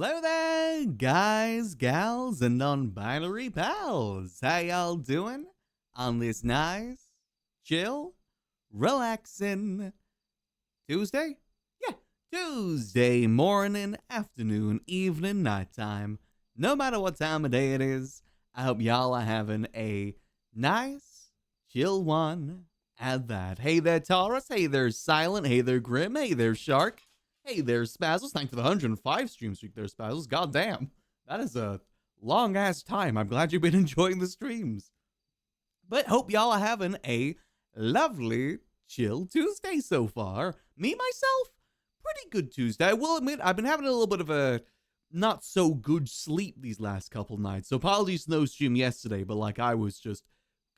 Hello there, guys, gals, and non-binary pals. How y'all doing on this nice, chill, relaxing Tuesday? Yeah, Tuesday morning, afternoon, evening, nighttime. No matter what time of day it is, I hope y'all are having a nice, chill one at that. Hey there, Taurus. Hey there, Silent. Hey there, Grim. Hey there, Shark. Hey there, Spazzles. Thanks for the 105 stream streak there, Spazzles. God damn. That is a long ass time. I'm glad you've been enjoying the streams. But hope y'all are having a lovely, chill Tuesday so far. Me, myself, pretty good Tuesday. I will admit, I've been having a little bit of a not so good sleep these last couple nights. So apologies no stream yesterday, but like I was just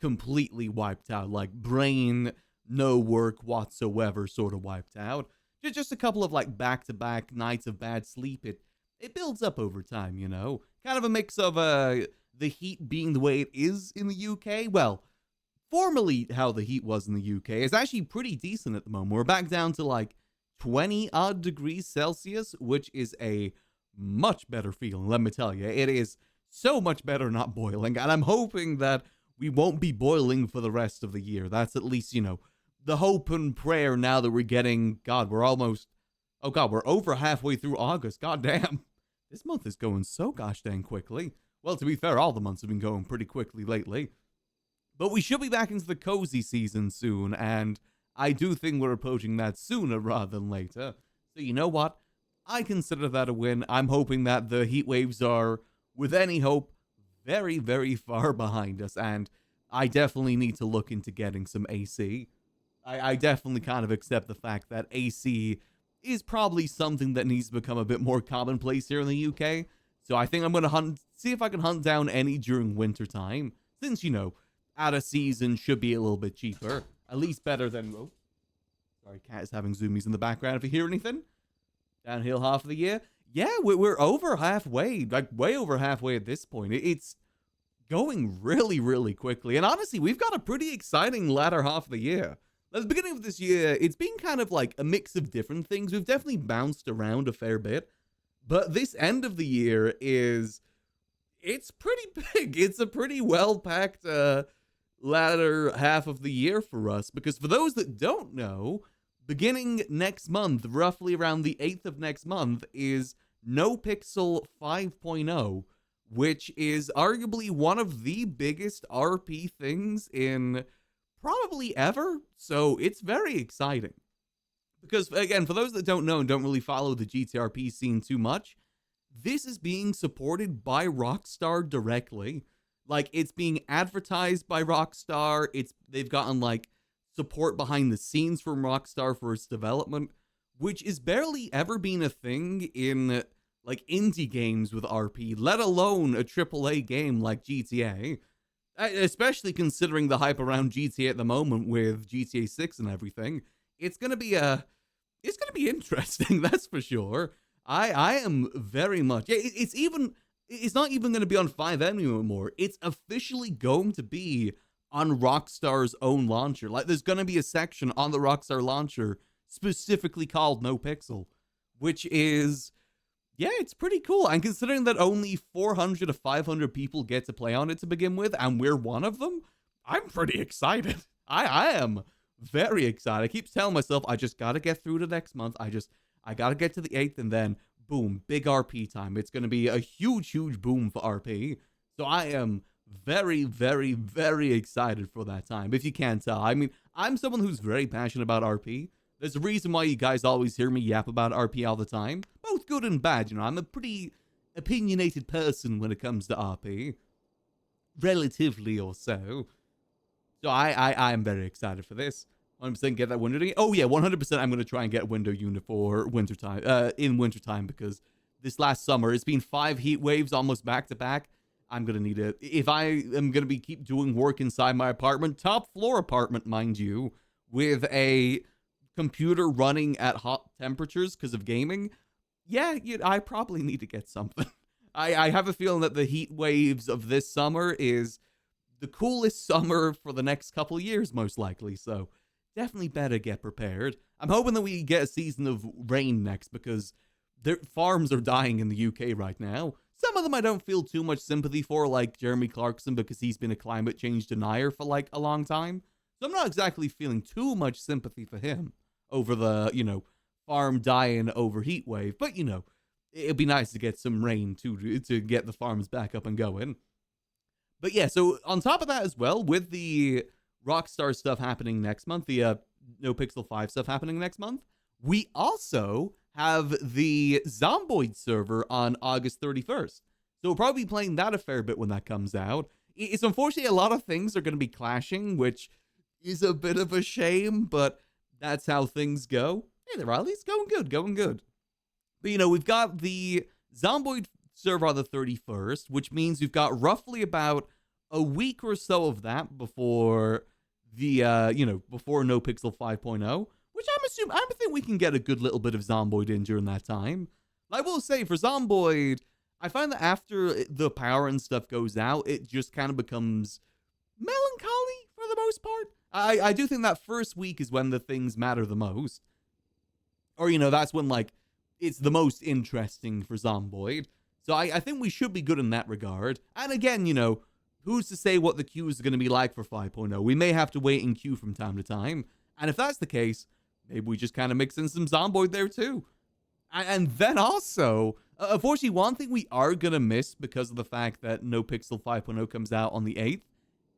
completely wiped out. Like brain, no work whatsoever sort of wiped out. Just a couple of like back-to-back nights of bad sleep. It builds up over time, you know? Kind of a mix of the heat being the way it is in the UK. Well, formerly how the heat was in the UK is actually pretty decent at the moment. We're back down to like 20-odd degrees Celsius, which is a much better feeling, let me tell you. It is so much better not boiling, and I'm hoping that we won't be boiling for the rest of the year. That's at least, you know, the hope and prayer now that we're getting, God, we're over halfway through August. God damn. This month is going so gosh dang quickly. Well, to be fair, all the months have been going pretty quickly lately. But we should be back into the cozy season soon, and I do think we're approaching that sooner rather than later. So you know what? I consider that a win. I'm hoping that the heat waves are, with any hope, very, very far behind us, and I definitely need to look into getting some AC. I definitely kind of accept the fact that AC is probably something that needs to become a bit more commonplace here in the UK. So I think I'm going to see if I can hunt down any during winter time. Since, you know, out of season should be a little bit cheaper. At least better than... Oh, sorry, cat is having zoomies in the background if you hear anything. Downhill half of the year. Yeah, we're over halfway. Like, way over halfway at this point. It's going really, really quickly. And honestly, we've got a pretty exciting latter half of the year. At the beginning of this year, it's been kind of like a mix of different things. We've definitely bounced around a fair bit. But this end of the year it's pretty big. It's a pretty well-packed latter half of the year for us. Because for those that don't know, beginning next month, roughly around the 8th of next month, is NOPIXEL 5.0, which is arguably one of the biggest RP things in probably ever, so it's very exciting. Because, again, for those that don't know and don't really follow the GTRP scene too much, this is being supported by Rockstar directly. Like, it's being advertised by Rockstar, they've gotten, like, support behind the scenes from Rockstar for its development, which is barely ever been a thing in, like, indie games with RP, let alone a AAA game like GTA. Especially considering the hype around GTA at the moment with GTA 6 and everything. It's gonna be interesting, that's for sure. I am very much, it's not even gonna be on 5M anymore. It's officially going to be on Rockstar's own launcher. Like, there's gonna be a section on the Rockstar launcher specifically called NOPIXEL, which is, yeah, it's pretty cool. And considering that only 400 to 500 people get to play on it to begin with, and we're one of them, I'm pretty excited. I am very excited. I keep telling myself, I just gotta get through to next month. I gotta get to the 8th, and then, boom, big RP time. It's gonna be a huge, huge boom for RP. So I am very, very, very excited for that time, if you can't tell. I mean, I'm someone who's very passionate about RP. There's a reason why you guys always hear me yap about RP all the time. Both good and bad, you know. I'm a pretty opinionated person when it comes to RP. Relatively or so. So I am very excited for this. 100% get that window unit. Oh yeah, 100% I'm going to try and get a window unit for wintertime, in wintertime, because this last summer, it's been 5 heat waves almost back to back. I'm going to need it. If I am going to keep doing work inside my apartment, top floor apartment, mind you, with a computer running at hot temperatures because of gaming, yeah, I probably need to get something. I have a feeling that the heat waves of this summer is the coolest summer for the next couple years, most likely, so definitely better get prepared. I'm hoping that we get a season of rain next, because their farms are dying in the UK right now. Some of them I don't feel too much sympathy for, like Jeremy Clarkson, because he's been a climate change denier for like a long time. So I'm not exactly feeling too much sympathy for him over the, farm dying over heat wave. But, it'd be nice to get some rain to get the farms back up and going. But yeah, so on top of that as well, with the Rockstar stuff happening next month, the NoPixel 5 stuff happening next month, we also have the Zomboid server on August 31st. So we'll probably be playing that a fair bit when that comes out. It's unfortunately a lot of things are going to be clashing, which is a bit of a shame, but that's how things go. Hey there, Riley. It's going good. But, we've got the Zomboid server on the 31st, which means we've got roughly about a week or so of that before the, before NoPixel 5.0, which I think we can get a good little bit of Zomboid in during that time. I will say, for Zomboid, I find that after the power and stuff goes out, it just kind of becomes melancholy for the most part. I do think that first week is when the things matter the most. Or, that's when, like, it's the most interesting for Zomboid. So I think we should be good in that regard. And again, who's to say what the queue is going to be like for 5.0? We may have to wait in queue from time to time. And if that's the case, maybe we just kind of mix in some Zomboid there too. And then also, unfortunately, one thing we are going to miss because of the fact that NoPixel 5.0 comes out on the 8th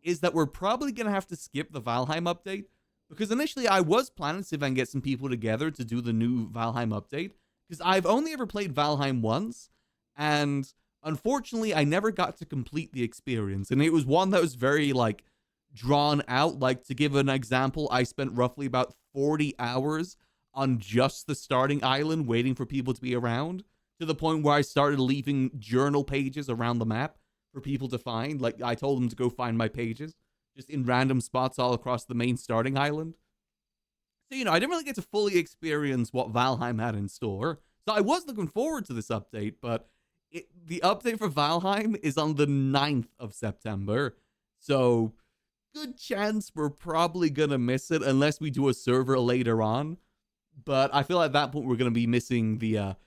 is that we're probably going to have to skip the Valheim update. Because initially I was planning to see if I can get some people together to do the new Valheim update. Because I've only ever played Valheim once. And unfortunately, I never got to complete the experience. And it was one that was very, like, drawn out. Like, to give an example, I spent roughly about 40 hours on just the starting island waiting for people to be around. To the point where I started leaving journal pages around the map for people to find. Like, I told them to go find my pages. Just in random spots all across the main starting island. So, I didn't really get to fully experience what Valheim had in store. So I was looking forward to this update, but the update for Valheim is on the 9th of September. So, good chance we're probably going to miss it unless we do a server later on. But I feel at that point we're going to be missing the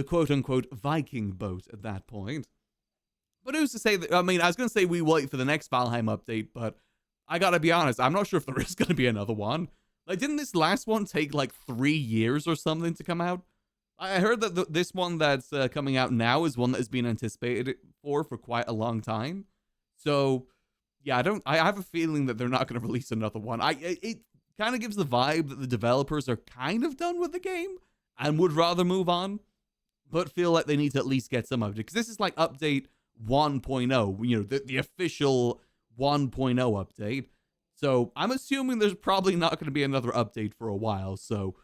quote-unquote Viking boat at that point. But who's to say that, I was going to say we wait for the next Valheim update, but I gotta be honest, I'm not sure if there is going to be another one. Like, didn't this last one take like 3 years or something to come out? I heard that this one that's coming out now is one that has been anticipated for quite a long time. So, yeah, I have a feeling that they're not going to release another one. It kind of gives the vibe that the developers are kind of done with the game and would rather move on, but feel like they need to at least get some update. Because this is like update 1.0, the official 1.0 update. So I'm assuming there's probably not going to be another update for a while. So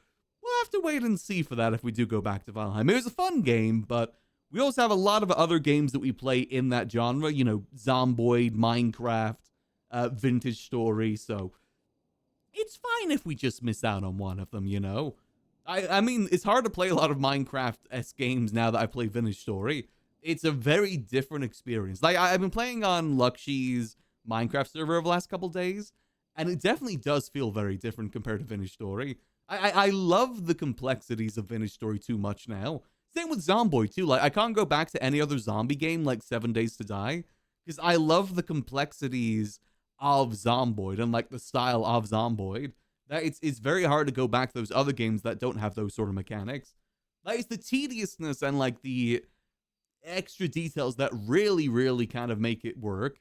we'll have to wait and see for that if we do go back to Valheim. It was a fun game, but we also have a lot of other games that we play in that genre. Zomboid, Minecraft, Vintage Story. So it's fine if we just miss out on one of them, I mean, it's hard to play a lot of Minecraft-esque games now that I play Vintage Story. It's a very different experience. Like, I've been playing on Luxy's Minecraft server over the last couple days, and it definitely does feel very different compared to Vintage Story. I love the complexities of Vintage Story too much now. Same with Zomboid too. Like, I can't go back to any other zombie game like 7 Days to Die, because I love the complexities of Zomboid and like the style of Zomboid. That it's very hard to go back to those other games that don't have those sort of mechanics. Like, it's the tediousness and like the extra details that really kind of make it work.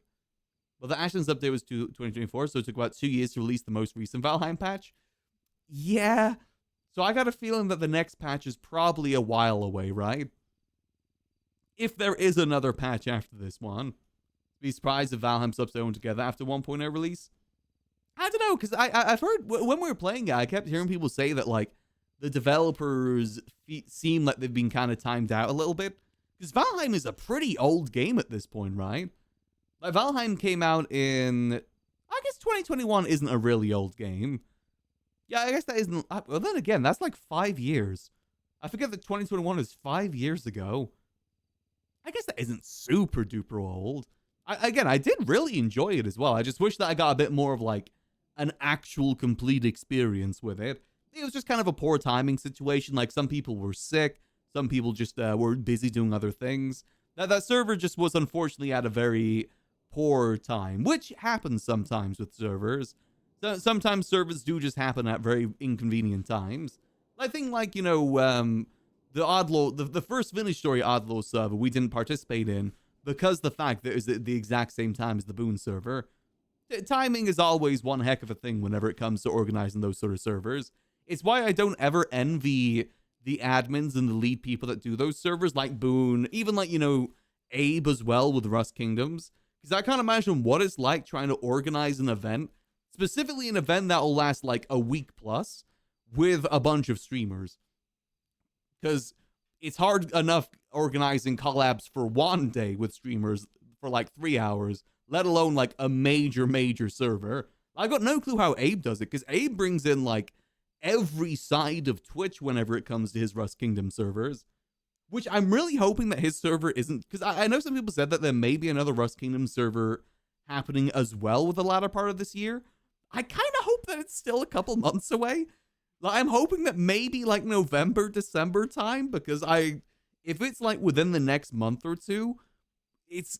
Well, the Ashlands update was 2024, so it took about 2 years to release the most recent Valheim patch. Yeah. So I got a feeling that the next patch is probably a while away, right? If there is another patch after this one. Be surprised if Valheim subs own together after 1.0 release. I don't know, because I've heard, when we were playing it, I kept hearing people say that, like, the developers seem like they've been kind of timed out a little bit. Because Valheim is a pretty old game at this point, right? Like, Valheim came out in, I guess 2021 isn't a really old game. Yeah, I guess that isn't, well, then again, that's like 5 years. I forget that 2021 is 5 years ago. I guess that isn't super duper old. I did really enjoy it as well. I just wish that I got a bit more of, like, an actual complete experience with it. It was just kind of a poor timing situation. Like, some people were sick. Some people just were busy doing other things. That server just was unfortunately at a very poor time, which happens sometimes with servers. So sometimes servers do just happen at very inconvenient times. I think, like, you know, the Oddlaw, the first Vintage Story Oddlaw server we didn't participate in because the fact that it was at the exact same time as the Boon server. Timing is always one heck of a thing whenever it comes to organizing those sort of servers. It's why I don't ever envy the admins and the lead people that do those servers, like Boon, even like, you know, Abe as well with Rust Kingdoms. Because I can't imagine what it's like trying to organize an event, specifically an event that will last like a week plus, with a bunch of streamers. Because it's hard enough organizing collabs for one day with streamers for like 3 hours, let alone like a major server. I got no clue how Abe does it, because Abe brings in like every side of Twitch whenever it comes to his Rust Kingdom servers, which I'm really hoping that his server isn't, because I know some people said that there may be another Rust Kingdom server happening as well with the latter part of this year. I kind of hope that it's still a couple months away. I'm hoping that maybe like November, December time, because if it's like within the next month or two,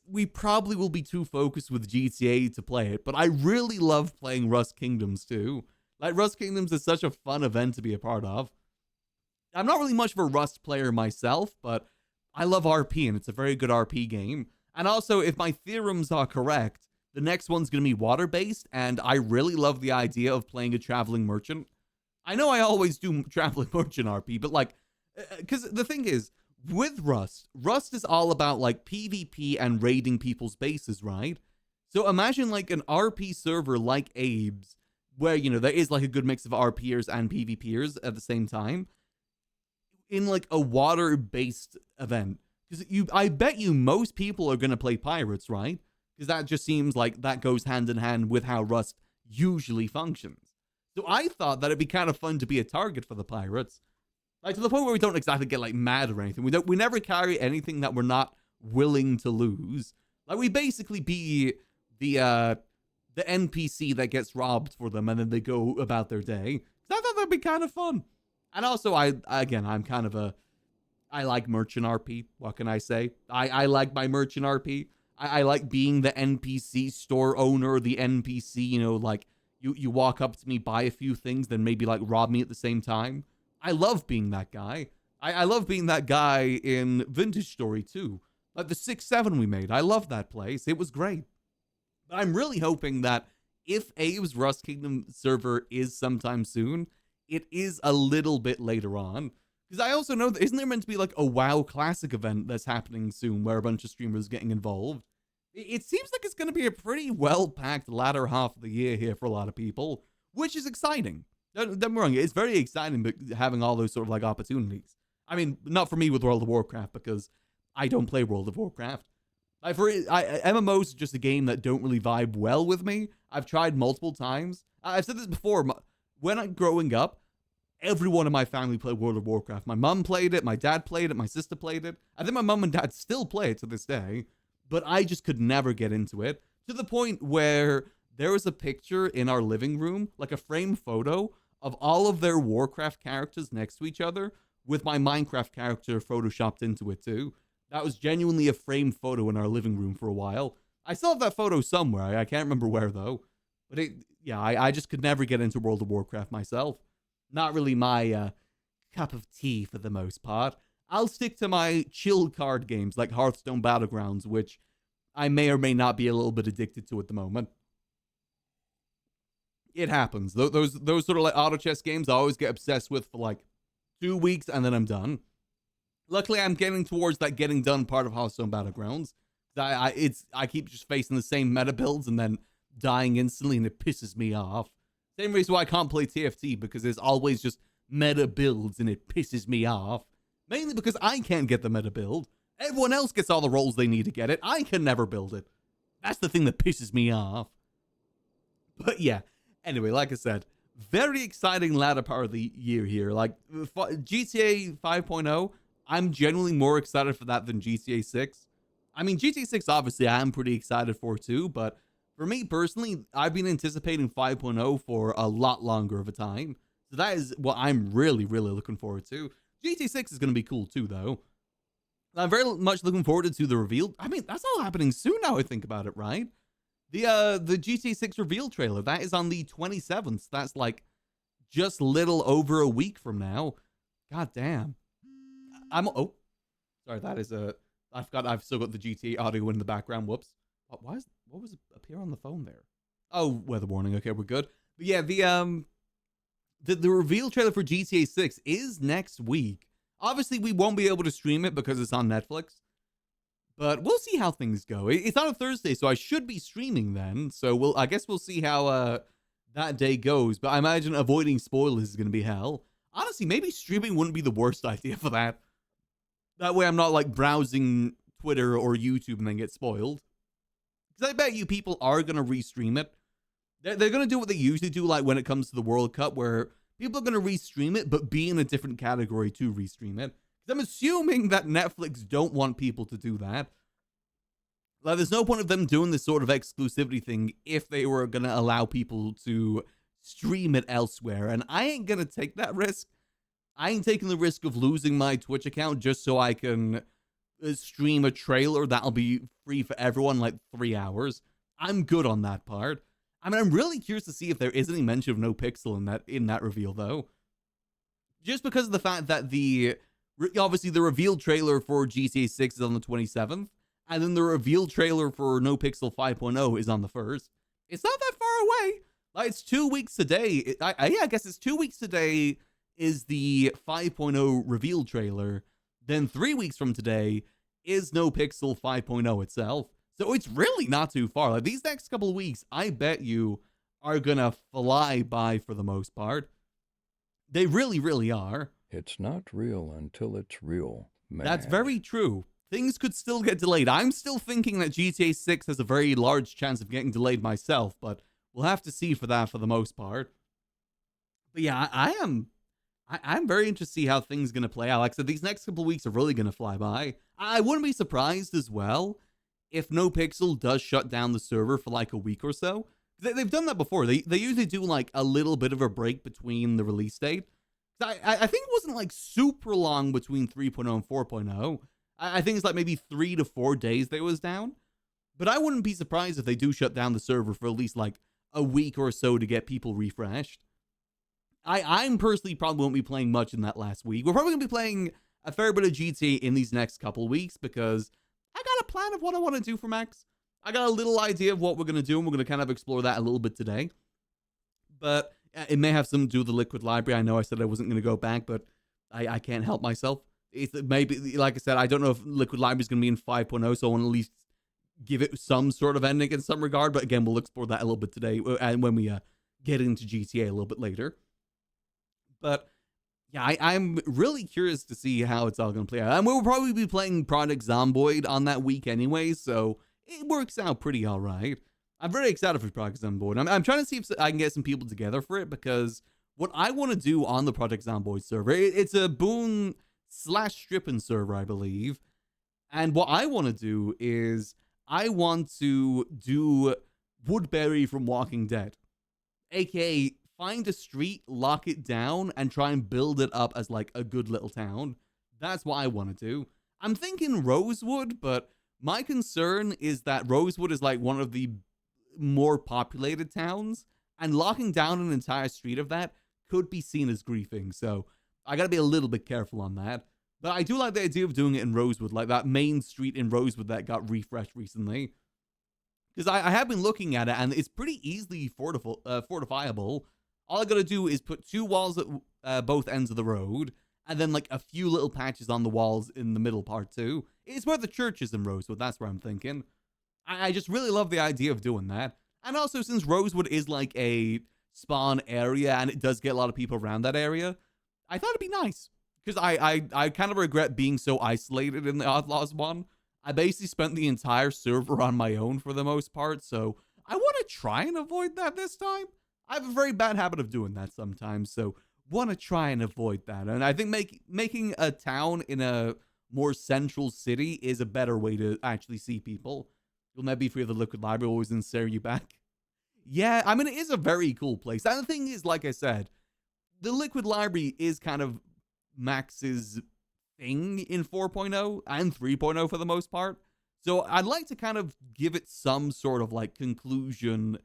we probably will be too focused with GTA to play it. But I really love playing Rust Kingdoms too. Like, Rust Kingdoms is such a fun event to be a part of. I'm not really much of a Rust player myself, but I love RP, and it's a very good RP game. And also, if my theorems are correct, the next one's going to be water-based, and I really love the idea of playing a traveling merchant. I know I always do traveling merchant RP, but like, because the thing is, with Rust is all about like PvP and raiding people's bases, right? So imagine like an RP server like Abe's, where, you know, there is like a good mix of RPers and PvPers at the same time, in like a water-based event. Because I bet you most people are going to play pirates, right? Because that just seems like that goes hand in hand with how Rust usually functions. So I thought that it'd be kind of fun to be a target for the pirates. Like, to the point where we don't exactly get like mad or anything. We never carry anything that we're not willing to lose. Like, we basically be the NPC that gets robbed for them, and then they go about their day. So I thought that'd be kind of fun. And also, I'm kind of I like merchant RP. What can I say? I like my merchant RP. I like being the NPC store owner, the NPC, you know, like, you walk up to me, buy a few things, then maybe like rob me at the same time. I love being that guy. I love being that guy in Vintage Story too. Like the 6-7 we made. I love that place. It was great. But I'm really hoping that if Abe's Rust Kingdom server is sometime soon, it is a little bit later on. Because I also know that isn't there meant to be like a WoW Classic event that's happening soon where a bunch of streamers are getting involved? It seems like it's going to be a pretty well-packed latter half of the year here for a lot of people, which is exciting. Don't get me wrong, it's very exciting having all those sort of like opportunities. I mean, not for me with World of Warcraft, because I don't play World of Warcraft. MMOs is just a game that don't really vibe well with me. I've tried multiple times. I've said this before. When I'm growing up, everyone in my family played World of Warcraft. My mom played it, my dad played it, my sister played it. I think my mom and dad still play it to this day. But I just could never get into it, to the point where there was a picture in our living room, like a framed photo, of all of their Warcraft characters next to each other, with my Minecraft character photoshopped into it too. That was genuinely a framed photo in our living room for a while. I still have that photo somewhere. I can't remember where, though. But I just could never get into World of Warcraft myself. Not really my cup of tea for the most part. I'll stick to my chill card games like Hearthstone Battlegrounds, which I may or may not be a little bit addicted to at the moment. It happens. Those sort of like auto chess games I always get obsessed with for like 2 weeks, and then I'm done. Luckily, I'm getting towards that getting done part of Hearthstone Battlegrounds. I keep just facing the same meta builds and then dying instantly, and it pisses me off. Same reason why I can't play TFT, because there's always just meta builds, and it pisses me off. Mainly because I can't get the meta build. Everyone else gets all the rolls they need to get it. I can never build it. That's the thing that pisses me off. But yeah, anyway, like I said, very exciting latter part of the year here. Like, GTA 5.0, I'm genuinely more excited for that than GTA 6. I mean, GTA 6, obviously, I am pretty excited for too, but for me personally, I've been anticipating 5.0 for a lot longer of a time. So that is what I'm really, really looking forward to. GTA 6 is going to be cool too, though. I'm very much looking forward to the reveal. I mean, that's all happening soon now I think about it, right? The GTA 6 reveal trailer, that is on the 27th. That's like just little over a week from now. God damn. Oh, sorry, that is I forgot I've still got the GTA audio in the background. Whoops. What was it up here on the phone there? Oh, weather warning. Okay, we're good. But yeah, the reveal trailer for GTA 6 is next week. Obviously, we won't be able to stream it because it's on Netflix. But we'll see how things go. It's on a Thursday, so I should be streaming then. So I guess we'll see how that day goes. But I imagine avoiding spoilers is going to be hell. Honestly, maybe streaming wouldn't be the worst idea for that. That way I'm not like browsing Twitter or YouTube and then get spoiled. Because I bet you people are going to restream it. They're going to do what they usually do, like when it comes to the World Cup, where people are going to restream it, but be in a different category to restream it. Because I'm assuming that Netflix don't want people to do that. Like, there's no point of them doing this sort of exclusivity thing if they were going to allow people to stream it elsewhere. And I ain't going to take that risk. I ain't taking the risk of losing my Twitch account just so I can stream a trailer that'll be free for everyone, like 3 hours. I'm good on that part. I mean, I'm really curious to see if there is any mention of NOPIXEL in that reveal, though. Just because of the fact that obviously the reveal trailer for GTA 6 is on the 27th, and then the reveal trailer for NOPIXEL 5.0 is on the 1st. It's not that far away. Like, it's 2 weeks today. I guess it's 2 weeks today is the 5.0 reveal trailer. Then 3 weeks from today is NOPIXEL 5.0 itself. So it's really not too far. Like, these next couple of weeks, I bet you are gonna fly by for the most part. They really, really are. It's not real until it's real, man. That's very true. Things could still get delayed. I'm still thinking that GTA 6 has a very large chance of getting delayed myself, but we'll have to see for that for the most part. But yeah, I'm very interested to see how things are going to play out. Like I said, these next couple of weeks are really going to fly by. I wouldn't be surprised as well if NOPIXEL does shut down the server for like a week or so. They've done that before. They usually do like a little bit of a break between the release date. I think it wasn't like super long between 3.0 and 4.0. I think it's like maybe 3 to 4 days they was down. But I wouldn't be surprised if they do shut down the server for at least like a week or so to get people refreshed. I'm personally probably won't be playing much in that last week. We're probably going to be playing a fair bit of GTA in these next couple of weeks because I got a plan of what I want to do for Max. I got a little idea of what we're going to do, and we're going to kind of explore that a little bit today. But it may have something to do with the Liquid Library. I know I said I wasn't going to go back, but I can't help myself. It's maybe, like I said, I don't know if Liquid Library is going to be in 5.0, so I want to at least give it some sort of ending in some regard. But again, we'll explore that a little bit today and when we get into GTA a little bit later. But yeah, I'm really curious to see how it's all going to play out. And we'll probably be playing Project Zomboid on that week anyway, so it works out pretty all right. I'm very excited for Project Zomboid. I'm trying to see if I can get some people together for it, because what I want to do on the Project Zomboid server, it's a boon/stripping server, I believe. And what I want to do is I want to do Woodbury from Walking Dead, aka find a street, lock it down, and try and build it up as like a good little town. That's what I want to do. I'm thinking Rosewood, but my concern is that Rosewood is like one of the more populated towns, and locking down an entire street of that could be seen as griefing. So I gotta be a little bit careful on that. But I do like the idea of doing it in Rosewood, like that main street in Rosewood that got refreshed recently. Because I have been looking at it, and it's pretty easily fortifiable. All I gotta do is put 2 walls at both ends of the road, and then like a few little patches on the walls in the middle part too. It's where the church is in Rosewood, that's where I'm thinking. I just really love the idea of doing that. And also, since Rosewood is like a spawn area, and it does get a lot of people around that area, I thought it'd be nice. Because I kind of regret being so isolated in the Outlaws one. I basically spent the entire server on my own for the most part, so I want to try and avoid that this time. I have a very bad habit of doing that sometimes, so want to try and avoid that. And I think making a town in a more central city is a better way to actually see people. You'll never be free of the Liquid Library, always ensnare you back. Yeah, I mean, it is a very cool place. And the thing is, like I said, the Liquid Library is kind of Max's thing in 4.0 and 3.0 for the most part. So I'd like to kind of give it some sort of like conclusion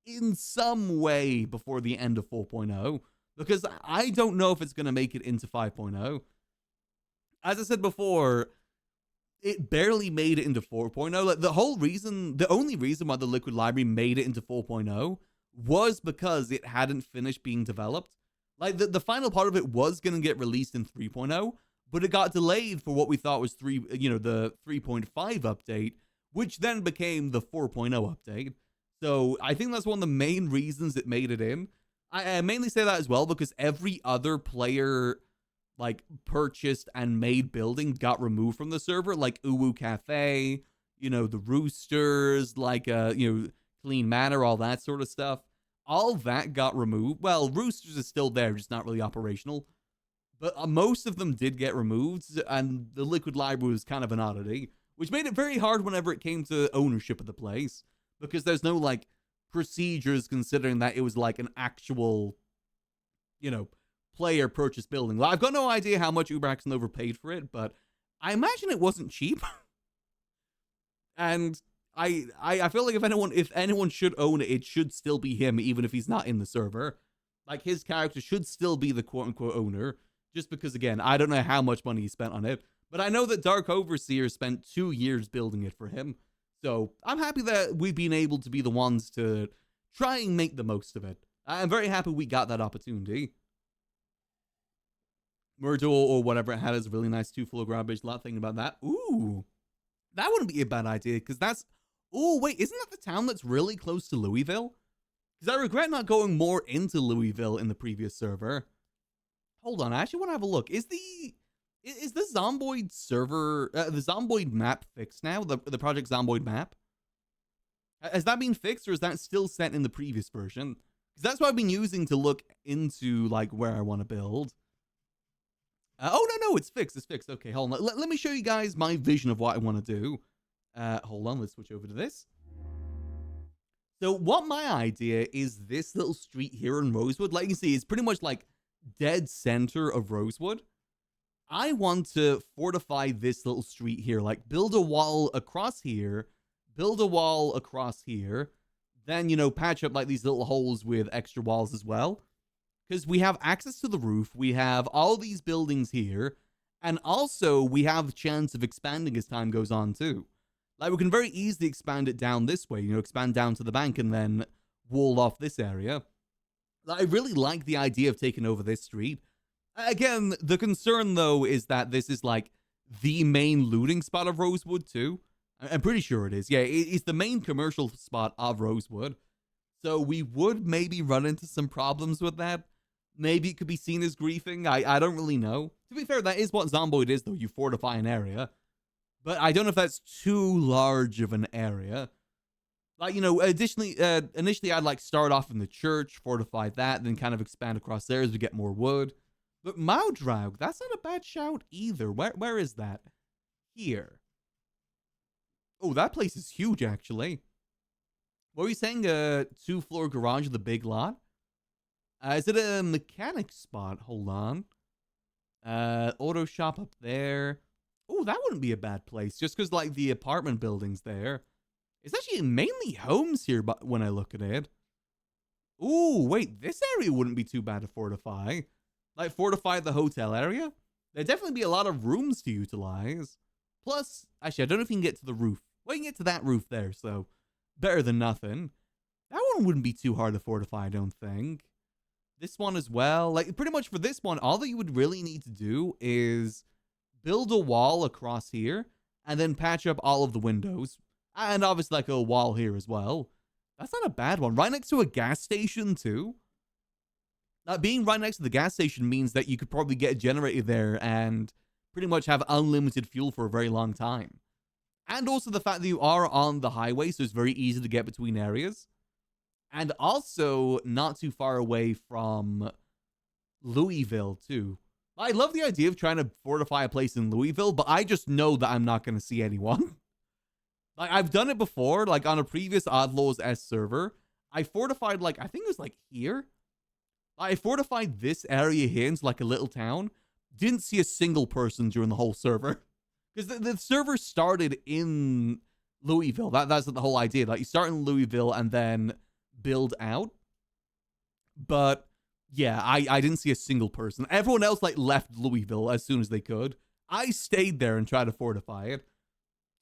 in some way before the end of 4.0, because I don't know if it's going to make it into 5.0. As I said before, it barely made it into 4.0. Like the only reason why the Liquid Library made it into 4.0 was because it hadn't finished being developed. Like the final part of it was going to get released in 3.0, but it got delayed for what we thought was the 3.5 update, which then became the 4.0 update. So I think that's one of the main reasons it made it in. I mainly say that as well because every other player like purchased and made building got removed from the server, like Uwu Cafe, the Roosters, like Clean Manor, all that sort of stuff. All that got removed. Well, Roosters is still there, just not really operational. But most of them did get removed, and the Liquid Library was kind of an oddity, which made it very hard whenever it came to ownership of the place, because there's no like procedures considering that it was like an actual, player purchase building. I've got no idea how much Ubraxon overpaid for it, but I imagine it wasn't cheap. And I feel like if anyone should own it, it should still be him, even if he's not in the server. Like his character should still be the quote unquote owner, just because again, I don't know how much money he spent on it, but I know that Dark Overseer spent 2 years building it for him. So I'm happy that we've been able to be the ones to try and make the most of it. I'm very happy we got that opportunity. Myrtle or whatever it had is a really nice 2-floor garbage lot. Thinking about that. Ooh, that wouldn't be a bad idea because that's. Oh, wait, isn't that the town that's really close to Louisville? Because I regret not going more into Louisville in the previous server. Hold on, I actually want to have a look. Is the Zomboid server, the Zomboid map fixed now? The Project Zomboid map? Has that been fixed or is that still set in the previous version? Because that's what I've been using to look into like where I want to build. Oh, no, it's fixed. It's fixed. Okay, hold on. Let me show you guys my vision of what I want to do. Hold on. Let's switch over to this. So what my idea is this little street here in Rosewood. Like you can see, it's pretty much like dead center of Rosewood. I want to fortify this little street here. Like build a wall across here. Build a wall across here. Then, patch up like these little holes with extra walls as well. Because we have access to the roof, we have all these buildings here, and also we have a chance of expanding as time goes on too. Like we can very easily expand it down this way, expand down to the bank and then wall off this area. I really like the idea of taking over this street. Again, the concern though is that this is like the main looting spot of Rosewood too. I'm pretty sure it is. Yeah, it's the main commercial spot of Rosewood. So we would maybe run into some problems with that. Maybe it could be seen as griefing. I don't really know. To be fair, that is what Zomboid is, though. You fortify an area. But I don't know if that's too large of an area. Like, additionally, initially I'd like start off in the church, fortify that, then kind of expand across there as we get more wood. But Maudraug, that's not a bad shout either. Where is that? Here. Oh, that place is huge, actually. What were you saying? 2-floor garage of the big lot? Is it a mechanic spot? Hold on. Auto shop up there. Oh, that wouldn't be a bad place. Just because, like, the apartment building's there. It's actually mainly homes here but when I look at it. Ooh, wait. This area wouldn't be too bad to fortify. Like, fortify the hotel area? There'd definitely be a lot of rooms to utilize. Plus, actually, I don't know if you can get to the roof. Well, you can get to that roof there, so better than nothing. That one wouldn't be too hard to fortify, I don't think. This one as well. Like, pretty much for this one, all that you would really need to do is build a wall across here and then patch up all of the windows. And obviously, like, a wall here as well. That's not a bad one. Right next to a gas station, too. Being right next to the gas station means that you could probably get a generator there and pretty much have unlimited fuel for a very long time. And also the fact that you are on the highway, so it's very easy to get between areas. And also not too far away from Louisville, too. I love the idea of trying to fortify a place in Louisville, but I just know that I'm not going to see anyone. Like, I've done it before, like, on a previous Oddlaws S server. I fortified, like, I think it was, like, here. I fortified this area here into, like, a little town. didn't see a single person during the whole server. Because the server started in Louisville. That's the whole idea. Like, you start in Louisville and then build out. But yeah, I didn't see a single person. Everyone else like left Louisville as soon as they could. I stayed there and tried to fortify it.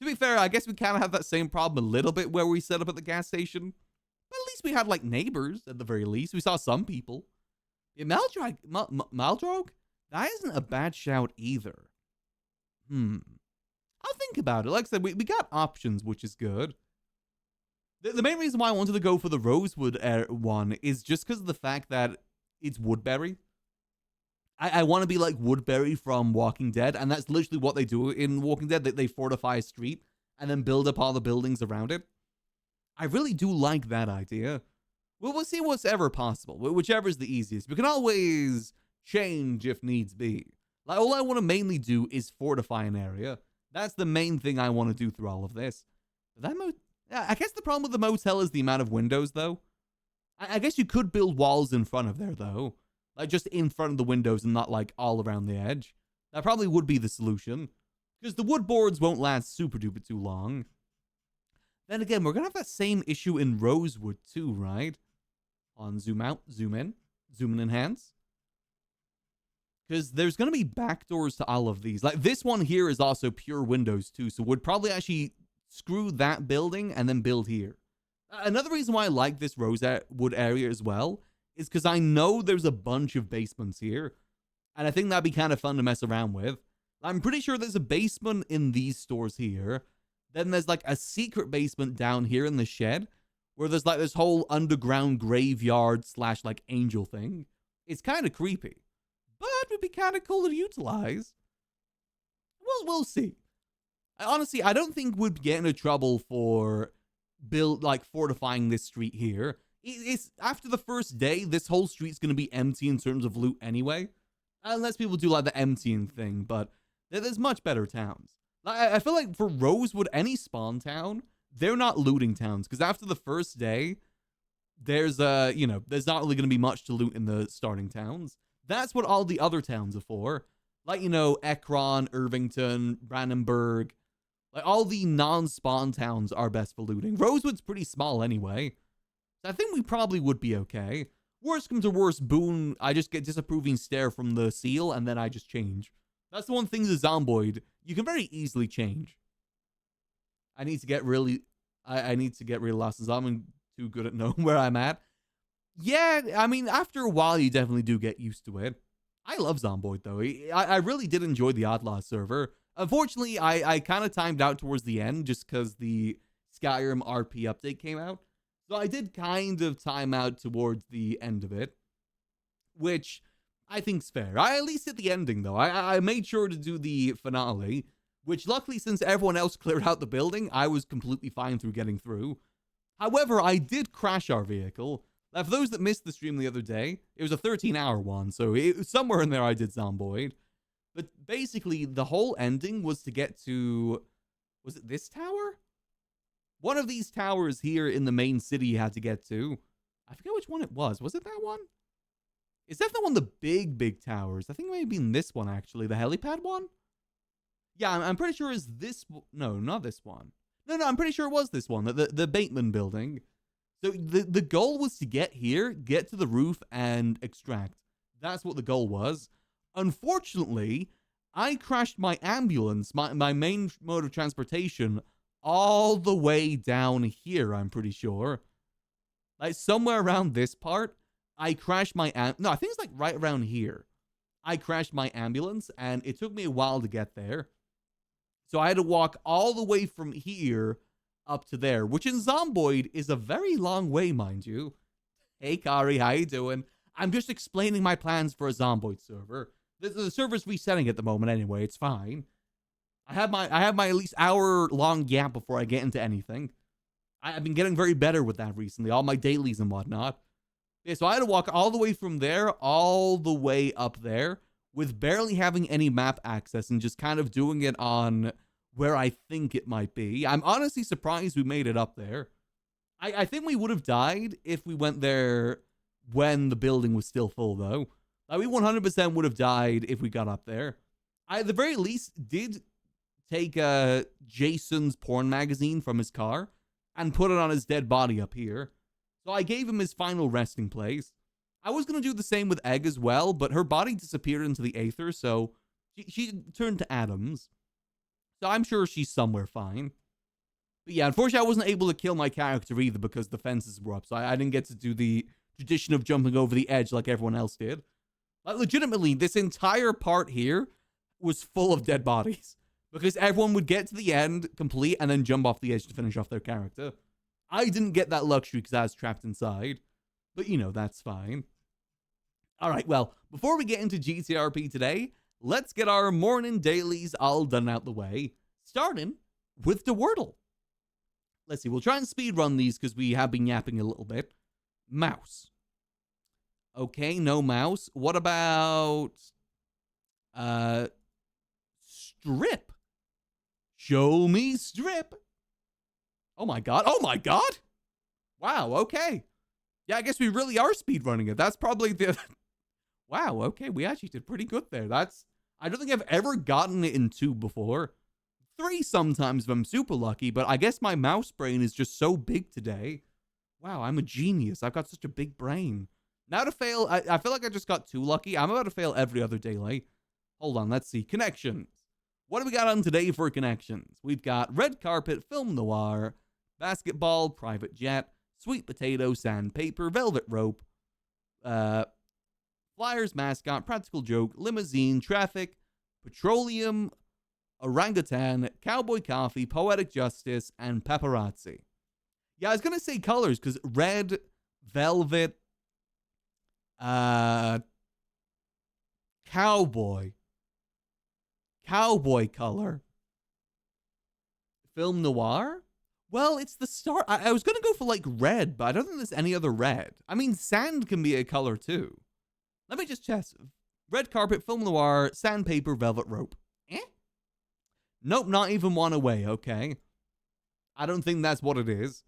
To be fair, I guess we kind of have that same problem a little bit where we set up at the gas station. But at least we had like neighbors at the very least. We saw some people. Yeah, Maldrog? That isn't a bad shout either. I'll think about it. Like I said, we got options, which is good. The main reason why I wanted to go for the Rosewood one is just because of the fact that it's Woodbury. I want to be like Woodbury from Walking Dead, and that's literally what they do in Walking Dead. They fortify a street and then build up all the buildings around it. I really do like that idea. We'll see what's ever possible, whichever is the easiest. We can always change if needs be. Like, all I want to mainly do is fortify an area. That's the main thing I want to do through all of this. I guess the problem with the motel is the amount of windows, though. I guess you could build walls in front of there, though. Like, just in front of the windows and not, like, all around the edge. That probably would be the solution. Because the wood boards won't last super duper too long. Then again, we're going to have that same issue in Rosewood, too, right? On zoom out, zoom in, enhance. Because there's going to be backdoors to all of these. Like, this one here is also pure windows, too. So would probably actually screw that building and then build here. Another reason why I like this Rosewood area as well is because I know there's a bunch of basements here. And I think that'd be kind of fun to mess around with. I'm pretty sure there's a basement in these stores here. Then there's like a secret basement down here in the shed where there's like this whole underground graveyard / like angel thing. It's kind of creepy, but it would be kind of cool to utilize. We'll see. Honestly, I don't think we'd get into trouble for fortifying this street here. It's after the first day, this whole street's going to be empty in terms of loot anyway. Unless people do like the emptying thing, but there's much better towns. I feel like for Rosewood, any spawn town, they're not looting towns. Because after the first day, there's not really going to be much to loot in the starting towns. That's what all the other towns are for. Like, Ekron, Irvington, Brandenburg. Like, all the non-spawn towns are best for looting. Rosewood's pretty small anyway. So I think we probably would be okay. Worst comes to worst, Boone, I just get disapproving stare from the seal, and then I just change. That's the one thing the Zomboid, you can very easily change. I need to get really lost, as I'm too good at knowing where I'm at. Yeah, I mean, after a while, you definitely do get used to it. I love Zomboid, though. I really did enjoy the Outlaw server. Unfortunately, I kind of timed out towards the end just because the Skyrim RP update came out. So I did kind of time out towards the end of it, which I think's fair. I at least hit the ending, though. I made sure to do the finale, which luckily, since everyone else cleared out the building, I was completely fine through getting through. However, I did crash our vehicle. Now, for those that missed the stream the other day, it was a 13-hour one, so somewhere in there I did Zomboid. But basically, the whole ending was to get to... Was it this tower? One of these towers here in the main city you had to get to. I forget which one it was. Was it that one? It's definitely one of the big towers. I think it may have been this one, actually. The helipad one? Yeah, I'm pretty sure it's this... No, not this one. No, I'm pretty sure it was this one. The Bateman building. So the goal was to get here, get to the roof, and extract. That's what the goal was. Unfortunately, I crashed my ambulance, my main mode of transportation, all the way down here, I'm pretty sure. Like, somewhere around this part, I crashed my... No, I think it's like right around here. I crashed my ambulance, and it took me a while to get there. So I had to walk all the way from here up to there, which in Zomboid is a very long way, mind you. Hey, Kari, how you doing? I'm just explaining my plans for a Zomboid server. The server's resetting at the moment anyway, it's fine. I have my at least hour-long gap before I get into anything. I've been getting very better with that recently, all my dailies and whatnot. Yeah, so I had to walk all the way from there, all the way up there, with barely having any map access and just kind of doing it on where I think it might be. I'm honestly surprised we made it up there. I think we would have died if we went there when the building was still full, though. We 100% would have died if we got up there. I, at the very least, did take Jason's porn magazine from his car and put it on his dead body up here. So I gave him his final resting place. I was going to do the same with Egg as well, but her body disappeared into the aether, so she turned to atoms. So I'm sure she's somewhere fine. But yeah, unfortunately, I wasn't able to kill my character either because the fences were up, so I didn't get to do the tradition of jumping over the edge like everyone else did. Like, legitimately, this entire part here was full of dead bodies because everyone would get to the end complete and then jump off the edge to finish off their character. I didn't get that luxury because I was trapped inside, but you know, that's fine. All right, well, before we get into GTRP today, let's get our morning dailies all done out the way, starting with the Wordle. Let's see, we'll try and speed run these because we have been yapping a little bit. Mouse. Okay, no mouse. What about strip? Show me strip. Oh my god. Oh my god. Wow, okay. Yeah, I guess we really are speed running it. That's probably the wow, okay, we actually did pretty good there. I don't think I've ever gotten it in 2 before. 3 sometimes if I'm super lucky, but I guess my mouse brain is just so big today. Wow, I'm a genius. I've got such a big brain. Now to fail, I feel like I just got too lucky. I'm about to fail every other daily. Hold on, let's see. Connections. What do we got on today for connections? We've got red carpet, film noir, basketball, private jet, sweet potato, sandpaper, velvet rope, flyers, mascot, practical joke, limousine, traffic, petroleum, orangutan, cowboy coffee, poetic justice, and paparazzi. Yeah, I was going to say colors because red, velvet, cowboy color, film noir. Well, it's the start. I was going to go for like red, but I don't think there's any other red. I mean, sand can be a color too. Let me just check. Red carpet, film noir, sandpaper, velvet rope. Nope, not even one away. Okay. I don't think that's what it is.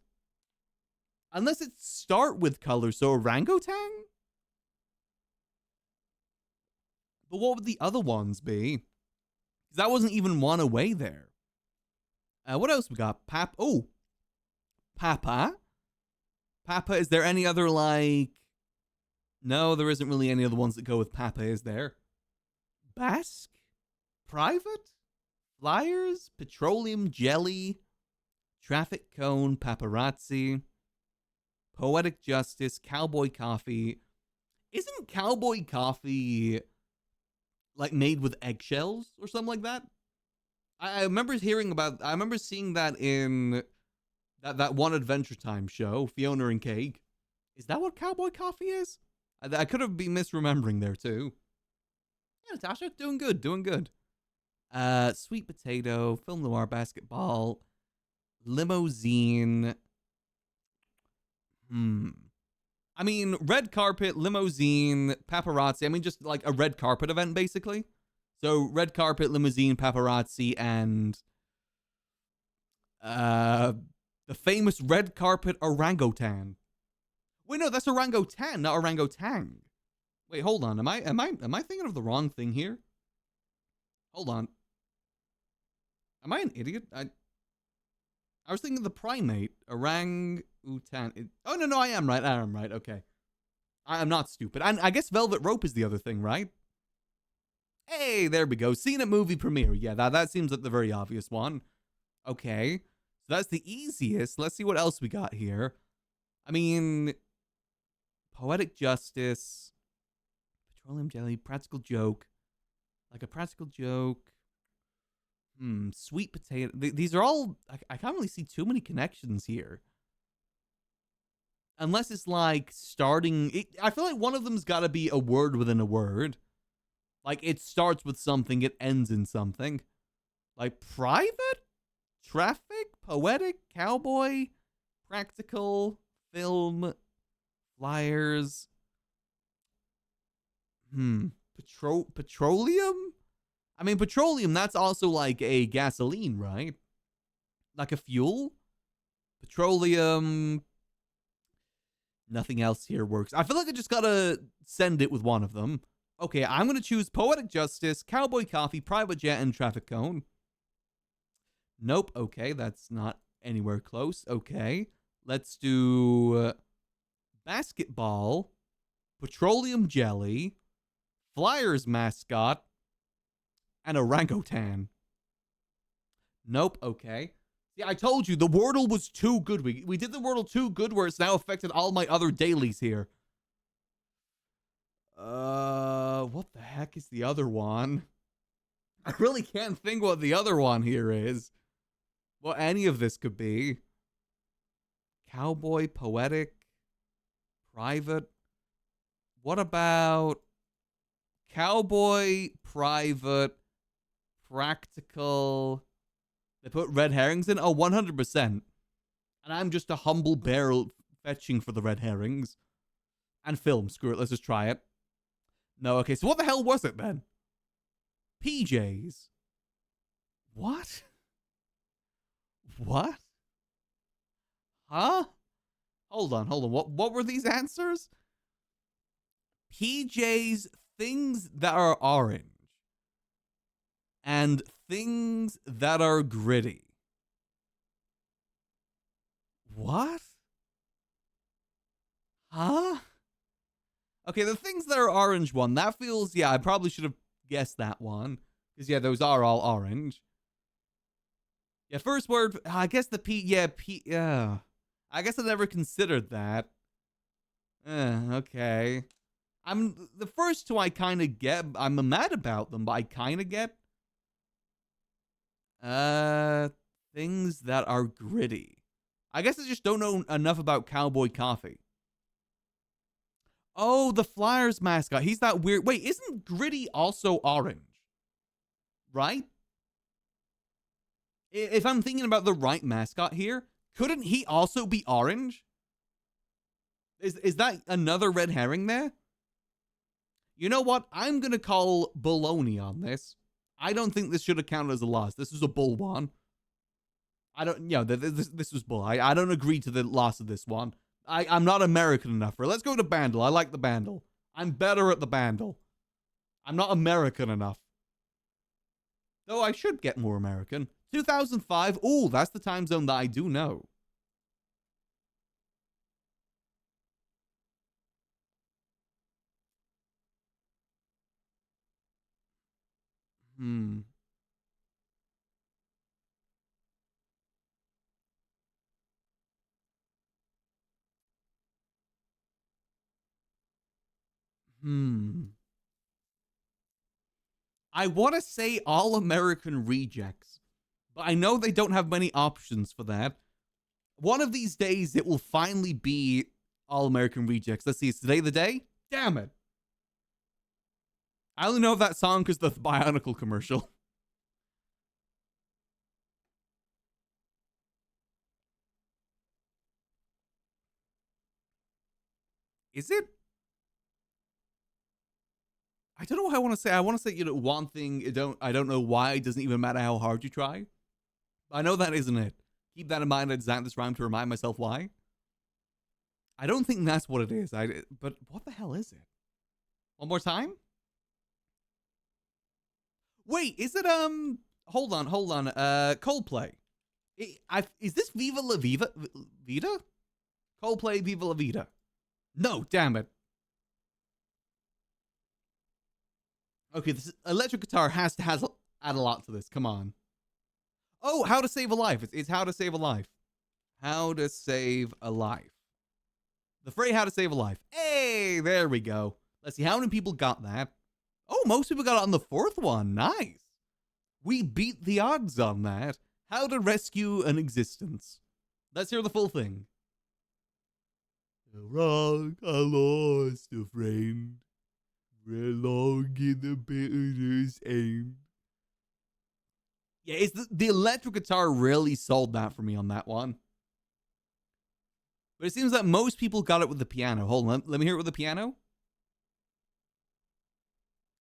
Unless it start with color, so orangutan? But what would the other ones be? Because that wasn't even one away there. What else we got? Oh, Papa. Papa, is there any other, like... No, there isn't really any other ones that go with Papa, is there? Basque? Private? Flyers? Petroleum jelly? Traffic cone? Paparazzi? Poetic justice? Cowboy coffee? Isn't cowboy coffee... like made with eggshells or something like that? I remember seeing that in that one Adventure Time show, Fiona and Cake. Is that what cowboy coffee is? I could have been misremembering there too. Yeah, Natasha, doing good. Sweet potato, film noir, basketball, limousine. I mean, red carpet, limousine, paparazzi. I mean, just like a red carpet event, basically. So, red carpet, limousine, paparazzi, and the famous red carpet orangutan. Wait, no, that's orangutan, not orangutan. Wait, hold on. Am I thinking of the wrong thing here? Hold on. Am I an idiot? I was thinking of the primate, orangutan. Oh, no, I am right. Okay. I'm not stupid. And I guess velvet rope is the other thing, right? Hey, there we go. Seen at movie premiere. Yeah, that seems like the very obvious one. Okay. So that's the easiest. Let's see what else we got here. I mean, poetic justice, petroleum jelly, practical joke. Like a practical joke. Sweet potato. These are all... I can't really see too many connections here. Unless it's like starting... I feel like one of them's got to be a word within a word. Like it starts with something, it ends in something. Like private? Traffic? Poetic? Cowboy? Practical? Film? Flyers? Petroleum? I mean, petroleum, that's also like a gasoline, right? Like a fuel? Petroleum. Nothing else here works. I feel like I just gotta send it with one of them. Okay, I'm going to choose Poetic Justice, Cowboy Coffee, Private Jet, and Traffic Cone. Nope. Okay, that's not anywhere close. Okay, let's do Basketball, Petroleum Jelly, Flyers Mascot, and Orangutan. Nope. Okay. Yeah, I told you the Wordle was too good. We did the Wordle too good where it's now affected all my other dailies here. What the heck is the other one? I really can't think what the other one here is. What any of this could be. Cowboy, Poetic, Private. What about Cowboy, Private, Practical? They put red herrings in? Oh, 100%. And I'm just a humble barrel fetching for the red herrings. And film. Screw it. Let's just try it. No, okay. So what the hell was it then? PJs. What? What? Huh? Hold on. What were these answers? PJs, things that are orange. And things that are gritty. What? Huh? Okay, the things that are orange one, that feels, yeah, I probably should have guessed that one. Because, yeah, those are all orange. Yeah, first word, I guess the yeah. I guess I never considered that. Okay. The first two I kind of get. I'm mad about them, but I kind of get. Things that are gritty. I guess I just don't know enough about Cowboy Coffee. Oh, the Flyers mascot. He's that weird. Wait, isn't Gritty also orange? Right? If I'm thinking about the right mascot here, couldn't he also be orange? Is that another red herring there? You know what? I'm going to call baloney on this. I don't think this should have counted as a loss. This is a bull one. I don't, you know, this was bull. I don't agree to the loss of this one. I'm not American enough for it. Let's go to Bandle. I like the Bandle. I'm better at the Bandle. I'm not American enough. Though I should get more American. 2005. Ooh, that's the time zone that I do know. I want to say All American Rejects, but I know they don't have many options for that. One of these days, it will finally be All American Rejects. Let's see, is today the day? Damn it. I only know of that song because the Bionicle commercial. Is it? I don't know what I want to say. I want to say, you know, one thing. I don't know why. It doesn't even matter how hard you try. I know that isn't it. Keep that in mind. I designed this rhyme to remind myself why. I don't think that's what it is. But what the hell is it? One more time? Wait, is it hold on. Coldplay. Is this Viva La Viva Vida? Coldplay Viva La Vida. No, damn it. Okay, this electric guitar has to add a lot to this. Come on. Oh, How to Save a Life. It's How to Save a Life. How to Save a Life. The phrase How to Save a Life. Hey, there we go. Let's see how many people got that. Oh, most people got it on the fourth one. Nice. We beat the odds on that. How to Rescue an Existence. Let's hear the full thing. Wrong, I lost a friend. We're long in the bitter's end. Yeah, it's the electric guitar really sold that for me on that one. But it seems that most people got it with the piano. Hold on, let me hear it with the piano.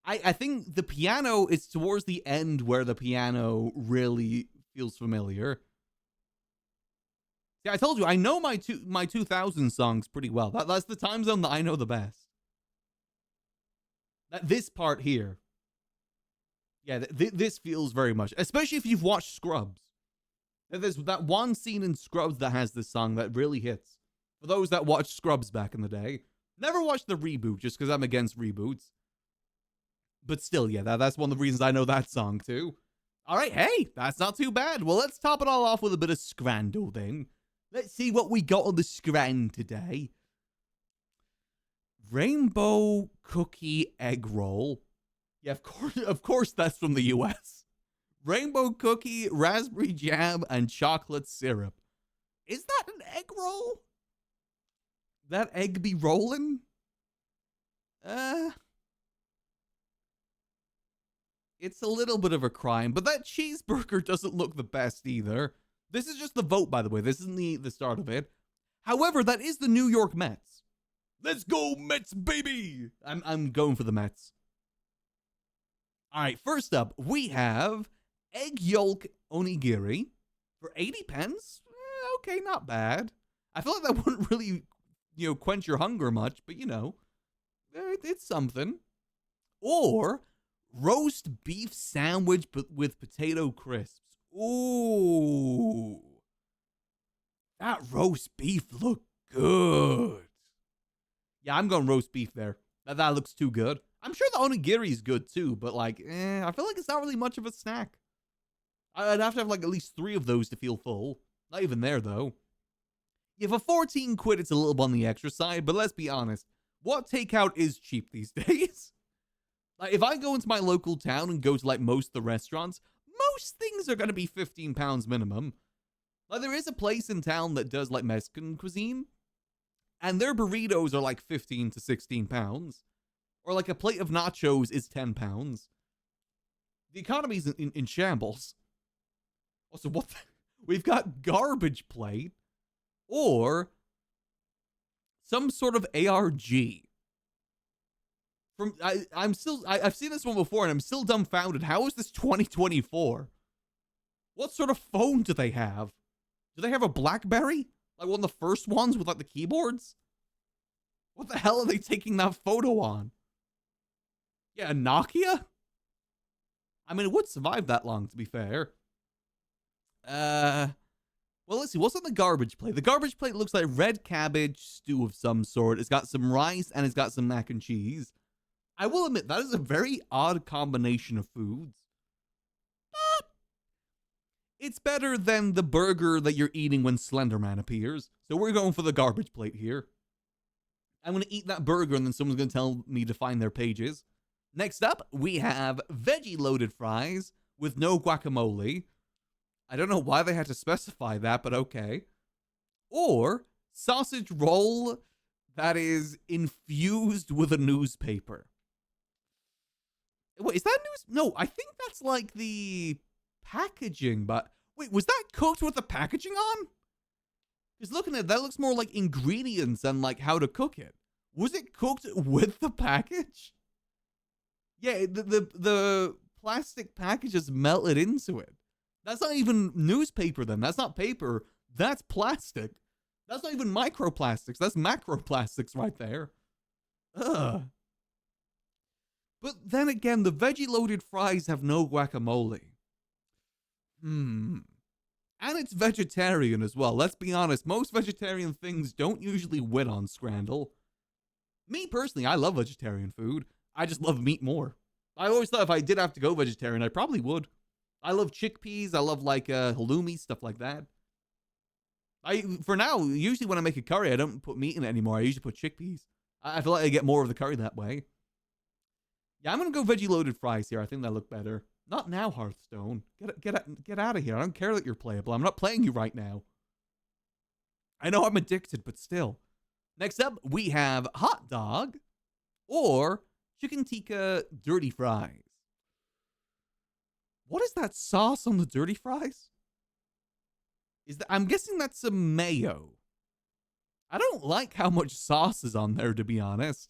I think the piano is towards the end where the piano really feels familiar. See, I told you, I know my 2000 songs pretty well. That's the time zone that I know the best. This part here. Yeah, this feels very much, especially if you've watched Scrubs. There's that one scene in Scrubs that has this song that really hits. For those that watched Scrubs back in the day. Never watched the reboot just because I'm against reboots. But still, yeah, that's one of the reasons I know that song too. All right, hey, that's not too bad. Well, let's top it all off with a bit of Scrandle then. Let's see what we got on the Scran today. Rainbow cookie egg roll. Yeah, of course that's from the US. Rainbow cookie, raspberry jam, and chocolate syrup. Is that an egg roll? That egg be rolling? It's a little bit of a crime, but that cheeseburger doesn't look the best either. This is just the vote, by the way. This isn't the start of it. However, that is the New York Mets. Let's go Mets, baby! I'm going for the Mets. All right, first up, we have egg yolk onigiri for 80 pence. Okay, not bad. I feel like that wouldn't really, quench your hunger much, but it's something. Or roast beef sandwich but with potato crisps. Ooh. That roast beef looked good. Yeah, I'm going roast beef there. That looks too good. I'm sure the onigiri is good too, but I feel like it's not really much of a snack. I'd have to have at least 3 of those to feel full. Not even there though. Yeah, for 14 quid, it's a little bit on the extra side, but let's be honest. What takeout is cheap these days? If I go into my local town and go to most of the restaurants, most things are going to be 15 pounds minimum. There is a place in town that does Mexican cuisine, and their burritos are 15 to 16 pounds. Or a plate of nachos is 10 pounds. The economy's in shambles. Also, we've got garbage plate or some sort of ARG. I've seen this one before and I'm still dumbfounded. How is this 2024? What sort of phone do they have? Do they have a BlackBerry? One of the first ones with the keyboards? What the hell are they taking that photo on? Yeah, a Nokia? I mean, it would survive that long, to be fair. Well, let's see. What's on the garbage plate? The garbage plate looks like red cabbage stew of some sort. It's got some rice and it's got some mac and cheese. I will admit, that is a very odd combination of foods. But it's better than the burger that you're eating when Slenderman appears. So we're going for the garbage plate here. I'm going to eat that burger and then someone's going to tell me to find their pages. Next up, we have veggie loaded fries with no guacamole. I don't know why they had to specify that, but okay. Or sausage roll that is infused with a newspaper. Wait, is that news? No, I think that's the packaging, but wait, was that cooked with the packaging on? Because looking at it, that looks more like ingredients and how to cook it. Was it cooked with the package? Yeah, the plastic package is melted into it. That's not even newspaper then. That's not paper. That's plastic. That's not even microplastics. That's macroplastics right there. Ugh. But then again, the veggie loaded fries have no guacamole. And it's vegetarian as well. Let's be honest. Most vegetarian things don't usually win on Scrandle. Me personally, I love vegetarian food. I just love meat more. I always thought if I did have to go vegetarian, I probably would. I love chickpeas. I love halloumi, stuff like that. For now, usually when I make a curry, I don't put meat in it anymore. I usually put chickpeas. I feel like I get more of the curry that way. Yeah, I'm going to go veggie loaded fries here. I think that look better. Not now, Hearthstone. Get out of here. I don't care that you're playable. I'm not playing you right now. I know I'm addicted, but still. Next up, we have hot dog or chicken tikka dirty fries. What is that sauce on the dirty fries? I'm guessing that's some mayo. I don't like how much sauce is on there, to be honest.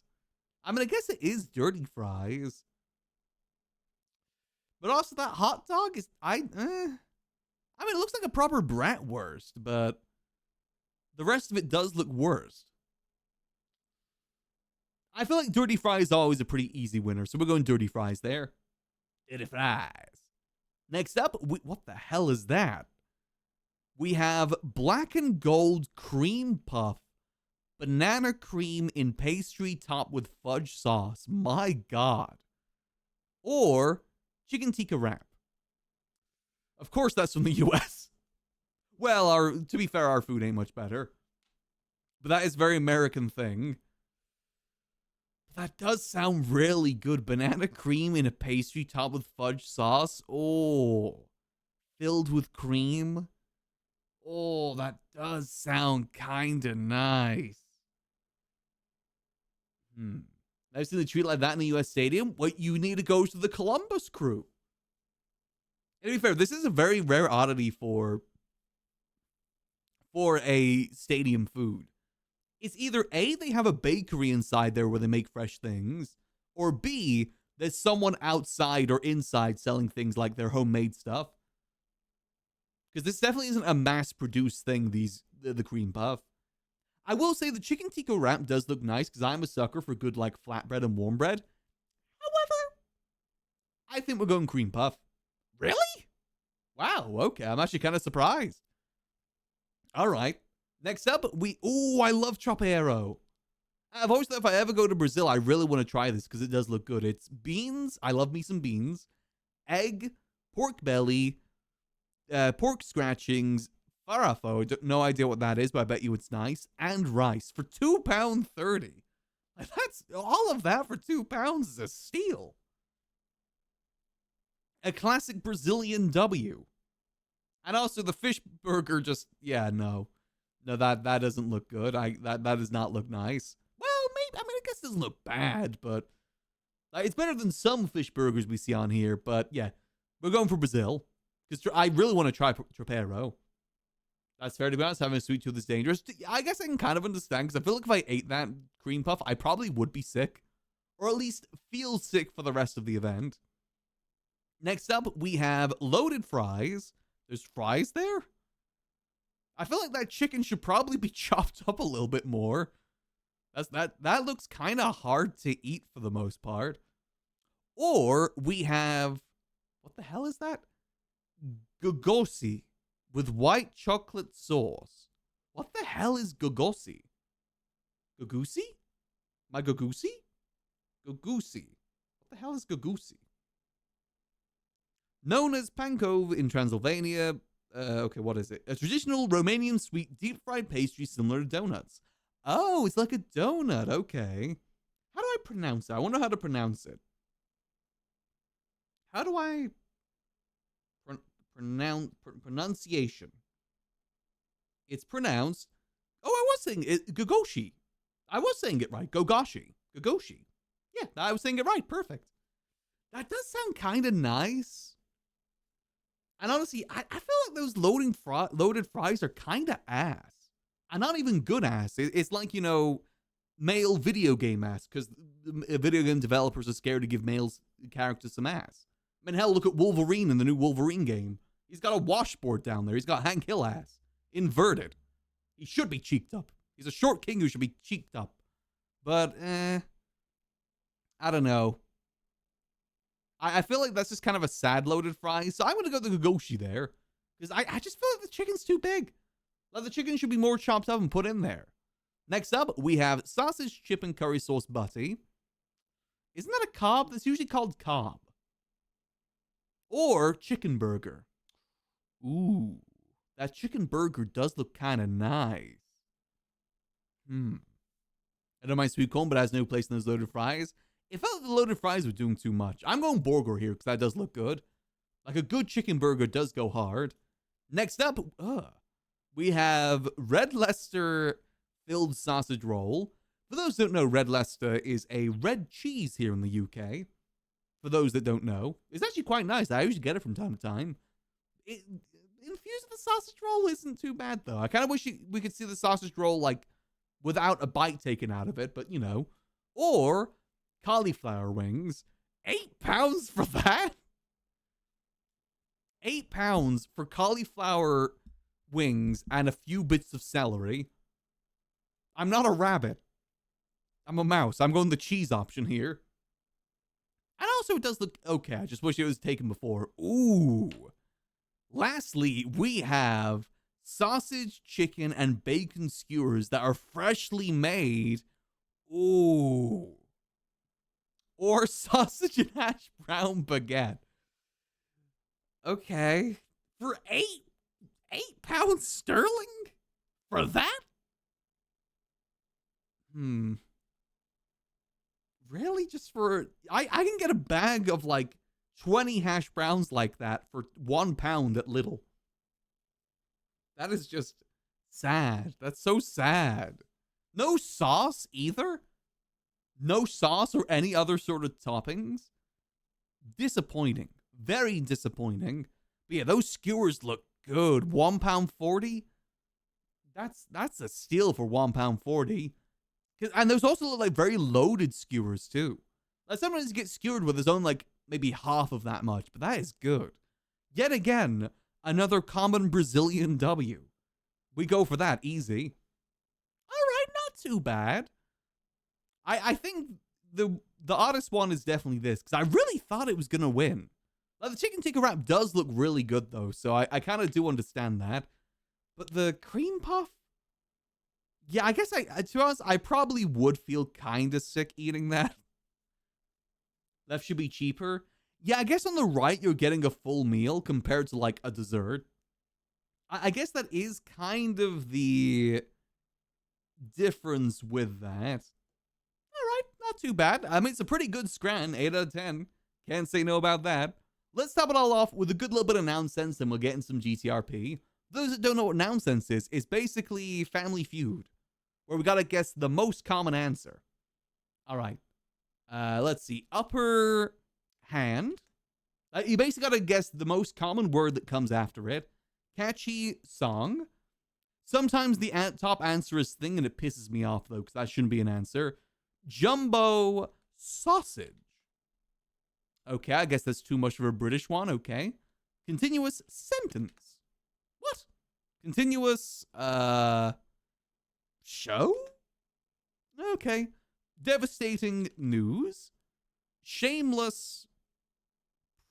I mean, I guess it is dirty fries. But also that hot dog is, I mean, it looks like a proper bratwurst, but the rest of it does look worse. I feel like dirty fries is always a pretty easy winner, so we're going dirty fries there. Dirty fries. Next up, what the hell is that? We have black and gold cream puff. Banana cream in pastry topped with fudge sauce. My God. Or chicken tikka wrap. Of course, that's from the US. Well, to be fair, our food ain't much better. But that is a very American thing. That does sound really good. Banana cream in a pastry topped with fudge sauce. Oh, filled with cream. Oh, that does sound kind of nice. I've seen a treat like that in the US Stadium. What you need to go to the Columbus Crew. And to be fair, this is a very rare oddity for a stadium food. It's either A, they have a bakery inside there where they make fresh things, or B, there's someone outside or inside selling things like their homemade stuff. Because this definitely isn't a mass-produced thing, the cream puff. I will say the chicken tikka wrap does look nice because I'm a sucker for good like flatbread and warm bread. However, I think we're going cream puff. Really? Wow, okay. I'm actually kind of surprised. All right. Next up, I love tropeiro. I've always thought if I ever go to Brazil, I really want to try this because it does look good. It's beans. I love me some beans. Egg, pork belly, pork scratchings, farafo. No idea what that is, but I bet you it's nice. And rice for £2.30. That's all of that for £2 is a steal. A classic Brazilian W. And also the fish burger no, that doesn't look good. That does not look nice. Well, maybe, I guess it doesn't look bad, but it's better than some fish burgers we see on here. But yeah, we're going for Brazil because I really want to try tropeiro. That's fair to be honest. Having a sweet tooth is dangerous. I guess I can kind of understand because I feel like if I ate that cream puff, I probably would be sick, or at least feel sick for the rest of the event. Next up, we have loaded fries. There's fries there? I feel like that chicken should probably be chopped up a little bit more. That looks kind of hard to eat for the most part. Or we have, what the hell is that? Gogosi with white chocolate sauce. What the hell is gogosi? Gogusi? My gogusi? Gogusi. What the hell is gogusi? Known as pankov in Transylvania. Okay, what is it? A traditional Romanian sweet deep-fried pastry similar to donuts. Oh, it's like a donut. Okay. How do I pronounce it? I wonder how to pronounce it. How do I pronunciation? It's pronounced. Oh, I was saying it. Gogoshi. I was saying it right. Gogoshi. Gogoshi. Yeah, I was saying it right. Perfect. That does sound kind of nice. And honestly, I feel like those loaded fries are kind of ass. And not even good ass. It's like, male video game ass. Because video game developers are scared to give male characters some ass. I mean, hell, look at Wolverine in the new Wolverine game. He's got a washboard down there. He's got Hank Hill ass. Inverted. He should be cheeked up. He's a short king who should be cheeked up. But, I don't know. I feel like that's just kind of a sad loaded fry. So I'm going to go the gogoshi there. Because I just feel like the chicken's too big. Like the chicken should be more chopped up and put in there. Next up, we have sausage chip and curry sauce butty. Isn't that a cob? That's usually called cob. Or chicken burger. Ooh. That chicken burger does look kind of nice. I don't mind sweet corn, but it has no place in those loaded fries. It felt like the loaded fries were doing too much. I'm going burger here because that does look good. Like a good chicken burger does go hard. Next up, we have Red Leicester filled sausage roll. For those who don't know, Red Leicester is a red cheese here in the UK. For those that don't know, it's actually quite nice. I usually get it from time to time. Infused with the sausage roll isn't too bad though. I kind of wish we could see the sausage roll like without a bite taken out of it, but or cauliflower wings. £8 for that? £8 for cauliflower wings and a few bits of celery. I'm not a rabbit. I'm a mouse. I'm going the cheese option here. And also, it does look okay. I just wish it was taken before. Ooh. Lastly, we have sausage, chicken, and bacon skewers that are freshly made. Ooh. Or sausage and hash brown baguette. Okay. For £8 sterling? For that? Really? Just for... I can get a bag of like 20 hash browns like that for £1 at Lidl. That is just sad. That's so sad. No sauce either? No sauce or any other sort of toppings? Disappointing. Very disappointing. But yeah, those skewers look good. £1.40? That's a steal for £1.40. And those also look like very loaded skewers too. Like sometimes you get skewered with his own like maybe half of that much, but that is good. Yet again, another common Brazilian W. We go for that easy. All right, not too bad. I think the oddest one is definitely this, because I really thought it was gonna win. Like, the chicken tikka wrap does look really good though, so I kind of do understand that. But the cream puff, yeah, I guess to be honest, I probably would feel kind of sick eating that. That should be cheaper. Yeah, I guess on the right, you're getting a full meal compared to like a dessert. I guess that is kind of the difference with that. All right, not too bad. I mean, it's a pretty good scran, 8 out of 10. Can't say no about that. Let's top it all off with a good little bit of nonsense, and we'll get in some GTRP. Those that don't know what nonsense is basically Family Feud, where we gotta guess the most common answer. All right. Let's see. Upper hand. You basically gotta guess the most common word that comes after it. Catchy song. Sometimes the top answer is thing, and it pisses me off, though, because that shouldn't be an answer. Jumbo sausage. Okay, I guess that's too much of a British one. Okay. Continuous sentence. What? Continuous, show? Okay. Devastating news. Shameless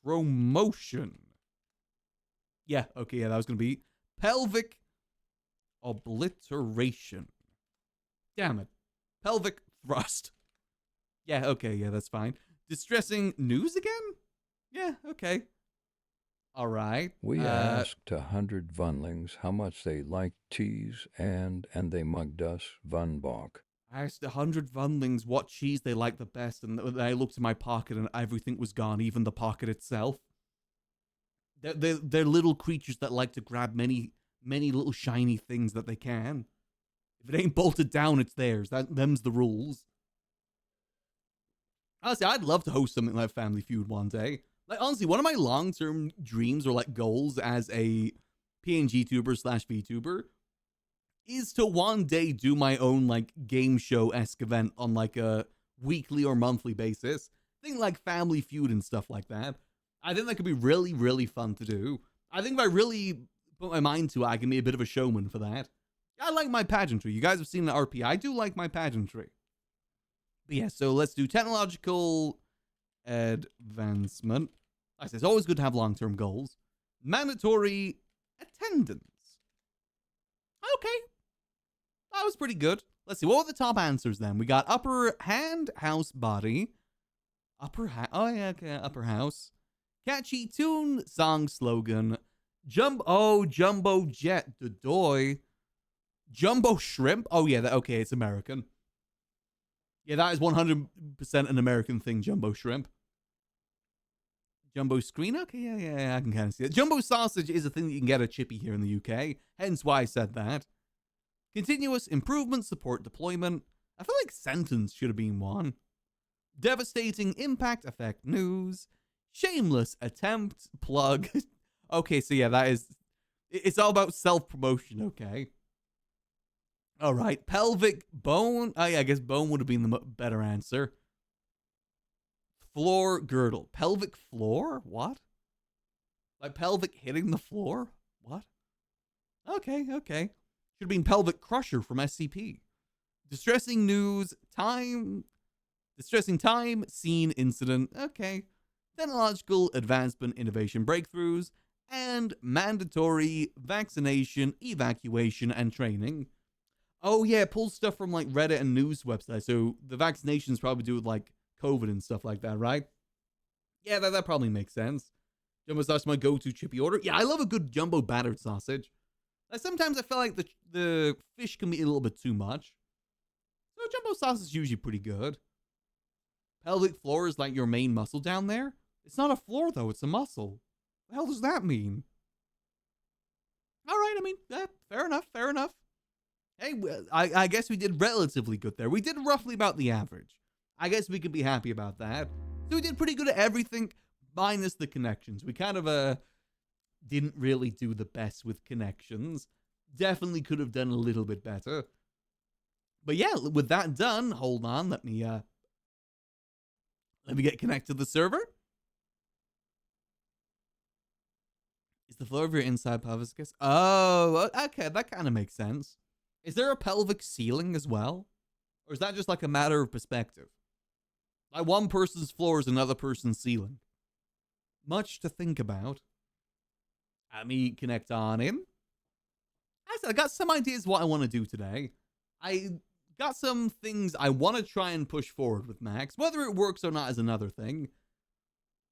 promotion. Yeah, okay, yeah, that was going to be pelvic obliteration. Damn it. Pelvic thrust. Yeah, okay, yeah, that's fine. Distressing news again? Yeah, okay. All right. We asked 100 Vunlings how much they liked cheese, and they mugged us Von Bach. I asked 100 Vunlings what cheese they liked the best, and I looked in my pocket and everything was gone, even the pocket itself. They're little creatures that like to grab many little shiny things that they can. If it ain't bolted down, it's theirs. Them's the rules. Honestly, I'd love to host something like Family Feud one day. Like, honestly, one of my long-term dreams or like goals as a PNG tuber / VTuber is to one day do my own like game show-esque event on like a weekly or monthly basis. Thing like Family Feud and stuff like that. I think that could be really, really fun to do. I think if I really put my mind to it, I can be a bit of a showman for that. I like my pageantry. You guys have seen the RP. I do like my pageantry. But yeah, so let's do technological advancement. I say it's always good to have long-term goals. Mandatory attendance. Okay. That was pretty good. Let's see. What were the top answers then? We got upper hand, house, body. Oh yeah, okay, upper house. Catchy tune, song, slogan. Jumbo jet, doy. Jumbo shrimp. Oh yeah, okay, it's American. Yeah, that is 100% an American thing, jumbo shrimp. Jumbo screen? Okay, yeah, I can kind of see it. Jumbo sausage is a thing that you can get at Chippy here in the UK, hence why I said that. Continuous improvement, support, deployment. I feel like sentence should have been one. Devastating impact, effect, news. Shameless attempt, plug. Okay, so yeah, it's all about self-promotion, okay? All right, pelvic bone. Oh, yeah, I guess bone would have been the better answer. Floor girdle. Pelvic floor? What? Like pelvic hitting the floor? What? Okay. Should have been pelvic crusher from SCP. Distressing news, distressing time, scene, incident. Okay. Technological advancement, innovation breakthroughs, and mandatory vaccination, evacuation, and training. Oh yeah, it pulls stuff from like Reddit and news websites. So the vaccinations probably do with like COVID and stuff like that, right? Yeah, that probably makes sense. Jumbo sausage, my go-to chippy order. Yeah, I love a good jumbo battered sausage. Sometimes I feel like the fish can be a little bit too much. So jumbo sausage is usually pretty good. Pelvic floor is like your main muscle down there. It's not a floor though, it's a muscle. What the hell does that mean? All right, I mean, fair enough, fair enough. Hey, I guess we did relatively good there. We did roughly about the average. I guess we could be happy about that. So we did pretty good at everything, minus the connections. We kind of didn't really do the best with connections. Definitely could have done a little bit better. But yeah, with that done, hold on, let me get connected to the server. Is the floor of your inside pelvis? Oh, okay, that kind of makes sense. Is there a pelvic ceiling as well? Or is that just like a matter of perspective? Like one person's floor is another person's ceiling. Much to think about. Let me connect on in. I got some ideas what I want to do today. I got some things I want to try and push forward with Max. Whether it works or not is another thing.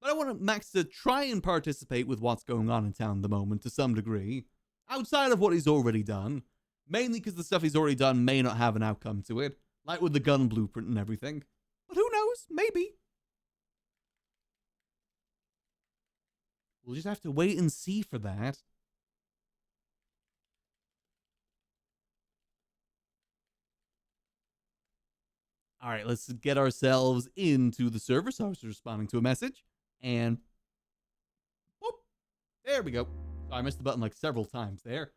But I want Max to try and participate with what's going on in town at the moment to some degree. Outside of what he's already done. Mainly because the stuff he's already done may not have an outcome to it. Like with the gun blueprint and everything. But who knows? Maybe. We'll just have to wait and see for that. All right, let's get ourselves into the server. So I was responding to a message. And whoop, there we go. So I missed the button like several times there.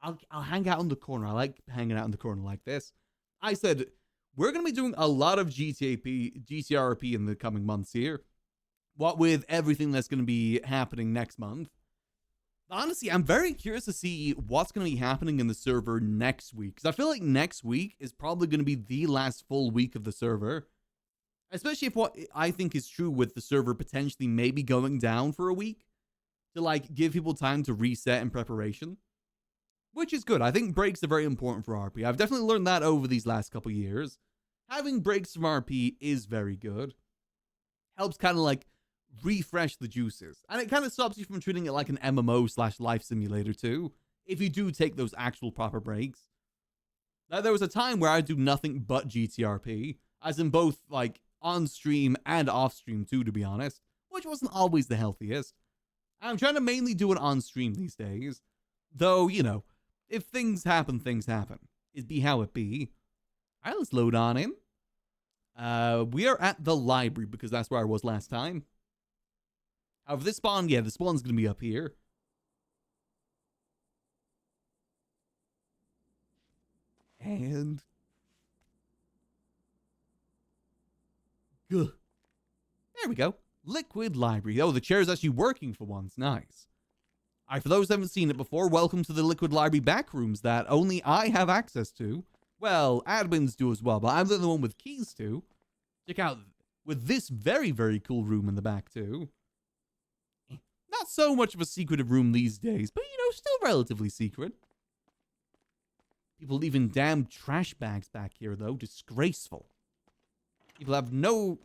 I'll hang out in the corner. I like hanging out in the corner like this. I said, we're going to be doing a lot of GTRP in the coming months here. What with everything that's going to be happening next month. Honestly, I'm very curious to see what's going to be happening in the server next week. Because I feel like next week is probably going to be the last full week of the server. Especially if what I think is true with the server potentially maybe going down for a week. To like give people time to reset in preparation. Which is good. I think breaks are very important for RP. I've definitely learned that over these last couple years. Having breaks from RP is very good. Helps kind of like refresh the juices. And it kind of stops you from treating it like an MMO/life simulator too. If you do take those actual proper breaks. Now, there was a time where I do nothing but GTRP. As in both like on stream and off stream too, to be honest. Which wasn't always the healthiest. I'm trying to mainly do it on stream these days. Though, you know, if things happen, things happen. It be how it be. All right, let's load on in. We are at the library because that's where I was last time. However, this spawn, yeah, the spawn's going to be up here. And... Ugh. There we go. Liquid library. Oh, the chair's actually working for once. Nice. Alright, for those who haven't seen it before, welcome to the Liquid Library backrooms that only I have access to. Well, admins do as well, but I'm the one with keys to. Check out with this very, very cool room in the back too. Not so much of a secretive room these days, but you know, still relatively secret. People leaving damn trash bags back here though, disgraceful. People have no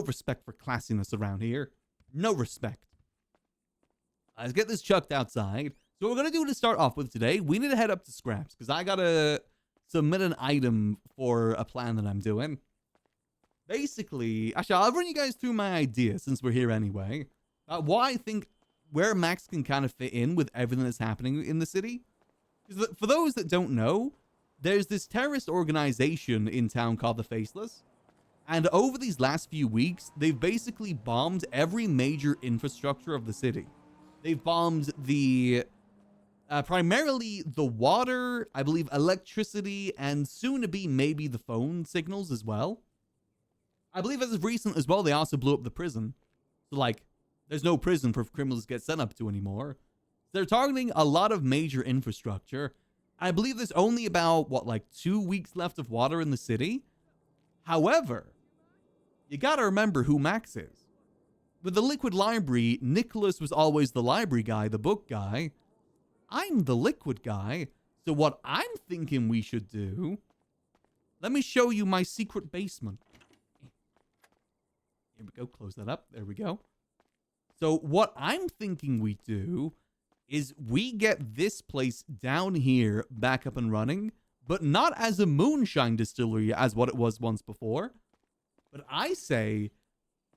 respect for classiness around here. No respect. Let's get this chucked outside. So what we're going to do to start off with today, we need to head up to Scraps. Because I got to submit an item for a plan that I'm doing. Basically, actually, I'll run you guys through my idea since we're here anyway. What I think, where Max can kind of fit in with everything that's happening in the city. Because for those that don't know, there's this terrorist organization in town called the Faceless. And over these last few weeks, they've basically bombed every major infrastructure of the city. They've bombed the, primarily the water, I believe electricity, and soon to be maybe the phone signals as well. I believe as of recent as well, they also blew up the prison. So like, there's no prison for criminals to get sent up to anymore. They're targeting a lot of major infrastructure. I believe there's only about, what, like 2 weeks left of water in the city? However, you gotta remember who Max is. With the liquid library, Nicholas was always the library guy, the book guy. I'm the liquid guy. So what I'm thinking we should do... Let me show you my secret basement. Here we go. Close that up. There we go. So what I'm thinking we do is we get this place down here back up and running, but not as a moonshine distillery as what it was once before. But I say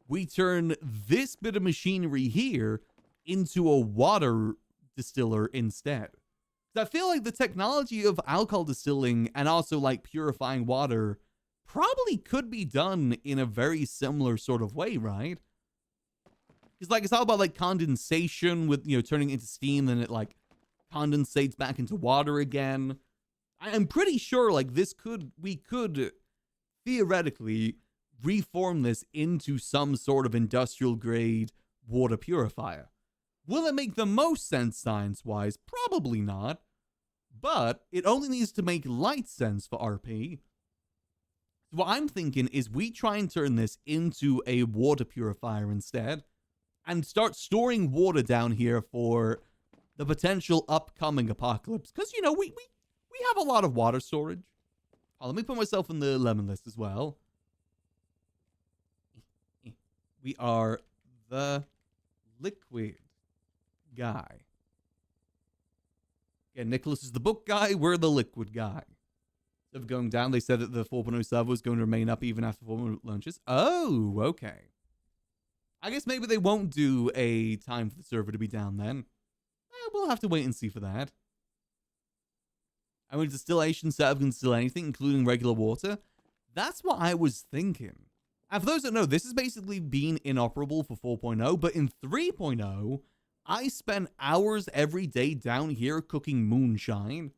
we turn this bit of machinery here into a water distiller instead. I feel like the technology of alcohol distilling and also like purifying water probably could be done in a very similar sort of way, right? Because like it's all about like condensation with, you know, turning into steam, then it like condensates back into water again. I'm pretty sure like we could theoretically reform this into some sort of industrial grade water purifier. Will it make the most sense science-wise? Probably not. But it only needs to make light sense for RP. So what I'm thinking is we try and turn this into a water purifier instead. And start storing water down here for the potential upcoming apocalypse. Because, you know, we have a lot of water storage. Oh, let me put myself in the lemon list as well. We are the liquid guy. Yeah, Nicholas is the book guy. We're the liquid guy. Instead of going down, they said that the 4.0 server was going to remain up even after 4.0 launches. Oh, okay. I guess maybe they won't do a time for the server to be down then. We'll have to wait and see for that. I mean, distillation setup can distill anything, including regular water. That's what I was thinking. And for those that know, this has basically been inoperable for 4.0, but in 3.0, I spent hours every day down here cooking moonshine.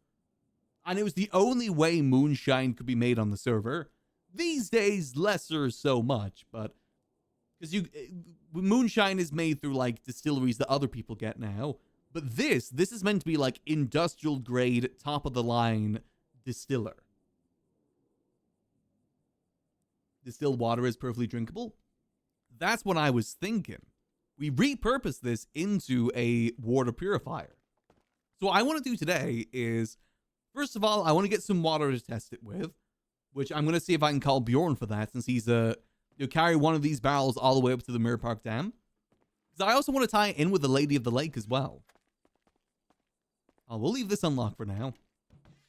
And it was the only way moonshine could be made on the server. These days, lesser so much, but... Because moonshine is made through, like, distilleries that other people get now. But this is meant to be, like, industrial grade, top-of-the-line distiller. Distilled water is perfectly drinkable. That's what I was thinking. We repurpose this into a water purifier. So what I want to do today is, first of all, I want to get some water to test it with, which I'm going to see if I can call Bjorn for that, since he's you'll carry one of these barrels all the way up to the Mirror Park Dam. Because I also want to tie it in with the Lady of the Lake as well. We'll leave this unlocked for now.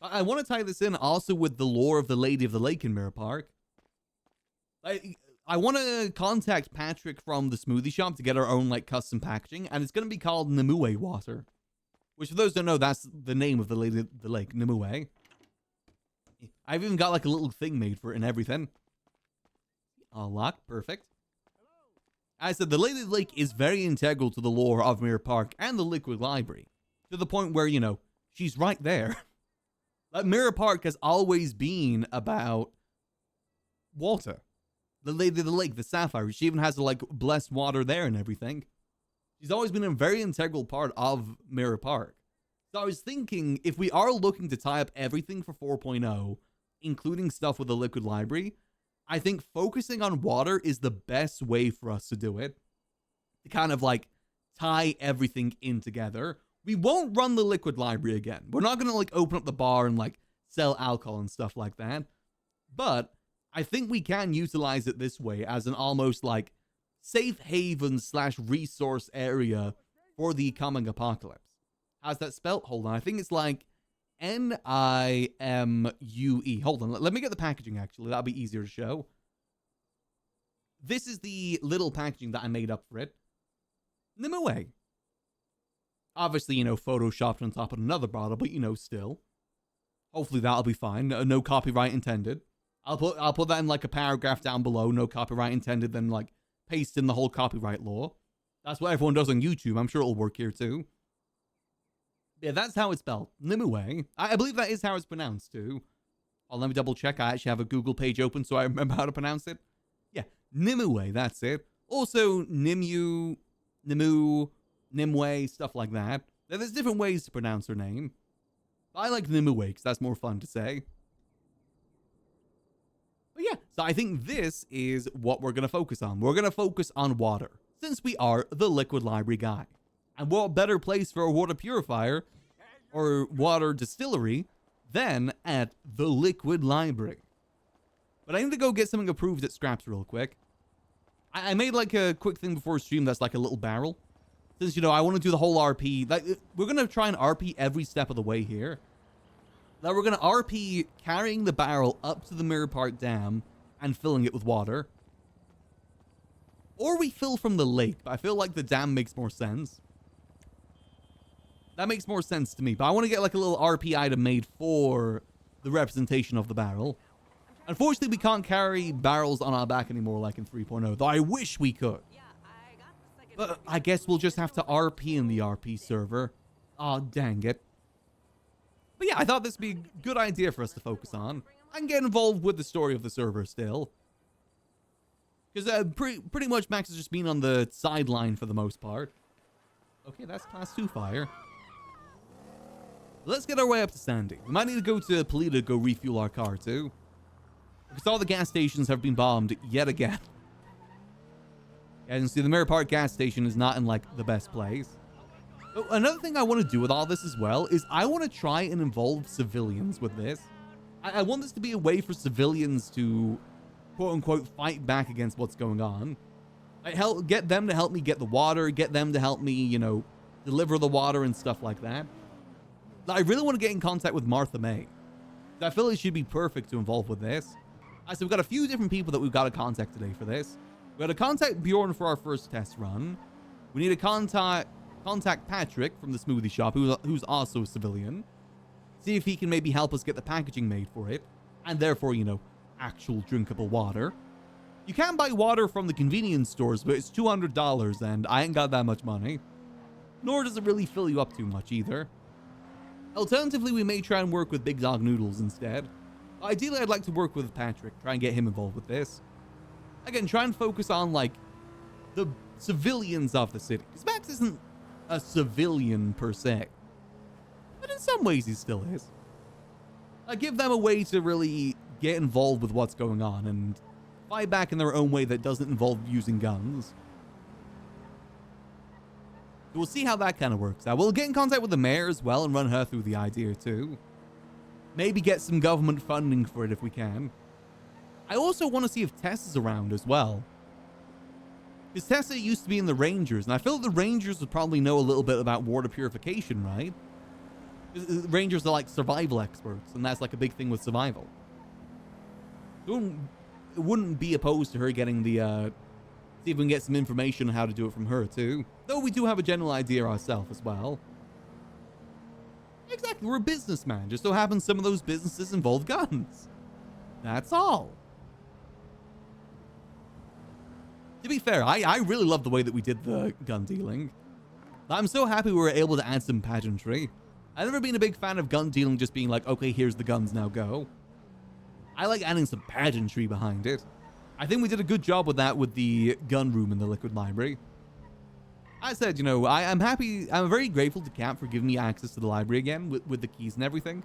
I want to tie this in also with the lore of the Lady of the Lake in Mirror Park. I want to contact Patrick from the smoothie shop to get our own, like, custom packaging, and it's going to be called Nimue water. Which, for those who don't know, that's the name of the Lady of the Lake, Nimue. I've even got, like, a little thing made for it and everything. Unlock, perfect. As I said, the Lady of the Lake is very integral to the lore of Mirror Park and the Liquid Library. To the point where, you know, she's right there. Like, Mirror Park has always been about water. The Lady of the Lake, the Sapphire. She even has, like, blessed water there and everything. She's always been a very integral part of Mirror Park. So I was thinking, if we are looking to tie up everything for 4.0, including stuff with the Liquid Library, I think focusing on water is the best way for us to do it. To kind of, like, tie everything in together. We won't run the Liquid Library again. We're not going to, like, open up the bar and, like, sell alcohol and stuff like that. But I think we can utilize it this way as an almost, like, safe haven / resource area for the coming apocalypse. How's that spelled? Hold on. I think it's like Nimue. Hold on. Let me get the packaging, actually. That'll be easier to show. This is the little packaging that I made up for it. Nimue. Obviously, you know, photoshopped on top of another bottle, but, you know, still. Hopefully that'll be fine. No copyright intended. I'll put that in, like, a paragraph down below. No copyright intended. Then, like, paste in the whole copyright law. That's what everyone does on YouTube. I'm sure it'll work here, too. Yeah, that's how it's spelled. Nimue. I believe that is how it's pronounced, too. Oh, let me double check. I actually have a Google page open, so I remember how to pronounce it. Yeah, Nimue, that's it. Also, Nimue, Nimue, stuff like that. There's different ways to pronounce her name. I like Nimue because that's more fun to say. But yeah, so I think this is what we're going to focus on. We're going to focus on water, since we are the Liquid Library guy. And what better place for a water purifier or water distillery than at the Liquid Library. But I need to go get something approved at Scraps real quick. I made like a quick thing before stream that's like a little barrel. Since, you know, I want to do the whole RP. Like, we're going to try and RP every step of the way here. Now, we're going to RP carrying the barrel up to the Mirror Park Dam and filling it with water. Or we fill from the lake, but I feel like the dam makes more sense. That makes more sense to me, but I want to get like a little RP item made for the representation of the barrel. Unfortunately, we can't carry barrels on our back anymore like in 3.0, though I wish we could. But I guess we'll just have to RP in the RP server. Aw, dang it. But yeah, I thought this would be a good idea for us to focus on. I can get involved with the story of the server still. Because pretty much Max has just been on the sideline for the most part. Okay, that's class 2 fire. Let's get our way up to Sandy. We might need to go to Polita to go refuel our car too. Because all the gas stations have been bombed yet again. Yeah, you can see the Mirror Park gas station is not in like the best place. But another thing I want to do with all this as well is I want to try and involve civilians with this. I want this to be a way for civilians to, quote unquote, fight back against what's going on. Get them to help me get the water, get them to help me, you know, deliver the water and stuff like that. I really want to get in contact with Martha May. I feel like she'd be perfect to involve with this. So we've got a few different people that we've got to contact today for this. We got to contact Bjorn for our first test run. We need to contact Patrick from the smoothie shop, who's also a civilian. See if he can maybe help us get the packaging made for it. And therefore, you know, actual drinkable water. You can buy water from the convenience stores, but it's $200 and I ain't got that much money. Nor does it really fill you up too much either. Alternatively, we may try and work with Big Dog Noodles instead. Ideally, I'd like to work with Patrick, try and get him involved with this. Again, try and focus on, like, the civilians of the city. Because Max isn't a civilian, per se. But in some ways, he still is. I give them a way to really get involved with what's going on and fight back in their own way that doesn't involve using guns. So we'll see how that kind of works out. We'll get in contact with the mayor as well and run her through the idea too. Maybe get some government funding for it if we can. I also want to see if Tess is around as well. Because Tessa used to be in the Rangers, and I feel like the Rangers would probably know a little bit about water purification, right? Rangers are like survival experts, and that's like a big thing with survival. So it wouldn't be opposed to her getting the, see if we can get some information on how to do it from her too. Though we do have a general idea ourselves as well. Exactly, we're a businessman. Just so happens some of those businesses involve guns. That's all. To be fair, I really love the way that we did the gun dealing. I'm so happy we were able to add some pageantry. I've never been a big fan of gun dealing just being like, okay, here's the guns, now go. I like adding some pageantry behind it. I think we did a good job with that with the gun room in the Liquid Library. I said, you know, I'm happy, I'm very grateful to Cap for giving me access to the library again with the keys and everything.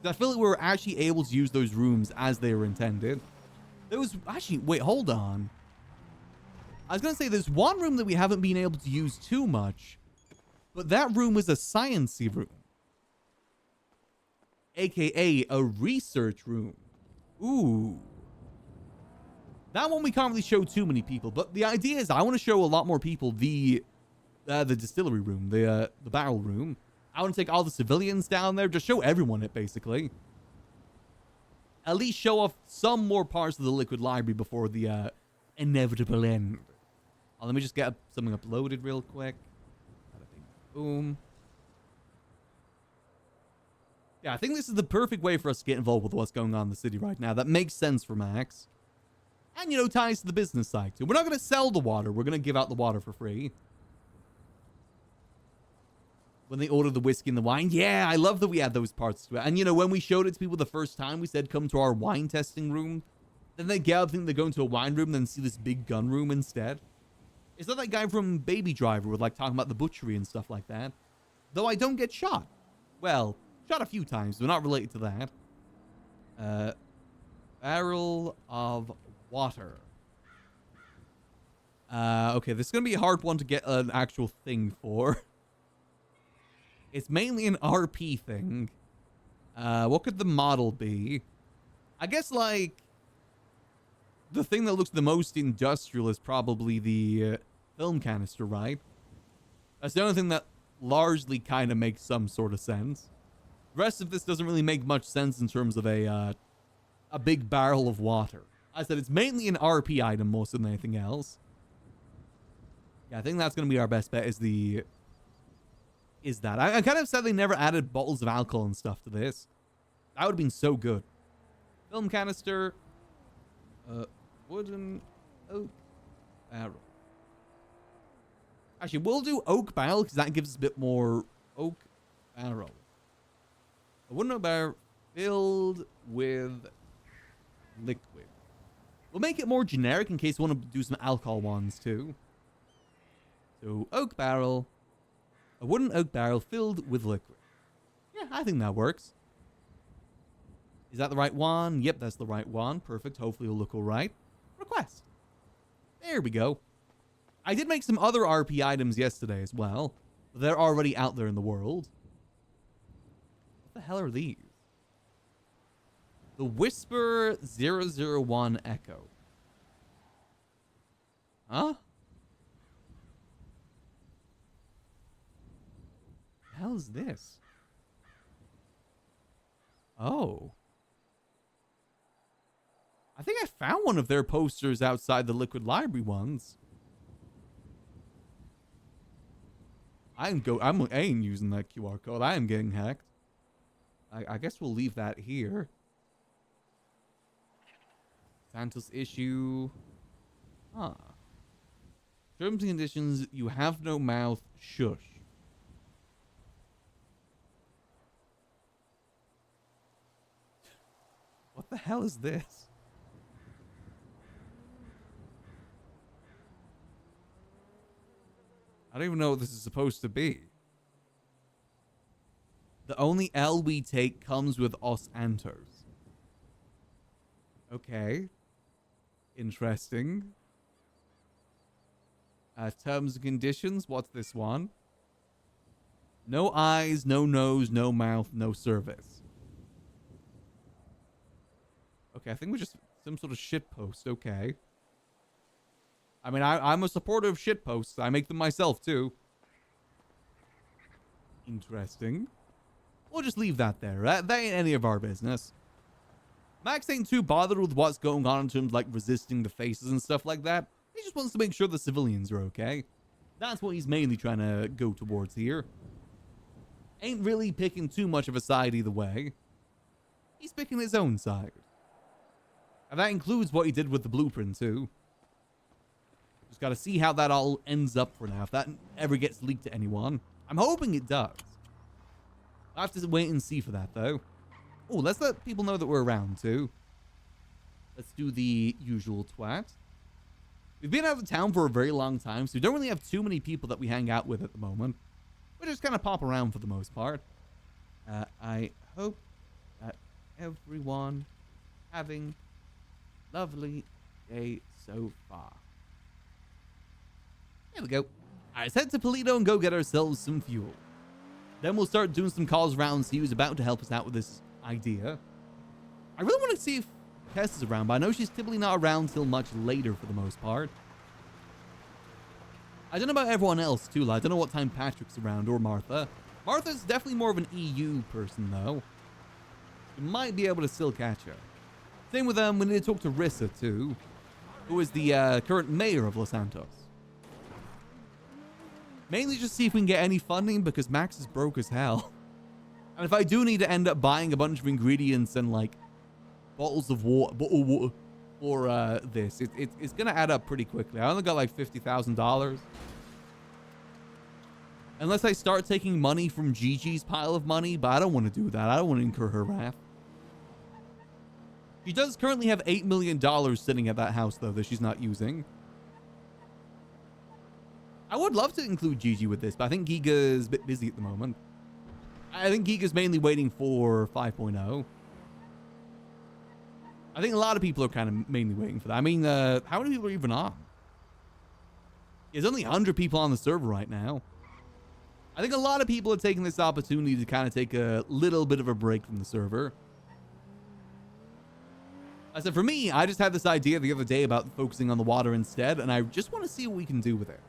I feel like we were actually able to use those rooms as they were intended. There was, actually, wait, hold on. I was going to say, there's one room that we haven't been able to use too much, but that room is a science-y room. AKA a research room. Ooh. That one we can't really show too many people, but the idea is I want to show a lot more people the distillery room, the barrel room. I want to take all the civilians down there, just show everyone it, basically. At least show off some more parts of the Liquid Library before the inevitable end. Oh, let me just get something uploaded real quick. Boom. Yeah, I think this is the perfect way for us to get involved with what's going on in the city right now. That makes sense for Max. And, you know, ties to the business side, too. We're not going to sell the water. We're going to give out the water for free. When they order the whiskey and the wine. Yeah, I love that we add those parts to it. And, you know, when we showed it to people the first time, we said, come to our wine testing room. Then they get up, think they go into a wine room, then see this big gun room instead. Is that guy from Baby Driver with, like, talking about the butchery and stuff like that? Though I don't get shot. Well, Shot a few times, but not related to that. Barrel of water. Okay, this is going to be a hard one to get an actual thing for. It's mainly an RP thing. What could the model be? I guess, like, the thing that looks the most industrial is probably the film canister, right? That's the only thing that largely kind of makes some sort of sense. The rest of this doesn't really make much sense in terms of a big barrel of water. I said it's mainly an RP item more than anything else. Yeah, I think that's going to be our best bet is that. I kind of sad they never added bottles of alcohol and stuff to this. That would have been so good. Film canister. Wooden oak barrel. Actually, we'll do oak barrel because that gives us a bit more oak barrel. A wooden oak barrel filled with liquid. We'll make it more generic in case we want to do some alcohol ones too. So, oak barrel. A wooden oak barrel filled with liquid. Yeah, I think that works. Is that the right one? Yep, that's the right one. Perfect. Hopefully it'll look all right. Request. There we go. I did make some other RP items yesterday as well. They're already out there in the world. What the hell are these? The Whisper 001 Echo. Huh? What the hell is this? Oh. I think I found one of their posters outside the Liquid Library ones. I ain't using that QR code. I am getting hacked. I guess we'll leave that here. Santos issue. Huh. Terms and conditions, you have no mouth, shush. What the hell is this? I don't even know what this is supposed to be. The only L we take comes with Os Antos. Okay. Interesting. Terms and conditions. What's this one? No eyes, no nose, no mouth, no service. Okay, I think we're just some sort of shitpost. Okay. I mean, I'm a supporter of shitposts. I make them myself, too. Interesting. We'll just leave that there. That ain't any of our business. Max ain't too bothered with what's going on in terms of, like, resisting the faces and stuff like that. He just wants to make sure the civilians are okay. That's what he's mainly trying to go towards here. Ain't really picking too much of a side either way. He's picking his own side. And that includes what he did with the blueprint, too. Just gotta see how that all ends up for now. If that ever gets leaked to anyone. I'm hoping it does. I'll have to wait and see for that, though. Oh, let's let people know that we're around, too. Let's do the usual twat. We've been out of town for a very long time, so we don't really have too many people that we hang out with at the moment. We just kind of pop around for the most part. I hope that everyone having lovely day so far. There we go. All right, let's head to Polito and go get ourselves some fuel. Then we'll start doing some calls around, see who's about to help us out with this idea. I really want to see if Tess is around, but I know she's typically not around till much later for the most part. I don't know about everyone else, too. I don't know what time Patrick's around, or Martha. Martha's definitely more of an EU person, though. You might be able to still catch her. Same with, we need to talk to Rissa, too, who is the current mayor of Los Santos. Mainly just see if we can get any funding, because Max is broke as hell. And if I do need to end up buying a bunch of ingredients and, like, bottles of water for this, it's going to add up pretty quickly. I only got, like, $50,000. Unless I start taking money from Gigi's pile of money, but I don't want to do that. I don't want to incur her wrath. She does currently have $8 million sitting at that house, though, that she's not using. I would love to include Gigi with this, but I think Giga's a bit busy at the moment. I think Geek is mainly waiting for 5.0. I think a lot of people are kind of mainly waiting for that. I mean, how many people are even on? There's only 100 people on the server right now. I think a lot of people are taking this opportunity to kind of take a little bit of a break from the server. I said, for me, I just had this idea the other day about focusing on the water instead, and I just want to see what we can do with it.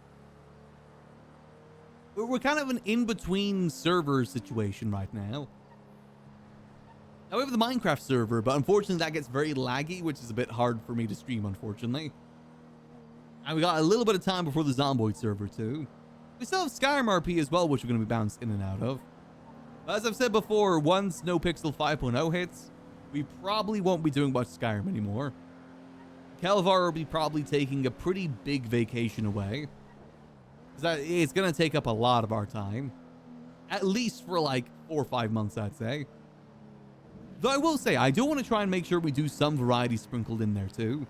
We're kind of an in-between server situation right now. Now, we have the Minecraft server, but unfortunately that gets very laggy, which is a bit hard for me to stream, unfortunately. And we got a little bit of time before the Zomboid server, too. We still have Skyrim RP as well, which we're going to be bounced in and out of. But as I've said before, once NOPIXEL 5.0 hits, we probably won't be doing much Skyrim anymore. Kelvar will be probably taking a pretty big vacation away. It's going to take up a lot of our time. At least for like 4 or 5 months, I'd say. Though I will say, I do want to try and make sure we do some variety sprinkled in there too.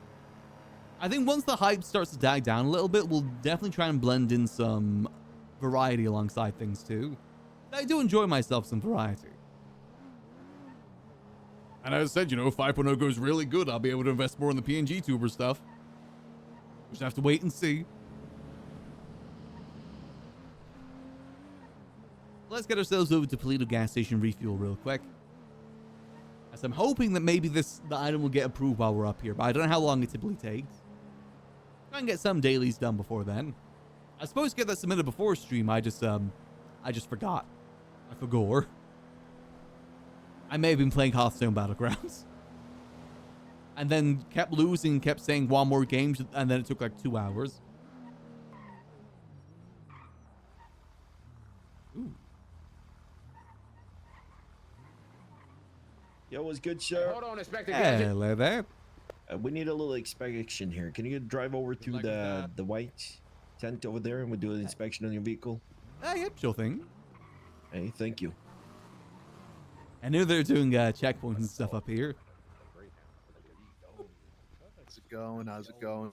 I think once the hype starts to die down a little bit, we'll definitely try and blend in some variety alongside things too. I do enjoy myself some variety. And as I said, you know, if 5.0 goes really good, I'll be able to invest more in the PNG tuber stuff. We just have to wait and see. Let's get ourselves over to Toledo gas station refuel real quick. As I'm hoping that maybe the item will get approved while we're up here, but I don't know how long it typically takes. Try and get some dailies done before then. I was supposed to get that submitted before stream. I just forgot. I forgot. I may have been playing Hearthstone Battlegrounds. And then kept losing, kept saying one more game, and then it took like 2 hours. Ooh. Yo, what's good, sir? Hold on, Inspector. Hello there. We need a little inspection here. Can you drive over to the white tent over there and we'll do an inspection on your vehicle? Yep, sure thing. Hey, thank you. I knew they were doing checkpoints and stuff up here. How's it going? How's it going?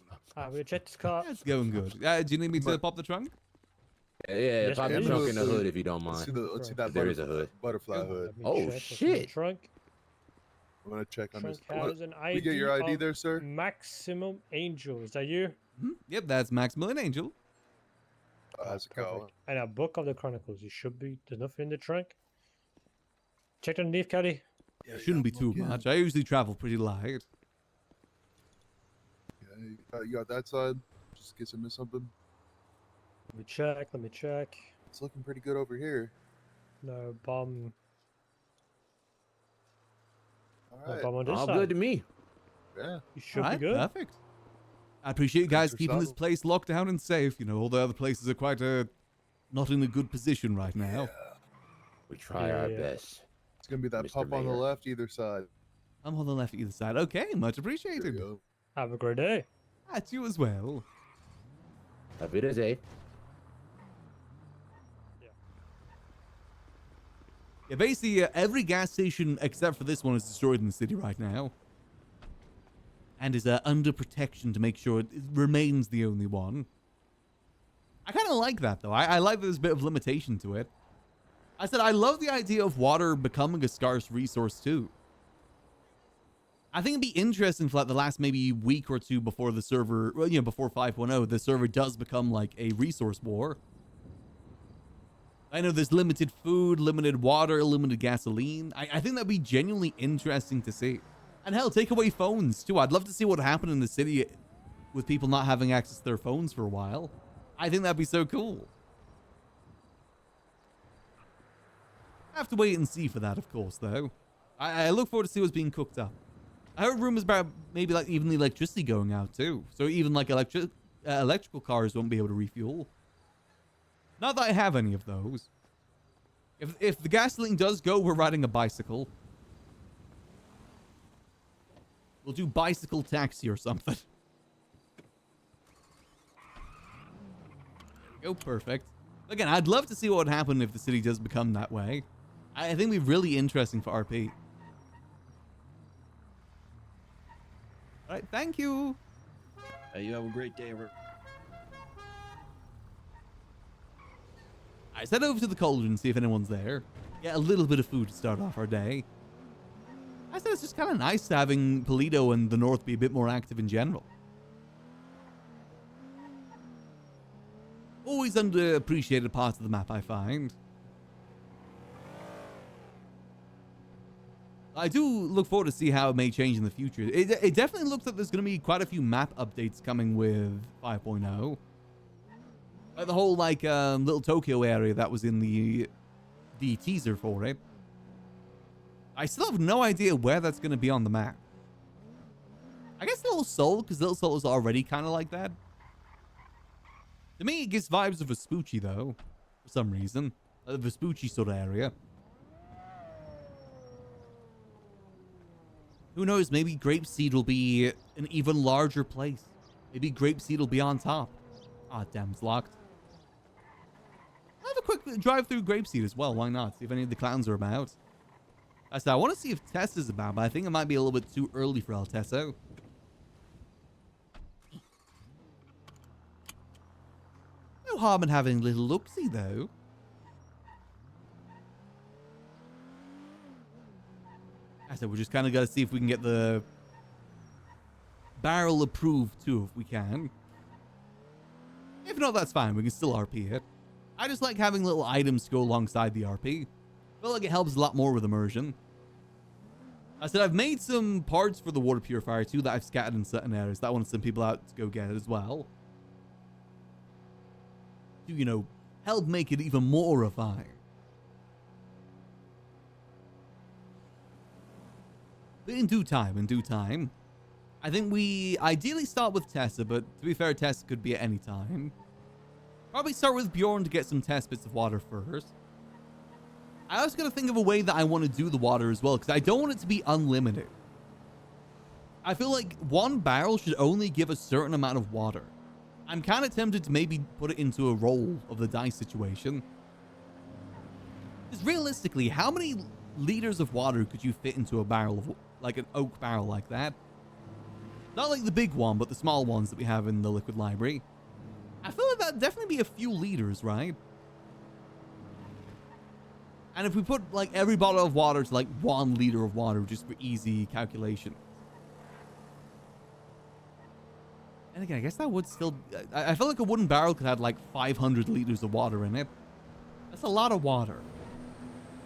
We checked his car. It's going good. Do you need me to pop the trunk? Yeah, Yes, pop the please. trunk in the hood if you don't Let's see, mind. let's see that There is a hood. butterfly hood. Let me Oh, check what's in shit. the Trunk. I'm gonna check on this. Trunk has an ID. We get your ID of there, sir? Maximum Angel. Is that you? Yep, that's Maximillian Angel. How's it going? And a book of the Chronicles. You should be. There's nothing in the trunk. Checked underneath, Caddy. Yeah, Shouldn't be too much. I usually travel pretty light. Yeah, you got that side? Just in case I missed something. Let me check. Let me check. It's looking pretty good over here. No bomb. All No right. bomb on this All side. good to me. Yeah. You should Alright, be good. perfect. I appreciate you guys Thanks for keeping this subtle. place locked down and safe. You know, all the other places are quite not in a good position right now. We try our Yeah. best. It's gonna be that Mr. pump on the Mayor. left, either side. I'm on the left either side. Okay, much There appreciated. you go. Have a great day. At you as well. Have it as a. Yeah, basically every gas station except for this one is destroyed in the city right now. And is under protection to make sure it remains the only one. I kind of like that, though. I like that there's a bit of limitation to it. I said I love the idea of water becoming a scarce resource, too. I think it'd be interesting for like the last maybe week or two before the server, well, you know, before 5.0, the server does become like a resource war. I know there's limited food, limited water, limited gasoline. I think that'd be genuinely interesting to see. And hell, take away phones too. I'd love to see what happened in the city with people not having access to their phones for a while. I think that'd be so cool. I have to wait and see for that, of course, though. I look forward to see what's being cooked up. I heard rumors about maybe like even the electricity going out too. So even like electrical cars won't be able to refuel. Not that I have any of those. If the gasoline does go, we're riding a bicycle. We'll do bicycle taxi or something. There we go, perfect. Again, I'd love to see what would happen if the city does become that way. I think it'd be really interesting for RP. Alright, thank you. Hey, you have a great day. I head over to the cauldron and see if anyone's there. get a little bit of food to start off our day. I said it's just kind of nice having Polito and the North be a bit more active in general. Always underappreciated parts of the map, I find. I do look forward to see how it may change in the future. It definitely looks like there's going to be quite a few map updates coming with 5.0. Like the whole little Tokyo area that was in the teaser for it. I still have no idea where that's going to be on the map. I guess Little Seoul, because Little Seoul is already kind of like that. To me, it gives vibes of Vespucci, though, for some reason. The Vespucci sort of area. Who knows, maybe Grapeseed will be an even larger place. Maybe Grapeseed will be on top. Ah, damn, it's locked. I'll have a quick drive through Grapeseed as well, why not? See if any of the clowns are about. I said, I want to see if Tess is about, but I think it might be a little bit too early for El Tesso. No harm in having a little look-see, though. I said, we just kind of got to see if we can get the barrel approved, too, if we can. If not, that's fine. We can still RP it. I just like having little items to go alongside the RP. I feel like it helps a lot more with immersion. I said I've made some parts for the water purifier too that I've scattered in certain areas that I want to send people out to go get it as well. To, you know, help make it even more refined. But in due time, I think we ideally start with Tessa, but to be fair, Tessa could be at any time. Probably start with Bjorn to get some test bits of water first. I also got to think of a way that I want to do the water as well, because I don't want it to be unlimited. I feel like one barrel should only give a certain amount of water. I'm kind of tempted to maybe put it into a roll of the dice situation. Because realistically, how many liters of water could you fit into a barrel of, like an oak barrel like that? Not like the big one, but the small ones that we have in the liquid library. I feel like that'd definitely be a few liters, right? And if we put like every bottle of water to like 1 liter of water just for easy calculation. And again, I guess that would still... I feel like a wooden barrel could have like 500 liters of water in it. That's a lot of water.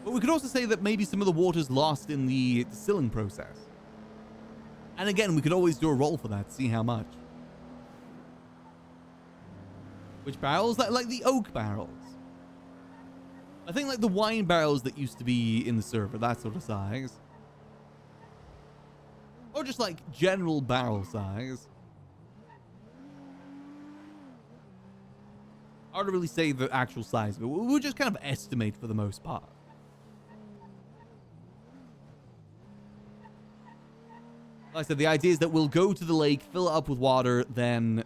But we could also say that maybe some of the water's lost in the distilling process. And again, we could always do a roll for that, see how much. Which barrels? Like the oak barrels. I think like the wine barrels that used to be in the server, that sort of size. Or just like general barrel size. Hard to really say the actual size, but we'll just kind of estimate for the most part. Like I said, the idea is that we'll go to the lake, fill it up with water, then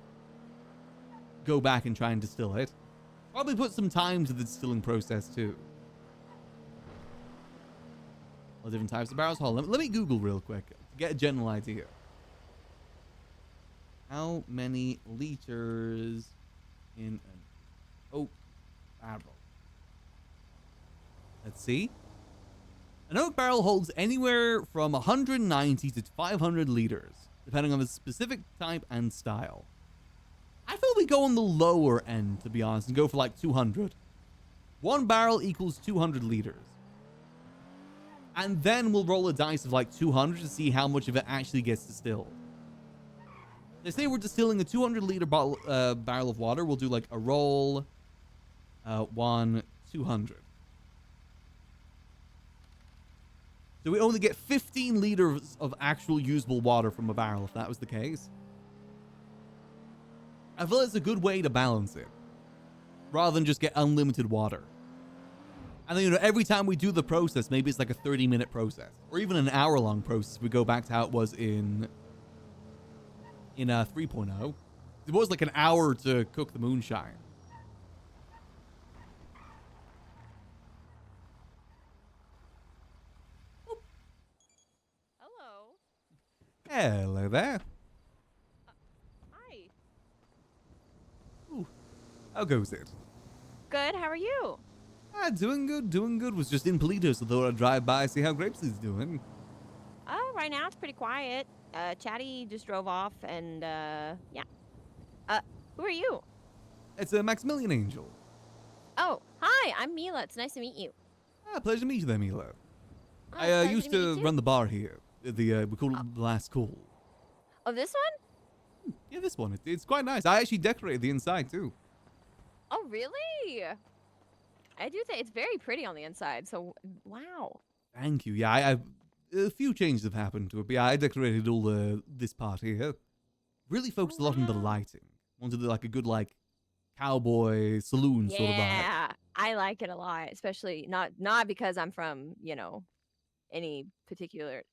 go back and try and distill it. Probably put some time to the distilling process too. All different types of barrels. Hold on, let me Google real quick to get a general idea. How many liters in an oak barrel? Let's see. An oak barrel holds anywhere from 190 to 500 liters, depending on the specific type and style. I feel we go on the lower end, to be honest, and go for like 200. 1 barrel equals 200 liters. And then we'll roll a dice of like 200 to see how much of it actually gets distilled. They say we're distilling a 200 liter barrel of water. We'll do like a roll. 1, 200. So we only get 15 liters of actual usable water from a barrel, if that was the case. I feel it's a good way to balance it, rather than just get unlimited water. And then, you know, every time we do the process, maybe it's like a 30-minute process, or even an hour-long process. We go back to how it was in 3.0. It was like an hour to cook the moonshine. Hello. Hello there. Hi. Ooh, how goes it? Good. How are you? Doing good, doing good. Was just in Polito, so thought I'd drive by, see how Grapeseed's doing. Right now it's pretty quiet. Chatty just drove off, and yeah. Who are you? It's a Maximillian Angel. Oh, hi. I'm Mila. It's nice to meet you. Pleasure to meet you there, Milo. Oh, I pleasure used meet you to too. run the bar here. We call it the Last Call. Oh, this one? Yeah, this one. It's quite nice. I actually decorated the inside too. Oh, really? I do think it's very pretty on the inside. So, wow. Thank you. Yeah, I've a few changes have happened to it, but yeah, I decorated all this part here. Really focused a lot on the wow. lighting. Wanted like a good like cowboy saloon sort of vibe. Yeah, I like it a lot, especially not because I'm from, any particular.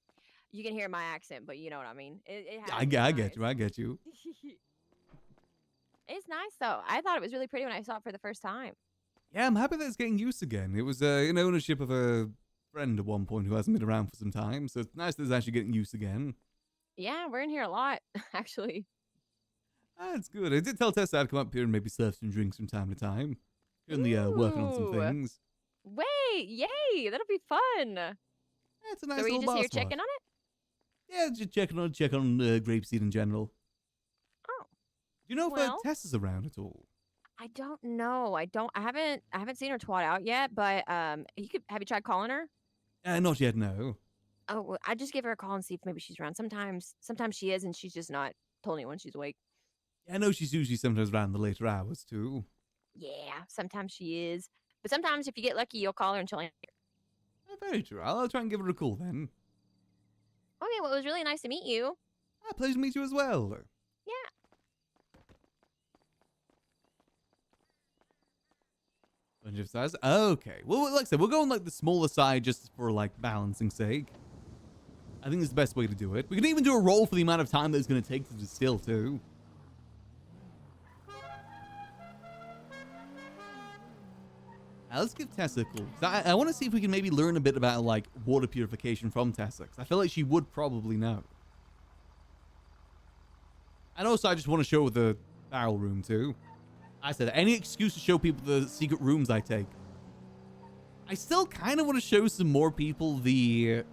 You can hear my accent, but you know what I mean. It has I to be get you. I nice. get you. It's nice though. I thought it was really pretty when I saw it for the first time. Yeah, I'm happy that it's getting used again. It was in ownership of a friend at one point who hasn't been around for some time, so it's nice that it's actually getting used again. Yeah, we're in here a lot, actually. That's good. I did tell Tessa I'd come up here and maybe serve some drinks from time to time. Currently working on some Ooh. things. Wait, yay! That'll be fun. Yeah, it's a nice So were you little just bar here spot. checking on it? Yeah, just check on Grapeseed in general. Oh, Do you know if well. Tessa's around at all? I don't know. I haven't seen her twat out yet, but have you tried calling her? Not yet, no. Oh, well, I just give her a call and see if maybe she's around. Sometimes she is, and she's just not told anyone she's awake. Yeah, I know she's usually sometimes around the later hours too. Yeah, sometimes she is. But sometimes if you get lucky, you'll call her and she'll answer. Very true. I'll try and give her a call then. Okay, well, it was really nice to meet you. Pleasure to meet you as well. Yeah. Bunch of size. Okay. Well, like I said, we'll go on like the smaller side just for like balancing sake. I think it's the best way to do it. We can even do a roll for the amount of time that it's going to take to distill too. Let's give Tessa a call. I want to see if we can maybe learn a bit about like water purification from Tessa. 'Cause I feel like she would probably know. And also I just want to show the barrel room too. I said any excuse to show people the secret rooms I take. I still kind of want to show some more people the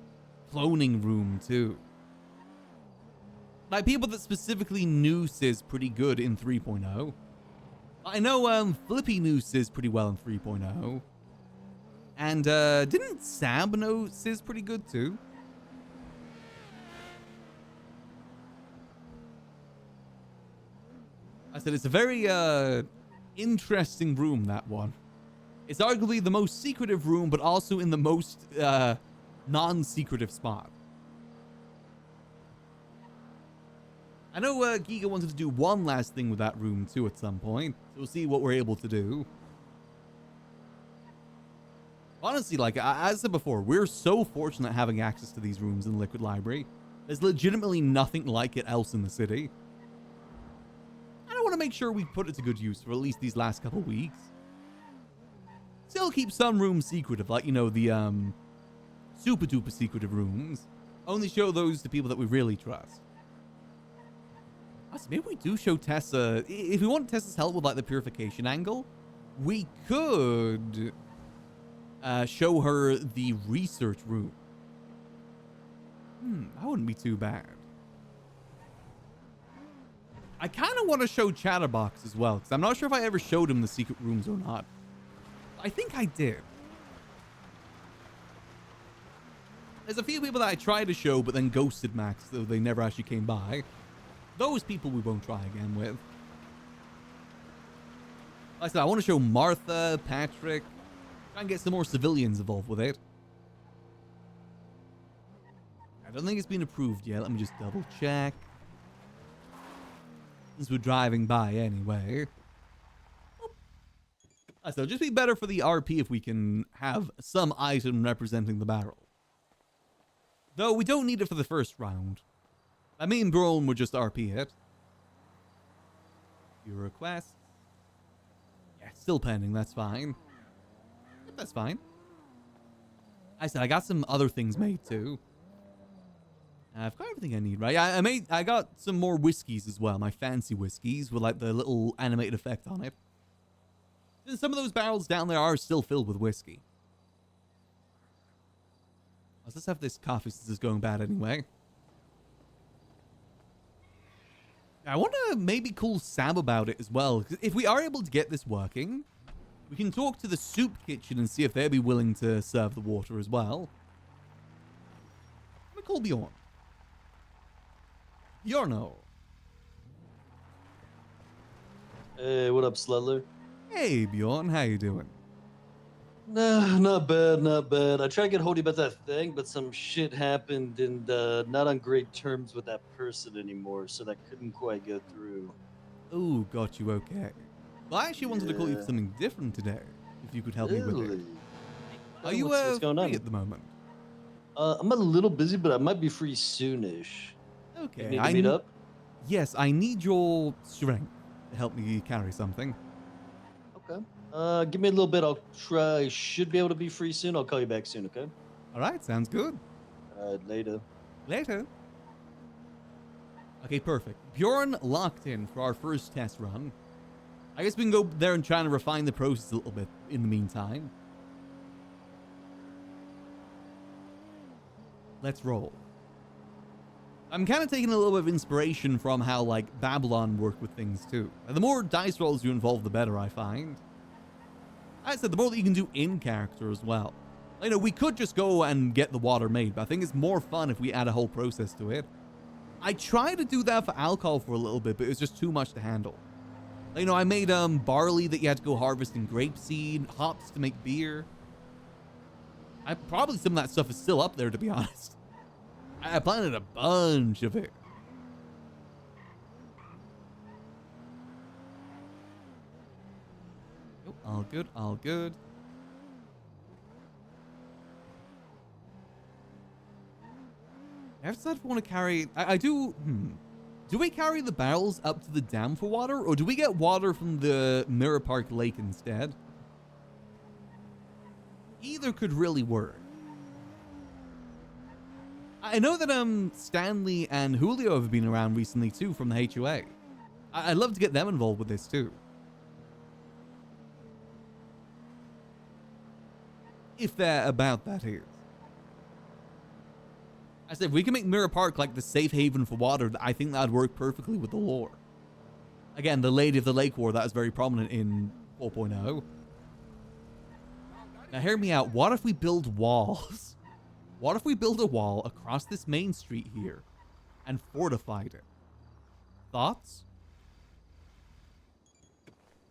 cloning room too. Like people that specifically knew Sis pretty good in 3.0. I know Flippy knew Sis pretty well in 3.0. And didn't Sab know Sis pretty good too? I said it's a very interesting room, that one. It's arguably the most secretive room, but also in the most non-secretive spot. I know Giga wanted to do one last thing with that room too at some point. So we'll see what we're able to do. Honestly, like as I said before, we're so fortunate having access to these rooms in the Liquid Library. There's legitimately nothing like it else in the city. I want to make sure we put it to good use for at least these last couple weeks. Still keep some rooms secretive, like, you know, the super duper secretive rooms. Only show those to people that we really trust. So maybe we do show Tessa, if we want Tessa's help with like the purification angle, we could show her the research room. That wouldn't be too bad. I kind of want to show Chatterbox as well, because I'm not sure if I ever showed him the secret rooms or not. I think I did. There's a few people that I tried to show, but then ghosted Max, so they never actually came by. Those people we won't try again with. Like I said, I want to show Martha, Patrick, try and get some more civilians involved with it. I don't think it's been approved yet. Let me just double check. Since we're driving by anyway. So it'll just be better for the RP if we can have some item representing the barrel. Though we don't need it for the first round. I mean, Brone would just RP it. Your request. Yeah, still pending. That's fine. Yep, that's fine. I said I got some other things made too. I've got everything I need, right? I got some more whiskeys as well. My fancy whiskeys with like the little animated effect on it. And some of those barrels down there are still filled with whiskey. Let's just have this coffee since it's going bad anyway. I want to maybe call Sam about it as well. 'Cause if we are able to get this working, we can talk to the soup kitchen and see if they'd be willing to serve the water as well. Let me call Bjorn. Bjorno. Hey, what up, Sludler? Hey, Bjorn. How you doing? Nah, not bad, not bad. I tried to get hold of you about that thing, but some shit happened and not on great terms with that person anymore, so that couldn't quite go through. Oh, got you. Okay. Well, I actually wanted to call you for Yeah. something different today. If you could help me with it. Really? Are you what's going free on? at the moment? I'm a little busy, but I might be free soonish. You Okay. need to meet up? Yes, I need your strength to help me carry something. Okay. Give me a little bit. I'll try. I should be able to be free soon. I'll call you back soon, okay? All right. Sounds good. Later. Later. Okay, perfect. Bjorn locked in for our first test run. I guess we can go there and try and refine the process a little bit in the meantime. Let's roll. I'm kind of taking a little bit of inspiration from how, like, Babylon worked with things, too. The more dice rolls you involve, the better, I find. As I said, the more that you can do in character as well. You know, we could just go and get the water made, but I think it's more fun if we add a whole process to it. I tried to do that for alcohol for a little bit, but it was just too much to handle. You know, I made barley that you had to go harvest in grapeseed, hops to make beer. Probably some of that stuff is still up there, to be honest. I planted a bunch of it. Oh, all good, all good. I have decided if I want to carry... I do... Do we carry the barrels up to the dam for water, or do we get water from the Mirror Park Lake instead? Either could really work. I know that Stanley and Julio have been around recently too from the HOA. I'd love to get them involved with this too. If they're about, that is. I said, if we can make Mirror Park like the safe haven for water, I think that'd work perfectly with the lore. Again, the Lady of the Lake War, that is very prominent in 4.0. Now hear me out. What if we build walls? What if we build a wall across this main street here and fortified it? Thoughts?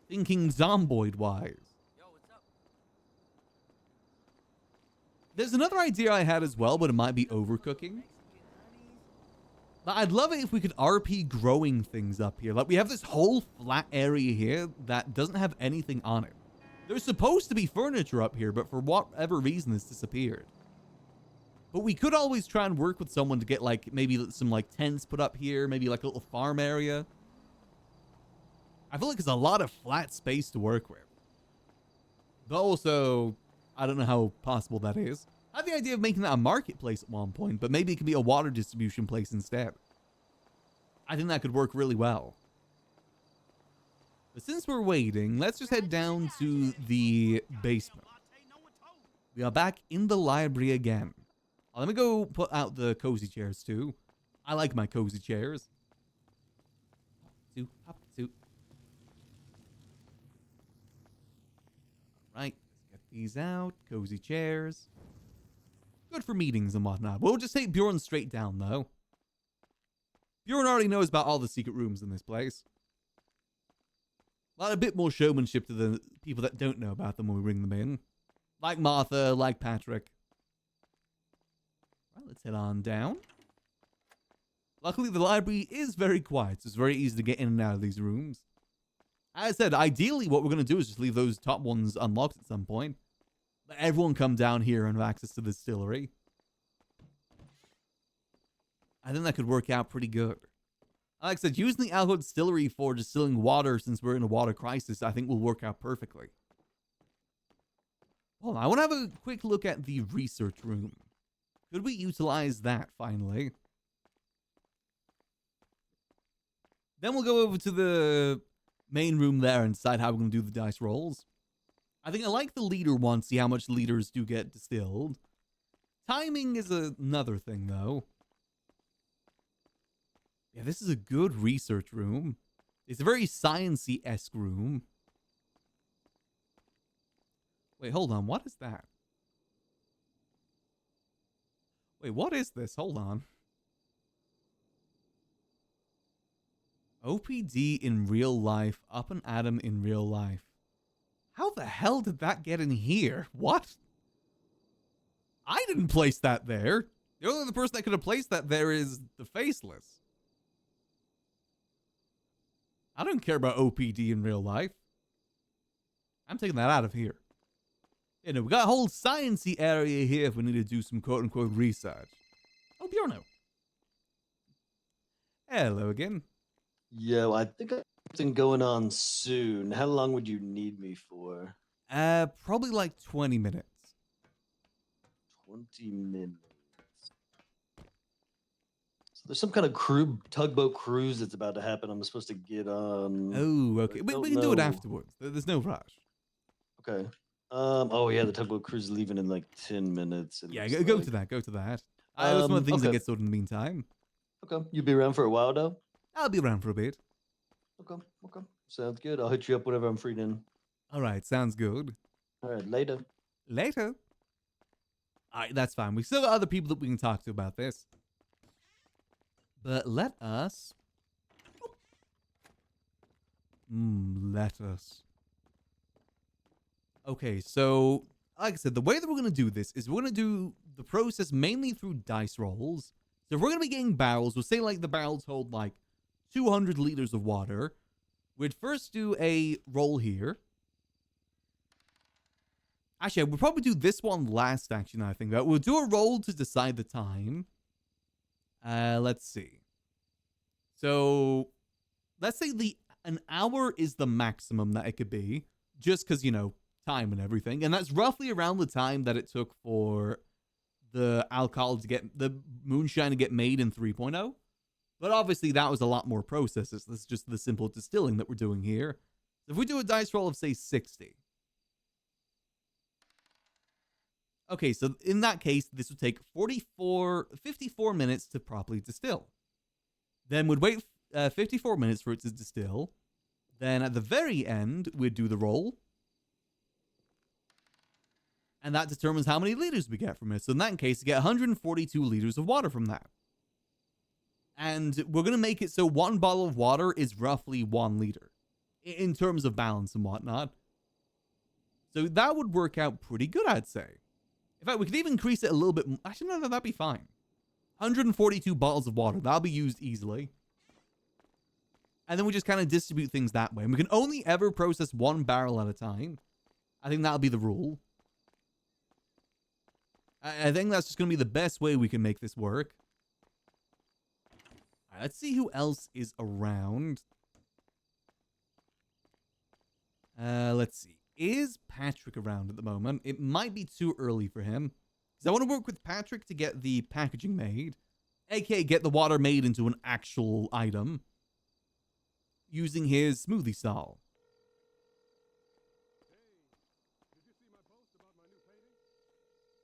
Thinking zomboid-wise. There's another idea I had as well, but it might be overcooking. But I'd love it if we could RP growing things up here. Like, we have this whole flat area here that doesn't have anything on it. There's supposed to be furniture up here, but for whatever reason, it's disappeared. But we could always try and work with someone to get, like, maybe some, like, tents put up here. Maybe, like, a little farm area. I feel like there's a lot of flat space to work with. But also, I don't know how possible that is. I had the idea of making that a marketplace at one point, but maybe it could be a water distribution place instead. I think that could work really well. But since we're waiting, let's just head down to the basement. We are back in the library again. Let me go put out the cozy chairs too. I like my cozy chairs. Hop to. Right, let's get these out. Cozy chairs. Good for meetings and whatnot. We'll just take Bjorn straight down though. Bjorn already knows about all the secret rooms in this place. A bit more showmanship to the people that don't know about them when we bring them in. Like Martha, like Patrick. Right, let's head on down. Luckily, the library is very quiet, so it's very easy to get in and out of these rooms. As I said, ideally, what we're going to do is just leave those top ones unlocked at some point. Let everyone come down here and have access to the distillery. I think that could work out pretty good. Like I said, using the alcohol distillery for distilling water since we're in a water crisis, I think will work out perfectly. Well, I want to have a quick look at the research room. Could we utilize that finally? Then we'll go over to the main room there and decide how we're going to do the dice rolls. I think I like the liter one, see how much liters do get distilled. Timing is another thing, though. Yeah, this is a good research room. It's a very sciencey-esque room. Wait, hold on. What is that? Wait, what is this? Hold on. OPD in real life. Up and atom in real life. How the hell did that get in here? What? I didn't place that there. The only other person that could have placed that there is the Faceless. I don't care about OPD in real life. I'm taking that out of here. You know, we got a whole sciencey area here if we need to do some quote-unquote research. Oh, Bjorno. Hello again. Yo, I think I have something going on soon. How long would you need me for? Probably like 20 minutes. 20 minutes. So there's some kind of tugboat cruise that's about to happen. I'm supposed to get on. Oh, okay. I We don't can do it know. afterwards. There's no rush. Okay. Oh yeah, the tugboat cruise is leaving in like 10 minutes. it Yeah, looks go like. to that. Go to that. There's some other things that Okay. get sorted in the meantime. Okay. You be around for a while though? I'll be around for a bit. Okay. Okay. Sounds good. I'll hit you up whenever I'm free then. All right, sounds good. All right. Later. Later. All right, that's fine. We still got other people that we can talk to about this. But let us... let us... Okay, so, like I said, the way that we're going to do this is we're going to do the process mainly through dice rolls. So if we're going to be getting barrels, we'll say like the barrels hold like 200 liters of water. We'd first do a roll here. Actually, we'll probably do this one last, actually, now I think that. We'll do a roll to decide the time. Let's see. So, let's say an hour is the maximum that it could be. Just because, you know, time and everything. And that's roughly around the time that it took for the alcohol to get, the moonshine to get made in 3.0. But obviously, that was a lot more processes. This is just the simple distilling that we're doing here. So if we do a dice roll of, say, 60. Okay, so in that case, this would take 54 minutes to properly distill. Then we'd wait 54 minutes for it to distill. Then at the very end, we'd do the roll. And that determines how many liters we get from it. So in that case, you get 142 liters of water from that. And we're going to make it so one bottle of water is roughly 1 liter. In terms of balance and whatnot. So that would work out pretty good, I'd say. In fact, we could even increase it a little bit. Actually, no, that'd be fine. 142 bottles of water. That'll be used easily. And then we just kind of distribute things that way. And we can only ever process 1 barrel at a time. I think that'll be the rule. I think that's just going to be the best way we can make this work. All right, let's see who else is around. Let's see. Is Patrick around at the moment? It might be too early for him. Because I want to work with Patrick to get the packaging made. AKA get the water made into an actual item. Using his smoothie stall.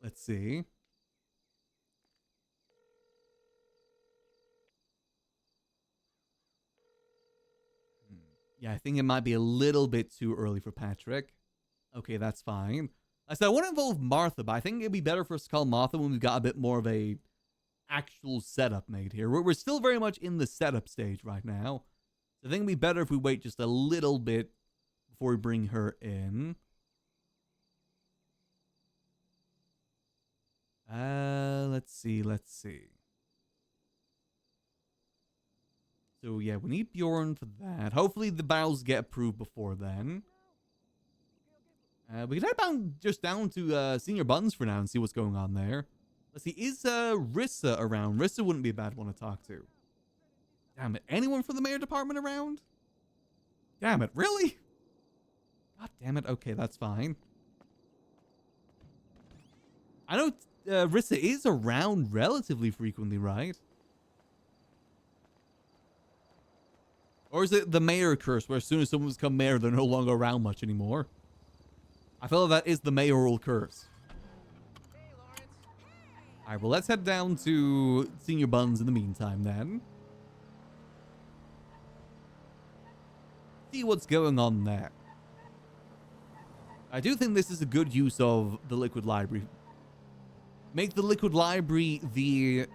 Let's see. Yeah, I think it might be a little bit too early for Patrick. Okay, that's fine. I said I want to involve Martha, but I think it'd be better for us to call Martha when we've got a bit more of a actual setup made here. We're still very much in the setup stage right now. So I think it'd be better if we wait just a little bit before we bring her in. Let's see. So yeah, we need Bjorn for that. Hopefully the barrels get approved before then. We can head just down to Senior Buns for now and see what's going on there. Let's see, is Rissa around? Rissa wouldn't be a bad one to talk to. Damn it, anyone from the mayor department around? Damn it, really? God damn it, okay, that's fine. I know Rissa is around relatively frequently, right? Or is it the mayor curse, where as soon as someone's become mayor, they're no longer around much anymore? I feel like that is the mayoral curse. Alright, well, let's head down to Senior Buns in the meantime, then. See what's going on there. I do think this is a good use of the liquid library. Make the liquid library the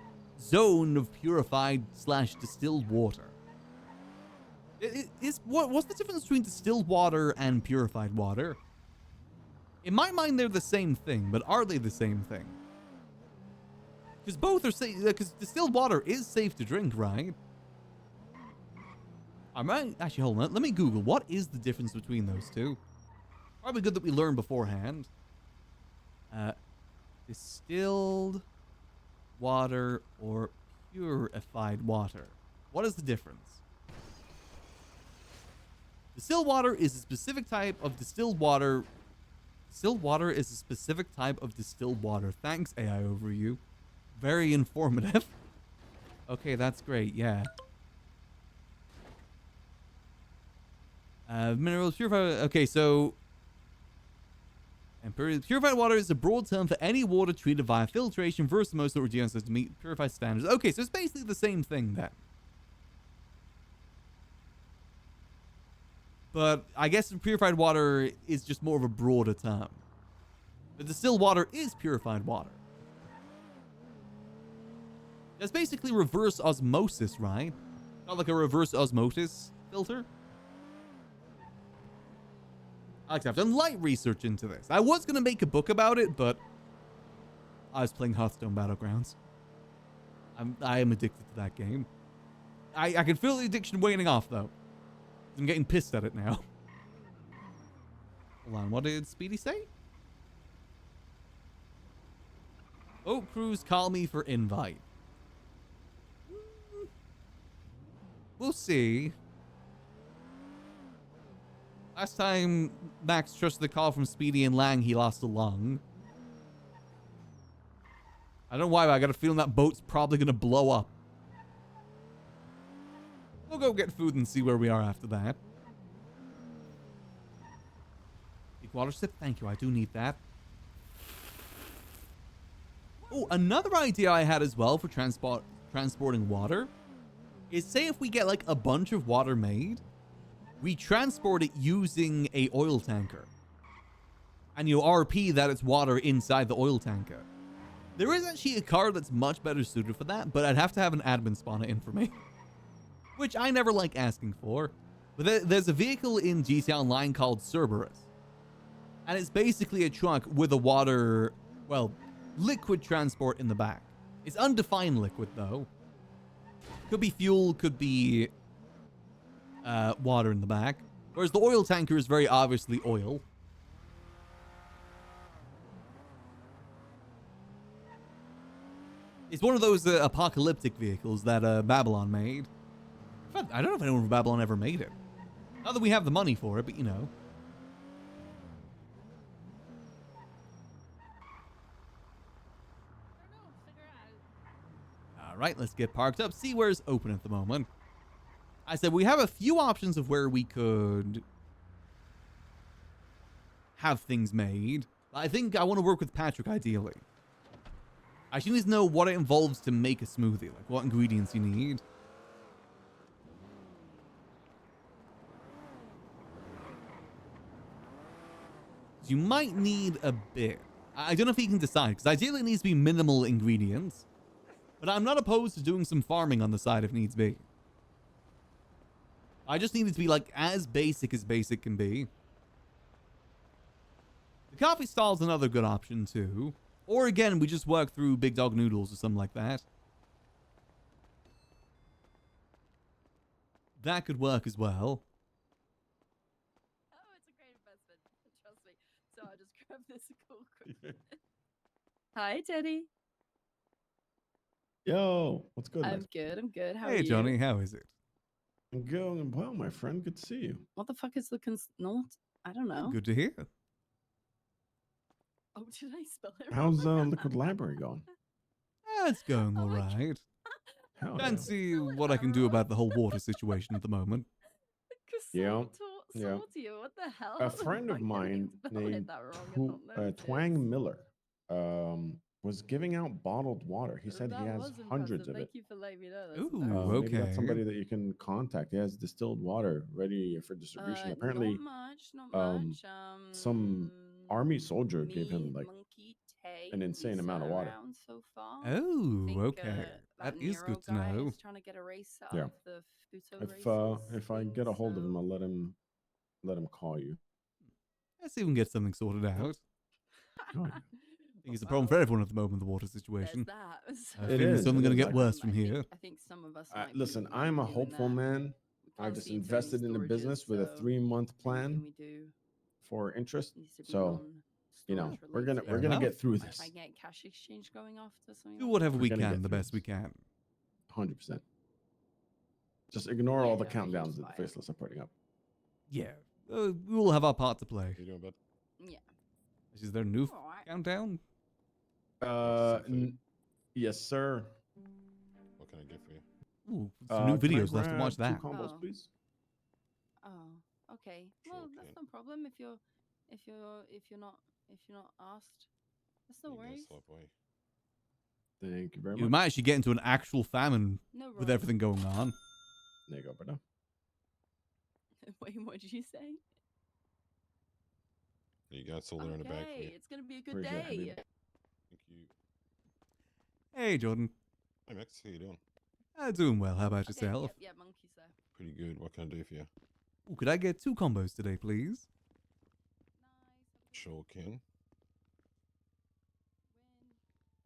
zone of purified/distilled water. What's the difference between distilled water and purified water? In my mind, they're the same thing, but are they the same thing? Because both are safe. Because distilled water is safe to drink, right? I might actually hold on. Let me Google. What is the difference between those two? Probably good that we learn beforehand. Distilled water or purified water. What is the difference? Distilled water is a specific type of distilled water. Distilled water is a specific type of distilled water. Thanks, AI Overview. Very informative. Okay, that's great. Yeah. Minerals purified. Okay, so. And purified water is a broad term for any water treated via filtration versus most or to meet purified standards. Okay, so it's basically the same thing then. But I guess purified water is just more of a broader term. The distilled water is purified water. That's basically reverse osmosis, right? Not like a reverse osmosis filter. Alex, I've done light research into this. I was going to make a book about it, but I was playing Hearthstone Battlegrounds. I am addicted to that game. I can feel the addiction waning off, though. I'm getting pissed at it now. Hold on, what did Speedy say? Oak Crews call me for invite. We'll see. Last time Max trusted the call from Speedy and Lang, he lost a lung. I don't know why, but I got a feeling that boat's probably going to blow up. We'll go get food and see where we are after that. Big water sip? Thank you, I do need that. Oh, another idea I had as well for transporting water is, say if we get like a bunch of water made, we transport it using a oil tanker. And you RP that it's water inside the oil tanker. There is actually a car that's much better suited for that, but I'd have to have an admin spawn it in for me. Which I never like asking for. But there's a vehicle in GTA Online called Cerberus. And it's basically a truck with a water, well, liquid transport in the back. It's undefined liquid, though. Could be fuel, could be water in the back. Whereas the oil tanker is very obviously oil. It's one of those apocalyptic vehicles that Babylon made. In fact, I don't know if anyone from Babylon ever made it. Not that we have the money for it, but you know. Alright, let's get parked up. See where's open at the moment. I said we have a few options of where we could have things made. I think I want to work with Patrick ideally. I should need to know what it involves to make a smoothie, like what ingredients you need. You might need a bit. I don't know if he can decide, because ideally it needs to be minimal ingredients. But I'm not opposed to doing some farming on the side if needs be. I just need it to be like as basic can be. The coffee stall is another good option too. Or again, we just work through Big Dog Noodles or something like that. That could work as well. Oh, it's a great investment. Trust me. So I'll just grab this cool quick. Hi, Teddy. Yo, what's good? I'm good. I'm good. How are Hey, you? Johnny, how is it? I'm going well, my friend. Good to see you. What the fuck is the no? I don't know. Good to hear. Oh, did I spell it How's wrong? Liquid Library going? It's going Oh all my God. right. Hell Can't yeah. see Spell it what I can do wrong. about the whole water situation at the moment. Yeah. Croissant Yeah. salty. What the hell? A friend of I'm getting mine spelling named that wrong and not noticed. Twang Miller was giving out bottled water. He said he That has was hundreds impressive. of it. Thank you for letting me know. That's Ooh, embarrassing. Maybe that's okay. somebody that you can contact. He has distilled water ready for distribution. Apparently, not um, much. some army soldier gave me, him like Monkey, Tay, an insane Lisa amount of water. around so far. Oh, think, okay. that That is Nero good to guy know. is trying to get a race set Yeah. up, the Futo races If I get a thing, hold of him, so- I'll let him call you. Let's see if we can get something sorted out. Oh, yeah. I think it's a problem for everyone at the moment, the water situation. There's that. I It think it's is, only it going to is. get worse from here. I think some of us might Listen, be I'm a doing hopeful that. man. We I can't just see into any invested in the storages, business with a so 3-month plan anything we do for interest. needs to be So, you know, non-storage we're gonna related. we're Fair gonna enough. get through Try this. and get cash exchange going off to something Do like whatever that. we We're gonna can, get the through best we this. can. 100%. Just ignore all the Yeah, countdowns he's that the fine. faceless are putting up. Yeah, we will have our part to play. You doing, bud? Yeah. Is there a new Alright. countdown? Yes, sir. What can I get for you? Ooh, some new Can I videos. We'll have to watch grab that. 2 combos, Oh. please. Oh, okay. Sure Well, that's can. no problem if you're not asked. That's no You guys worries. slap away. Thank you very We much. might actually get into an actual famine No with worries. everything going on. There you go, brother. Wait, what did you say? You got solar in the bag for Okay, you. it's gonna be a good Appreciate it, day. Habib. Thank you. Hey, Jordan. Hey, Max. How you doing? Doing well. How about Okay, yourself? yeah, monkey's there. Pretty good. What can I do for you? Ooh, could I get 2 combos today, please? Sure can.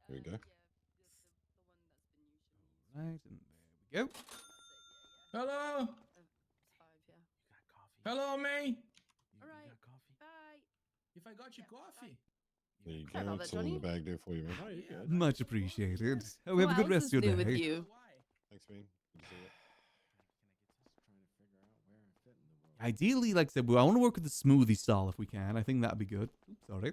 Here we go. Right, and there we go. Hello? Hello, me? Alright. Bye. If I got you coffee. There you Sorry go. about It's that, all in the Johnny. bag there for you, man. Oh, you're good. Much appreciated. Hope you have a What good else rest is of your new day. with you? Thanks, man. Good to see you. Ideally, like I said, I want to work with the smoothie stall if we can. I think that'd be good. Oops, sorry.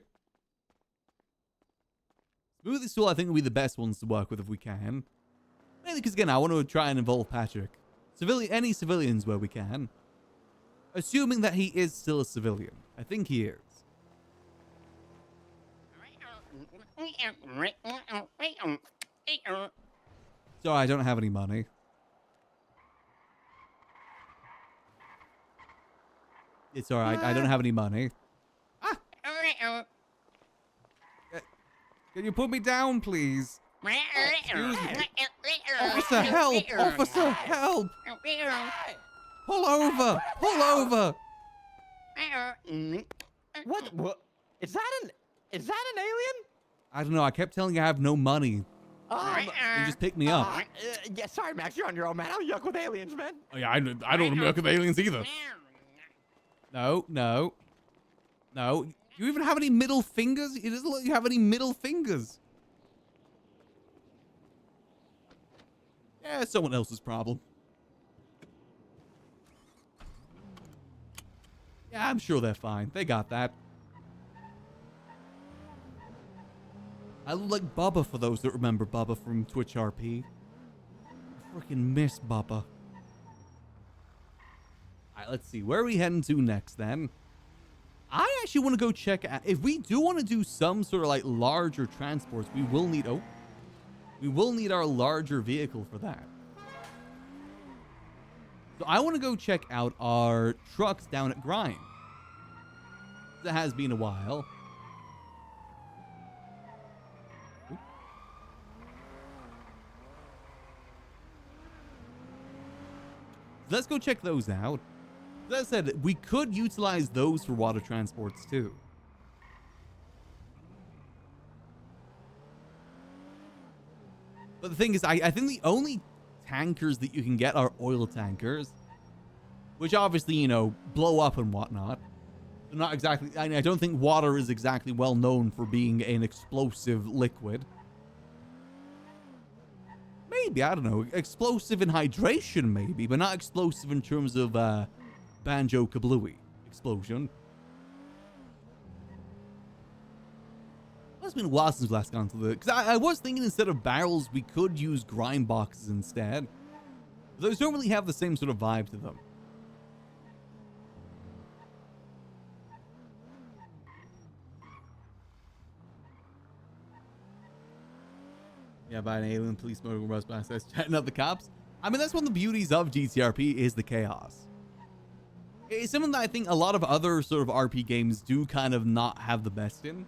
Smoothie stall, I think, will be the best ones to work with if we can. Mainly because, again, I want to try and involve Patrick. Any civilians where we can. Assuming that he is still a civilian. I think he is. Sorry, I don't have any money. It's alright, I don't have any money. Can you put me down, please? Excuse me. Officer, help! Officer, help! Pull over! Pull over! What? Is that an alien? I don't know, I kept telling you I have no money. You just pick me up. Yeah, sorry, Max, you're on your own, man. I don't yuck with aliens, man. Oh, yeah, I don't work with aliens either. No. Do you even have any middle fingers? It doesn't look like you have any middle fingers. Yeah, it's someone else's problem. Yeah, I'm sure they're fine. They got that. I look like Bubba for those that remember Bubba from Twitch RP. I freaking miss Bubba. Alright, let's see. Where are we heading to next then? I actually want to go check out. If we do want to do some sort of like larger transports, we will need our larger vehicle for that. So I want to go check out our trucks down at Grind. That has been a while. Oop. Let's go check those out. As I said, we could utilize those for water transports too. But the thing is, I think the only tankers that you can get are oil tankers. Which obviously, you know, blow up and whatnot. They're not exactly... I don't think water is exactly well known for being an explosive liquid. Maybe, I don't know. Explosive in hydration, maybe. But not explosive in terms of... Banjo-Kablooey explosion. Well, it's been a while since we last gone to the... Because I was thinking instead of barrels, we could use grind boxes instead. Those don't really have the same sort of vibe to them. Yeah, by an alien, police, motor, rust, access, chatting up the cops. I mean, that's one of the beauties of GTRP is the chaos. It's something that I think a lot of other sort of RP games do kind of not have the best in.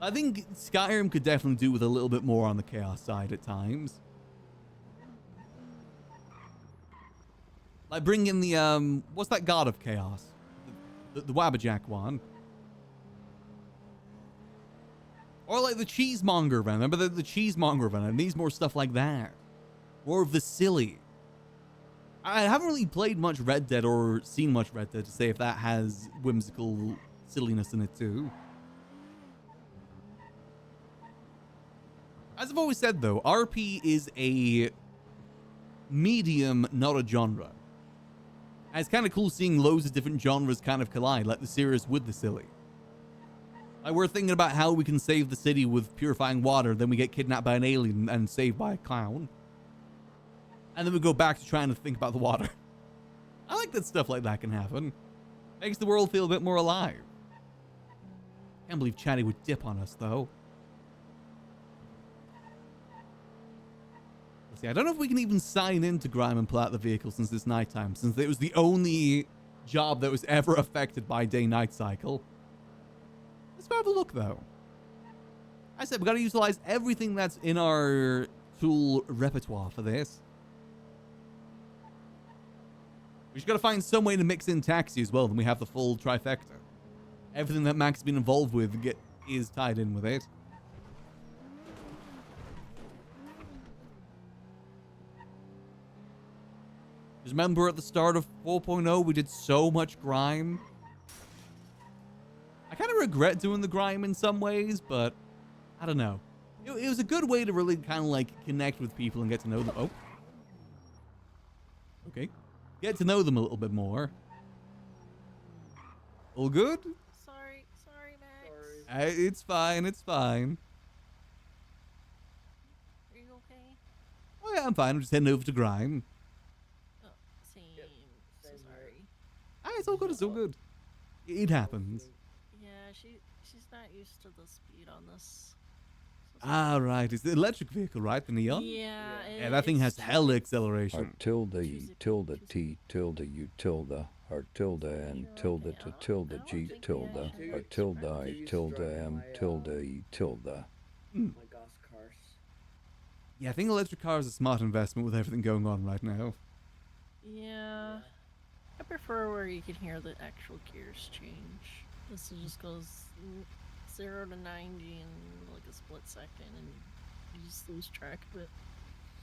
I think Skyrim could definitely do with a little bit more on the chaos side at times. Like bring in the, what's that god of chaos? The Wabbajack one. Or like the cheesemonger event. Remember the cheesemonger event? It needs more stuff like that. More of the silly. I haven't really played much Red Dead or seen much Red Dead to say if that has whimsical silliness in it too. As I've always said though, RP is a medium, not a genre. And it's kind of cool seeing loads of different genres kind of collide, like the serious with the silly. Like we're thinking about how we can save the city with purifying water, then we get kidnapped by an alien and saved by a clown. And then we go back to trying to think about the water. I like that stuff like that can happen. Makes the world feel a bit more alive. Can't believe Chatty would dip on us though. Let's see, I don't know if we can even sign into Grime and pull out the vehicle since it's nighttime, since it was the only job that was ever affected by day-night cycle. Let's go have a look though. I said we gotta utilize everything that's in our tool repertoire for this. We just gotta find some way to mix in taxi as well, then we have the full trifecta. Everything that Mac's been involved with is tied in with it. Just remember at the start of 4.0, we did so much grime. I kind of regret doing the grime in some ways, but I don't know. It was a good way to really kind of like connect with people and get to know them. Oh. Okay. Get to know them a little bit more. All good? Sorry, Max. It's fine, it's fine. Are you okay? Oh yeah, I'm fine. I'm just heading over to grime. Oh, same. So sorry. It's all good, it's all good. It happens. Yeah, she's not used to the speed on this. Ah, right. It's the electric vehicle, right? The Neon? Yeah. Yeah, that thing has hell acceleration. R tilde E tilde T tilde U tilde R tilde N tilde to tilde G tilde R tilde I tilde M tilde E tilde. Yeah, I think electric car is a smart investment with everything going on right now. Yeah. I prefer where you can hear the actual gears change. This just goes 0 to 90 in like a split second, and you just lose track of it.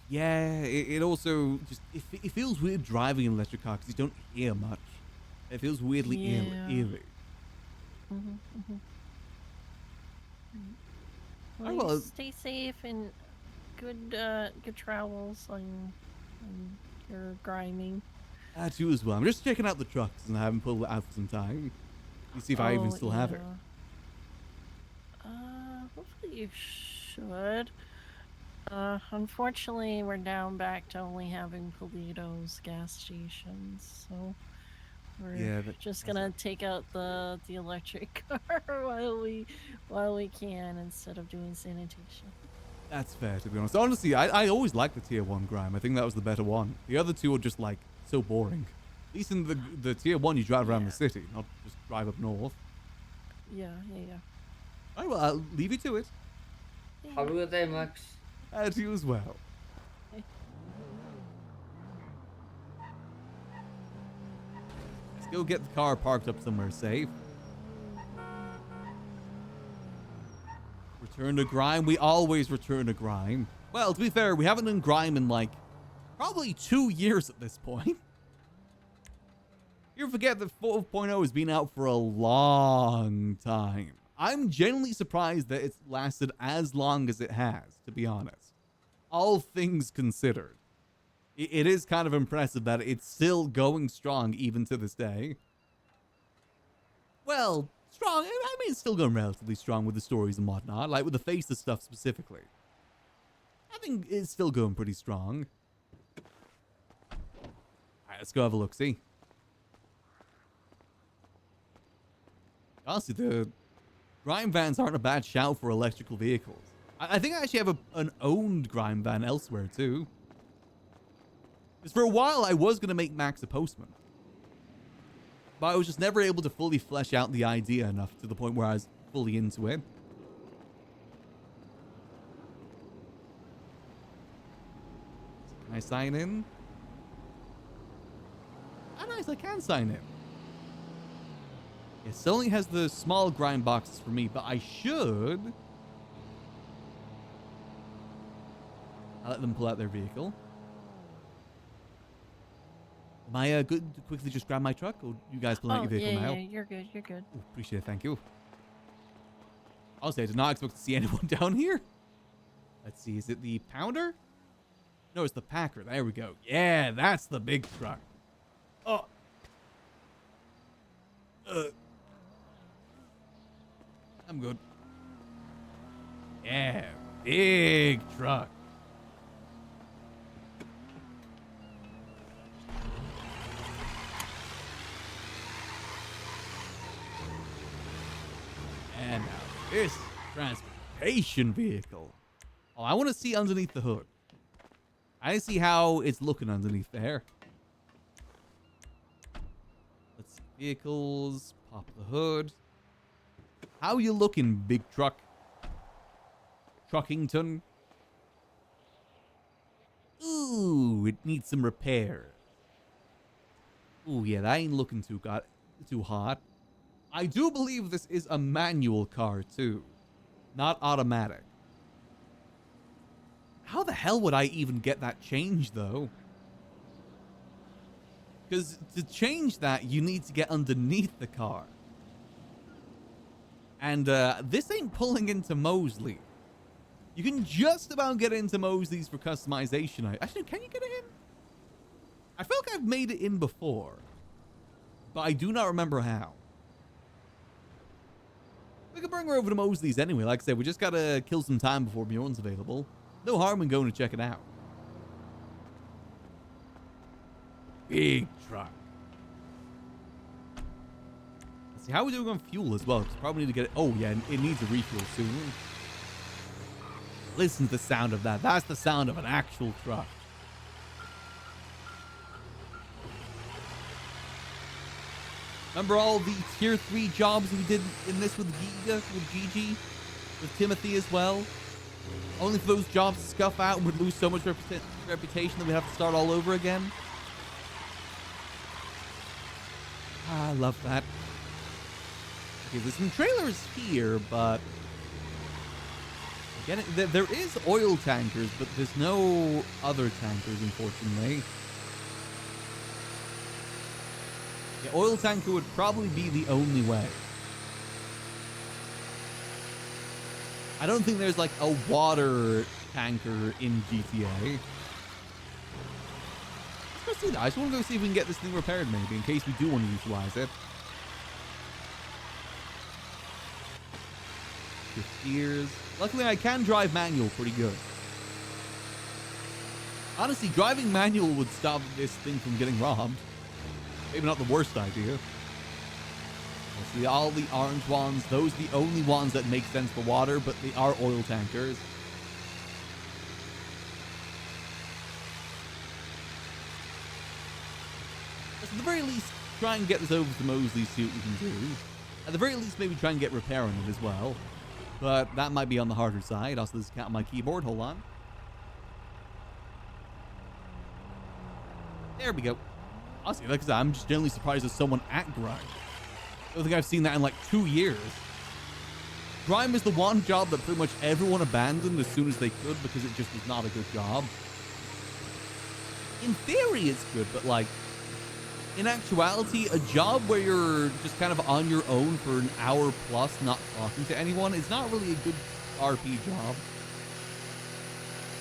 Yeah, it also just it feels weird driving an electric car because you don't hear much. It feels weirdly eerie. Well, well, stay safe and good travels on your griming. That too as well. I'm just checking out the trucks and I haven't pulled it out for some time. You see if I even still have it. Hopefully you should. Unfortunately, we're down back to only having Polito's gas stations, so we're just gonna take out the electric car while we can instead of doing sanitation. That's fair, to be honest. Honestly, I always liked the tier 1 grime. I think that was the better one. The other two are just like so boring. At least in the tier 1, you drive around the city, not just drive up north. Yeah. Alright, well, I'll leave you to it. Have a good day, Max. To you as well. Let's go get the car parked up somewhere safe. Return to grime. We always return to grime. Well, to be fair, we haven't done grime in like probably 2 years at this point. You forget that 4.0 has been out for a long time. I'm genuinely surprised that it's lasted as long as it has, to be honest. All things considered. It is kind of impressive that it's still going strong even to this day. Well, strong. I mean, it's still going relatively strong with the stories and whatnot, like with the faceless stuff specifically. I think it's still going pretty strong. Alright, let's go have a look-see. Honestly, the grime vans aren't a bad shout for electrical vehicles. I think I actually have an owned grime van elsewhere too. Because for a while I was going to make Max a postman. But I was just never able to fully flesh out the idea enough to the point where I was fully into it. Can I sign in? Ah, nice, I can sign in. It only has the small grind boxes for me, but I should... I'll let them pull out their vehicle. Am I good to quickly just grab my truck, or you guys pulling out your vehicle now? Yeah, you're good, you're good. Ooh, appreciate it, thank you. Honestly, I did not expect to see anyone down here. Let's see, is it the Pounder? No, it's the Packer. There we go. Yeah, that's the big truck. Oh. I'm good. Yeah, big truck. And now this transportation vehicle. Oh, I want to see underneath the hood. I see how it's looking underneath there. Let's see. Vehicles. Pop the hood. How you looking, big truck? Truckington. Ooh, it needs some repair. Ooh, yeah, that ain't looking too hot. I do believe this is a manual car, too. Not automatic. How the hell would I even get that changed, though? Because to change that, you need to get underneath the car. And this ain't pulling into Mosley. You can just about get into Mosley's for customization. Actually, can you get it in? I feel like I've made it in before. But I do not remember how. We can bring her over to Mosley's anyway. Like I said, we just gotta kill some time before Bjorn's available. No harm in going to check it out. Big truck. Let's see, how are we doing on fuel as well? Because probably need to get it. Oh, yeah, it needs a refuel soon. Listen to the sound of that. That's the sound of an actual truck. Remember all the tier 3 jobs we did in this with Giga, with Gigi, with Timothy as well? Only for those jobs to scuff out and would lose so much reputation that we'd have to start all over again. Ah, I love that. Okay, there's some trailers here, but... Again, there is oil tankers, but there's no other tankers, unfortunately. Yeah, oil tanker would probably be the only way. I don't think there's like a water tanker in GTA. Let's go see that. I just want to go see if we can get this thing repaired maybe, in case we do want to utilize it. Shift gears. Luckily, I can drive manual pretty good. Honestly, driving manual would stop this thing from getting robbed. Maybe not the worst idea. See, all the orange ones, those are the only ones that make sense for water, but they are oil tankers. At the very least, try and get this over to Mosley, see what we can do. At the very least, maybe try and get repair on it as well. But that might be on the harder side. Also, there's a cat on my keyboard. Hold on. There we go. Honestly, like I said, I'm just generally surprised there's someone at Grime. I don't think I've seen that in like 2 years. Grime is the one job that pretty much everyone abandoned as soon as they could because it just was not a good job. In theory, it's good, but like, in actuality, a job where you're just kind of on your own for an hour plus not talking to anyone is not really a good RP job.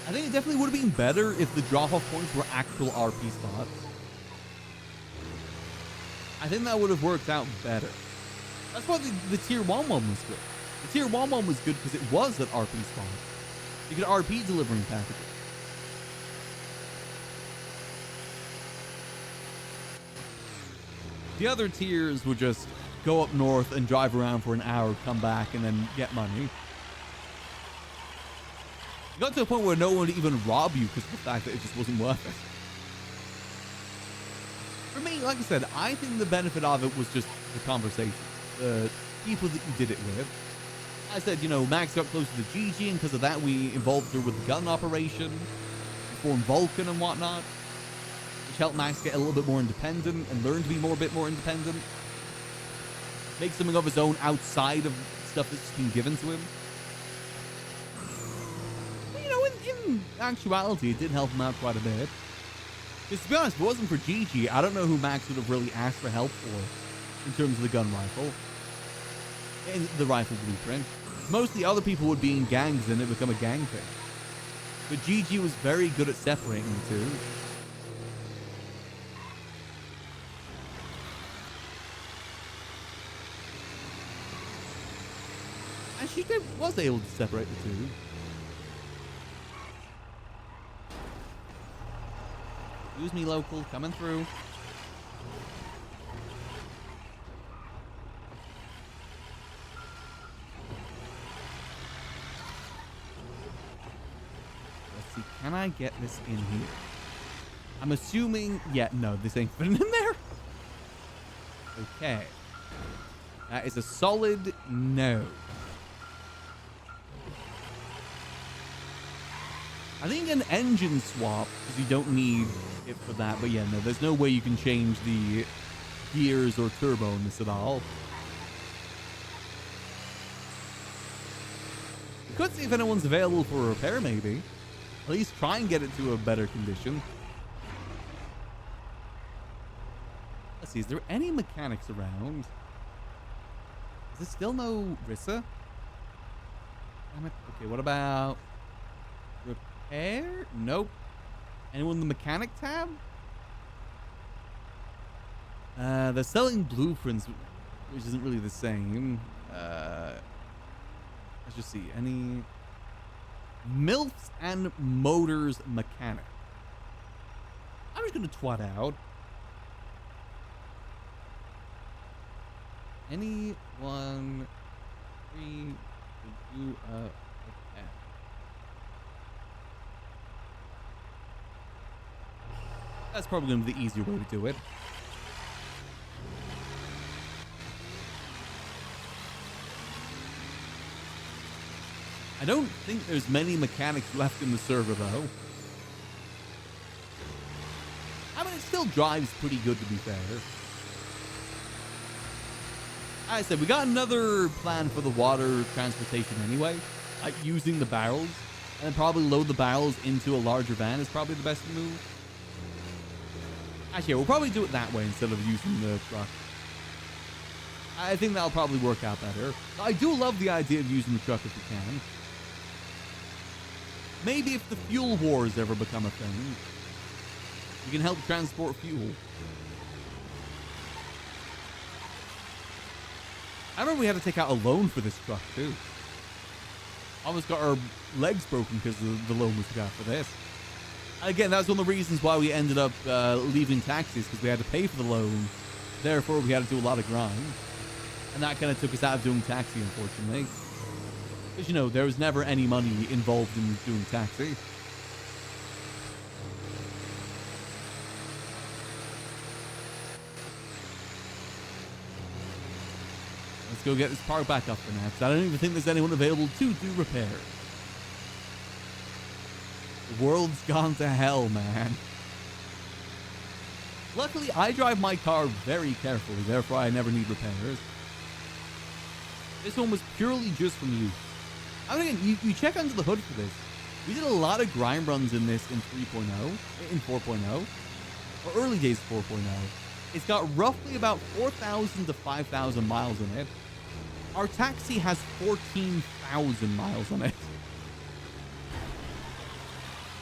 I think it definitely would have been better if the drop-off points were actual RP spots. I think that would have worked out better. That's why the tier 1 one was good. The tier 1 one was good because it was an RP spot. You could RP delivering packages. The other tiers would just go up north and drive around for an hour, come back, and then get money. got to a point where no one would even rob you because of the fact that it just wasn't worth it. For me, like I said, I think the benefit of it was just the conversation. The people that you did it with. I said, you know, Max got closer to Gigi, and because of that, we involved her with the gun operation, formed Vulcan and whatnot, which helped Max get a little bit more independent and learn to be a bit more independent. Make something of his own outside of stuff that's been given to him. But, you know, in actuality, it did help him out quite a bit. Because to be honest, if it wasn't for Gigi, I don't know who Max would have really asked for help for in terms of the gun rifle. And the rifle blueprint. Most of the other people would be in gangs and it become a gang thing. But Gigi was very good at separating the two. And she was able to separate the two. Excuse me, local, coming through. Let's see, can I get this in here? I'm assuming, yeah, no, this ain't fitting in there. Okay. That is a solid no. I think an engine swap, because you don't need it for that. But yeah, no, there's no way you can change the gears or turbo in this at all. You could see if anyone's available for a repair, maybe. At least try and get it to a better condition. Let's see, is there any mechanics around? Is there still no Rissa? Damn it. Okay, what about... repair? Nope. Anyone in the mechanic tab? They're selling blueprints, which isn't really the same. Let's just see. Any MILFs and motors mechanic. I'm just gonna twat out. Anyone free to do a repair? That's probably going to be the easier way to do it. I don't think there's many mechanics left in the server, though. I mean, it still drives pretty good, to be fair. As I said, we got another plan for the water transportation anyway. Like using the barrels. And then probably load the barrels into a larger van is probably the best move. Actually, we'll probably do it that way instead of using the truck. I think that'll probably work out better. I do love the idea of using the truck if we can. Maybe if the fuel wars ever become a thing, we can help transport fuel. I remember we had to take out a loan for this truck too. Almost got our legs broken because the loan we took out for this. Again, that's one of the reasons why we ended up leaving taxis, because we had to pay for the loan. Therefore, we had to do a lot of grind. And that kind of took us out of doing taxi, unfortunately. Because, you know, there was never any money involved in doing taxi. Let's go get this park back up for now, because I don't even think there's anyone available to do repairs. The world's gone to hell, man. Luckily, I drive my car very carefully, therefore I never need repairs. This one was purely just from you. I mean, again, you check under the hood for this. We did a lot of grind runs in this in 3.0, in 4.0, or early days 4.0. It's got roughly about 4,000 to 5,000 miles on it. Our taxi has 14,000 miles on it.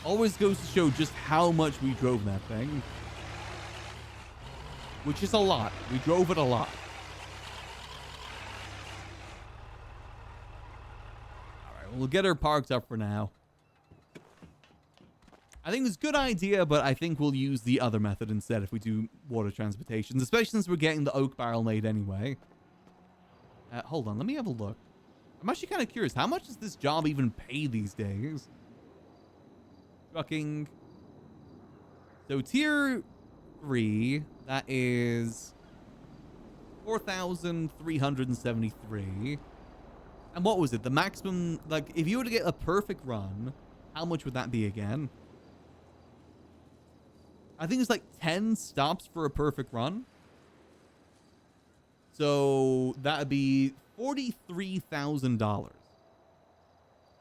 Always goes to show just how much we drove that thing. Which is a lot. We drove it a lot. Alright, we'll get her parked up for now. I think it's a good idea, but I think we'll use the other method instead if we do water transportations, especially since we're getting the oak barrel made anyway. Hold on, let me have a look. I'm actually kind of curious. How much does this job even pay these days? trucking. So tier 3, that is 4,373. And what was it? The maximum, like, if you were to get a perfect run, how much would that be again? I think it's like 10 stops for a perfect run. So that would be $43,000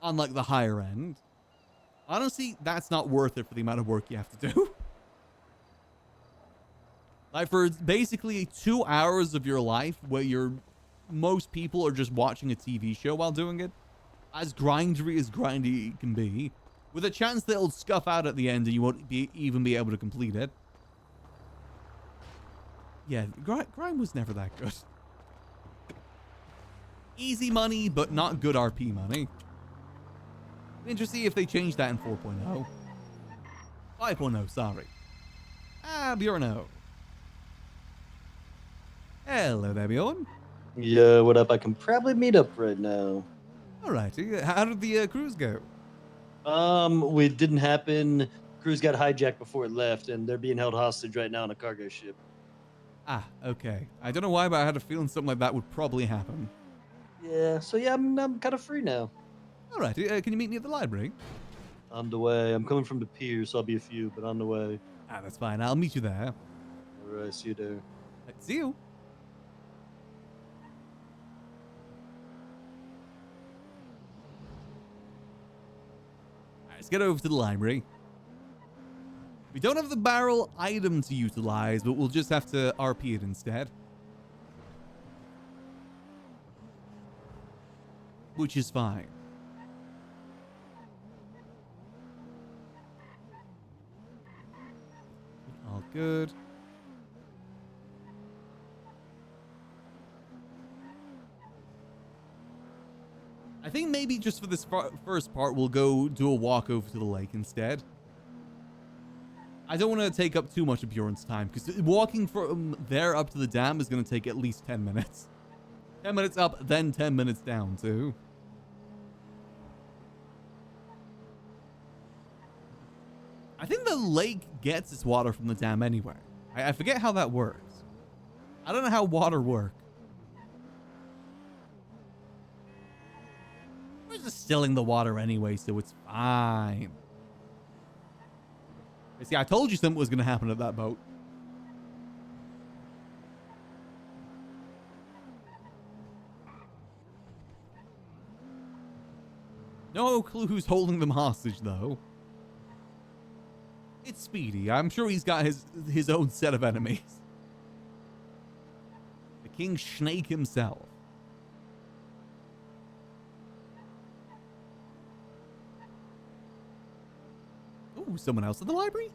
on like the higher end. Honestly, that's not worth it for the amount of work you have to do. Like for basically 2 hours of your life where most people are just watching a TV show while doing it, as grindy can be, with a chance that it'll scuff out at the end and you won't even be able to complete it. Yeah, grind was never that good. Easy money, but not good RP money. Interesting if they change that in 4.0. 5.0, sorry. Bjorno. Hello there, Bjorn. Yeah, what up? I can probably meet up right now. Alrighty, how did the cruise go? It didn't happen. Cruise got hijacked before it left, and they're being held hostage right now on a cargo ship. Ah, okay. I don't know why, but I had a feeling something like that would probably happen. Yeah, so yeah, I'm kind of free now. Alrighty, can you meet me at the library? On the way. I'm coming from the pier, so I'll be a few, but on the way. Ah, that's fine. I'll meet you there. Alright, see you there. See you. Let's get over to the library. We don't have the barrel item to utilize, but we'll just have to RP it instead. Which is fine. All good. I think maybe just for this first part, we'll go do a walk over to the lake instead. I don't want to take up too much of Bjorn's time, because walking from there up to the dam is going to take at least 10 minutes. 10 minutes up, then 10 minutes down, too. I think the lake gets its water from the dam anyway. I forget how that works. I don't know how water works. We're just stilling the water anyway, so it's fine. See, I told you something was going to happen at that boat. No clue who's holding them hostage, though. It's Speedy. I'm sure he's got his own set of enemies. The King Snake himself. Ooh, someone else at the library?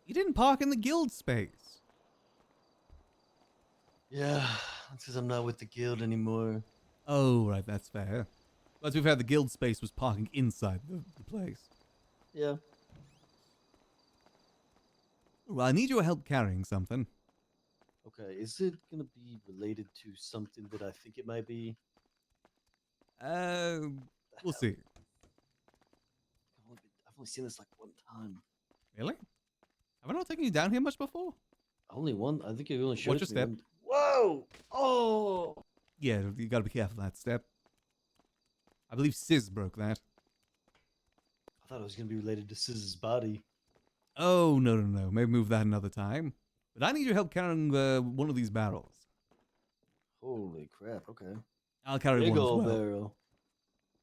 You didn't park in the guild space. Yeah, that's because I'm not with the guild anymore. Oh, right, that's fair. But we've had the guild space was parking inside the place. Yeah. Well, I need your help carrying something. Okay, is it gonna be related to something that I think it might be? We'll see. I've only seen this like one time. Really? Have I not taken you down here much before? Only one? I think you only showed Watch it your to me step. Whoa! Oh! Yeah, you gotta be careful of that step. I believe Sizz broke that. I thought it was gonna be related to Sizz's body. Oh, no. Maybe move that another time. But I need your help carrying one of these barrels. Holy crap, okay. I'll carry Big one as old well. barrel.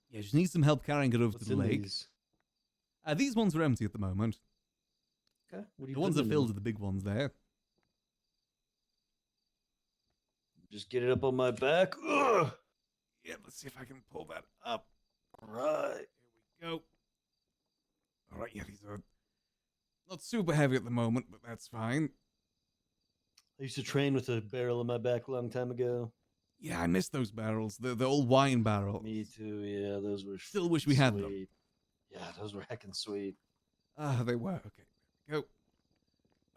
Yeah, just need some help carrying it over What's to the in lake. These ones are empty at the moment. Okay, what do you The ones that putting in filled them? are the big ones there. Just get it up on my back. Ugh! Yeah, let's see if I can pull that up. Right. Here we go. Alright, yeah, these are not super heavy at the moment, but that's fine. I used to train with a barrel on my back a long time ago. Yeah, I miss those barrels. The old wine barrels. Me too. Yeah, those were. Still wish we had them. sweet. Yeah, those were heckin' sweet. Ah, they were. Okay, go.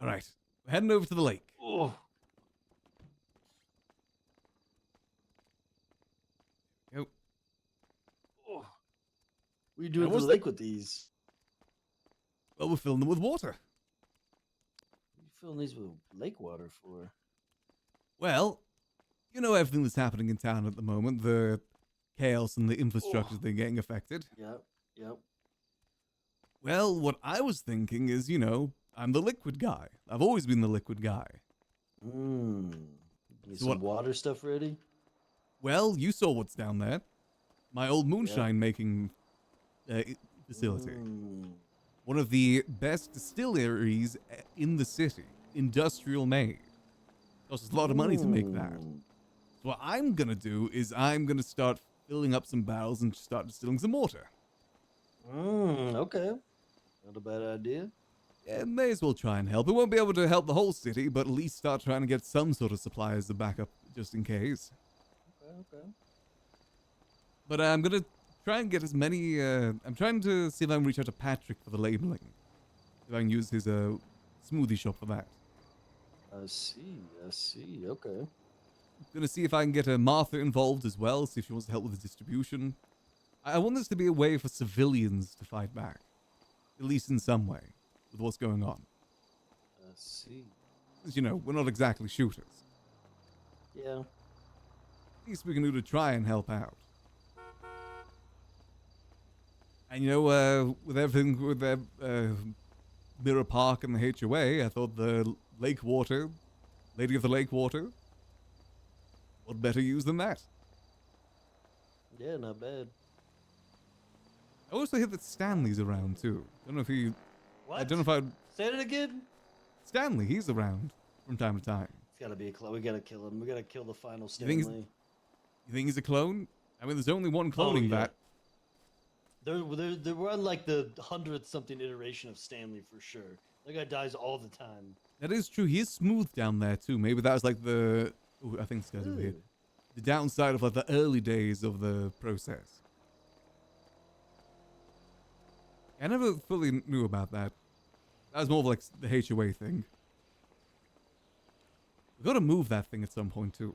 All right, we're heading over to the lake. Oh, Go. oh. What are you doing Now, to the what's lake with these? Well, we're filling them with water. What are you filling these with lake water for? Well, you know everything that's happening in town at the moment, the chaos and the infrastructure they're getting affected. Yep. Yep. Well, what I was thinking is, you know, I'm the liquid guy. I've always been the liquid guy. Need So some water stuff ready? Well, you saw what's down there. My old moonshine making facility. One of the best distilleries in the city. Industrial made. Costs a lot of money to make that. So what I'm going to do is I'm going to start filling up some barrels and start distilling some water. Okay. Not a bad idea. Yeah, may as well try and help. It won't be able to help the whole city, but at least start trying to get some sort of supply as a backup, just in case. Okay. But I'm going to try and get as many... I'm trying to see if I can reach out to Patrick for the labeling. If I can use his smoothie shop for that. I see. Okay. Gonna see if I can get Martha involved as well, see if she wants to help with the distribution. I want this to be a way for civilians to fight back. At least in some way, with what's going on. I see. As you know, we're not exactly shooters. Yeah. Least we can do to try and help out. And you know, with everything with the Mirror Park and the HOA, I thought the lake water, Lady of the Lake water, what better use than that? Yeah, not bad. I also hear that Stanley's around too. Don't know if he. What? I don't know if I'd. Say it again. Stanley, he's around from time to time. It's gotta be a clone. We gotta kill him. We gotta kill the final You think Stanley. You think he's a clone? I mean, there's only one cloning yeah. vat. We're on like the 100th something iteration of Stanley for sure. That guy dies all the time. That is true. He is smooth down there too. Maybe that was like the. Ooh, I think this guy's over here. The downside of like the early days of the process. I never fully knew about that. That was more of like the HOA thing. We've got to move that thing at some point too.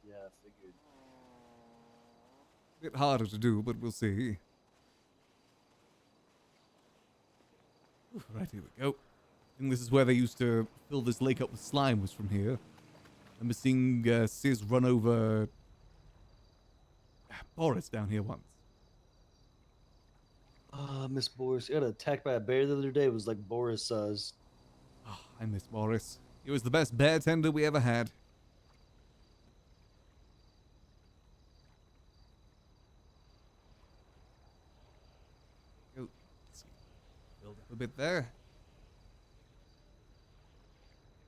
Yeah, I figured. A bit harder to do, but we'll see. Ooh, right, here we go. I think this is where they used to fill this lake up with slime, was from here. I remember seeing Sis run over Boris down here once. Miss Boris. I got attacked by a bear the other day. It was like Boris size. Oh, I miss Boris. He was the best bear tender we ever had. Oh, let's see. Build up a bit there.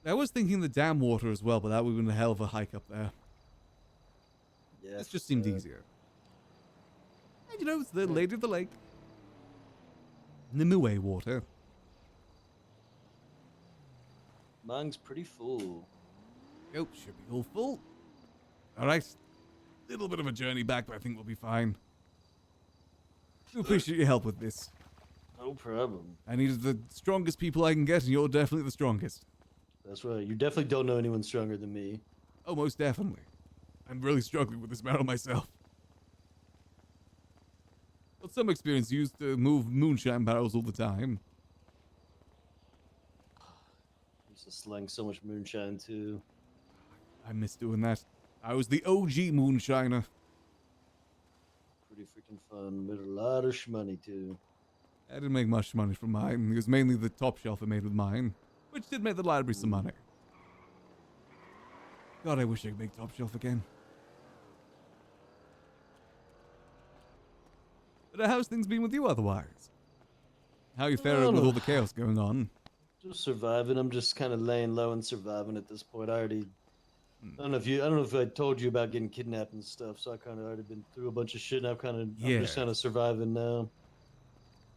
I was thinking the dam water as well, but that would have been a hell of a hike up there. Yeah. This just seemed easier. And you know, it's the Lady of the Lake. Nimue water. Mine's pretty full. Oh, should be all full. Alright. Little bit of a journey back, but I think we'll be fine. Do appreciate your help with this. No problem. I needed the strongest people I can get, and you're definitely the strongest. That's right. You definitely don't know anyone stronger than me. Oh, most definitely. I'm really struggling with this barrel myself. Got some experience used to move moonshine barrels all the time. Used to slang so much moonshine too. I miss doing that. I was the OG moonshiner. Pretty freaking fun. Made a lot of shmoney too. I didn't make much money from mine. It was mainly the top shelf I made with mine, which did make the library some money. God, I wish I could make top shelf again. But how's things been with you otherwise? How are you faring with all the chaos going on? Just surviving. I'm just kind of laying low and surviving at this point. I don't know if I told you about getting kidnapped and stuff. So I kind of already been through a bunch of shit, and I'm just kind of surviving now.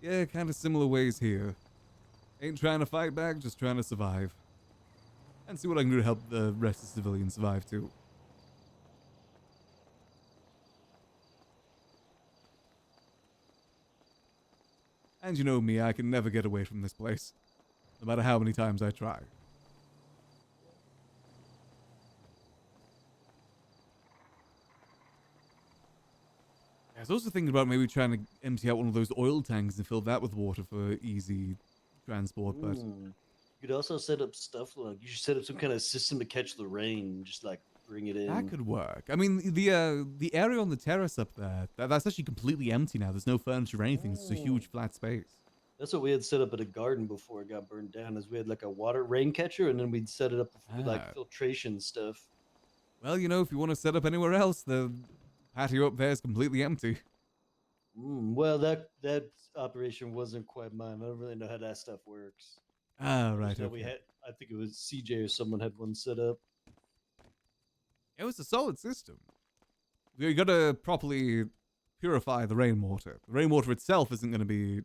Yeah, kind of similar ways here. Ain't trying to fight back, just trying to survive. And see what I can do to help the rest of the civilians survive too. And you know me, I can never get away from this place, no matter how many times I try. I was also thinking about maybe trying to empty out one of those oil tanks and fill that with water for easy transport, but You could also set up stuff like you should set up some kind of system to catch the rain, just like bring it in. that could work. I mean, the area on the terrace up there, that's actually completely empty now. There's no furniture or anything. It's just a huge flat space. That's what we had set up at a garden before it got burned down. Is we had like a water rain catcher, and then we'd set it up with like filtration stuff. Well, you know, if you want to set up anywhere else, the patio up there is completely empty. Well, that operation wasn't quite mine. I don't really know how that stuff works. Ah, right. So we had, I think it was CJ or someone had one set up. It was a solid system. You got to properly purify the rainwater. The rainwater itself isn't going to be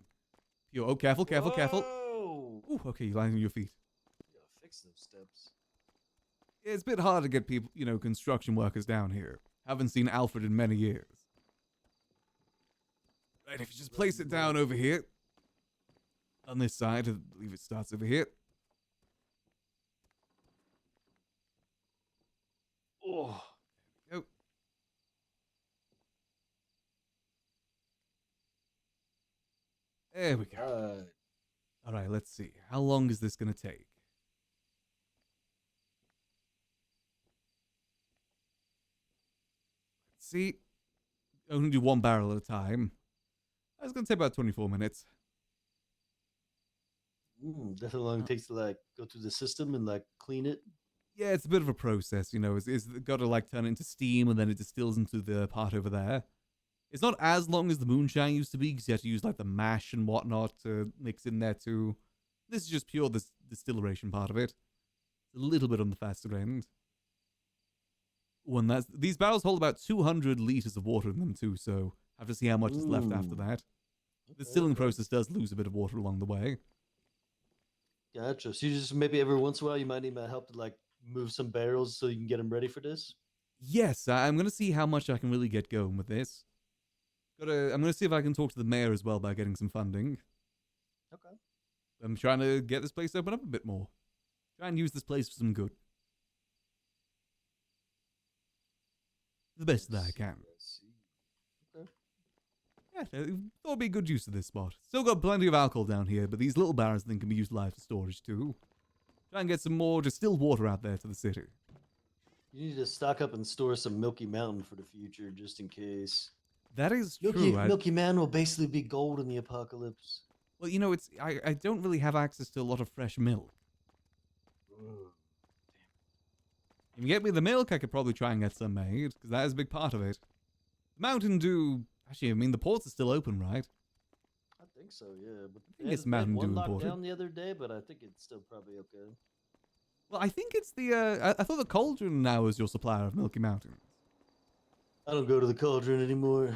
pure. Oh, careful, careful, careful. Ooh, okay, you land on your feet. You gotta fix those steps. It's a bit hard to get people, you know, construction workers down here. Haven't seen Alfred in many years. Right, if you just place it down over here. On this side, I believe it starts over here. Oh. Go. There we go. All right, let's see. How long is this going to take? Let's see. I'm going to do one barrel at a time. That's going to take about 24 minutes. That's how long it takes to like go through the system and like clean it. Yeah, it's a bit of a process, you know. It's got to like turn it into steam and then it distills into the part over there. It's not as long as the moonshine used to be because you have to use like the mash and whatnot to mix in there too. This is just pure distillation part of it. It's a little bit on the faster end. These barrels hold about 200 liters of water in them too, so have to see how much is left after that. The distilling process does lose a bit of water along the way. Gotcha. So you just maybe every once in a while you might need my help to like move some barrels so you can get them ready for this? Yes, I'm going to see how much I can really get going with this. I'm going to see if I can talk to the mayor as well about getting some funding. Okay. I'm trying to get this place open up a bit more. Try and use this place for some good. The best that I can. Okay. Yeah, thought it'd be a good use of this spot. Still got plenty of alcohol down here, but these little barrels then can be used live for storage too. Try and get some more distilled water out there to the city. You need to stock up and store some Milky Mountain for the future, just in case. That is true. Milky Mountain will basically be gold in the apocalypse. Well, you know, I don't really have access to a lot of fresh milk. If you get me the milk, I could probably try and get some made, because that is a big part of it. The Mountain Dew... Actually, I mean, the ports are still open, right? I think so, yeah. But I think it's Mountain Dew locked imported. down the other day, but I think it's still probably okay. Well, I think it's the... I thought the Cauldron now is your supplier of Milky Mountain. I don't go to the Cauldron anymore.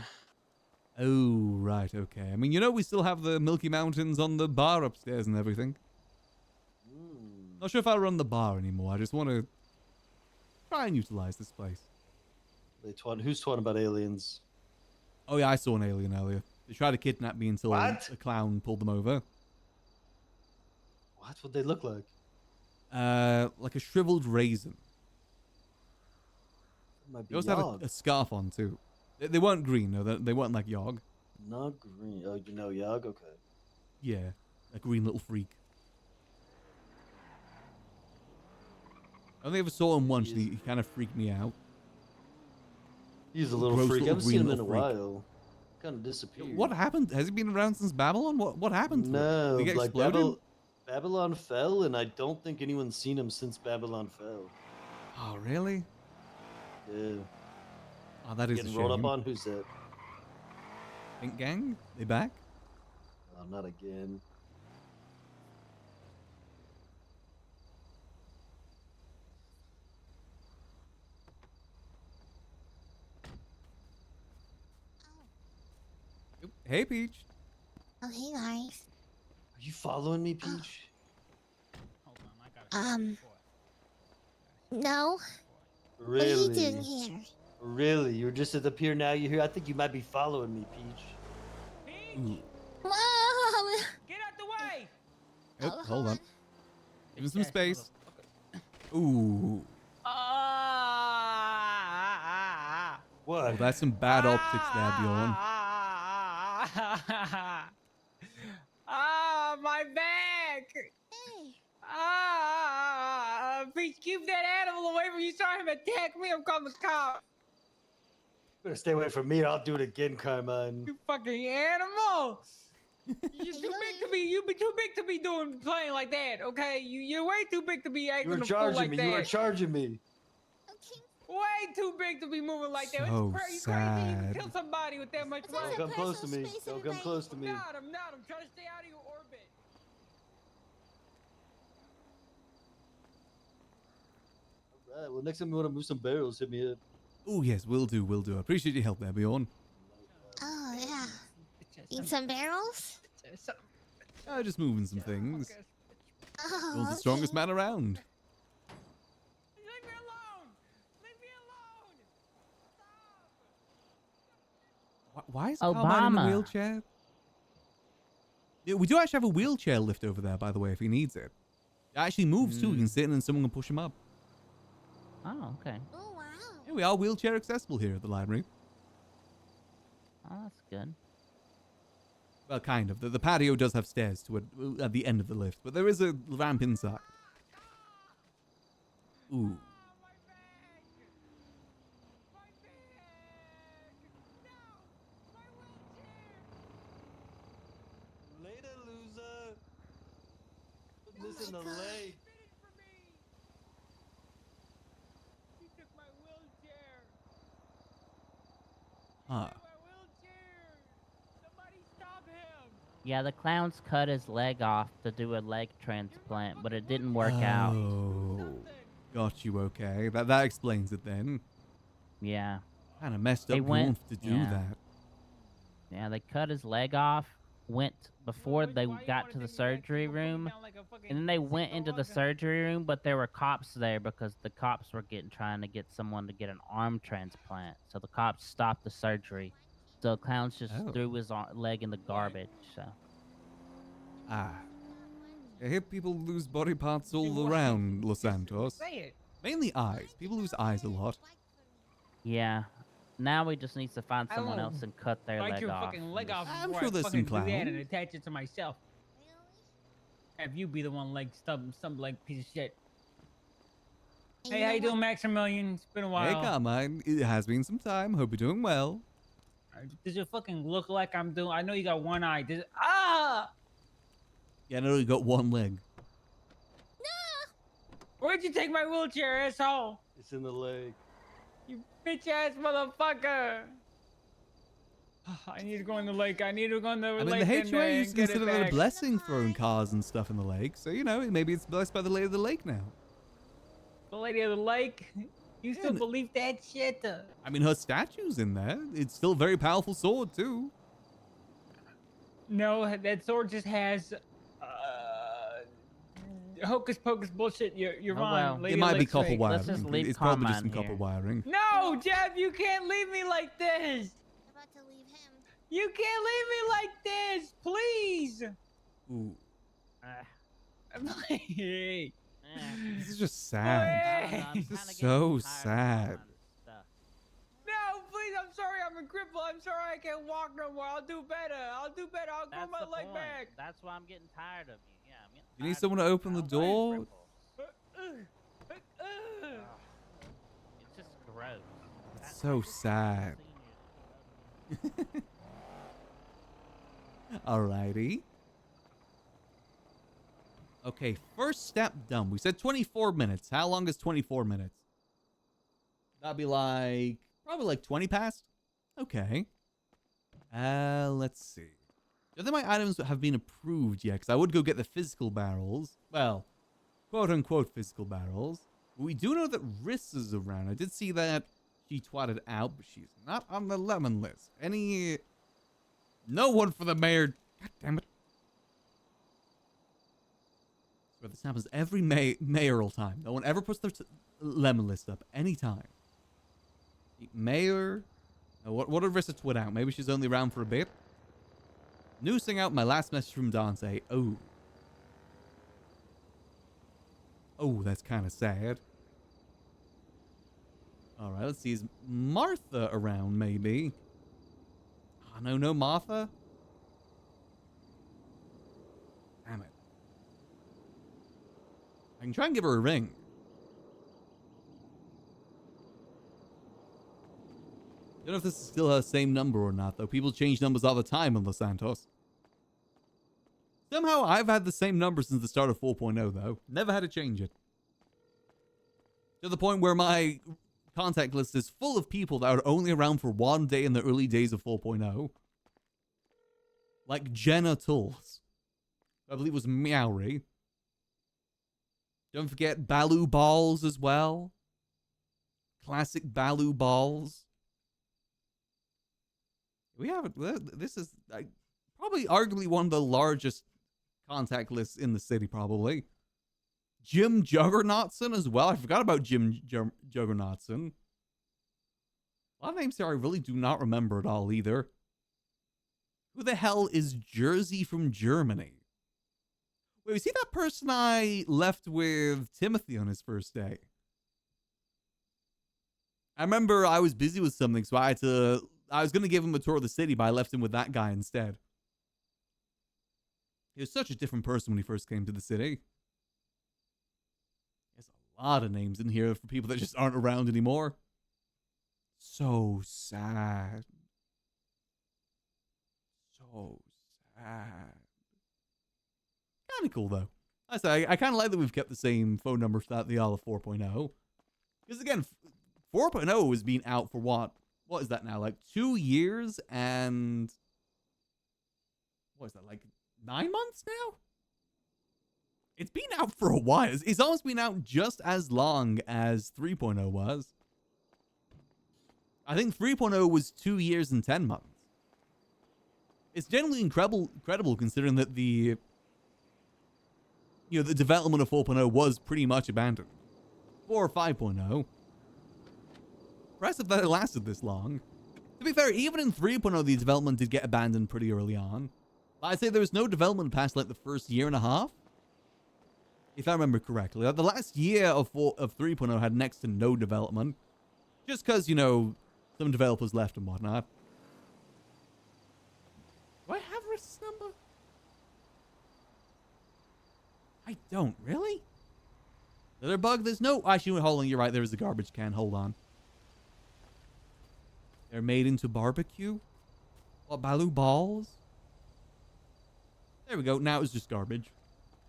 Oh, right, okay. I mean, you know, we still have the Milky Mountains on the bar upstairs and everything. Not sure if I'll run the bar anymore. I just want to try and utilize this place. Who's twatting about aliens? Oh, yeah, I saw an alien earlier. They tried to kidnap me until a clown pulled them over. What would they look like? Like a shriveled raisin. Might be They also had a scarf on, too. They weren't green, no. They weren't like Yogg. Not green. Oh, you know Yogg? Okay. Yeah, a green little freak. I only ever saw him once, and he kind of freaked me out. He's a little Gross freak. I little haven't seen him green in a little freak. while. Kind of disappeared. What happened? Has he been around since Babylon? What happened to him? No, Did he get like exploded? Babylon fell, and I don't think anyone's seen him since Babylon fell. Oh, really? Yeah. Oh, that is a Getting shame. rolled up on? Who's that? Pink Gang? They back? Oh, not again. Hey, Peach. Oh, hey guys. Are you following me, Peach? No. Really? What are you doing here? Really? You're just at the pier now. You're here. I think you might be following me, Peach. Mom! Oh, hold on. Give him some Bitch-ass space. motherfucker. Ooh. What? Oh, that's some bad optics there, Bjorn. Ah, my back! Hey. Please keep that animal away from you. Saw him attack me. I'm calling the cops. Better stay away from me. Or I'll do it again, Carmine. You fucking animal! You're too big to be. You be too big to be playing like that. Okay, you're way too big to be You acting were a fool charging like me. that. You were charging me. Okay. Way too big to be moving like that. So You crazy? You can sad. kill somebody with that much It's weight. also Don't come close to personal me. space, Don't come everybody. close to me. I'm not. I'm trying to stay out of your orbit. All right. Well, next time you want to move some barrels, hit me up. Oh, yes, will do, will do. I appreciate your help there, Bjorn. Oh, yeah. Need some barrels? Just moving some things. Oh, Bjorn's the strongest man around. Leave me alone! Leave me alone! Why is Carmine in the Obama. wheelchair? Yeah, we do actually have a wheelchair lift over there, by the way, if he needs it. It actually moves too. He can sit in and someone can push him up. Oh, okay. Oh, wow. Yeah, we are wheelchair accessible here at the library. Oh, that's good. Well, kind of. The patio does have stairs to it at the end of the lift, but there is a ramp inside. Ooh. Later, loser. Put Oh this in my the God. lake. He took my wheelchair. Huh. My wheelchair. Somebody stop him. Yeah, the clown's cut his leg off to do a leg transplant, but it didn't work out. Oh. Got you, okay. That explains it then. Yeah. Kind of messed They up went- going to do yeah. that. Yeah, they cut his leg off, went before they got to the surgery room, and then they went into the surgery room, but there were cops there because the cops were trying to get someone to get an arm transplant. So the cops stopped the surgery. So Clowns just Oh. threw his leg in the garbage. So Ah. I hear people lose body parts all around Los Santos. Say it. Mainly eyes. People lose eyes a lot. yeah, now we just need to find I someone will else and cut their Bite leg your off. fucking leg and off just- I'm before sure I there's fucking some do that and clowns. attach it to myself. Have you be the one like some like piece of shit. Hey, how you doing, Maximillian? It's been a while. Hey, Carmine. It has been some time. Hope you're doing well. Does it fucking look like I'm doing? I know you got one eye. Does it? Ah! Yeah, I know you got one leg. Where'd you take my wheelchair, asshole? It's in the lake. You bitch ass motherfucker! I need to go in the lake. I need to go in the I mean, lake. the and, HOA used to get it consider that a back. blessing, throwing cars and stuff in the lake. So, you know, maybe it's blessed by the lady of the lake now. The lady of the lake. You still believe that shit? I mean, her statue's in there. It's still a very powerful sword, too. No, that sword just has hocus pocus bullshit. You're Oh, wrong. well. Lady It of might the be Lake's copper fake. wiring. Let's just leave It's probably just some Carmine copper here. wiring. No, Jeff, you can't leave me like this. I'm about to leave him. You can't leave me like this, please. Ooh. Please. This is just sad. Please. This is so sad. No, please. I'm sorry. I'm a cripple. I'm sorry. I can't walk no more. I'll do better. I'll do better. I'll grow That's my the leg point. back. That's why I'm getting tired of you. Yeah, I'm getting You need tired someone of to you. open the I don't like door? cripples. It's just gross. It's so sad. Alrighty. Okay, first step done. We said 24 minutes. How long is 24 minutes? That'd be like, probably like 20 past. Okay. Let's see. Do think my items have been approved yet? Because I would go get the physical barrels. Well, quote unquote physical barrels. We do know that Riss is around. I did see that she twatted out, but she's not on the lemon list. No one for the mayor. God damn it. So this happens every mayoral time. No one ever puts their lemon list up anytime. Mayor. What did Rissa twit out? Maybe she's only around for a bit. Noosing out my last message from Dante. Oh. Oh, that's kind of sad. All right, let's see. Is Martha around, maybe? Oh, no Martha? Damn it. I can try and give her a ring. Don't know if this is still her same number or not, though. People change numbers all the time in Los Santos. Somehow, I've had the same number since the start of 4.0, though. Never had to change it. To the point where my contact list is full of people that are only around for one day in the early days of 4.0. Like Jenna Tulls. I believe it was Meowry. Don't forget Baloo Balls as well. Classic Baloo Balls. We have this is probably arguably one of the largest contact lists in the city, probably. Jim Juggernautson as well. I forgot about Jim Juggernautson. A lot of names here I really do not remember at all either. Who the hell is Jersey from Germany? Wait, was he that person I left with Timothy on his first day? I remember I was busy with something, so I was going to give him a tour of the city, but I left him with that guy instead. He was such a different person when he first came to the city. There's a lot of names in here for people that just aren't around anymore. So sad. So sad. Kind of cool, though. I kind of like that we've kept the same phone number throughout the all of 4.0. Because again, 4.0 has been out for what? What is that now? Like 2 years and... What is that? Like 9 months now? It's been out for a while. It's almost been out just as long as 3.0 was. I think 3.0 was 2 years and 10 months. It's generally incredible considering that the development of 4.0 was pretty much abandoned. 4 or 5.0. Impressive that it lasted this long. To be fair, even in 3.0, the development did get abandoned pretty early on. But I'd say there was no development past like the first year and a half. If I remember correctly. Like, the last year of 3.0 had next to no development. Just because, some developers left and whatnot. Do I have Risk's number? I don't. Really? Another bug? There's no... Actually, hold on. You're right. There's a garbage can. Hold on. They're made into barbecue? What, Baloo balls? There we go. Now it's just garbage.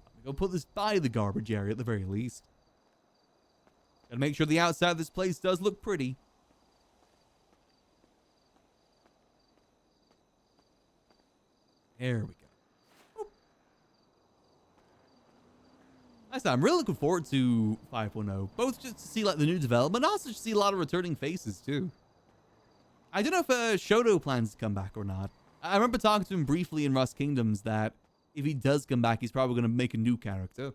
I'm gonna go put this by the garbage area at the very least. Gotta make sure the outside of this place does look pretty. There we go. Oop. I'm really looking forward to 5.0. Both just to see like the new development, also to see a lot of returning faces too. I don't know if Shoto plans to come back or not. I remember talking to him briefly in Rust Kingdoms that if he does come back, he's probably going to make a new character.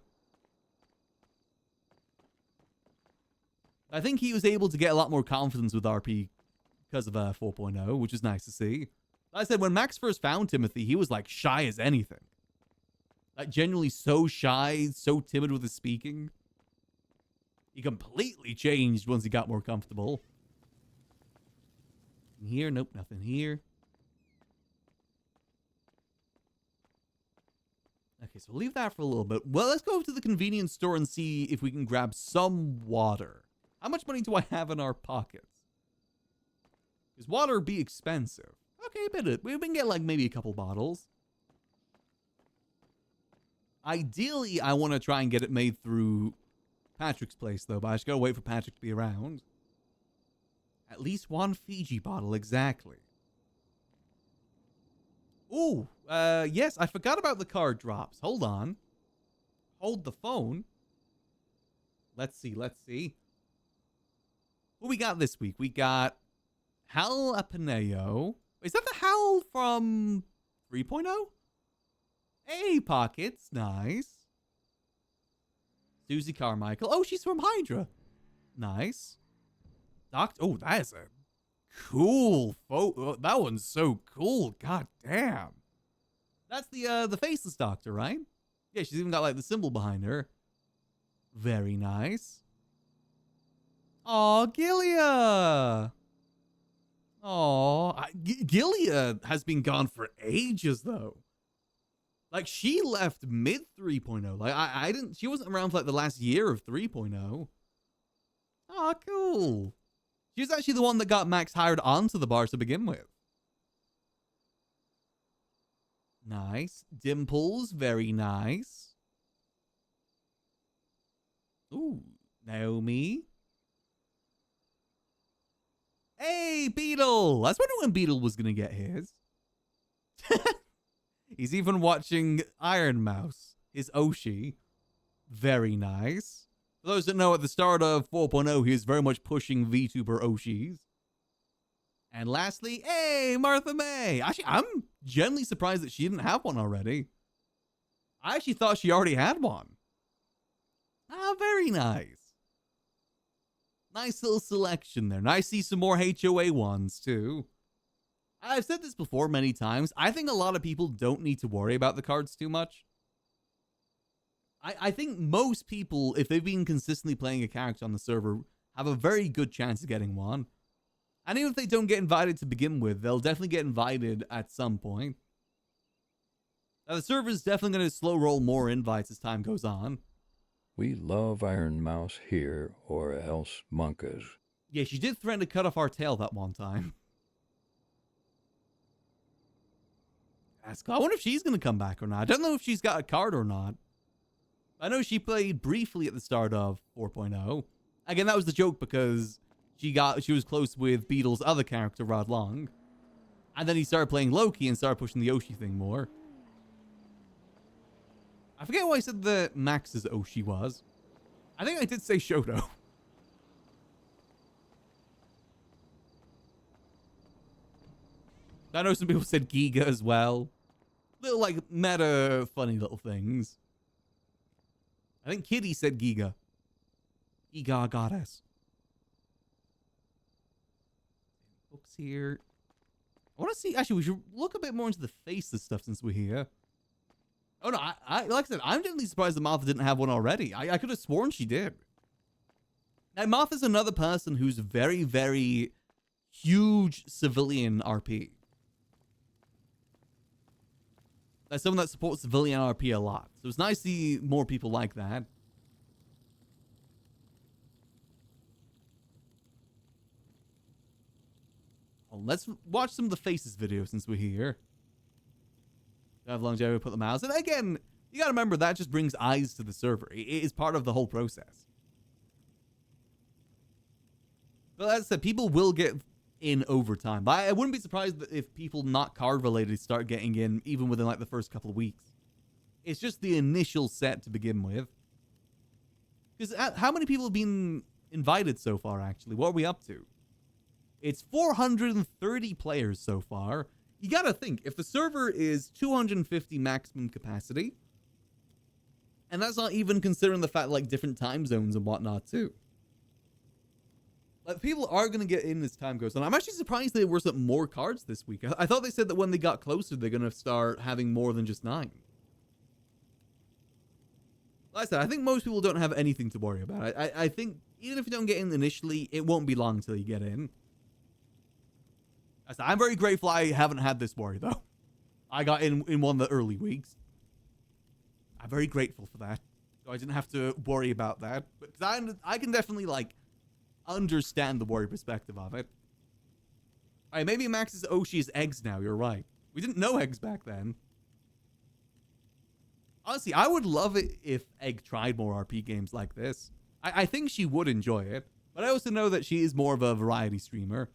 I think he was able to get a lot more confidence with RP because of 4.0, which is nice to see. Like I said, when Max first found Timothy, he was like shy as anything. Like genuinely so shy, so timid with his speaking. He completely changed once he got more comfortable. Here, nope, nothing here. Okay, so we'll leave that for a little bit. Well, let's go to the convenience store and see if we can grab some water. How much money do I have in our pockets? Because water would be expensive. Okay, but we can get like maybe a couple bottles. Ideally, I want to try and get it made through Patrick's place, though, but I just gotta wait for Patrick to be around. At least one Fiji bottle, exactly. Ooh, yes, I forgot about the card drops. Hold on. Hold the phone. Let's see. What we got this week? We got Hal Apineo. Is that the Hal from 3.0? Hey, Pockets. Nice. Susie Carmichael. Oh, she's from Hydra. Nice. Oh, that is a cool photo. That one's so cool. God damn. That's the faceless doctor, right? Yeah, she's even got like the symbol behind her. Very nice. Aw, Gilia. Aw, Gilia has been gone for ages though. Like she left mid 3.0. Like I didn't. She wasn't around for like the last year of 3.0. Oh, cool. She was actually the one that got Max hired onto the bar to begin with. Nice. Dimples, very nice. Ooh, Naomi. Hey, Beetle. I was wondering when Beetle was going to get his. He's even watching Iron Mouse, his Oshi. Very nice. For those that know, at the start of 4.0, he is very much pushing VTuber Oshis. And lastly, hey, Martha May. Actually, I'm genuinely surprised that she didn't have one already. I actually thought she already had one. Ah, very nice. Nice little selection there. Nice to see some more HOA ones, too. I've said this before many times. I think a lot of people don't need to worry about the cards too much. I think most people, if they've been consistently playing a character on the server, have a very good chance of getting one. And even if they don't get invited to begin with, they'll definitely get invited at some point. Now, the server is definitely going to slow roll more invites as time goes on. We love Iron Mouse here, or else monkas. Yeah, she did threaten to cut off our tail that one time. I wonder if she's going to come back or not. I don't know if she's got a card or not. I know she played briefly at the start of 4.0. Again, that was the joke because she was close with Beetle's other character, Rod Long. And then he started playing Loki and started pushing the Oshi thing more. I forget why I said that Max's Oshi was. I think I did say Shoto. I know some people said Giga as well. Little, like, meta, funny little things. I think Kitty said Giga. Giga goddess. Books here. I want to see... Actually, we should look a bit more into the faces stuff since we're here. Oh, no. I like I said, I'm genuinely surprised that Martha didn't have one already. I could have sworn she did. Now, Martha's another person who's very, very huge civilian RP. That's someone that supports civilian RP a lot. So it's nice to see more people like that. Well, let's watch some of the faces video since we're here. Have longevity, put the mouse. And again, you gotta remember that just brings eyes to the server. It is part of the whole process. But as I said, people will get in over time. But I wouldn't be surprised if people not card related start getting in even within like the first couple of weeks. It's just the initial set to begin with. Because how many people have been invited so far, actually? What are we up to? It's 430 players so far. You gotta think, if the server is 250 maximum capacity, and that's not even considering the fact like different time zones and whatnot too. Like, people are going to get in as time goes on. I'm actually surprised there wasn't more cards this week. I thought they said that when they got closer, they're going to start having more than just 9. Like I said, I think most people don't have anything to worry about. I think even if you don't get in initially, it won't be long until you get in. I said, I'm very grateful I haven't had this worry, though. I got in one of the early weeks. I'm very grateful for that. So I didn't have to worry about that. Because I can definitely, like, understand the warrior perspective of it. Alright, maybe Max's Oshi is eggs now, you're right. We didn't know eggs back then. Honestly, I would love it if Egg tried more RP games like this. I think she would enjoy it, but I also know that she is more of a variety streamer.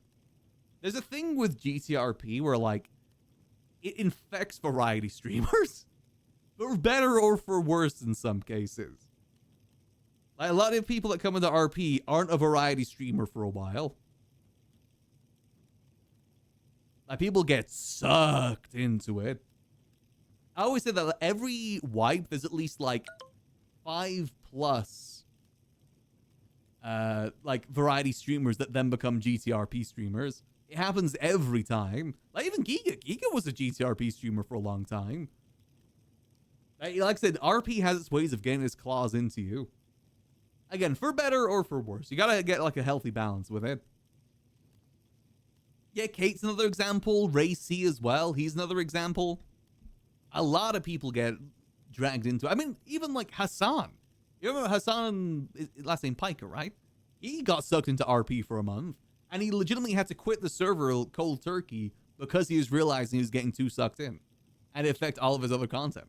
There's a thing with GTRP where, like, it infects variety streamers. For better or for worse in some cases. Like, a lot of people that come into RP aren't a variety streamer for a while. Like, people get sucked into it. I always say that every wipe, there's at least, like, 5+ like, variety streamers that then become GTRP streamers. It happens every time. Like, even Giga. Giga was a GTRP streamer for a long time. Like I said, RP has its ways of getting its claws into you. Again, for better or for worse. You gotta get like a healthy balance with it. Yeah, Kate's another example. Ray C as well. He's another example. A lot of people get dragged into it. I mean, even like Hassan. You remember Hassan, last name Piker, right? He got sucked into RP for a month. And he legitimately had to quit the server cold turkey because he was realizing he was getting too sucked in. And it affected all of his other content.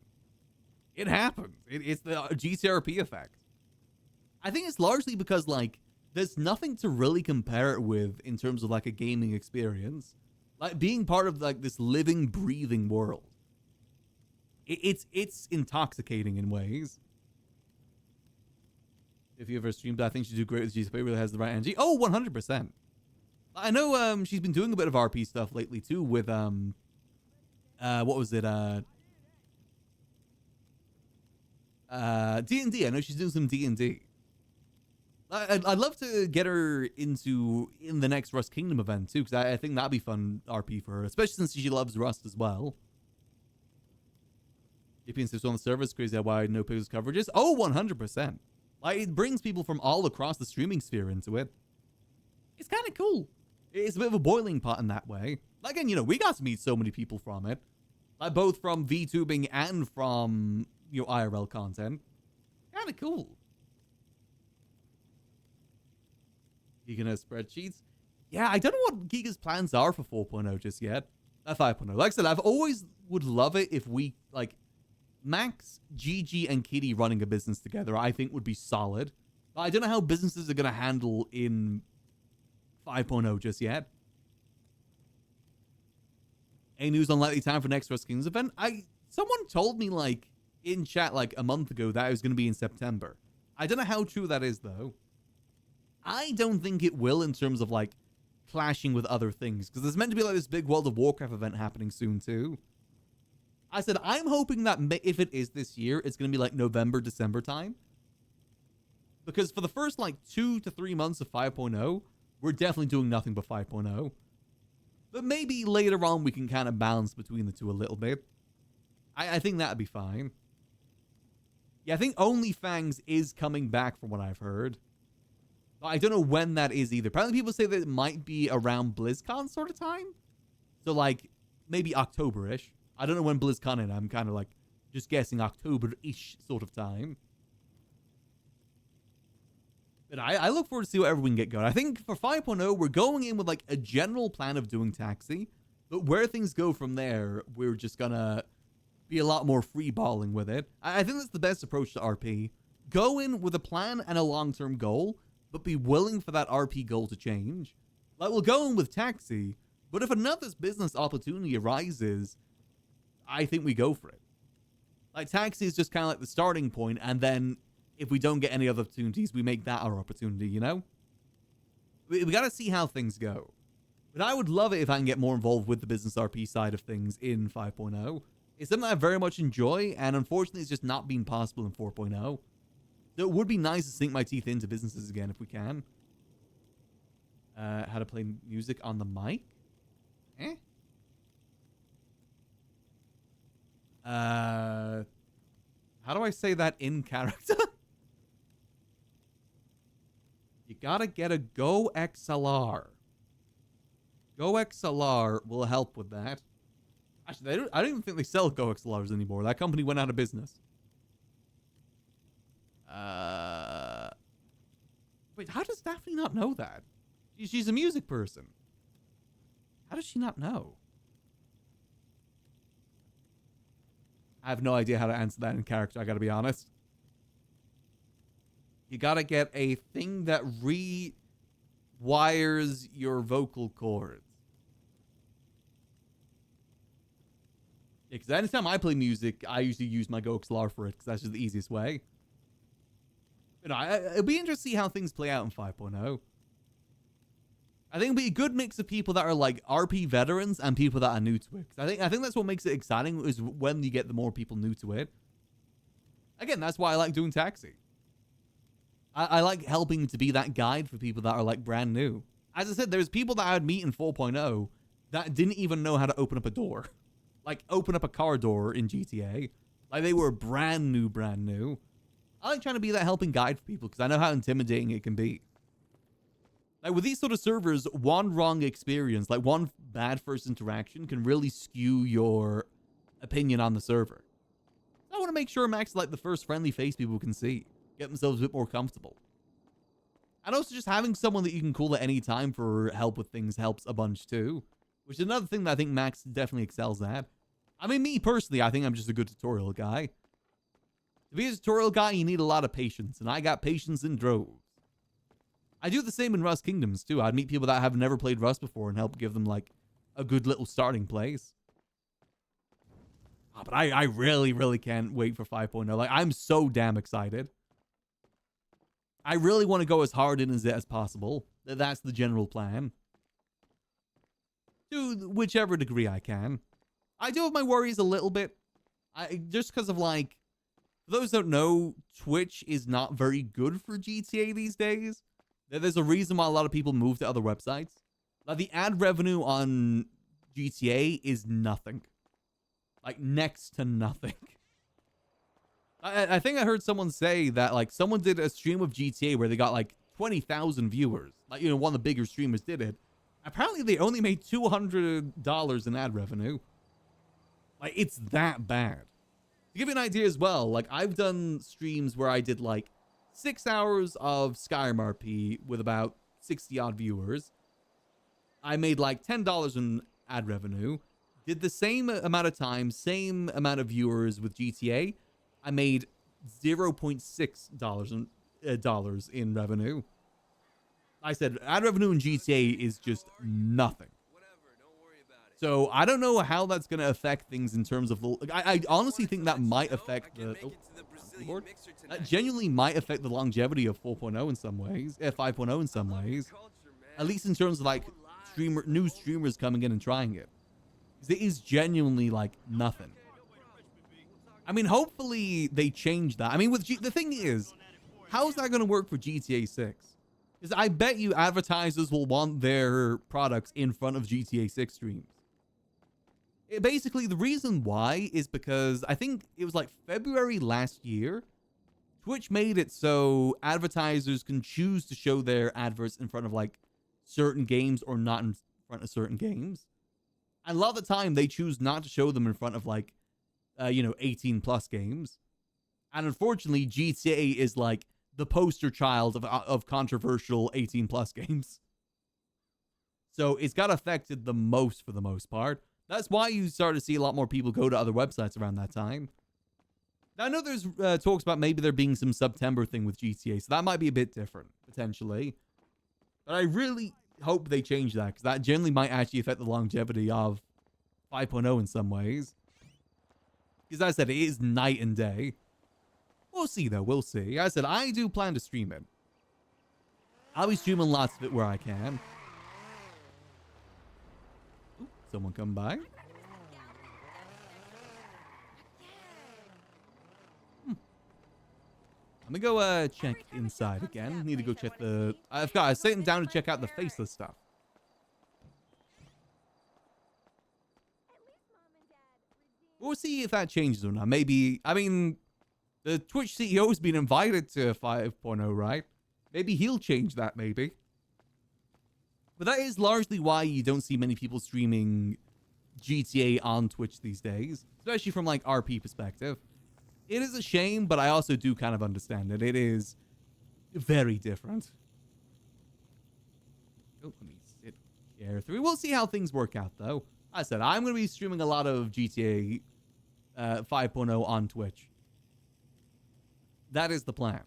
It happens. It's the GTRP effect. I think it's largely because, like, there's nothing to really compare it with in terms of, like, a gaming experience. Like, being part of, like, this living, breathing world. It's intoxicating in ways. If you ever streamed, I think she'd do great with GTP. Really has the right energy. Oh, 100%. I know she's been doing a bit of RP stuff lately too with what was it? D&D. I know she's doing some D&D. I'd love to get her in the next Rust Kingdom event too, because I think that'd be fun RP for her, especially since she loves Rust as well. JP insists on the service, crazy how wide NOPIXEL coverage is. Oh, 100%. Like, it brings people from all across the streaming sphere into it. It's kind of cool. It's a bit of a boiling pot in that way. Like, again, you know, we got to meet so many people from it. Like, both from VTubing and from, you know, IRL content. Kind of cool. Giga has spreadsheets. Yeah, I don't know what Giga's plans are for 4.0 just yet. 5.0. Like I said, I've always would love it if we, like, Max, Gigi, and Kitty running a business together, I think would be solid. But I don't know how businesses are going to handle in 5.0 just yet. Any news on likely time for next Rust Kings event? Someone told me, like, in chat, like, a month ago that it was going to be in September. I don't know how true that is, though. I don't think it will in terms of, like, clashing with other things. Because there's meant to be, like, this big World of Warcraft event happening soon, too. I said, I'm hoping that if it is this year, it's going to be, like, November, December time. Because for the first, like, 2 to 3 months of 5.0, we're definitely doing nothing but 5.0. But maybe later on we can kind of balance between the two a little bit. I think that'd be fine. Yeah, I think OnlyFans is coming back from what I've heard. But I don't know when that is either. Apparently people say that it might be around BlizzCon sort of time. So, like, maybe October-ish. I don't know when BlizzCon is. I'm kind of, like, just guessing October-ish sort of time. But I look forward to see whatever we can get going. I think for 5.0, we're going in with, like, a general plan of doing Taxi. But where things go from there, we're just gonna be a lot more free-balling with it. I think that's the best approach to RP. Go in with a plan and a long-term goal, but be willing for that RP goal to change. Like, we'll go in with Taxi, but if another business opportunity arises, I think we go for it. Like, Taxi is just kind of like the starting point, and then if we don't get any other opportunities, we make that our opportunity, you know? We gotta see how things go. But I would love it if I can get more involved with the business RP side of things in 5.0. It's something I very much enjoy, and unfortunately it's just not been possible in 4.0. So it would be nice to sink my teeth into businesses again if we can. How to play music on the mic? How do I say that in character? You gotta get a Go XLR. Go XLR will help with that. Actually, I don't even think they sell Go XLRs anymore. That company went out of business. Wait, how does Daphne not know that? She's a music person. How does she not know? I have no idea how to answer that in character, I gotta be honest. You gotta get a thing that rewires your vocal cords. Yeah, because anytime I play music, I usually use my Go XLR for it, because that's just the easiest way. You know, it'll be interesting to see how things play out in 5.0. I think it'll be a good mix of people that are like RP veterans and people that are new to it. 'Cause I think that's what makes it exciting, is when you get the more people new to it. Again, that's why I like doing Taxi. I like helping to be that guide for people that are like brand new. As I said, there's people that I'd meet in 4.0 that didn't even know how to open up a door. Like, open up a car door in GTA. Like, they were brand new. I like trying to be that helping guide for people because I know how intimidating it can be. Like with these sort of servers, one wrong experience, like one bad first interaction can really skew your opinion on the server. I want to make sure Max is like the first friendly face people can see. Get themselves a bit more comfortable. And also just having someone that you can call at any time for help with things helps a bunch too. Which is another thing that I think Max definitely excels at. I mean, me personally, I think I'm just a good tutorial guy. To be a tutorial guy, you need a lot of patience. And I got patience in droves. I do the same in Rust Kingdoms too. I'd meet people that have never played Rust before and help give them like a good little starting place. But I really, really can't wait for 5.0. Like, I'm so damn excited. I really want to go as hard in as possible. That's the general plan. To whichever degree I can. I do have my worries a little bit. Just because of like, for those who don't know, Twitch is not very good for GTA these days. There's a reason why a lot of people move to other websites. Like the ad revenue on GTA is nothing. Like next to nothing. I think I heard someone say that like someone did a stream of GTA where they got like 20,000 viewers. Like, you know, one of the bigger streamers did it. Apparently they only made $200 in ad revenue. Like it's that bad. To give you an idea as well, like I've done streams where I did like 6 hours of Skyrim RP with about 60 odd viewers. I made like $10 in ad revenue. Did the same amount of time, same amount of viewers with GTA. I made $0.6 in revenue. I said ad revenue in GTA is just nothing. So I don't know how that's going to affect things in terms of the... I honestly think that might affect the... keyboard. That genuinely might affect the longevity of 4.0 in some ways. 5.0 in some ways. At least in terms of like new streamers coming in and trying it. Because it is genuinely like nothing. I mean, hopefully they change that. I mean, the thing is, how is that going to work for GTA 6? Because I bet you advertisers will want their products in front of GTA 6 streams. Basically, the reason why is because I think it was like February last year, Twitch made it so advertisers can choose to show their adverts in front of like certain games or not in front of certain games. And a lot of the time they choose not to show them in front of like, 18 plus games. And unfortunately, GTA is like the poster child of controversial 18 plus games. So it's got affected the most for the most part. That's why you start to see a lot more people go to other websites around that time. Now, I know there's talks about maybe there being some September thing with GTA, so that might be a bit different, potentially. But I really hope they change that, because that generally might actually affect the longevity of 5.0 in some ways. Because as I said, it is night and day. We'll see, though. We'll see. As I said, I do plan to stream it. I'll be streaming lots of it where I can. Ooh, someone come by. Let me go check inside again. Need to go check the... I was sitting down to check out the faceless stuff. We'll see if that changes or not. Maybe... I mean, the Twitch CEO has been invited to 5.0, right? Maybe he'll change that, maybe. But that is largely why you don't see many people streaming GTA on Twitch these days. Especially from, like, RP perspective. It is a shame, but I also do kind of understand it. It is very different. Oh, let me sit here through. We'll see how things work out, though. I said, I'm going to be streaming a lot of GTA 5.0 on Twitch. That is the plan.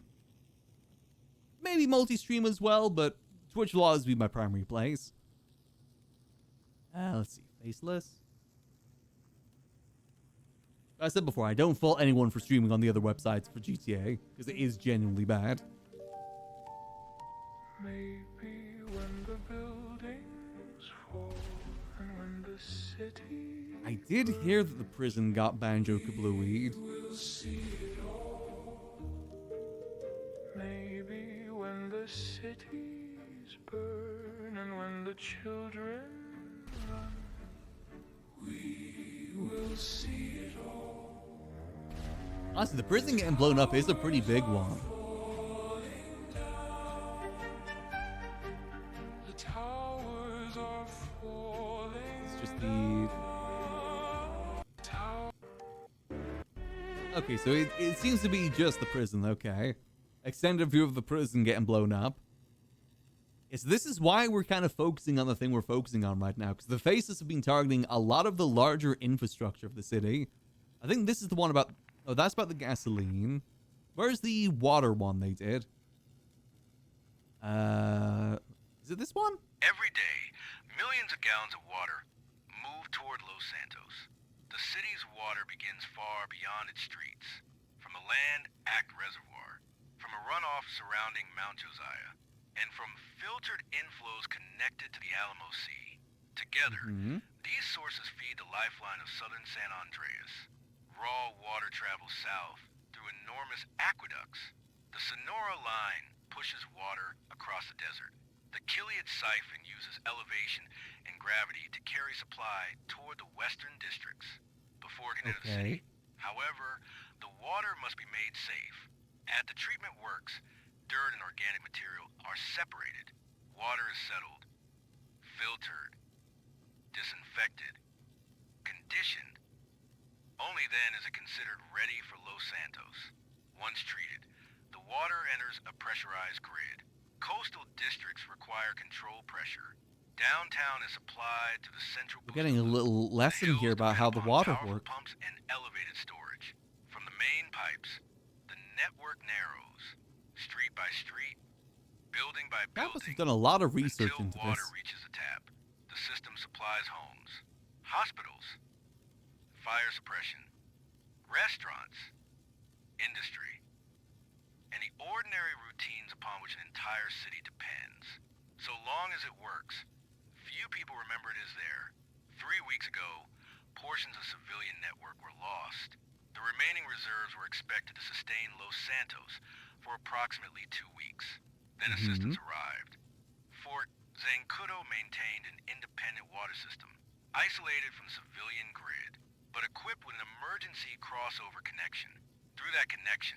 Maybe multi-stream as well, but Twitch will always be my primary place. Let's see. Faceless. I said before, I don't fault anyone for streaming on the other websites for GTA, because it is genuinely bad. Maybe when the buildings fall and when the city I did hear that the prison got Banjo-Kazooie'd. will see it all. Maybe when the cities burn and when the children run, we will see it all. Honestly, the prison getting blown up is a pretty big one. It's just the... Okay, so it seems to be just the prison, okay. Extended view of the prison getting blown up. Yes, this is why we're kind of focusing on the thing we're focusing on right now, because the faces have been targeting a lot of the larger infrastructure of the city. I think this is the one about... Oh, that's about the gasoline. Where's the water one they did? Is it this one? Every day, millions of gallons of water move toward Los Santos. The city's water begins far beyond its streets, from a land-act reservoir, from a runoff surrounding Mount Josiah, and from filtered inflows connected to the Alamo Sea. Together, these sources feed the lifeline of southern San Andreas. Raw water travels south through enormous aqueducts. The Sonora Line pushes water across the desert. The Killiad Siphon uses elevation and gravity to carry supply toward the western districts before it can enter the city. However, the water must be made safe. At the treatment works, dirt and organic material are separated. Water is settled, filtered, disinfected, conditioned. Only then is it considered ready for Los Santos. Once treated, the water enters a pressurized grid. Coastal districts require control pressure. Downtown is supplied to the central... We're getting a little lesson here about how the water works. Pumps and elevated storage. From the main pipes, the network narrows, street by street, building by building. Campus has done a lot of research into this. Water reaches the tap. The system supplies homes, hospitals, fire suppression, restaurants, industry, and the ordinary routines upon which an entire city depends. So long as it works, few people remember it is there. 3 weeks ago, portions of civilian network were lost. The remaining reserves were expected to sustain Los Santos for approximately 2 weeks. Then assistance arrived. Fort Zancudo maintained an independent water system, isolated from civilian grid, but equipped with an emergency crossover connection. Through that connection,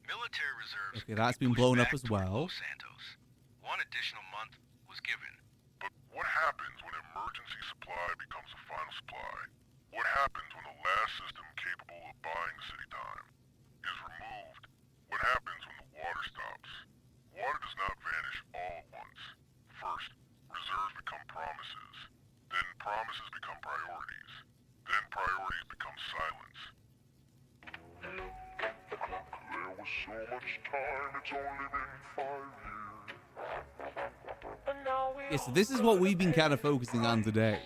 military reserves... Okay, that's been blown up as well. Los Santos. 1 additional month was given. But what happens when emergency supply becomes a final supply? What happens when the last system capable of buying city time is removed? What happens when the water stops? Water does not vanish all at once. First, reserves become promises. Then promises become priorities. Then priorities become silence. There was so much time, it's only been 5 years. Yeah, so this is what we've been kind of focusing on today.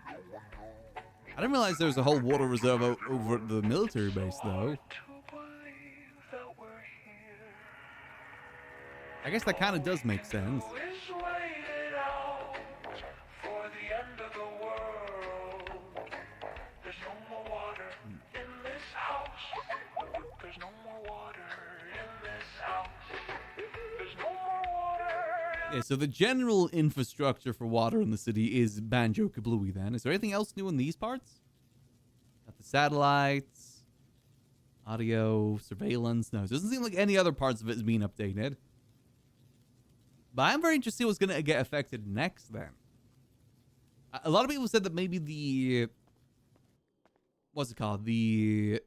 I didn't realize there was a whole water reserve over at the military base, though. I guess that kind of does make sense. Yeah, so the general infrastructure for water in the city is Banjo-Kazooie then. Is there anything else new in these parts? Got the satellites, audio, surveillance. No, it doesn't seem like any other parts of it is being updated. But I'm very interested in what's going to get affected next then. A lot of people said that maybe the... What's it called? The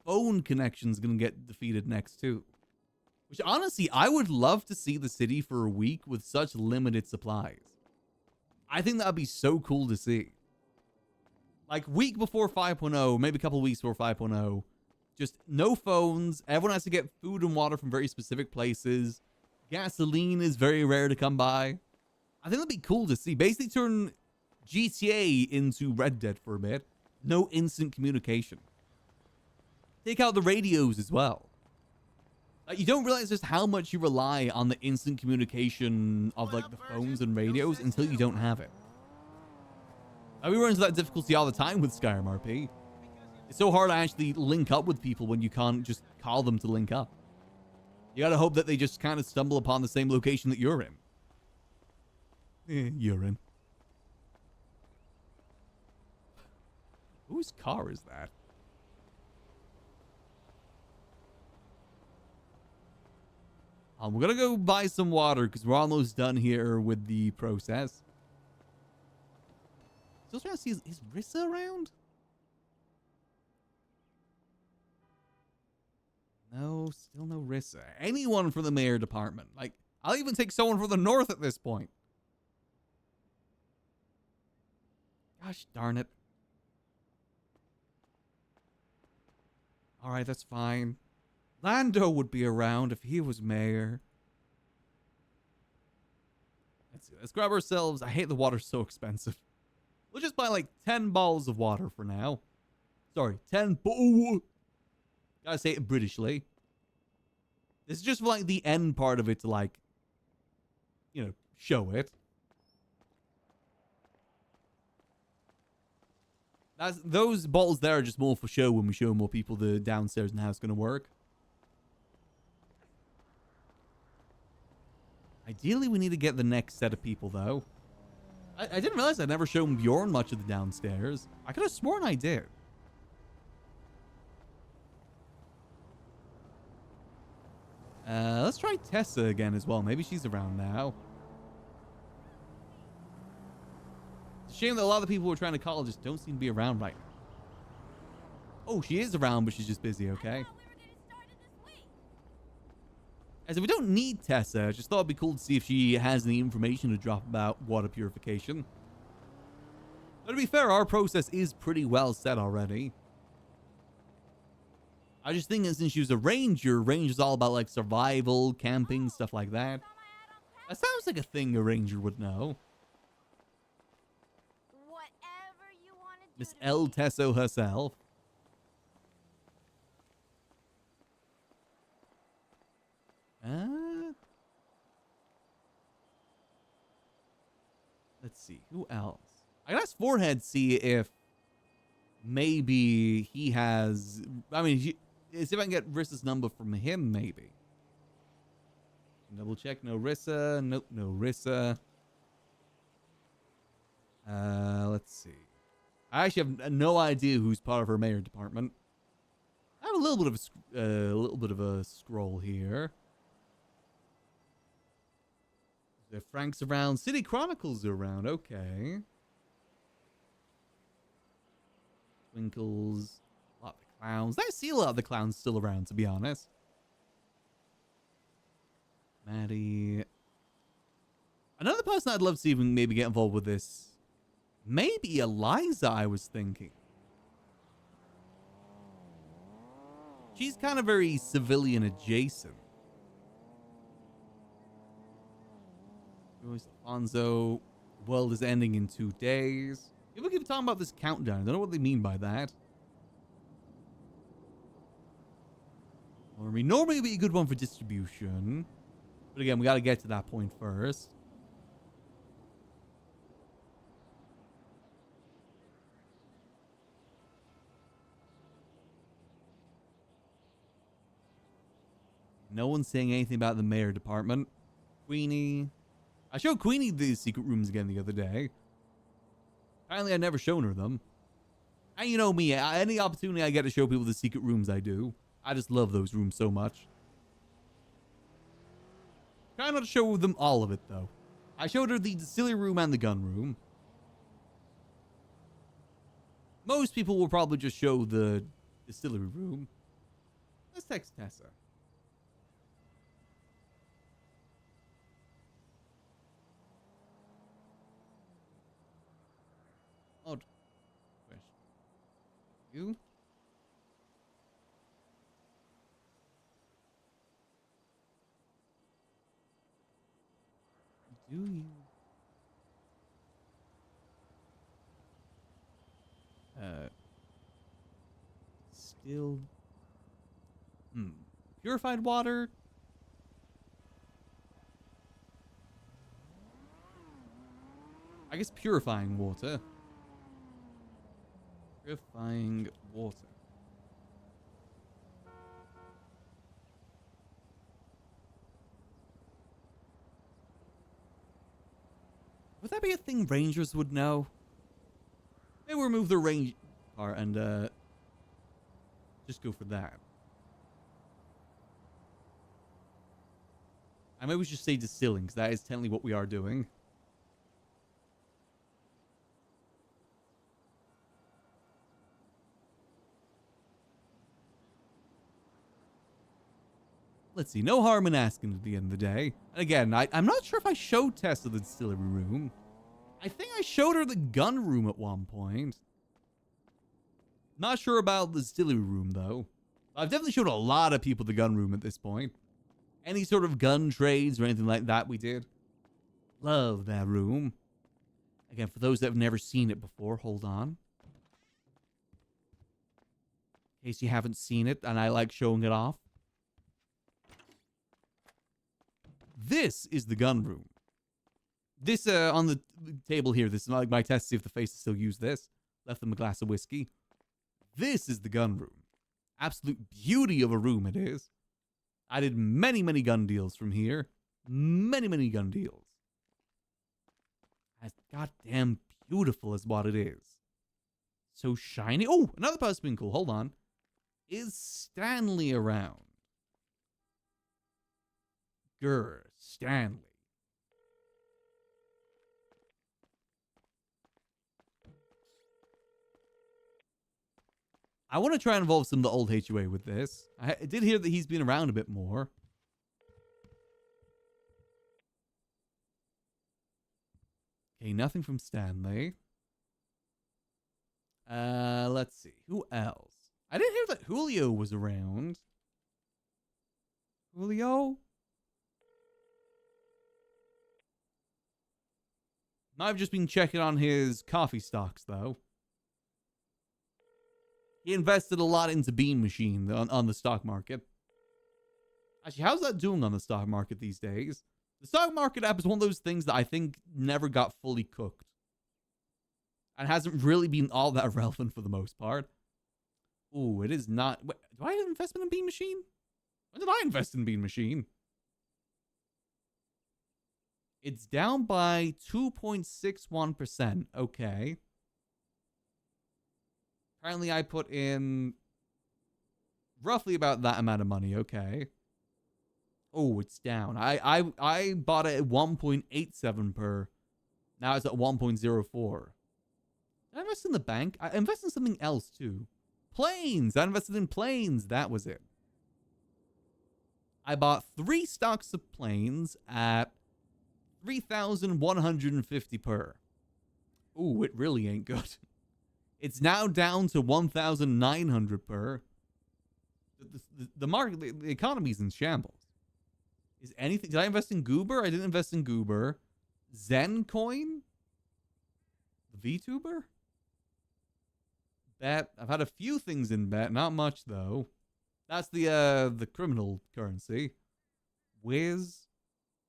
phone connection is going to get defeated next too. Which, honestly, I would love to see the city for a week with such limited supplies. I think that would be so cool to see. Like, week before 5.0, maybe a couple weeks before 5.0, just no phones. Everyone has to get food and water from very specific places. Gasoline is very rare to come by. I think that'd be cool to see. Basically turn GTA into Red Dead for a bit. No instant communication. Take out the radios as well. You don't realize just how much you rely on the instant communication of like the phones and radios until you don't have it. We run into that difficulty all the time with Skyrim RP. It's so hard to actually link up with people when you can't just call them to link up. You gotta hope that they just kind of stumble upon the same location that you're in. You're in. Whose car is that? We're gonna go buy some water because we're almost done here with the process. Still trying to see, is Rissa around? No, still no Rissa. Anyone from the mayor department. Like, I'll even take someone from the north at this point. Gosh darn it. Alright, that's fine. Lando would be around if he was mayor. Let's see. Let's grab ourselves. I hate the water, so expensive. We'll just buy like 10 balls of water for now. Sorry, 10 gotta say it Britishly. This is just for like the end part of it to like, you know, show it. Those bottles there are just more for show when we show more people the downstairs and how it's going to work. Ideally, we need to get the next set of people, though. I didn't realize I'd never shown Bjorn much of the downstairs. I could have sworn I did. Let's try Tessa again as well. Maybe she's around now. It's a shame that a lot of the people we're trying to call just don't seem to be around right now. Oh, she is around, but she's just busy, okay? As if we don't need Tessa, I just thought it'd be cool to see if she has any information to drop about water purification. But to be fair, our process is pretty well set already. I just think that since she was a ranger, range is all about like survival, camping, stuff like that. That sounds like a thing a ranger would know. Miss El Tesso herself. Let's see. Who else? I can ask Forehead, see if maybe he has... I mean, see if I can get Rissa's number from him, maybe. Double check. No Rissa. Nope, no Rissa. Let's see. I actually have no idea who's part of her mayor department. I have a little bit of a scroll here. If Frank's around, City Chronicles are around. Okay. Twinkles, a lot of the clowns. I see a lot of the clowns still around, to be honest. Maddie. Another person I'd love to see if we can maybe get involved with this. Maybe Eliza, I was thinking. She's kind of very civilian adjacent. Alfonso, world is ending in 2 days. People keep talking about this countdown. I don't know what they mean by that. Normally it'd be a good one for distribution. But again, we got to get to that point first. No one's saying anything about the mayor department. Queenie. I showed Queenie the secret rooms again the other day. Apparently I'd never shown her them. And you know me, any opportunity I get to show people the secret rooms, I do. I just love those rooms so much. Try not to show them all of it, though. I showed her the distillery room and the gun room. Most people will probably just show the distillery room. Let's text Tessa. Odd question. You? Do you? Still. Purified water? I guess purifying water. Purifying water. Would that be a thing rangers would know? Maybe we'll remove the range part and just go for that. I maybe we should say distilling, because that is technically what we are doing. Let's see, no harm in asking at the end of the day. And again, I'm not sure if I showed Tessa the distillery room. I think I showed her the gun room at one point. Not sure about the distillery room, though. I've definitely showed a lot of people the gun room at this point. Any sort of gun trades or anything like that we did. Love that room. Again, for those that have never seen it before, hold on. In case you haven't seen it and I like showing it off. This is the gun room. This, on the table here, this is like my test to see if the faces still use this. Left them a glass of whiskey. This is the gun room. Absolute beauty of a room it is. I did many, many gun deals from here. Many, many gun deals. As goddamn beautiful as what it is. So shiny. Oh, another person cool. Hold on. Is Stanley around? Grr, Stanley. I want to try and involve some of the old HUA with this. I did hear that he's been around a bit more. Okay, nothing from Stanley. Let's see. Who else? I didn't hear that Julio was around. Julio? Might have just been checking on his coffee stocks, though. He invested a lot into Bean Machine on the stock market. Actually, how's that doing on the stock market these days? The stock market app is one of those things that I think never got fully cooked. And hasn't really been all that relevant for the most part. Ooh, it is not... Wait, do I have an investment in Bean Machine? When did I invest in Bean Machine? It's down by 2.61%. Okay. Apparently, I put in roughly about that amount of money. Okay. Oh, it's down. I bought it at 1.87 per. Now it's at 1.04. Did I invest in the bank? I invested in something else too. Planes. I invested in planes. That was it. I bought 3 stocks of planes at 3,150 per. Ooh, it really ain't good. It's now down to 1,900 per. The market, the economy's in shambles. Is anything... Did I invest in Goober? I didn't invest in Goober. Zencoin? The VTuber? Bet. I've had a few things in bet. Not much, though. That's the criminal currency. Wiz?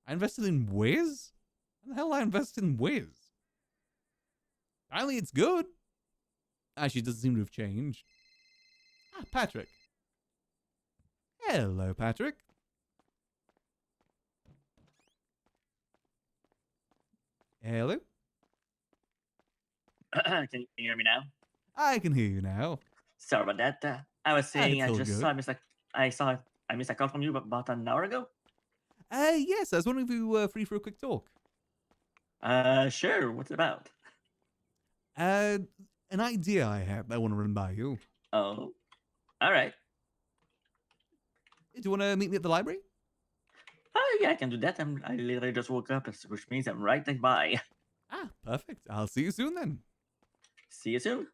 I invested in Wiz? How the hell did I invest in Wiz? Finally, it's good. Actually, it doesn't seem to have changed. Ah, Patrick. Hello, Patrick. Hello. Can you hear me now? I can hear you now. Sorry about that. I was saying it's I all just good. I missed a call from you about an hour ago. Yes, I was wondering if you were free for a quick talk. Sure. What's it about? An idea I have I want to run by you. Oh, all right. Do you want to meet me at the library? Oh, yeah, I can do that. I literally just woke up, which means I'm right by. Ah, perfect. I'll see you soon then. See you soon.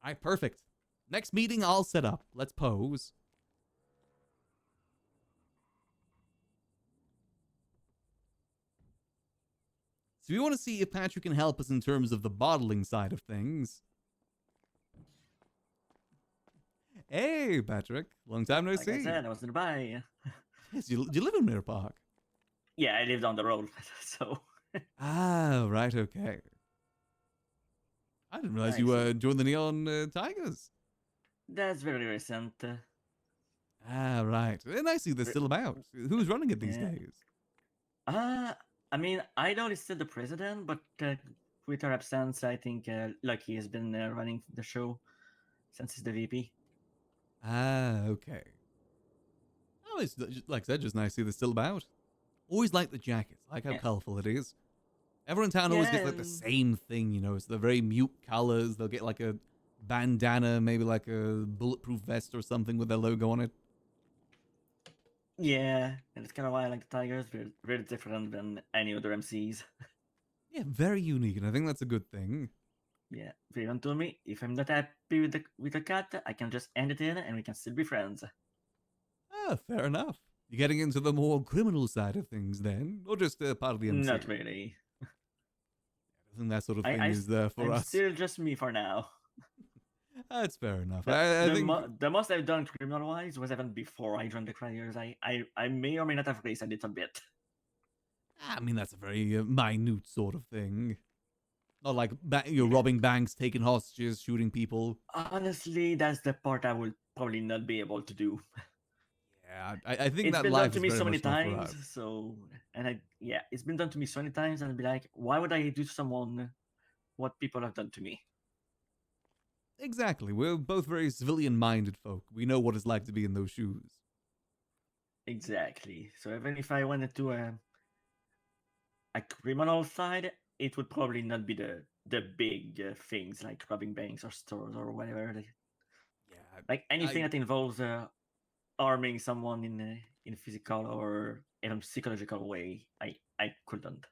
All right, perfect. Next meeting all set up. Let's pose. So we want to see if Patrick can help us in terms of the bottling side of things. Hey, Patrick. Long time no Like see. I said, I was nearby. Yes, you live in Mirror Park. Yeah, I lived on the road, so. Ah, right, okay. I didn't realize you joined the Neon Tigers. That's very recent. Ah, right. And I see they're still about. Who's running it these days? I mean, I know he's still the president, but with our absence, I think Lucky has been running the show since he's the VP. Ah, okay. it's like I said, just nice to see they're still about. Always like the jackets. I like how Yeah. colorful it is. Everyone in town always Yeah, gets like the and- same thing, you know. It's the very mute colors. They'll get like a bandana, maybe like a bulletproof vest or something with their logo on it. Yeah, and it's kind of why I like the Tigers. They're really different than any other MCs. Yeah, very unique, and I think that's a good thing. Yeah, they even told me if I'm not happy with the cat, I can just end it in and we can still be friends. Ah, fair enough. You're getting into the more criminal side of things then, or just part of the MC? Not really. I think that sort of thing is there for I'm us. still just me for now. That's fair enough. The, I the, think mo- the most I've done criminal-wise was even before I joined the Criers. I may or may not have raced a little bit. I mean that's a very minute sort of thing. Not like you're robbing banks, taking hostages, shooting people. Honestly, that's the part I will probably not be able to do. Yeah, I think It's that been life done to is me very so many much not for times, us. so it's been done to me so many times, and I'd be like, why would I do to someone what people have done to me? Exactly. We're both very civilian-minded folk. We know what it's like to be in those shoes. Exactly. So even if I wanted to a criminal side, it would probably not be the big things like robbing banks or stores or whatever. Yeah. Like anything that involves arming someone in physical or even psychological way, I couldn't.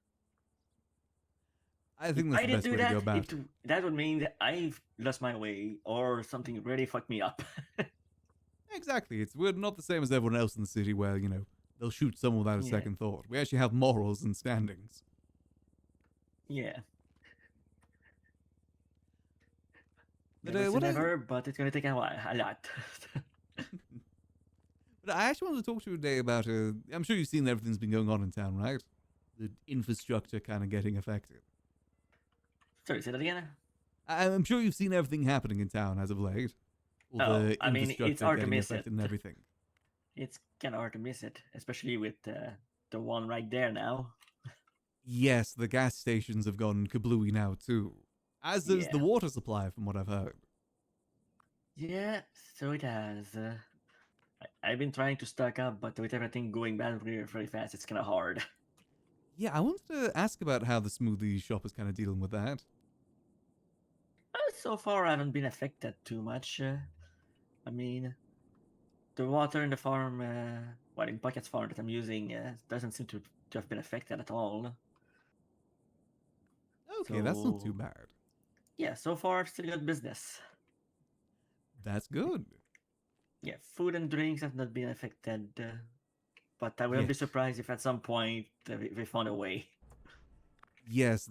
I think If that's I the did best do way to that, go about it. that would mean that I've lost my way or something really fucked me up. Exactly. We're not the same as everyone else in the city where, you know, they'll shoot someone without a Yeah. second thought. We actually have morals and standings. Yeah. But, Never say what I- never, but it's gonna take a lot. But I actually wanted to talk to you today about, I'm sure you've seen everything's been going on in town, right? The infrastructure kind of getting affected. Sorry, say that again? I'm sure you've seen everything happening in town as of late. All the I mean, infrastructure it's hard to getting miss affected it. and everything. It's kind of hard to miss it, especially with the one right there now. Yes, the gas stations have gone kablooey now too. As does Yeah. the water supply, from what I've heard. Yeah, so it has. I've been trying to stock up, but with everything going bad very fast, it's kind of hard. Yeah, I wanted to ask about how the smoothie shop is kind of dealing with that. So far, I haven't been affected too much. I mean, the water in the farm, in Pocket's farm that I'm using, doesn't seem to have been affected at all. Okay, that's not too So- bad. Yeah, so far, still good business. That's good. Yeah, food and drinks have not been affected, but I wouldn't be Yes. surprised if at some point they found a way. Yes,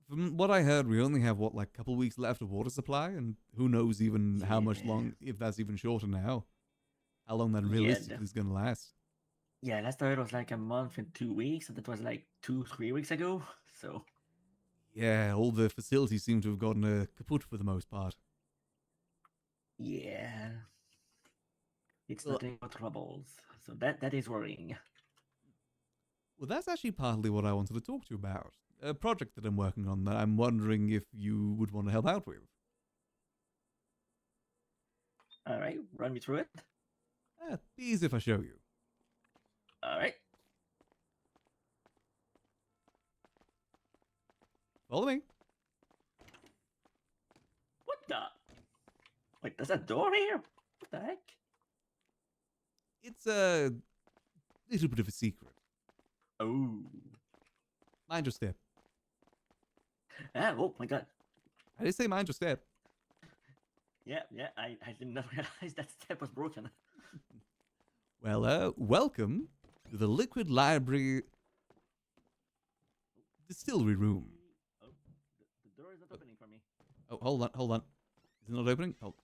from what I heard, we only have like a couple weeks left of water supply, and who knows even how much long, if that's even shorter now, how long that Yeah, realistically is gonna last. Yeah, last time it was like a month and 2 weeks, and that was like 2-3 weeks ago. So Yeah, all the facilities seem to have gotten kaput for the most part. yeah, it's Well- nothing but troubles. So that is worrying. Well, that's actually partly what I wanted to talk to you about. A project that I'm working on that I'm wondering if you would want to help out with. All right, run me through it. Be easy if I show you. All right. Follow me. What the? Wait, there's a door here? What the heck? It's a little bit of a secret. Oh. Mind your step. Ah, oh my god. I did say mind your step. Yeah, I did not realize that step was broken. Well, welcome to the Liquid Library Distillery Room. Oh, the door is not opening for me. Oh, hold on. Is it not opening? Hold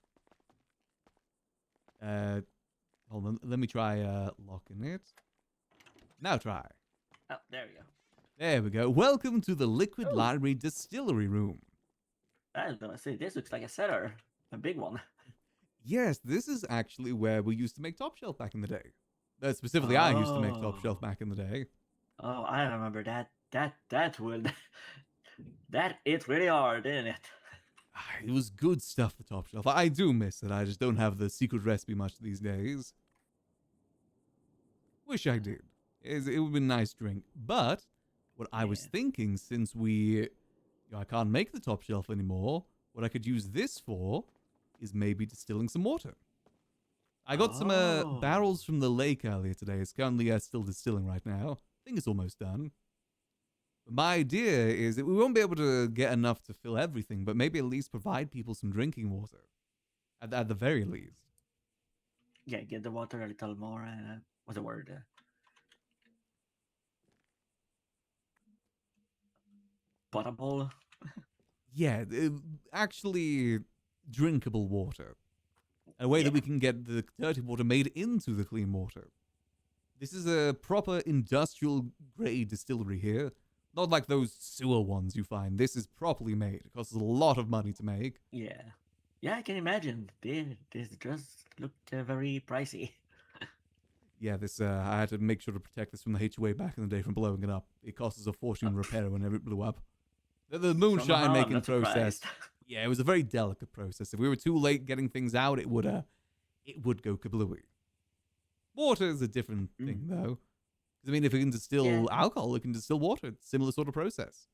on. Let me try locking it. Now try. Oh, there we go. There we go. Welcome to the Liquid Library Distillery Room. I was gonna say, this looks like a cellar. A big one. Yes, this is actually where we used to make Top Shelf back in the day. Specifically, I used to make Top Shelf back in the day. Oh, I remember that. That will... that hit really hard, didn't it? It was good stuff, the Top Shelf. I do miss it. I just don't have the secret recipe much these days. Wish I did. It would be a nice drink. But what I was thinking, since I can't make the top shelf anymore, what I could use this for is maybe distilling some water. I got some barrels from the lake earlier today. It's currently still distilling right now. I think it's almost done. But my idea is that we won't be able to get enough to fill everything, but maybe at least provide people some drinking water. At the very least. Yeah, get the water a little more. What's the word? Potable. Yeah, actually drinkable water. A way that we can get the dirty water made into the clean water. This is a proper industrial grade distillery here. Not like those sewer ones you find. This is properly made. It costs a lot of money to make. Yeah. Yeah, I can imagine. This does look very pricey. Yeah, this I had to make sure to protect this from the HOA back in the day from blowing it up. It cost us a fortune to repair whenever it blew up. The moonshine making process. Yeah, it was a very delicate process. If we were too late getting things out, it would go kablooey. Water is a different thing, though. I mean, if it can distill alcohol, it can distill water. It's a similar sort of process.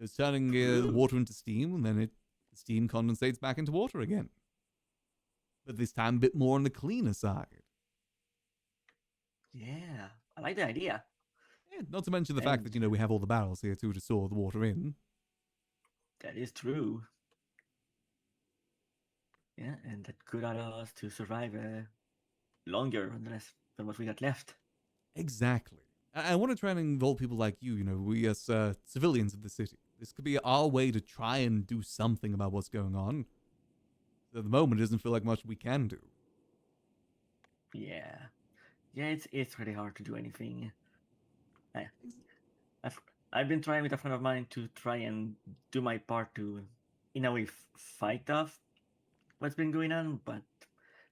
It's turning water into steam, and then the steam condensates back into water again. But this time, a bit more on the cleaner side. Yeah, I like the idea. Yeah, not to mention the fact that, we have all the barrels here, too, to store the water in. That is true. Yeah, and that could allow us to survive longer than what we got left. Exactly. I want to try and involve people like you, we as civilians of the city. This could be our way to try and do something about what's going on. At the moment, it doesn't feel like much we can do. Yeah. Yeah, it's really hard to do anything. I've been trying with a friend of mine to try and do my part to, in a way, fight off what's been going on, but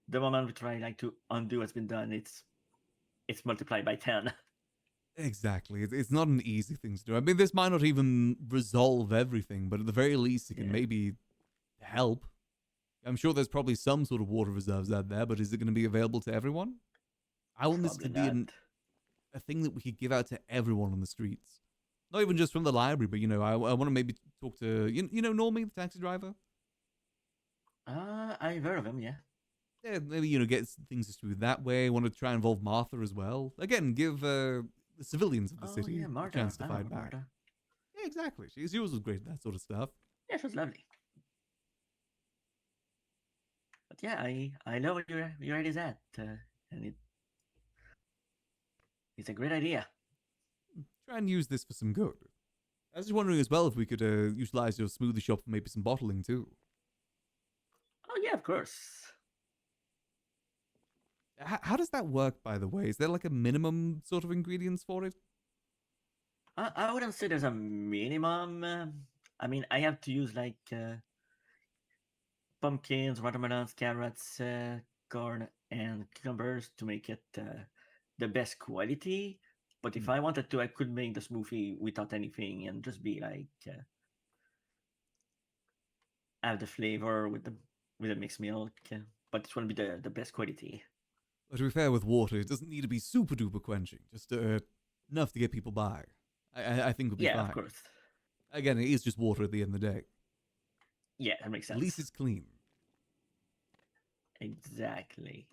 the moment we try to undo what's been done, it's multiplied by 10. Exactly. It's not an easy thing to do. I mean, this might not even resolve everything, but at the very least, it can maybe help. I'm sure there's probably some sort of water reserves out there, but is it going to be available to everyone? I want this to be a thing that we could give out to everyone on the streets. Not even just from the library, but, I want to maybe talk to, Normie, the taxi driver? I've heard of him, yeah. Yeah, maybe, get things distributed that way. I want to try and involve Martha as well. Again, give the civilians of the city a chance to fight back. Martha. Yeah, exactly. She was great at that sort of stuff. Yeah, she was lovely. But yeah, I know where your head is at, and it's a great idea. Try and use this for some good. I was just wondering as well if we could utilize your smoothie shop for maybe some bottling too. Oh yeah, of course. How does that work, by the way? Is there like a minimum sort of ingredients for it? I wouldn't say there's a minimum. I mean, I have to use pumpkins, watermelons, carrots, corn, and cucumbers to make it the best quality. But if I wanted to, I could make the smoothie without anything and just be have the flavor with the mixed milk. But it will be the best quality. But to be fair with water, it doesn't need to be super duper quenching. Just enough to get people by. I think would be fine. Yeah, of course. Again, it is just water at the end of the day. Yeah, that makes sense. At least it's clean. Exactly.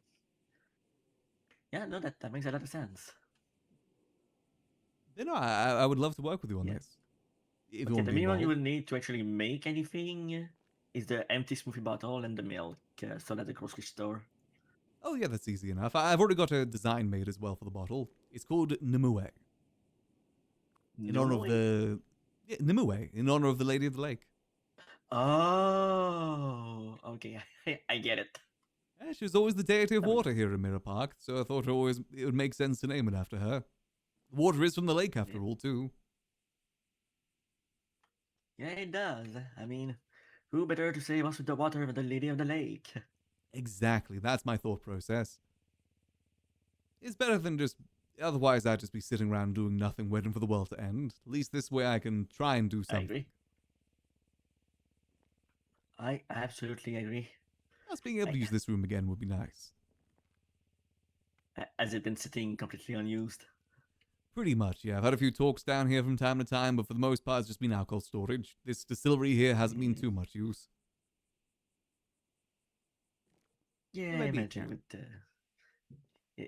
Yeah, no, that makes a lot of sense. You know, I would love to work with you on this. If you want the to be minimum you involved. will need to actually make anything is the empty smoothie bottle and the milk sold at the grocery store. Oh yeah, that's easy enough. I've already got a design made as well for the bottle. It's called Nimue. In honor of the Nimue, in honor of the Lady of the Lake. Oh, okay, I get it. Yeah, she was always the deity of water here in Mirror Park, so I thought it would make sense to name it after her. The water is from the lake, after all, too. Yeah, it does. I mean, who better to save us with the water than the Lady of the Lake? Exactly, that's my thought process. It's better than just... Otherwise, I'd just be sitting around doing nothing, waiting for the world to end. At least this way I can try and do something. I agree. I absolutely agree. Us being able to use this room again would be nice. Has it been sitting completely unused? Pretty much, yeah. I've had a few talks down here from time to time, but for the most part, it's just been alcohol storage. This distillery here hasn't been too much use. Yeah, There may I be a imagine chance. with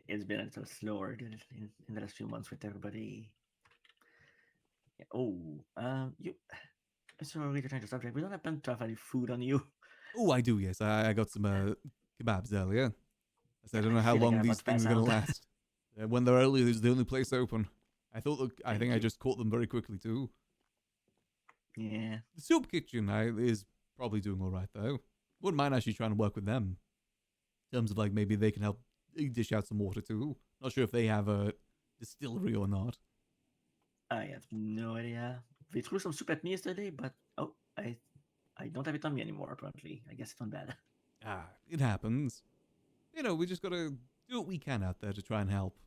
it's been a little slower in the last few months with everybody. Yeah. Oh, you. Sorry to change the subject. We don't happen to have any food on you. Oh, I do, yes. I got some kebabs earlier. I said, I don't know how feel like long I'm these about to pass things are going to out. last. When they're early, this is the only place open. I think Thank I you. just caught them very quickly, too. Yeah. The soup kitchen is probably doing all right, though. Wouldn't mind actually trying to work with them. In terms of, like, maybe they can help dish out some water, too. Not sure if they have a distillery or not. I have no idea. They threw some soup at me yesterday, but I don't have it on me anymore. Apparently, I guess it's not bad. It happens. You know, we just gotta do what we can out there to try and help.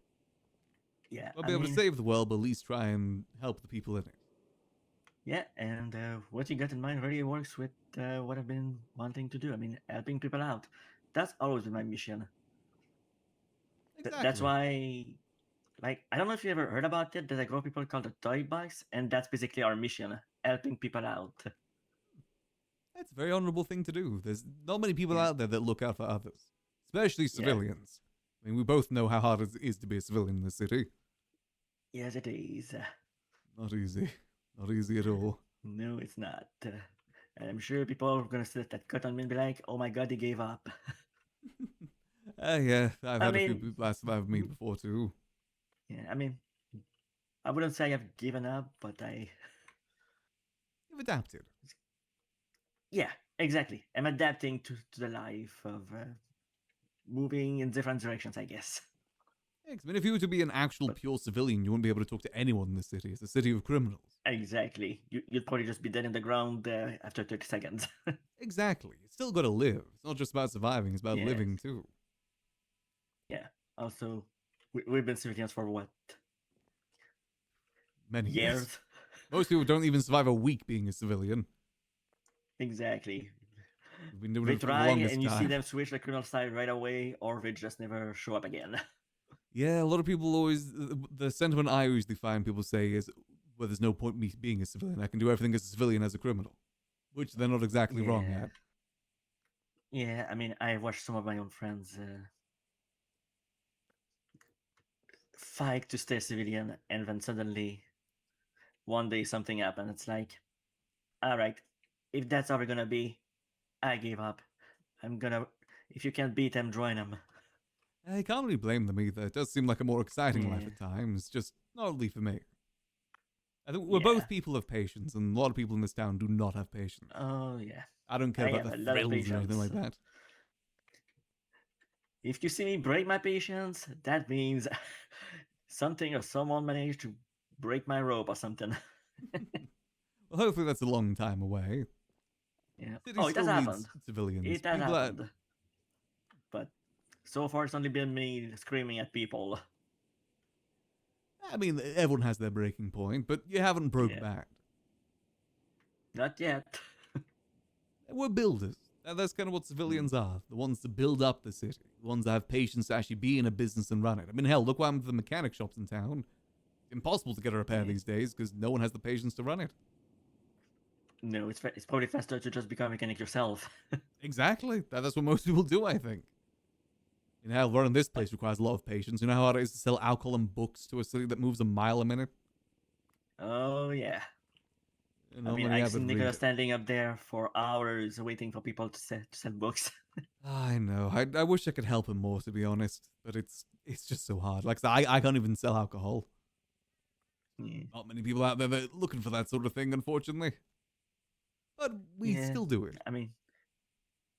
Yeah, We'll be able to save the world, but at least try and help the people in it. Yeah, and what you got in mind really works with what I've been wanting to do. I mean, helping people out. That's always been my mission. Exactly. That's why, like, I don't know if you ever heard about it. There's a group of people called the Toy Box, and that's basically our mission, helping people out. That's a very honorable thing to do. There's not many people Yeah. out there that look out for others, especially civilians. I mean, we both know how hard it is to be a civilian in the city. Yes, it is. Not easy. Not easy at all. No, it's not. And I'm sure people are gonna sit that cut on me and be like, "Oh my God, he gave up." Yeah, I've had a few people ask that of me before too. Yeah, I mean, I wouldn't say I've given up, but You've adapted. Yeah, exactly. I'm adapting to the life of moving in different directions, I guess. Yeah, 'cause, I mean, if you were to be an actual pure civilian, you wouldn't be able to talk to anyone in the city. It's a city of criminals. Exactly. You'd probably just be dead in the ground after 30 seconds. Exactly. You still got to live. It's not just about surviving, it's about Yeah. living too. Yeah. Also, we've been civilians for what? Many years. years. Most people don't even survive a week being a civilian. Exactly. We've been doing They it for the try, longest and you see time. them switch the criminal side right away, or they just never show up again. Yeah, a lot of people always, the sentiment I usually find people say is, well, there's no point me being a civilian. I can do everything as a civilian as a criminal. Which they're not exactly wrong Yeah. at. Yeah, I mean, I watched some of my own friends fight to stay civilian, and then suddenly, one day something happened. It's like, all right, if that's how we're gonna be, I gave up. If you can't beat them, join them. I can't really blame them either. It does seem like a more exciting life Yeah. at times, just not really for me. I think we're both people of patience, and a lot of people in this town do not have patience. Oh, yeah. I don't care I about have the a lot of thrills or anything like patience. that. If you see me break my patience, that means something or someone managed to break my rope or something. Well, hopefully that's a long time away. Yeah. City Oh, it has still needs happened. civilians. It has People happened. But so far, it's only been me screaming at people. I mean, everyone has their breaking point, but you haven't broke Yeah. back. Not yet. We're builders. That's kind of what civilians are. The ones to build up the city. The ones that have patience to actually be in a business and run it. I mean, hell, look what happened to the mechanic shops in town. It's impossible to get a repair these days because no one has the patience to run it. No, it's probably faster to just become a mechanic yourself. Exactly. That's what most people do, I think. You know, hell, running this place requires a lot of patience. You know how hard it is to sell alcohol and books to a city that moves a mile a minute? Oh, yeah. You I know, mean, many I've have it seen read Nicholas it. standing up there for hours waiting for people to sell books. I know. I wish I could help him more, to be honest, but it's just so hard. Like I can't even sell alcohol. Yeah. Not many people out there that are looking for that sort of thing, unfortunately. But we Yeah, still do it. I mean,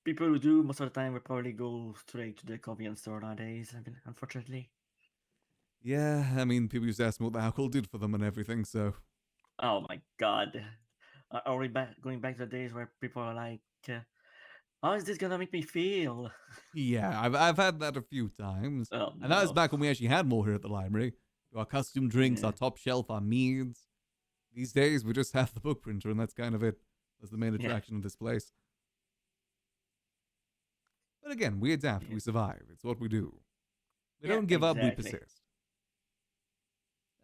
people who do most of the time will probably go straight to the convenience store nowadays. I mean, unfortunately. Yeah, I mean, people used to ask me what the alcohol did for them and everything, so. Oh my God! Are we going back to the days where people are like, "How is this gonna make me feel?" Yeah, I've had that a few times. Oh, And that was no. back when we actually had more here at the library. Our custom drinks, our top shelf, our meads. These days, we just have the book printer, and that's kind of it. That's the main Yeah. attraction of this place. But again, we adapt, we survive. It's what we do. We Yeah, don't give up, we exactly. persist.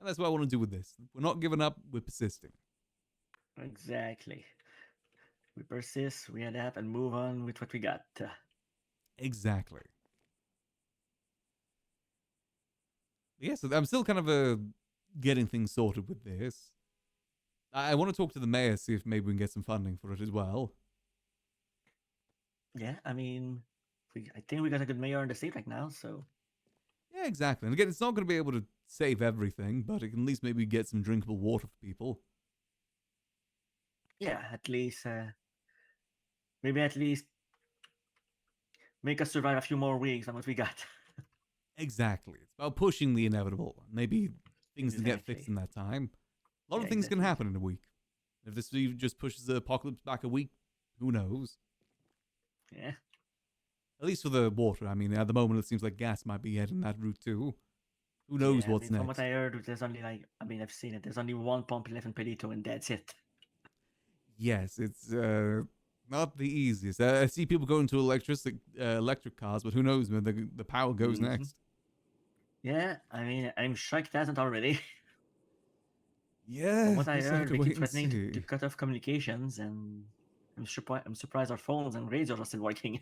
And that's what I want to do with this. We're not giving up, we're persisting. Exactly. We persist, we adapt, and move on with what we got. Exactly. Yeah, so I'm still kind of getting things sorted with this. I want to talk to the mayor, see if maybe we can get some funding for it as well. Yeah, I mean, I think we got a good mayor in the state right now, so. Yeah, exactly. And again, it's not going to be able to save everything, but it can at least maybe get some drinkable water for people. Yeah, at least, maybe at least make us survive a few more weeks than what we got. Exactly. It's about pushing the inevitable. Maybe things can get fixed in that time. A lot of things can happen in a week. If this just pushes the apocalypse back a week, who knows? Yeah. At least for the water. I mean, at the moment, it seems like gas might be heading that route too. Who knows Yeah, what's I mean, next? from what I heard, there's only I've seen it. There's only one pump left in Pelito, and that's it. Yes, it's not the easiest. I see people going to electric cars, but who knows when the power goes next. Yeah, I mean, I'm shocked it hasn't already. Yeah, From what I just have heard, to they wait keep and threatening to see. cut off communications, and I'm surprised our phones and radios are still working.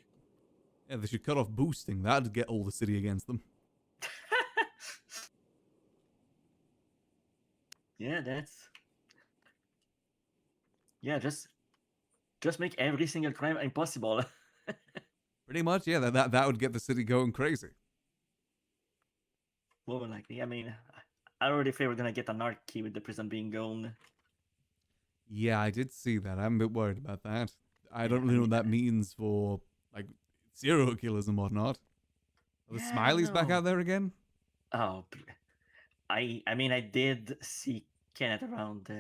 Yeah, they should cut off boosting. That'd get all the city against them. Yeah, yeah, just make every single crime impossible. Pretty much, yeah. That would get the city going crazy. More than likely. I mean, I already fear we're gonna get anarchy with the prison being gone. Yeah, I did see that. I'm a bit worried about that. I don't really know what that means for like serial killers and whatnot. Are the Yeah, I don't Smileys back know. out there again? Oh, I mean, I did see Kenneth around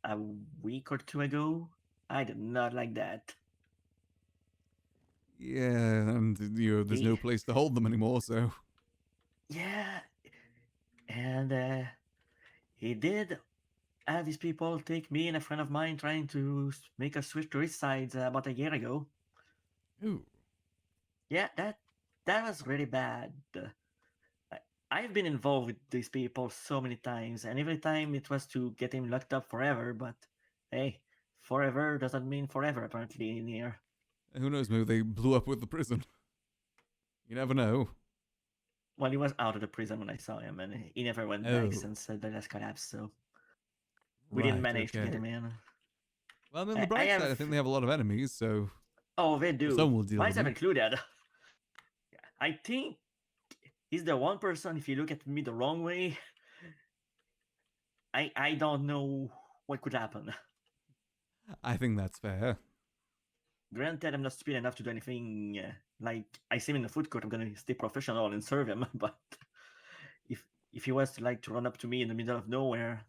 a week or two ago. I did not like that. Yeah, and there's no place to hold them anymore, so. Yeah, and he did have these people take me and a friend of mine trying to make us switch to his sides about a year ago. Ooh. Yeah, that was really bad. I've been involved with these people so many times, and every time it was to get him locked up forever, but hey, forever doesn't mean forever, apparently, in here. Who knows, maybe they blew up with the prison. You never know. Well, he was out of the prison when I saw him, and he never went back since the last collapse, so we didn't manage to get him in. Well, I mean, on the bright side, I think they have a lot of enemies, so. Oh, they do. Some will deal with Myself them. included. I think he's the one person, if you look at me the wrong way, I don't know what could happen. I think that's fair. Granted, I'm not stupid enough to do anything like I see him in the food court, I'm gonna stay professional and serve him. But if he was to run up to me in the middle of nowhere,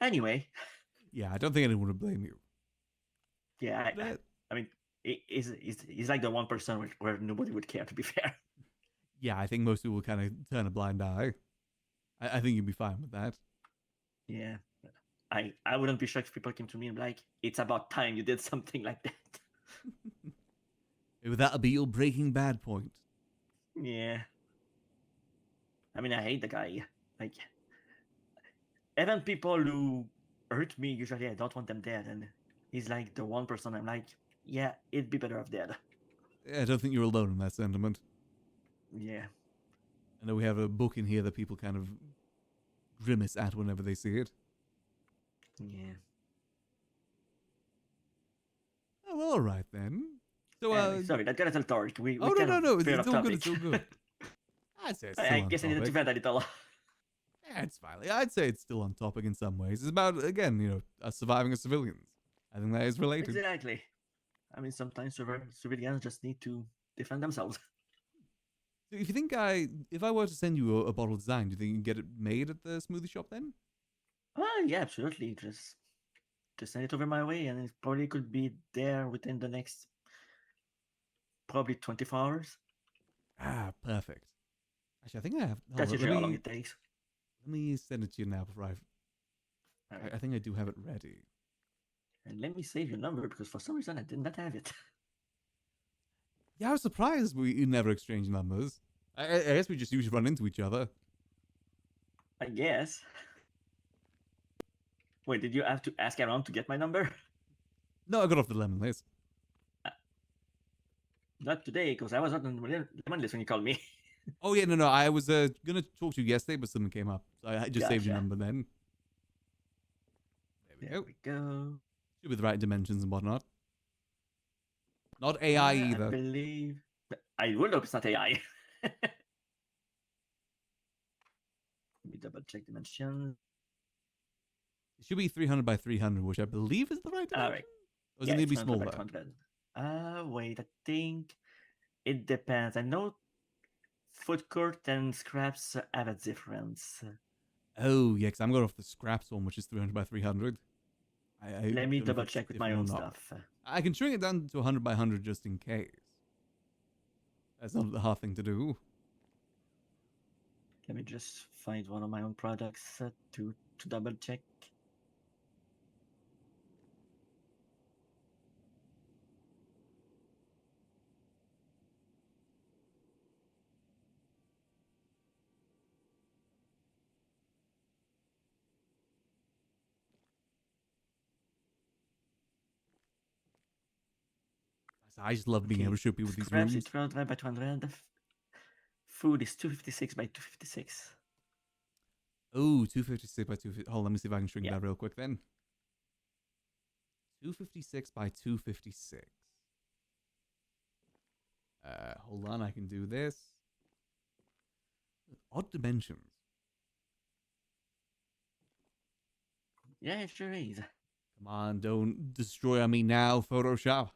anyway. Yeah, I don't think anyone would blame you. Yeah, I mean, he's like the one person where nobody would care. To be fair. Yeah, I think most people would kind of turn a blind eye. I think you'd be fine with that. Yeah. I wouldn't be shocked if people came to me and be like, it's about time you did something like that. Maybe that'll be your Breaking Bad point. Yeah. I mean, I hate the guy. Like, even people who hurt me, usually I don't want them dead. And he's like the one person I'm like, yeah, it'd be better off dead. Yeah, I don't think you're alone in that sentiment. Yeah. I know we have a book in here that people kind of grimace at whenever they see it. Yeah. Oh, well, all right then. So, sorry, that got a little dark. No, it's all good. It's all good. I'd say it's still I on guess I needed to topic. vent a little. Yeah, it's fine. I'd say it's still on topic in some ways. It's about, again, us surviving as civilians. I think that is related. Exactly. I mean, sometimes civilians just need to defend themselves. So if you think if I were to send you a bottle design, do you think you can get it made at the smoothie shop then? Yeah, absolutely. Just send it over my way, and it probably could be there within the next probably 24 hours. Ah, perfect. Actually, I think I have. That's usually how long it takes. Let me send it to you now before I think I do have it ready. And let me save your number because for some reason I did not have it. Yeah, I was surprised we never exchanged numbers. I guess we just usually run into each other. I guess. Wait, did you have to ask around to get my number? No, I got off the lemon list. Not today, because I was not on the lemon list when you called me. Oh yeah, no, I was gonna talk to you yesterday, but something came up, so I just saved your Gotcha. number then. There we go. Should be the right dimensions and whatnot. Not AI either. I believe. I would hope it's not AI. Let me double check dimensions. It should be 300 by 300, which I believe is the right dimension. All right. Or does it need to be 200 by smaller? 200. Wait, I think it depends. I know food court and scraps have a difference. Oh, yeah, because I'm going off the scraps one, which is 300 by 300. Let me don't know if double it's check with my different own or not. stuff. I can shrink it down to 100 by 100 just in case. That's not the hard thing to do. Let me just find one of my own products to double check. I just love being able to show people these Scraps rooms. is 200 by 200. Food is 256 by 256. Oh, 256 by 250. Hold on, let me see if I can shrink that real quick then. 256 by 256. Hold on, I can do this. Odd dimensions. Yeah, it sure is. Come on, don't destroy on me now, Photoshop.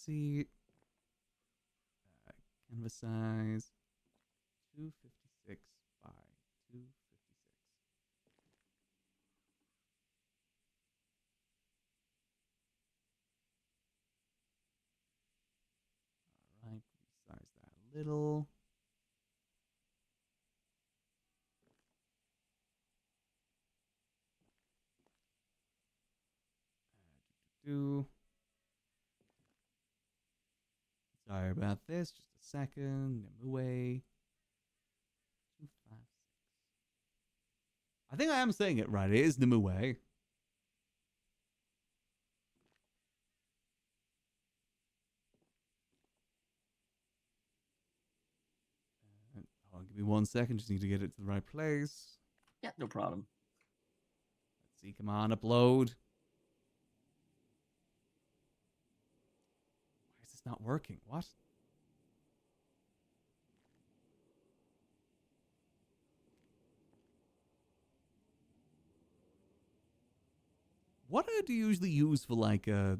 Let's see. Canvas size. 256 by 256. Alright, resize that a little. Sorry about this. Just a second. Nimue. 256. I think I am saying it right. It is Nimue. Hold on, give me 1 second. Just need to get it to the right place. Yeah, no problem. Let's see. Come on, upload. Why is this not working? What? What do you usually use for like a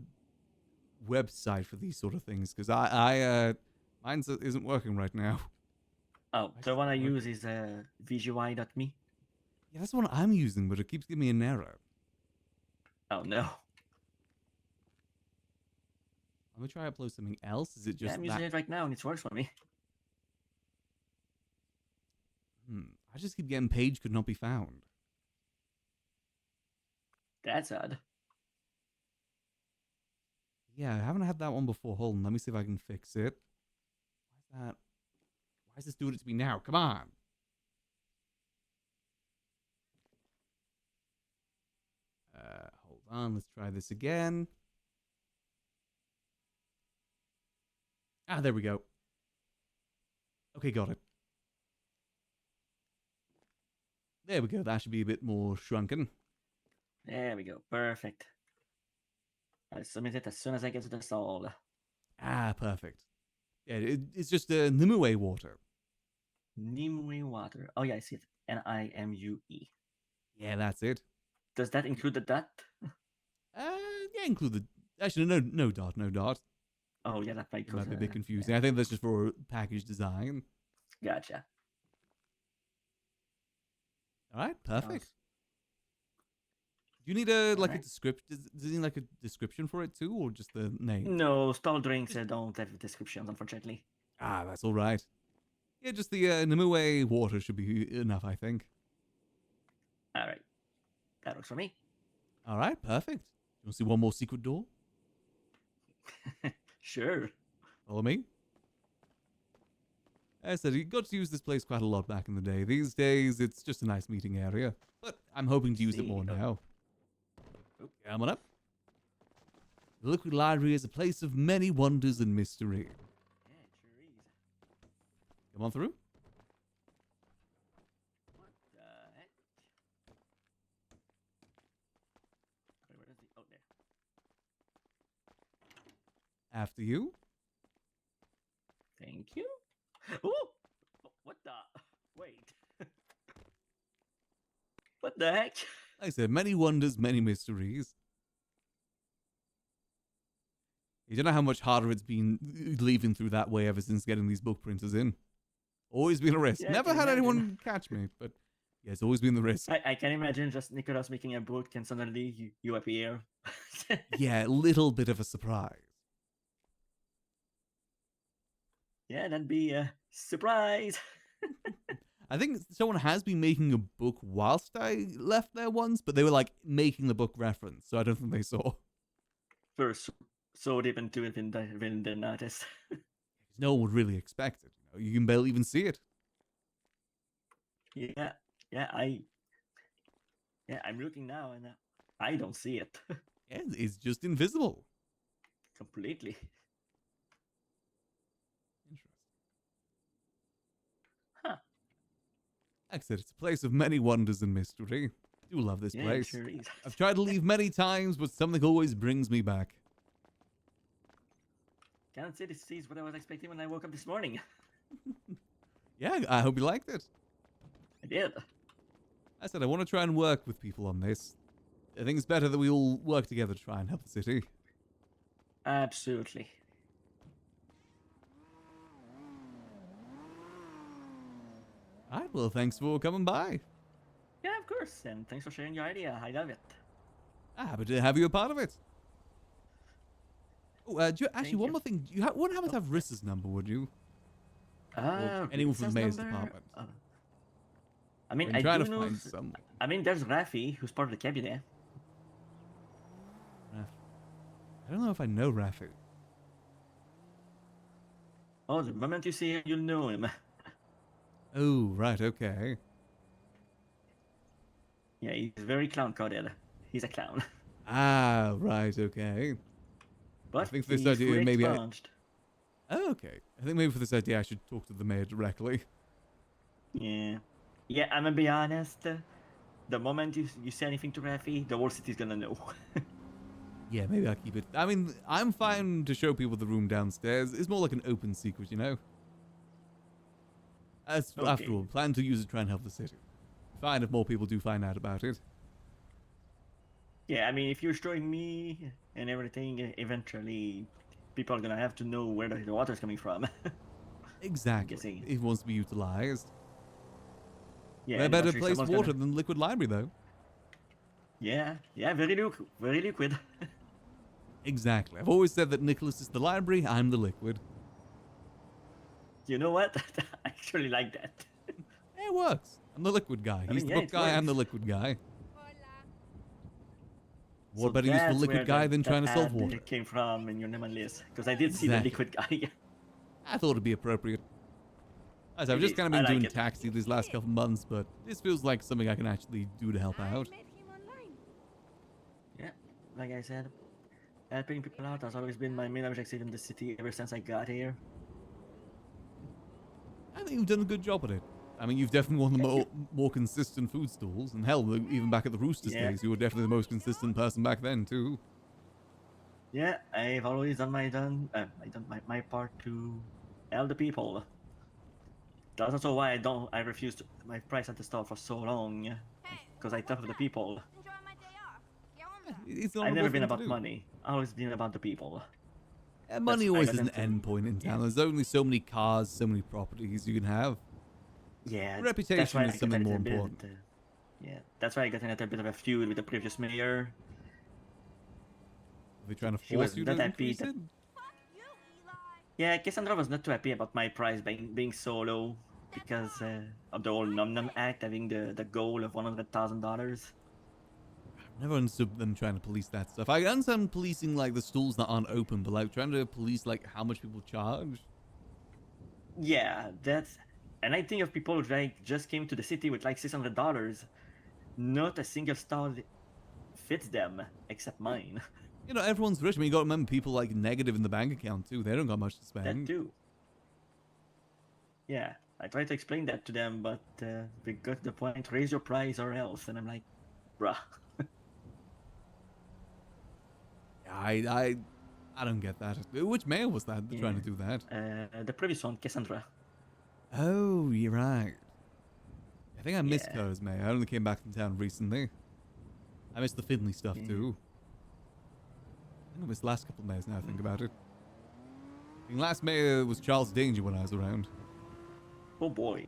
website for these sort of things? Because mine isn't working right now. Oh, the one I use is VGY.me. Yeah, that's the one I'm using, but it keeps giving me an error. Oh no. Let me try to upload something else. Is it just Yeah, I'm using it right now and it works for me. I just keep getting page could not be found. That's odd. Yeah, I haven't had that one before. Hold on, let me see if I can fix it. Why is that? Why is this doing it to me now? Come on. Hold on, let's try this again. Ah, there we go. Okay, got it. There we go. That should be a bit more shrunken. There we go. Perfect. I'll submit it as soon as I get to the stall. Ah, perfect. Yeah, it's just Nimue water. Nimue water. Oh yeah, I see it. N-I-M-U-E. Yeah, that's it. Does that include the dot? Yeah, include the... Actually, no dot. Oh yeah, that might, it might be a bit confusing. I think that's just for package design. Gotcha. All right, perfect. Do you need a Right. description? Does it need like a description for it too, or just the name? No, stall drinks don't have descriptions, unfortunately. Ah, that's all right. Yeah, just the Nimue water should be enough, I think. All right, that works for me. All right, perfect. You want to see one more secret door? Sure. Follow me. As I said, you got to use this place quite a lot back in the day. These days, it's just a nice meeting area. But I'm hoping to use it more now. Come on up. The Liquid Library is a place of many wonders and mystery. Yeah, it sure is. Come on through. What the heck? Wait, where is he? Oh, there. After you. Thank you. Oh! What the? Wait. What the heck? Like I said, many wonders, many mysteries. You don't know how much harder it's been leaving through that way ever since getting these book printers in. Always been a risk. Yeah, I Never can had imagine. anyone catch me, but yeah, it's always been the risk. I can imagine just Nicholas making a book and suddenly you appear. Yeah, a little bit of a surprise. Yeah, that'd be a surprise. I think someone has been making a book whilst I left there once, but they were like making the book reference, so I don't think they saw. First, so deep into it, and I really didn't notice. No one would really expect it. You can barely even see it. Yeah, I'm looking now, and I don't see it. Yeah, it's just invisible. Completely. Like I said, it's a place of many wonders and mystery. I do love this Yeah, it place. sure is. I've tried to leave many times, but something always brings me back. Can't say this is what I was expecting when I woke up this morning. Yeah, I hope you liked it. I did. I said I want to try and work with people on this. I think it's better that we all work together to try and help the city. Absolutely. Alright, well, thanks for coming by. Yeah, of course, and thanks for sharing your idea. I love it. Happy to have you a part of it. Oh, actually, Thank one you. more thing. You wouldn't happen to have Rissa's number, would you? Or anyone from the mayor's department. I mean, I'm I trying do to know. find someone. I mean, there's Rafi, who's part of the cabinet. I don't know if I know Rafi. Oh, the moment you see him, you'll know him. Oh, right, okay. Yeah, he's very clown-coded. He's a clown. Ah, right, okay. But I think for this he's idea, fully maybe expunged. Oh, okay. I think maybe for this idea, I should talk to the mayor directly. Yeah. Yeah, I'm gonna be honest. The moment you say anything to Rafi, the whole city's gonna know. Yeah, maybe I'll keep it. I mean, I'm fine to show people the room downstairs. It's more like an open secret, you know? After Okay. all, plan to use it to try and help the city. Fine if more people do find out about it. Yeah, I mean, if you're showing me and everything, eventually people are gonna have to know where the water's coming from. Exactly. Guessing. It wants to be utilized. Yeah, Where and better eventually place someone's water gonna- than Liquid Library, though? Yeah, very liquid. Exactly. I've always said that Nicholas is the library, I'm the liquid. You know what? I actually like that. Yeah, it works. I'm the liquid guy. I He's mean, the yeah, book it guy, I'm the works. liquid guy. So What better use for that's liquid where guy the- than that trying to solve ad water? came from in your name and list, because I did see the Exactly. liquid guy. I thought it'd be appropriate. As I've It just is. kind of I been like doing it. taxi these last couple months, but this feels like something I can actually do to help out. Yeah, like I said, helping people out has always been my main objective in the city ever since I got here. I think you've done a good job at it. I mean, you've definitely one of the more consistent food stalls, and hell, even back at the Roosters Yeah. days, you were definitely the most consistent person back then too. Yeah, I've always done my part to help the people. That's also why I refused my price at the store for so long, because I thought of the people. It's an I've honorable never been thing to about do. money. I've always been about the people. Money That's why I always got is an into- end point in town. There's only so many cars, so many properties you can have. Yeah, Reputation that's why is I got something into more a bit, important. yeah, that's why I got into a bit of a feud with the previous mayor. Are they trying to She was force you not to happy increase that- it? Yeah, Cassandra was not too happy about my price being so low because of the whole Num Num Act having the goal of $100,000. I never understood them trying to police that stuff. I understand policing like the stalls that aren't open, but like trying to police like how much people charge. Yeah, that's. And I think of people who like just came to the city with like $600. Not a single stall fits them except mine. You know, everyone's rich. I mean, you got to remember people like negative in the bank account too. They don't got much to spend. That too. Yeah, I try to explain that to them, but they got to the point, raise your price or else. And I'm like, bruh. I don't get that. Which mayor was that trying to do that? The previous one, Cassandra. Oh, you're right. I think I missed her as mayor. I only came back from town recently. I missed the Finley stuff too. I think I missed the last couple of mayors now I think about it. I think last mayor was Charles Danger when I was around. Oh boy.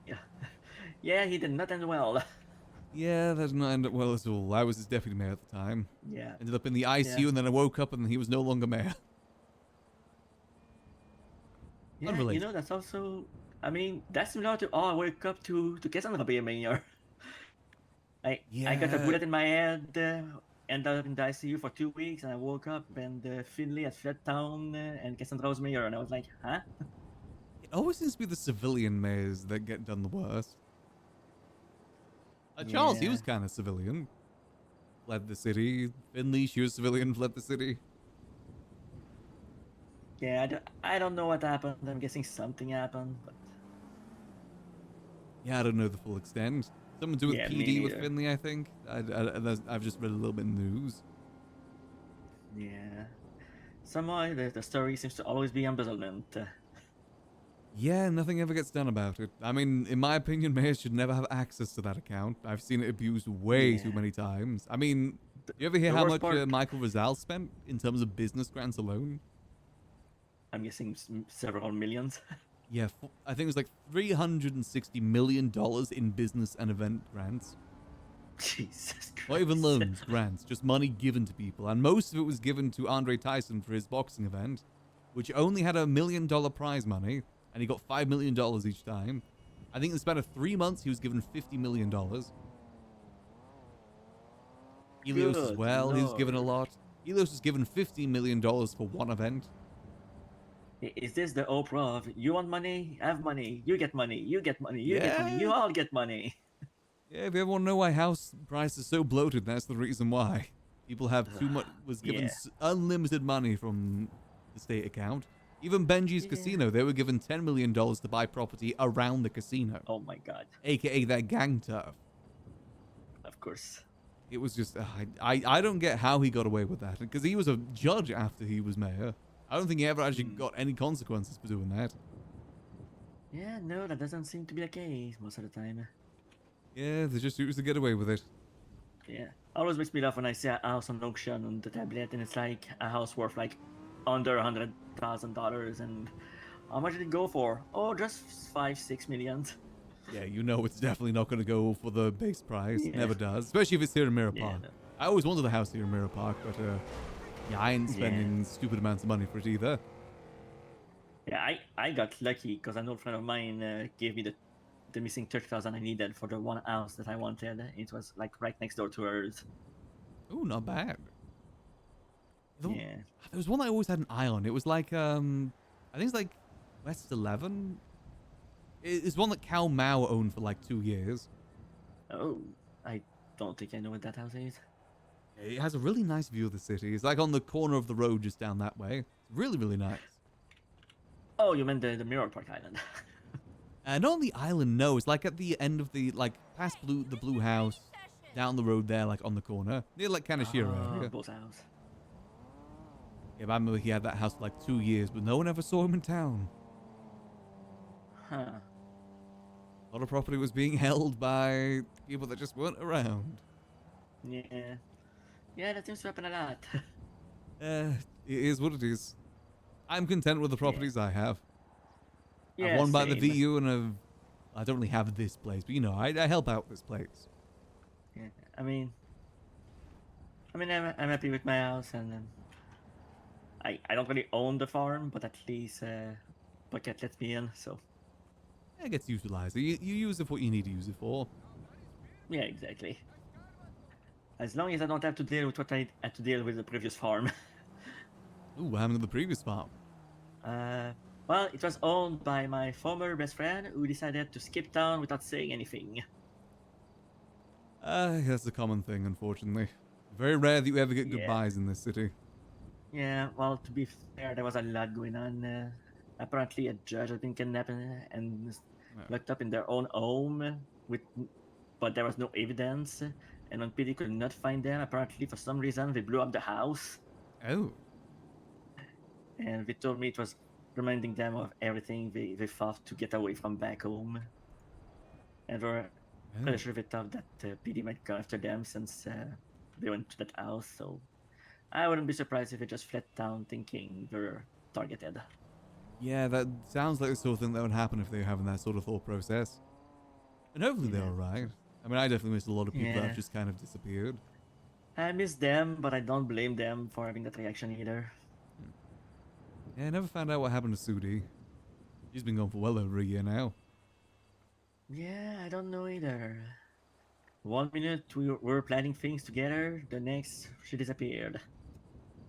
Yeah, he did not end well. Yeah, that did not end up well at all. I was his deputy mayor at the time. Yeah. Ended up in the ICU and then I woke up and he was no longer mayor. Yeah, Unrelated. you know, that's also, I mean, that's similar to, I woke up to Cassandra being mayor. I got a bullet in my head, ended up in the ICU for 2 weeks, and I woke up and Finley had fled town and Cassandra was mayor, and I was like, huh? It always seems to be the civilian mayors that get done the worst. Charles, he was kind of civilian. Fled the city. Finley, she was civilian, fled the city. Yeah, I don't know what happened. I'm guessing something happened, but... Yeah, I don't know the full extent. Something to do with Yeah, me PD with neither. Finley, I think. I've just read a little bit in the news. Yeah. Somehow the story seems to always be embezzlement. Yeah, nothing ever gets done about it. I mean, in my opinion, mayors should never have access to that account. I've seen it abused way too many times. I mean, do you ever hear the how worst much part- Michael Rizal spent in terms of business grants alone? I'm guessing several millions. Yeah, I think it was like $360 million in business and event grants. Jesus Christ. Not even loans, grants, just money given to people. And most of it was given to Andre Tyson for his boxing event, which only had $1 million prize money, and he got $5 million each time. I think in the span of 3 months, he was given $50 million. Helios as Good well, he was given a lord. lot. Helios was given $15 million for one event. Is this the Oprah of, you want money? Have money. You get money. You get money. You get money. You all get money. Yeah, if you ever want to know why house prices are so bloated, that's the reason why. People have too much, was given Yeah. unlimited money from the state account. Even Benji's Casino, they were given $10 million to buy property around the casino. Oh my god. AKA that gang turf. Of course. It was just, I don't get how he got away with that. Because he was a judge after he was mayor. I don't think he ever actually got any consequences for doing that. Yeah, no, that doesn't seem to be the case most of the time. Yeah, they just used to get away with it. Yeah. Always makes me laugh when I see a house on auction on the tablet and it's like a house worth like under $100,000 and how much did it go for? Oh, just 5-6 million. Yeah, you know it's definitely not going to go for the base price. It Yeah. never does. Especially if it's here in Mirror Yeah, Park. no. I always wanted a house here in Mirror Park, but yeah, I ain't spending stupid amounts of money for it either. Yeah, I got lucky because an old friend of mine gave me the missing 30,000 I needed for the one house that I wanted. It was like right next door to hers. Ooh, not bad. Yeah. There was one I always had an eye on. It was like, I think it's like West 11. It's one that Cal Mao owned for like 2 years. Oh, I don't think I know what that house is. It has a really nice view of the city. It's like on the corner of the road just down that way. It's really, really nice. Oh, you meant the Mirror Park Island. Not on the island, no. It's like at the end of the, like, past the blue house, down the road there, like on the corner. Near like Kanashiro area. Both house. Yeah, but I remember he had that house for like 2 years, but no one ever saw him in town. Huh. A lot of property was being held by people that just weren't around. Yeah. Yeah, that seems to happen a lot. It is what it is. I'm content with the properties I have. Yeah, I've won by the same. VU and I don't really have this place, but you know, I help out this place. Yeah, I mean, I'm happy with my house, and I don't really own the farm, but at least Bucket lets me in, so It gets utilized. You use it for what you need to use it for. yeah, exactly. As long as I don't have to deal with what I had to deal with the previous farm. Ooh, what happened to the previous farm? Well, it was owned by my former best friend who decided to skip town without saying anything. That's a common thing, unfortunately. Very rare that you ever get Yeah. goodbyes in this city. Yeah, well, to be fair, there was a lot going on. Apparently, a judge had been kidnapped and locked up in their own home, but there was no evidence. And when PD could not find them, apparently, for some reason, they blew up the house. Oh. And they told me it was reminding them of everything they fought to get away from back home. And we're pretty sure they thought that PD might go after them since they went to that house, so I wouldn't be surprised if they just fled town thinking they're targeted. Yeah, that sounds like the sort of thing that would happen if they were having that sort of thought process. And hopefully they're alright. I mean, I definitely miss a lot of people that have just kind of disappeared. I miss them, but I don't blame them for having that reaction either. Yeah, I never found out what happened to Sudi. She's been gone for well over a year now. Yeah, I don't know either. 1 minute we were planning things together, the next she disappeared.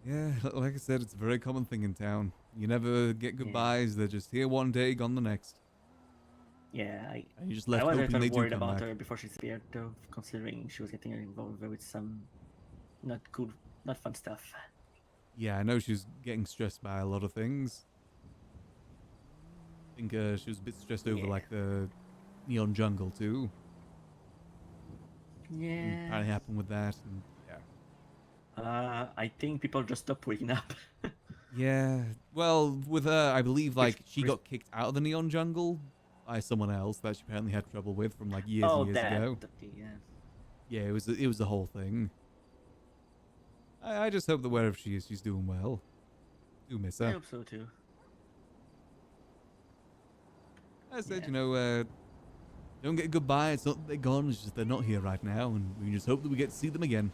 Yeah, like I said, it's a very common thing in town. You never get goodbyes, they're just here one day, gone the next. Yeah, And you just left I was a hoping they little do worried come about back. her before she disappeared, though, considering she was getting involved with some not cool, not fun stuff. Yeah, I know she was getting stressed by a lot of things. I think she was a bit stressed over like the Neon Jungle too. Yeah. Apparently happened with that, and yeah. I think people just stopped waking up. Yeah, well, with her, I believe like she got kicked out of the Neon Jungle by someone else that she apparently had trouble with from like years and years ago. Yeah. Yeah, it was the whole thing. I just hope that wherever she is, she's doing well. Do miss her. I hope so too. I said, you know, don't get goodbye. It's not that they're gone. It's just they're not here right now, and we just hope that we get to see them again.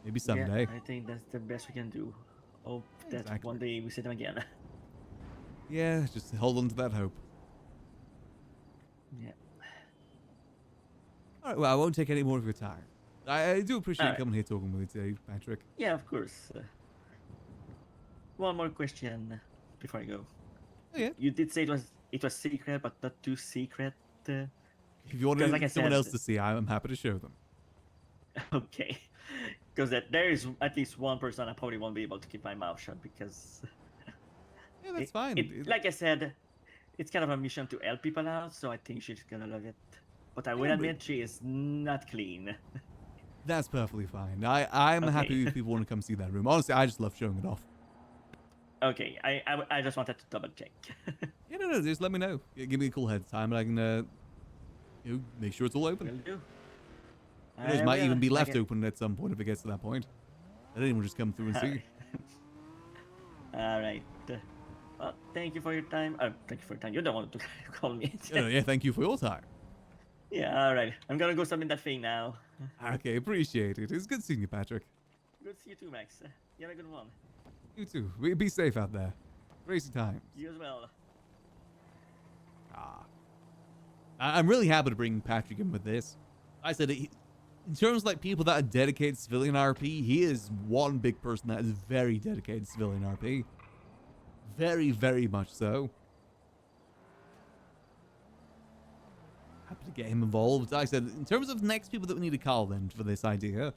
Maybe someday. Yeah, I think that's the best we can do. Hope that one day we see them again. Yeah, just hold on to that hope. Yeah. All right, well, I won't take any more of your time. I do appreciate you Alright. coming here talking with me today, Patrick. Yeah, of course. One more question before I go. Oh, yeah. You did say it was secret, but not too secret. If you want someone else to see, I'm happy to show them. Okay. Because there is at least one person I probably won't be able to keep my mouth shut because... Yeah, that's fine. Like I said, it's kind of a mission to help people out, so I think she's gonna love it. But I will admit she is not clean. That's perfectly fine. I'm happy if people want to come see that room. Honestly, I just love showing it off. Okay, I just wanted to double check. Yeah, no, just let me know. Give me a call ahead of time, and I can make sure it's all open. Will do. It might even be left open at some point if it gets to that point. Let anyone just come through and see. All right. Well, thank you for your time. Thank you for your time. You're the one to call me. Yeah, thank you for your time. Yeah, all right. I'm gonna go submit that thing now. Okay, appreciate it. It's good seeing you, Patrick. Good to see you too, Max. You have a good one. You too. Be safe out there. Crazy times. You as well. I'm really happy to bring Patrick in with this. I said, in terms of like people that are dedicated to civilian RP, he is one big person that is very dedicated to civilian RP. Very, very much so. Happy to get him involved. Like I said, in terms of next people that we need to call then for this idea,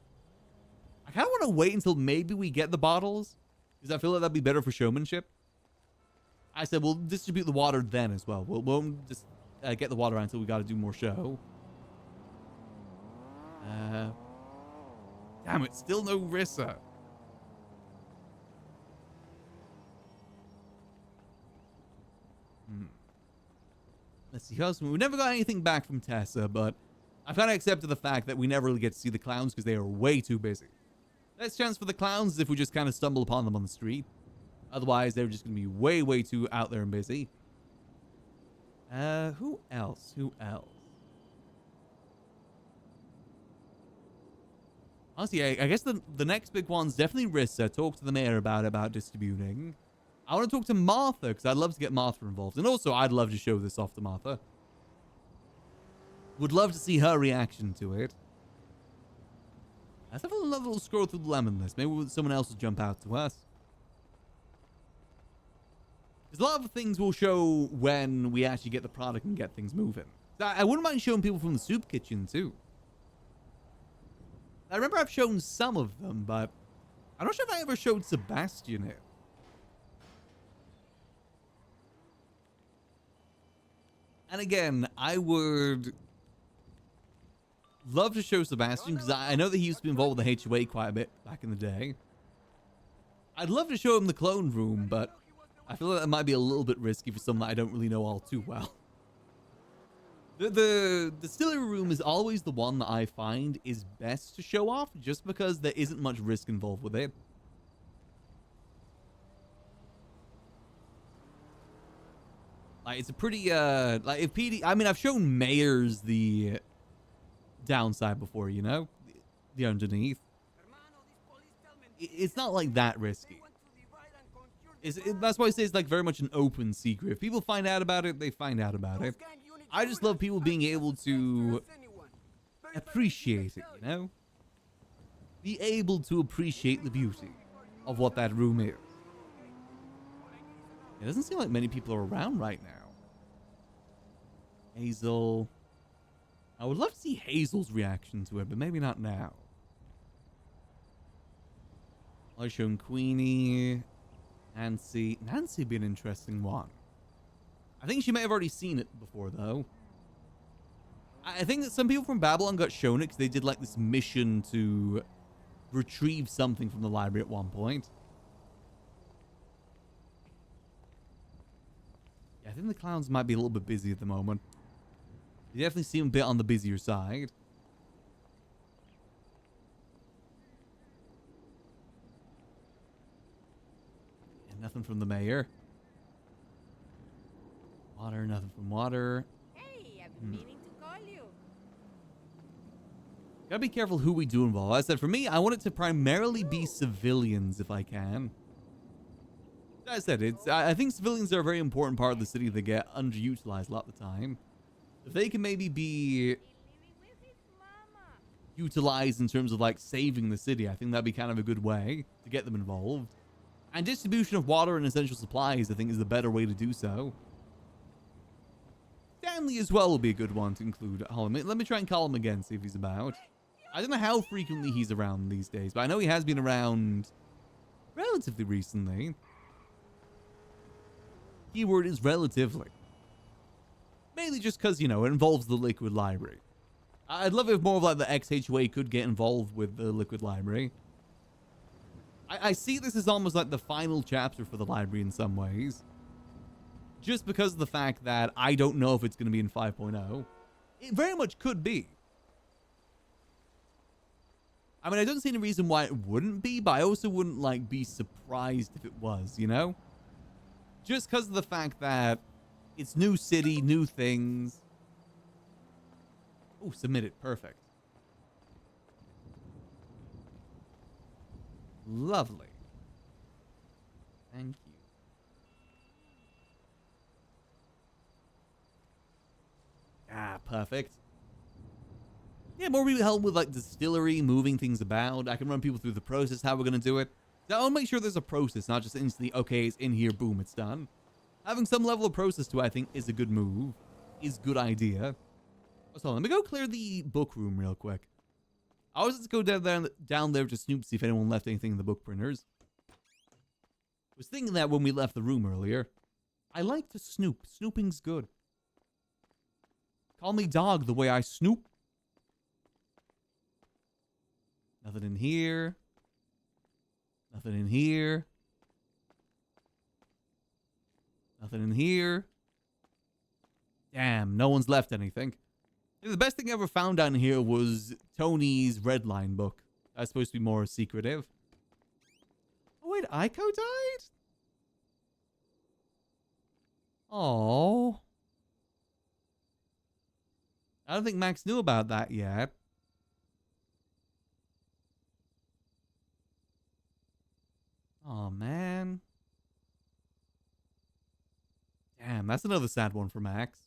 I kind of want to wait until maybe we get the bottles, because I feel like that'd be better for showmanship. I said we'll distribute the water then as well. We won't just get the water out until we got to do more show. Damn it, still no Rissa. Let's see, we never got anything back from Tessa, but I've kind of accepted the fact that we never really get to see the clowns because they are way too busy. Best chance for the clowns is if we just kind of stumble upon them on the street. Otherwise, they're just going to be way, way too out there and busy. Who else? Honestly, I guess the next big one's definitely Rissa. Talk to the mayor about distributing. I want to talk to Martha, because I'd love to get Martha involved. And also, I'd love to show this off to Martha. Would love to see her reaction to it. Let's have another little scroll through the lemon list. Maybe someone else will jump out to us. Because a lot of things will show when we actually get the product and get things moving. So I wouldn't mind showing people from the soup kitchen too. I remember I've shown some of them, but I'm not sure if I ever showed Sebastian it. And again, I would love to show Sebastian, because I know that he used to be involved with the HOA quite a bit back in the day. I'd love to show him the clone room, but I feel like that might be a little bit risky for someone that I don't really know all too well. The distillery room is always the one that I find is best to show off, just because there isn't much risk involved with it. Like, it's a pretty, like, if PD... I mean, I've shown mayors the downside before, you know? The underneath. It's not, like, that risky. That's why I say it's, like, very much an open secret. If people find out about it, they find out about it. I just love people being able to appreciate it, you know? Be able to appreciate the beauty of what that room is. It doesn't seem like many people are around right now. Hazel. I would love to see Hazel's reaction to it, but maybe not now. I've shown Queenie. Nancy. Nancy would be an interesting one. I think she may have already seen it before, though. I think that some people from Babylon got shown it because they did, like, this mission to retrieve something from the library at one point. Yeah, I think the clowns might be a little bit busy at the moment. They definitely seem a bit on the busier side. Yeah, nothing from the mayor. Water, nothing from water. Hey, I've been meaning to call you. Gotta be careful who we do involve. As I said, for me, I want it to primarily be civilians if I can. As I said, I think civilians are a very important part of the city that get underutilized a lot of the time. If they can maybe be utilized in terms of, like, saving the city, I think that'd be kind of a good way to get them involved. And distribution of water and essential supplies, I think, is the better way to do so. Stanley as well will be a good one to include. Hold on, let me try and call him again, see if he's about. I don't know how frequently he's around these days, but I know he has been around relatively recently. Keyword is relatively. Mainly just because, you know, it involves the Liquid Library. I'd love if more of, like, the XHOA could get involved with the Liquid Library. I see this as almost like the final chapter for the library in some ways. Just because of the fact that I don't know if it's going to be in 5.0. It very much could be. I mean, I don't see any reason why it wouldn't be, but I also wouldn't, like, be surprised if it was, you know? Just because of the fact that it's new city, new things. Oh, submitted. Perfect. Lovely. Thank you. Ah, perfect. Yeah, more really help with, like, distillery, moving things about. I can run people through the process, how we're going to do it. So I want to make sure there's a process, not just instantly, okay, it's in here, boom, it's done. Having some level of process to, I think, is a good move. Is a good idea. So let me go clear the book room real quick. I always just go down there to snoop, see if anyone left anything in the book printers. I was thinking that when we left the room earlier. I like to snoop. Snooping's good. Call me dog the way I snoop. Nothing in here. Nothing in here. Nothing in here. Damn, no one's left anything. The best thing I ever found down here was Tony's Redline book. That's supposed to be more secretive. Oh, wait, Aiko died? Oh. I don't think Max knew about that yet. Oh, man. Damn, that's another sad one for Max.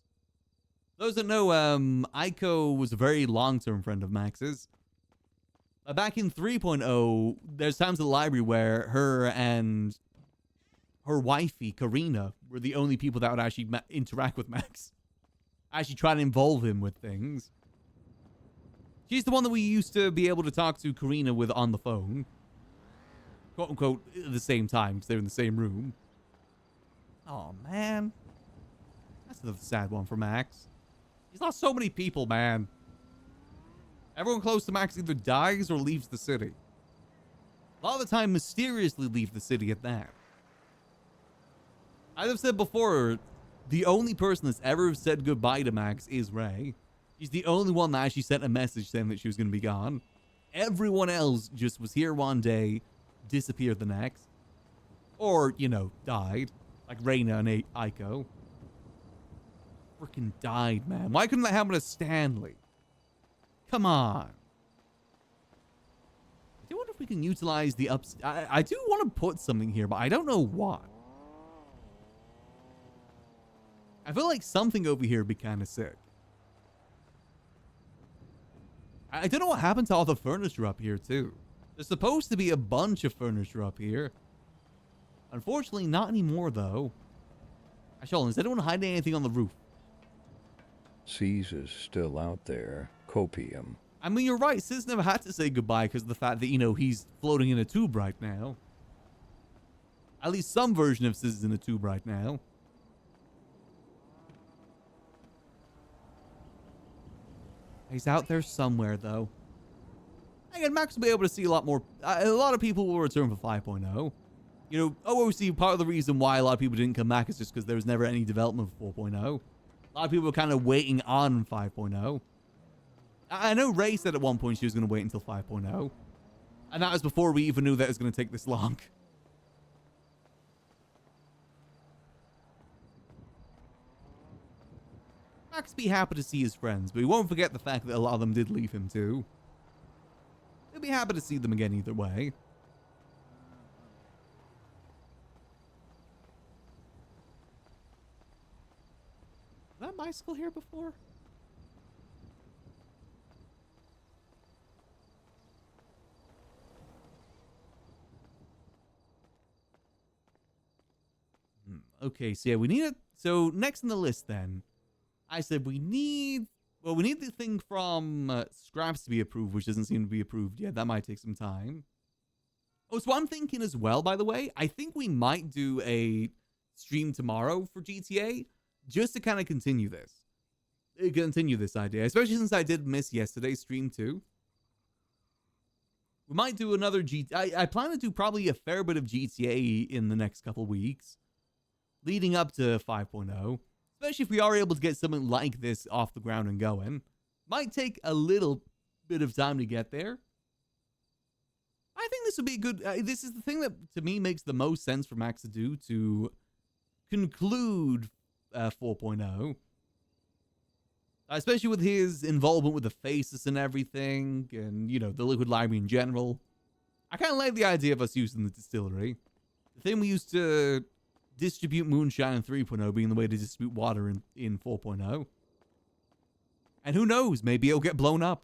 Those that know, Aiko was a very long-term friend of Max's. Back in 3.0, there's times at the library where her and her wifey, Karina, were the only people that would actually interact with Max. Actually try to involve him with things. She's the one that we used to be able to talk to Karina with on the phone. Quote unquote, at the same time, because they're in the same room. Oh, man. That's another sad one for Max. He's lost so many people, man. Everyone close to Max either dies or leaves the city. A lot of the time, mysteriously leave the city at that. As I've said before, the only person that's ever said goodbye to Max is Ray. She's the only one that actually sent a message saying that she was going to be gone. Everyone else just was here one day, disappeared the next. Or, you know, died. Like Reyna and Aiko. Freaking died, man. Why couldn't that happen to Stanley? Come on. I do wonder if we can utilize the ups. I do want to put something here, but I don't know what. I feel like something over here would be kind of sick. I don't know what happened to all the furniture up here, too. There's supposed to be a bunch of furniture up here. Unfortunately, not anymore, though. Actually, is anyone hiding anything on the roof? C's is still out there. Copium. I mean, you're right. Sis never had to say goodbye because of the fact that, you know, he's floating in a tube right now. At least some version of Sis is in a tube right now. He's out there somewhere, though. Again, Max will be able to see a lot more. A lot of people will return for 5.0. You know, OOC, part of the reason why a lot of people didn't come back is just because there was never any development for 4.0. A lot of people were kind of waiting on 5.0. I know Ray said at one point she was going to wait until 5.0. And that was before we even knew that it was going to take this long. Max be happy to see his friends, but he won't forget the fact that a lot of them did leave him too. He'll be happy to see them again either way. Was that bicycle here before? Okay, so yeah, we need it. So next on the list then, I said we need the thing from Scraps to be approved, which doesn't seem to be approved yet. That might take some time. Oh, so I'm thinking as well, by the way, I think we might do a stream tomorrow for GTA just to kind of continue this idea, especially since I did miss yesterday's stream too. We might do another I plan to do probably a fair bit of GTA in the next couple weeks, leading up to 5.0. Especially if we are able to get something like this off the ground and going. Might take a little bit of time to get there. I think this would be a good... this is the thing that, to me, makes the most sense for Max to do to conclude 4.0. Especially with his involvement with the faces and everything, and, you know, the Liquid Library in general. I kind of like the idea of us using the distillery. The thing we used to distribute moonshine in 3.0 being the way to distribute water in 4.0. And who knows, maybe it'll get blown up.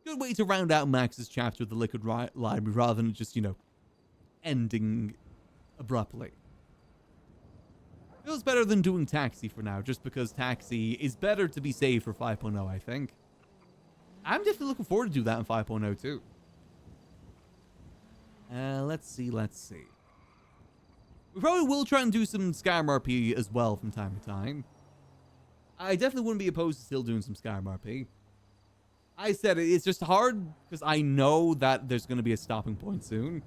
Good way to round out Max's chapter of the Liquid Library rather than just, you know, ending abruptly. Feels better than doing Taxi for now, just because Taxi is better to be saved for 5.0, I think. I'm definitely looking forward to do that in 5.0 too. Let's see. We probably will try and do some Skyrim RP as well from time to time. I definitely wouldn't be opposed to still doing some Skyrim RP. I said it's just hard because I know that there's going to be a stopping point soon.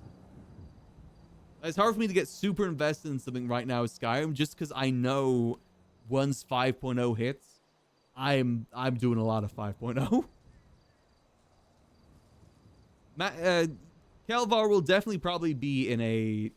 It's hard for me to get super invested in something right now with Skyrim just because I know once 5.0 hits, I'm doing a lot of 5.0. Kelvar will definitely probably be in a...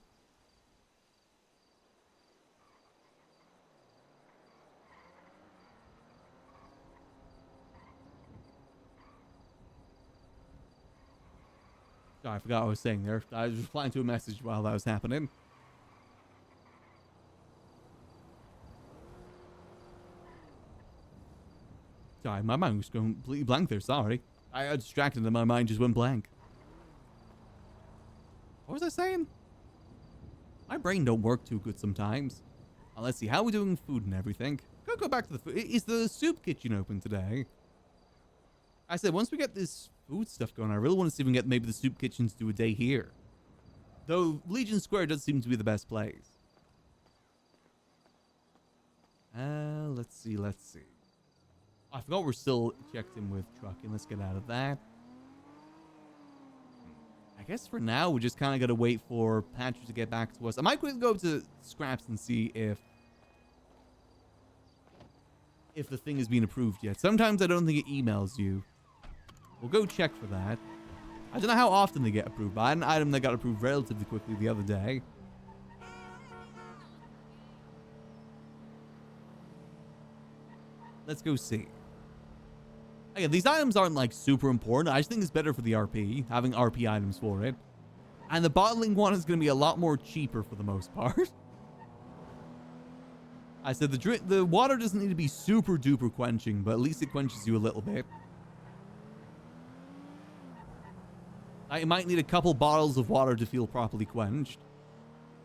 Oh, I forgot what I was saying there. I was replying to a message while that was happening. Sorry, my mind was going completely blank there. Sorry. I got distracted and my mind just went blank. What was I saying? My brain don't work too good sometimes. Let's see, how are we doing food and everything? Go back to the food. Is the soup kitchen open today? I said, once we get this food stuff going, I really want to see if we can get maybe the soup kitchens do a day here. Though Legion Square does seem to be the best place. Let's see. I forgot we're still checked in with trucking. Let's get out of that. I guess for now, we just kind of got to wait for Patrick to get back to us. I might quickly go to Scraps and see if the thing has been approved yet. Sometimes I don't think it emails you. We'll go check for that. I don't know how often they get approved, but I had an item that got approved relatively quickly the other day. Let's go see. Again, these items aren't like super important. I just think it's better for the RP, having RP items for it. And the bottling one is going to be a lot more cheaper for the most part. I said the water doesn't need to be super duper quenching, but at least it quenches you a little bit. I might need a couple bottles of water to feel properly quenched.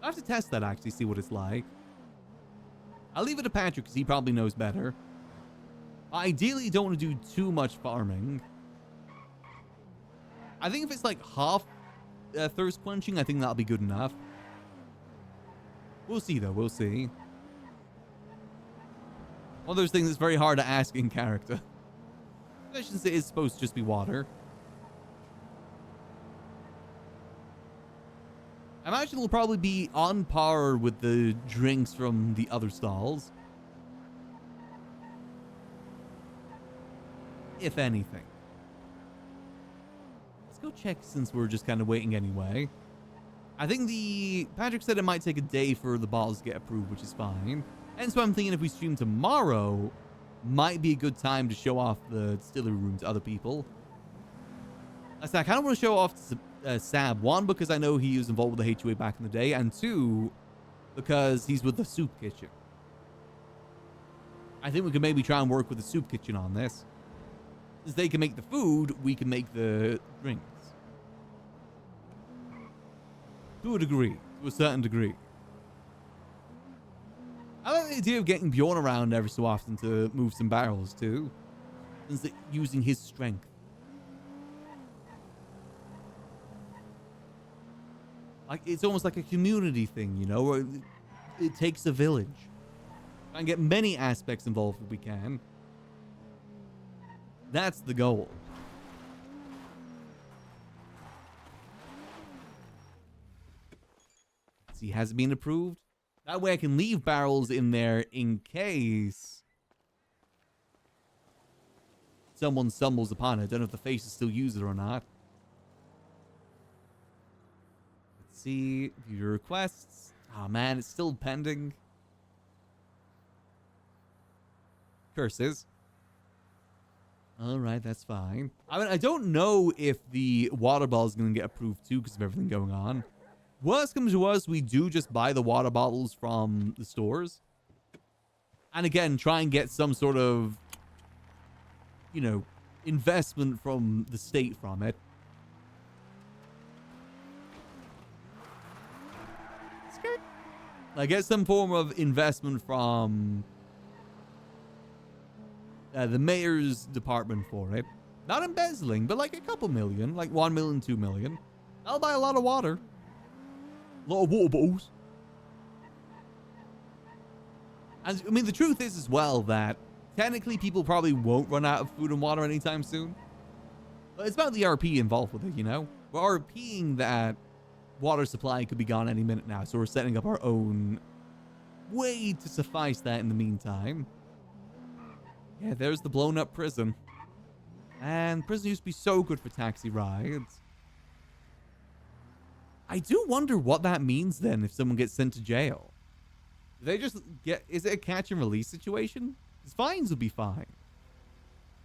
I have to test that actually, see what it's like. I'll leave it to Patrick because he probably knows better. Ideally, you don't want to do too much farming. I think if it's like half thirst quenching, I think that'll be good enough. We'll see though, we'll see. One of those things that's very hard to ask in character. Especially since it is supposed to just be water. I imagine it'll probably be on par with the drinks from the other stalls. If anything. Let's go check since we're just kind of waiting anyway. I think Patrick said it might take a day for the bottles to get approved, which is fine. And so I'm thinking if we stream tomorrow, might be a good time to show off the distillery room to other people. I kind of want to show off to Sab. One, because I know he was involved with the HOA back in the day. And two, because he's with the soup kitchen. I think we could maybe try and work with the soup kitchen on this. Since they can make the food, we can make the drinks. To a degree. To a certain degree. I like the idea of getting Bjorn around every so often to move some barrels too. Since using his strength. Like, it's almost like a community thing, you know? Where it takes a village. Try and get many aspects involved if we can. That's the goal. See, has it been approved? That way I can leave barrels in there in case someone stumbles upon it. I don't know if the faces still use it or not. Let's see. View your requests. Oh man, it's still pending. Curses. Alright, that's fine. I mean, I don't know if the water bottle is going to get approved too because of everything going on. Worst comes to worst, we do just buy the water bottles from the stores. And again, try and get some sort of, you know, investment from the state from it. Like, get some form of investment from the mayor's department for it. Not embezzling, but like a couple million. Like 1 million, 2 million. That'll buy a lot of water. A lot of water bottles. And I mean, the truth is as well that technically people probably won't run out of food and water anytime soon. But it's about the RP involved with it, you know? We're RPing that water supply could be gone any minute now. So we're setting up our own way to suffice that in the meantime. Yeah, there's the blown up prison. And prison used to be so good for taxi rides. I do wonder what that means then if someone gets sent to jail. Do they just get... Is it a catch and release situation? Because fines would be fine.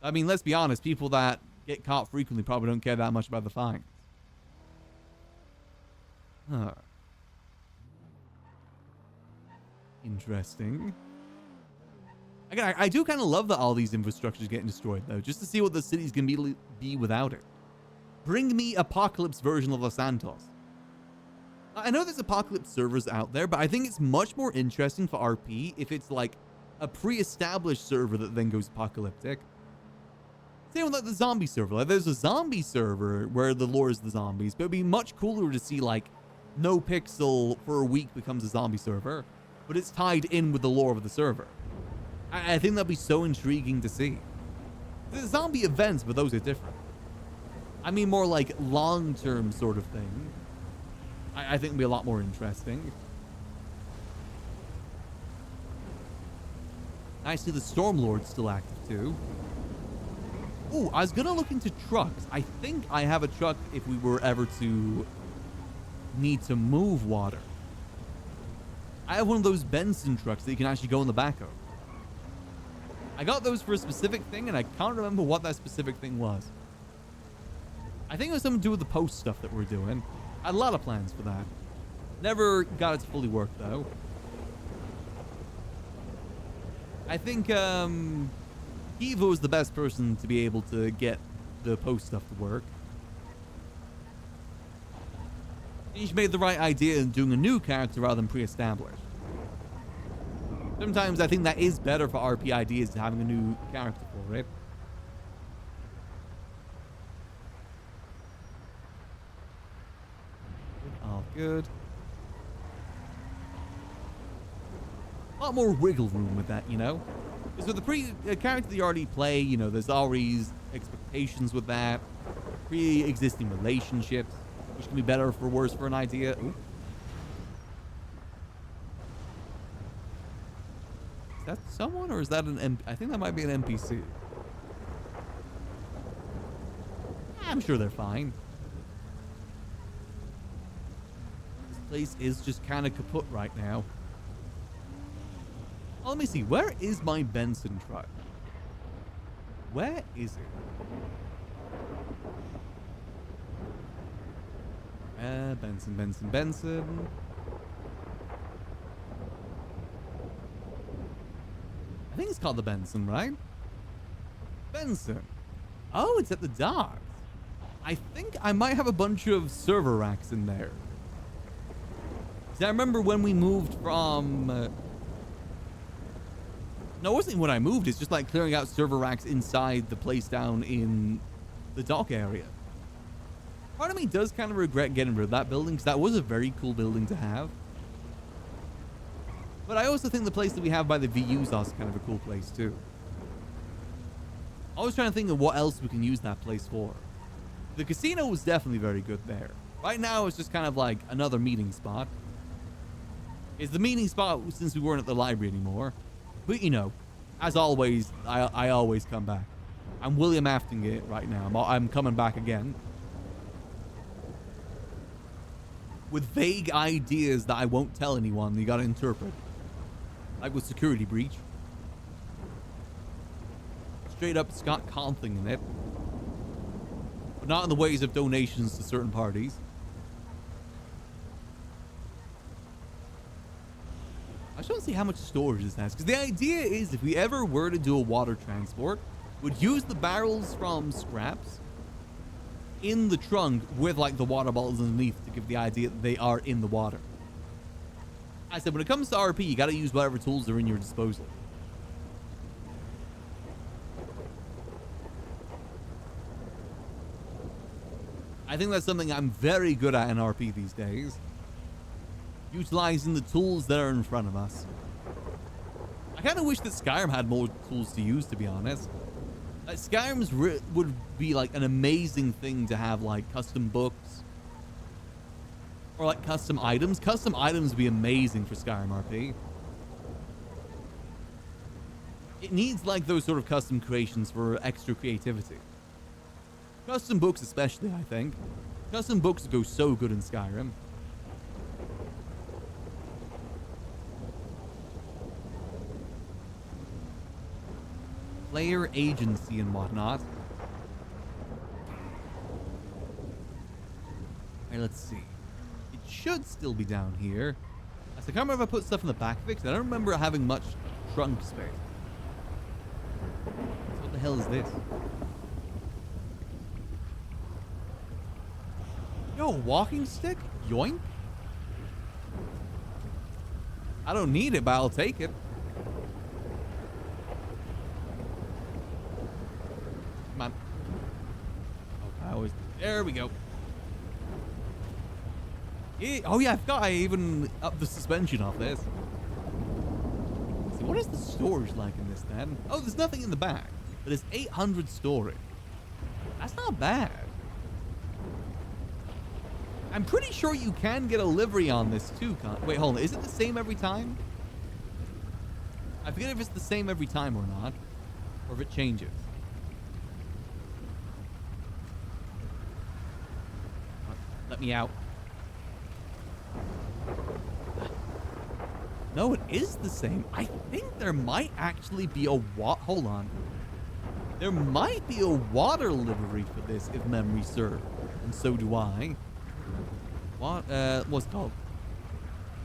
I mean, let's be honest. People that get caught frequently probably don't care that much about the fines. Huh. Again, I do kind of love that all these infrastructures getting destroyed, though, just to see what the city's going to be without it. Bring me Apocalypse version of Los Santos. I know there's Apocalypse servers out there, but I think it's much more interesting for RP if it's like a pre-established server that then goes apocalyptic. Same with like the zombie server. Like there's a zombie server where the lore is the zombies, but it'd be much cooler to see like NOPIXEL for a week becomes a zombie server, but it's tied in with the lore of the server. I think that'd be so intriguing to see. There's zombie events, but those are different. I mean more like long-term sort of thing. I think it'd be a lot more interesting. I see the Stormlord's still active too. Ooh, I was gonna look into trucks. I think I have a truck if we were ever to need to move water. I have one of those Benson trucks that you can actually go in the back of. I got those for a specific thing, and I can't remember what that specific thing was. I think it was something to do with the post stuff that we're doing. I had a lot of plans for that. Never got it to fully work, though. I think Eva was the best person to be able to get the post stuff to work. She made the right idea in doing a new character rather than pre-established. Sometimes I think that is better for RP ideas than having a new character for it. All good. A lot more wiggle room with that, you know? Because with the character that you already play, you know, there's always expectations with that. Pre-existing relationships, which can be better or for worse for an idea. Ooh. Is that someone or is that an I think that might be an NPC. I'm sure they're fine. This place is just kind of kaput right now. Oh, let me see. Where is my Benson truck? Where is it? Benson. I think it's called the Benson, right? Benson. Oh, it's at the docks. I think I might have a bunch of server racks in there. 'Cause I remember when we moved from... No, it wasn't even when I moved. It's just like clearing out server racks inside the place down in the dock area. Part of me does kind of regret getting rid of that building because that was a very cool building to have. But I also think the place that we have by the VU's is kind of a cool place too. I was trying to think of what else we can use that place for. The casino was definitely very good there. Right now it's just kind of like another meeting spot. It's the meeting spot since we weren't at the library anymore. But you know, as always, I always come back. I'm William Afting it right now. I'm coming back again. With vague ideas that I won't tell anyone, you gotta interpret. Like with Security Breach. Straight up Scott Conthing in it. But not in the ways of donations to certain parties. I just want to see how much storage this has. Because the idea is if we ever were to do a water transport, we'd use the barrels from scraps in the trunk with like the water bottles underneath to give the idea that they are in the water. I said, when it comes to RP, you got to use whatever tools are in your disposal. I think that's something I'm very good at in RP these days. Utilizing the tools that are in front of us. I kind of wish that Skyrim had more tools to use, to be honest. Like, Skyrim's would be like an amazing thing to have like custom books. Or like custom items. Custom items would be amazing for Skyrim RP. It needs like those sort of custom creations for extra creativity. Custom books especially, I think. Custom books go so good in Skyrim. Player agency and whatnot. Alright, let's see. It should still be down here. I can't remember if I put stuff in the back of it, because I don't remember having much trunk space. the hell is this? Yo, walking stick? Yoink. I don't need it, but I'll take it. Come on. Oh, I always... There we go. Yeah. Oh yeah, I forgot I even upped the suspension off this. See, what is the storage like in this then? Oh, there's nothing in the back, but there's 800 storage. That's not bad. I'm pretty sure you can get a livery on this too. Wait, hold on. Is it the same every time? I forget if it's the same every time or not, or if it changes. Let me out. No, it is the same. I think there might actually be a hold on. There might be a water livery for this if memory serves, and so do I. What? What's it called?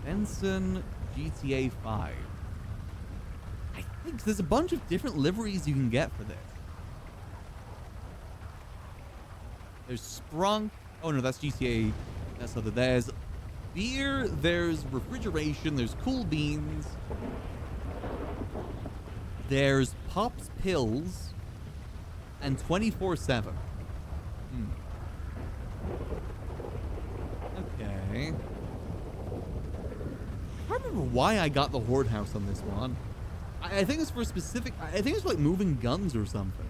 Benson GTA 5. I think there's a bunch of different liveries you can get for this. There's Sprunk. Oh no, that's GTA. That's other. There's beer. There's refrigeration. There's cool beans. There's Pops Pills. And 24/7. Okay. I can't remember why I got the Horde House on this one. I think it's for a specific... I think it's like moving guns or something.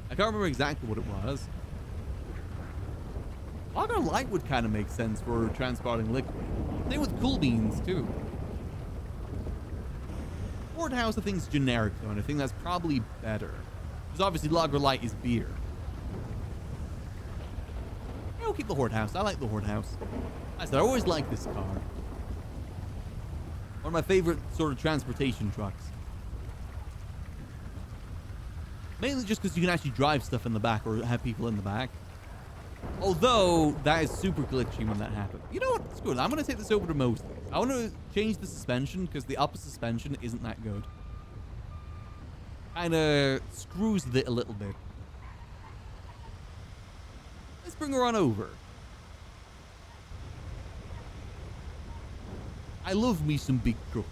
I can't remember exactly what it was. Lager Light would kind of make sense for transporting liquid. Same with Cool Beans, too. Horde House, I think, is generic, though, and I think that's probably better. Because obviously Lager Light is beer. I'll keep the Horde House. I like the Horde House. I said I always liked this car. One of my favorite sort of transportation trucks. Mainly just because you can actually drive stuff in the back or have people in the back. Although, that is super glitchy when that happens. You know what? It's good. I'm going to take this over to Mosley. I want to change the suspension because the upper suspension isn't that good. Kind of screws with it a little bit. Let's bring her on over. I love me some big trucks.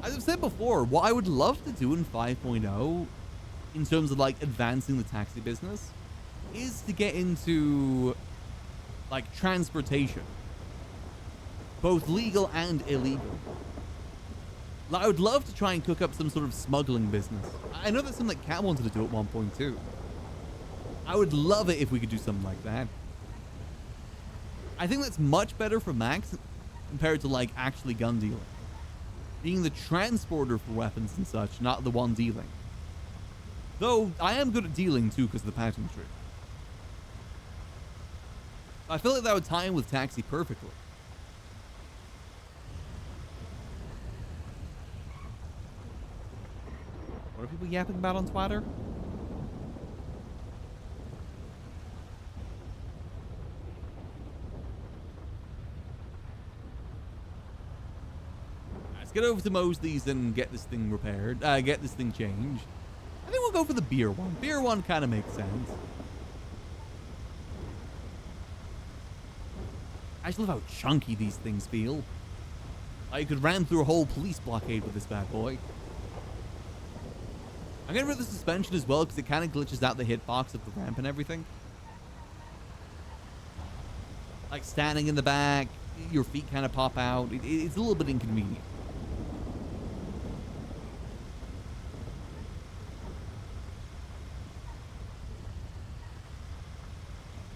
As I've said before, what I would love to do in 5.0, in terms of like advancing the taxi business, is to get into like transportation, both legal and illegal. Like, I would love to try and cook up some sort of smuggling business. I know that's something that Cat wanted to do at one point too. I would love it if we could do something like that. I think that's much better for Max compared to like actually gun dealing. Being the transporter for weapons and such, not the one dealing. Though I am good at dealing too because of the pageantry. I feel like that would tie in with Taxi perfectly. What are people yapping about on Twitter? Let's get over to Mosley's and get this thing repaired. Get this thing changed. I think we'll go for the beer one. Beer one kind of makes sense. I just love how chunky these things feel. Like you could ram through a whole police blockade with this bad boy. I'm getting rid of the suspension as well because it kind of glitches out the hitbox of the ramp and everything. Like standing in the back, your feet kind of pop out. It's a little bit inconvenient.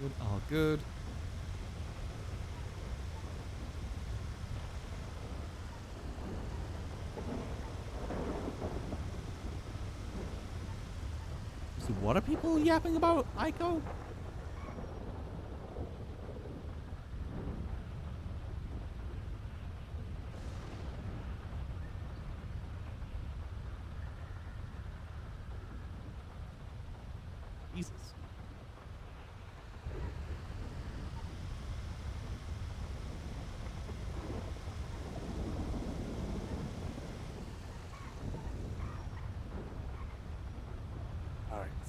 Good, all good. So what are people yapping about, Aiko? Jesus.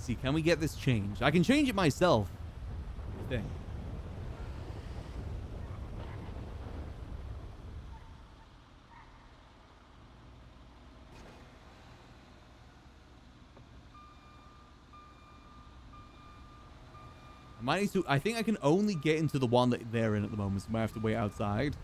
see. Can we get this changed? I can change it myself, I think. I might need to. I think I can only get into the one that they're in at the moment, so I might have to wait outside.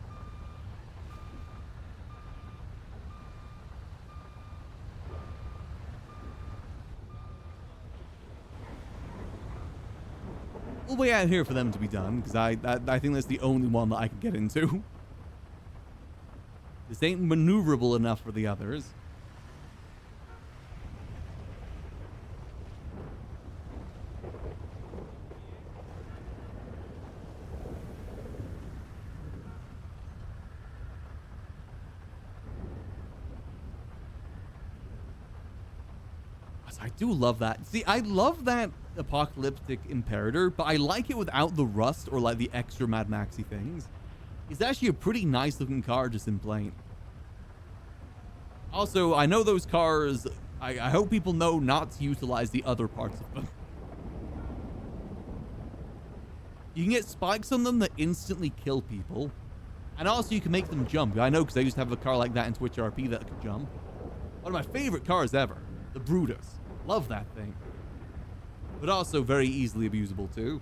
We'll wait out here for them to be done, because I think that's the only one that I can get into. This ain't maneuverable enough for the others. I do love that. See, I love that apocalyptic Imperator, but I like it without the rust or like the extra Mad Maxy things. It's actually a pretty nice looking car just in plain. Also, I know those cars, I hope people know not to utilize the other parts of them. You can get spikes on them that instantly kill people. And also you can make them jump. I know because I used to have a car like that in Twitch RP that could jump. One of my favorite cars ever. The Brutus. Love that thing. But also very easily abusable too.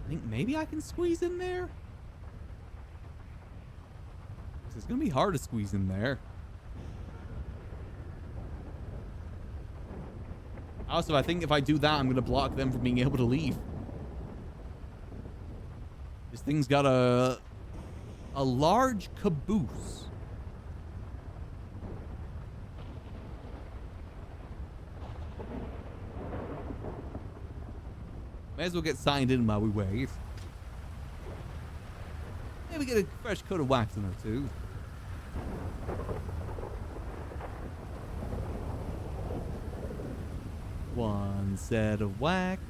I think maybe I can squeeze in there. It's gonna be hard to squeeze in there. Also, I think if I do that, I'm gonna block them from being able to leave. This thing's got a large caboose. May as well get signed in while we wait. Maybe get a fresh coat of wax in or two. One set of wax.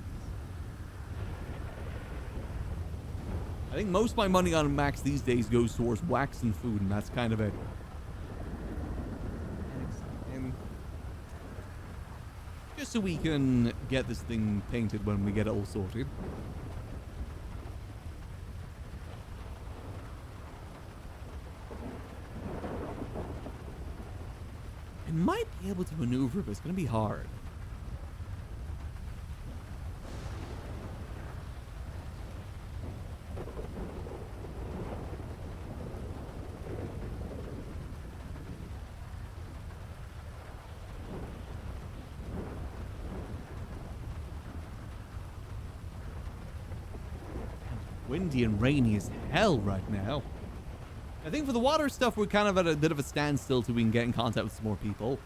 I think most of my money on Max these days goes towards wax and food, and that's kind of it. And just so we can get this thing painted when we get it all sorted. I might be able to maneuver, but it's going to be hard. Windy and rainy as hell right now. I think for the water stuff, we're kind of at a bit of a standstill till we can get in contact with some more people.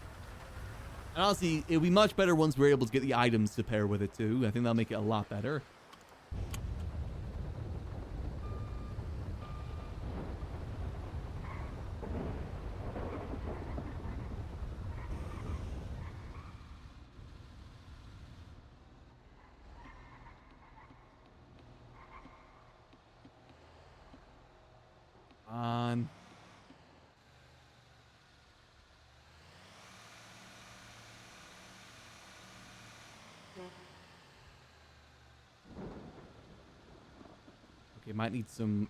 And honestly, it'll be much better once we're able to get the items to pair with it too. I think that'll make it a lot better. Okay, might need some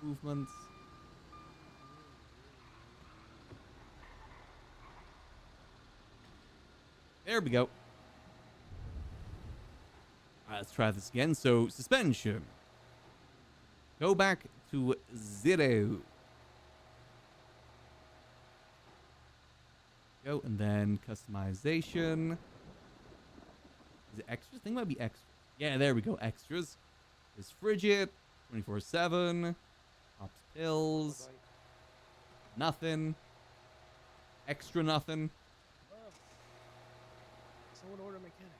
movements. There we go. All right, let's try this again. So, suspension. Go back to 0. Go, and then customization. Is it extras? I think it might be extras. Yeah, there we go. Extras. Is frigid. 24/7. Pops pills. Nothing. Extra nothing. Someone order a mechanic.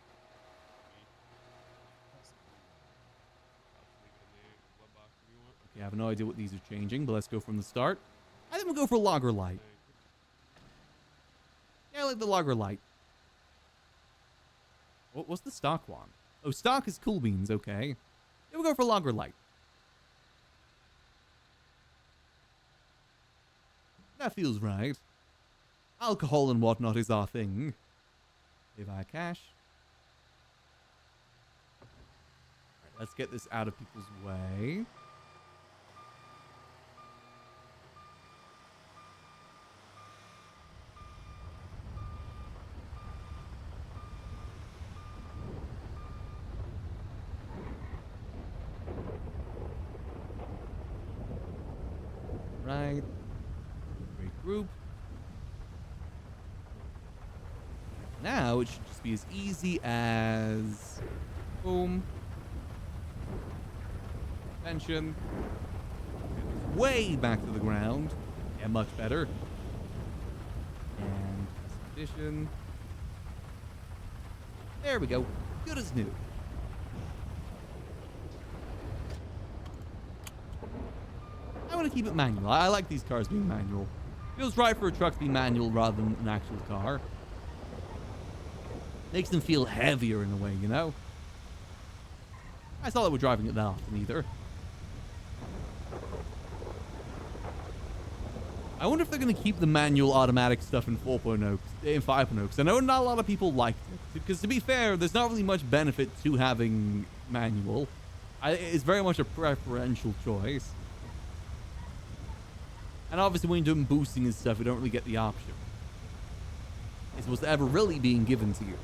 Okay, I have no idea what these are changing, but let's go from the start. I think we'll go for Lager Light. Yeah, I like the Lager Light. What's the stock one? Oh, stock is Cool Beans, okay. Yeah, we'll go for Lager Light. That feels right. Alcohol and whatnot is our thing. Save our cash. Alright, let's get this out of people's way. Right. Great group. Now it should just be as easy as boom. Suspension. Way back to the ground. Yeah, much better. And expedition. There we go. Good as new. I want to keep it manual. I like these cars being manual. Feels right for a truck to be manual rather than an actual car. Makes them feel heavier in a way, you know? I saw that we're driving it that often either. I wonder if they're going to keep the manual automatic stuff in 4.0, in 5.0, because I know not a lot of people liked it. Because to be fair, there's not really much benefit to having manual. It's very much a preferential choice. And obviously when you're doing boosting and stuff, you don't really get the option. It's what's ever really being given to you.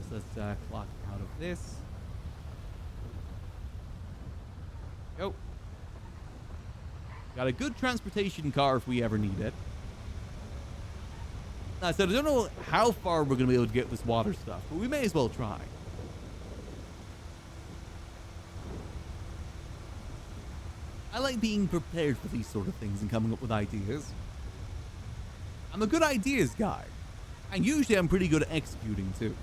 So let's clock out of this. Go. Got a good transportation car if we ever need it. I said I don't know how far we're going to be able to get this water stuff, but we may as well try. I like being prepared for these sort of things and coming up with ideas. I'm a good ideas guy. And usually I'm pretty good at executing too.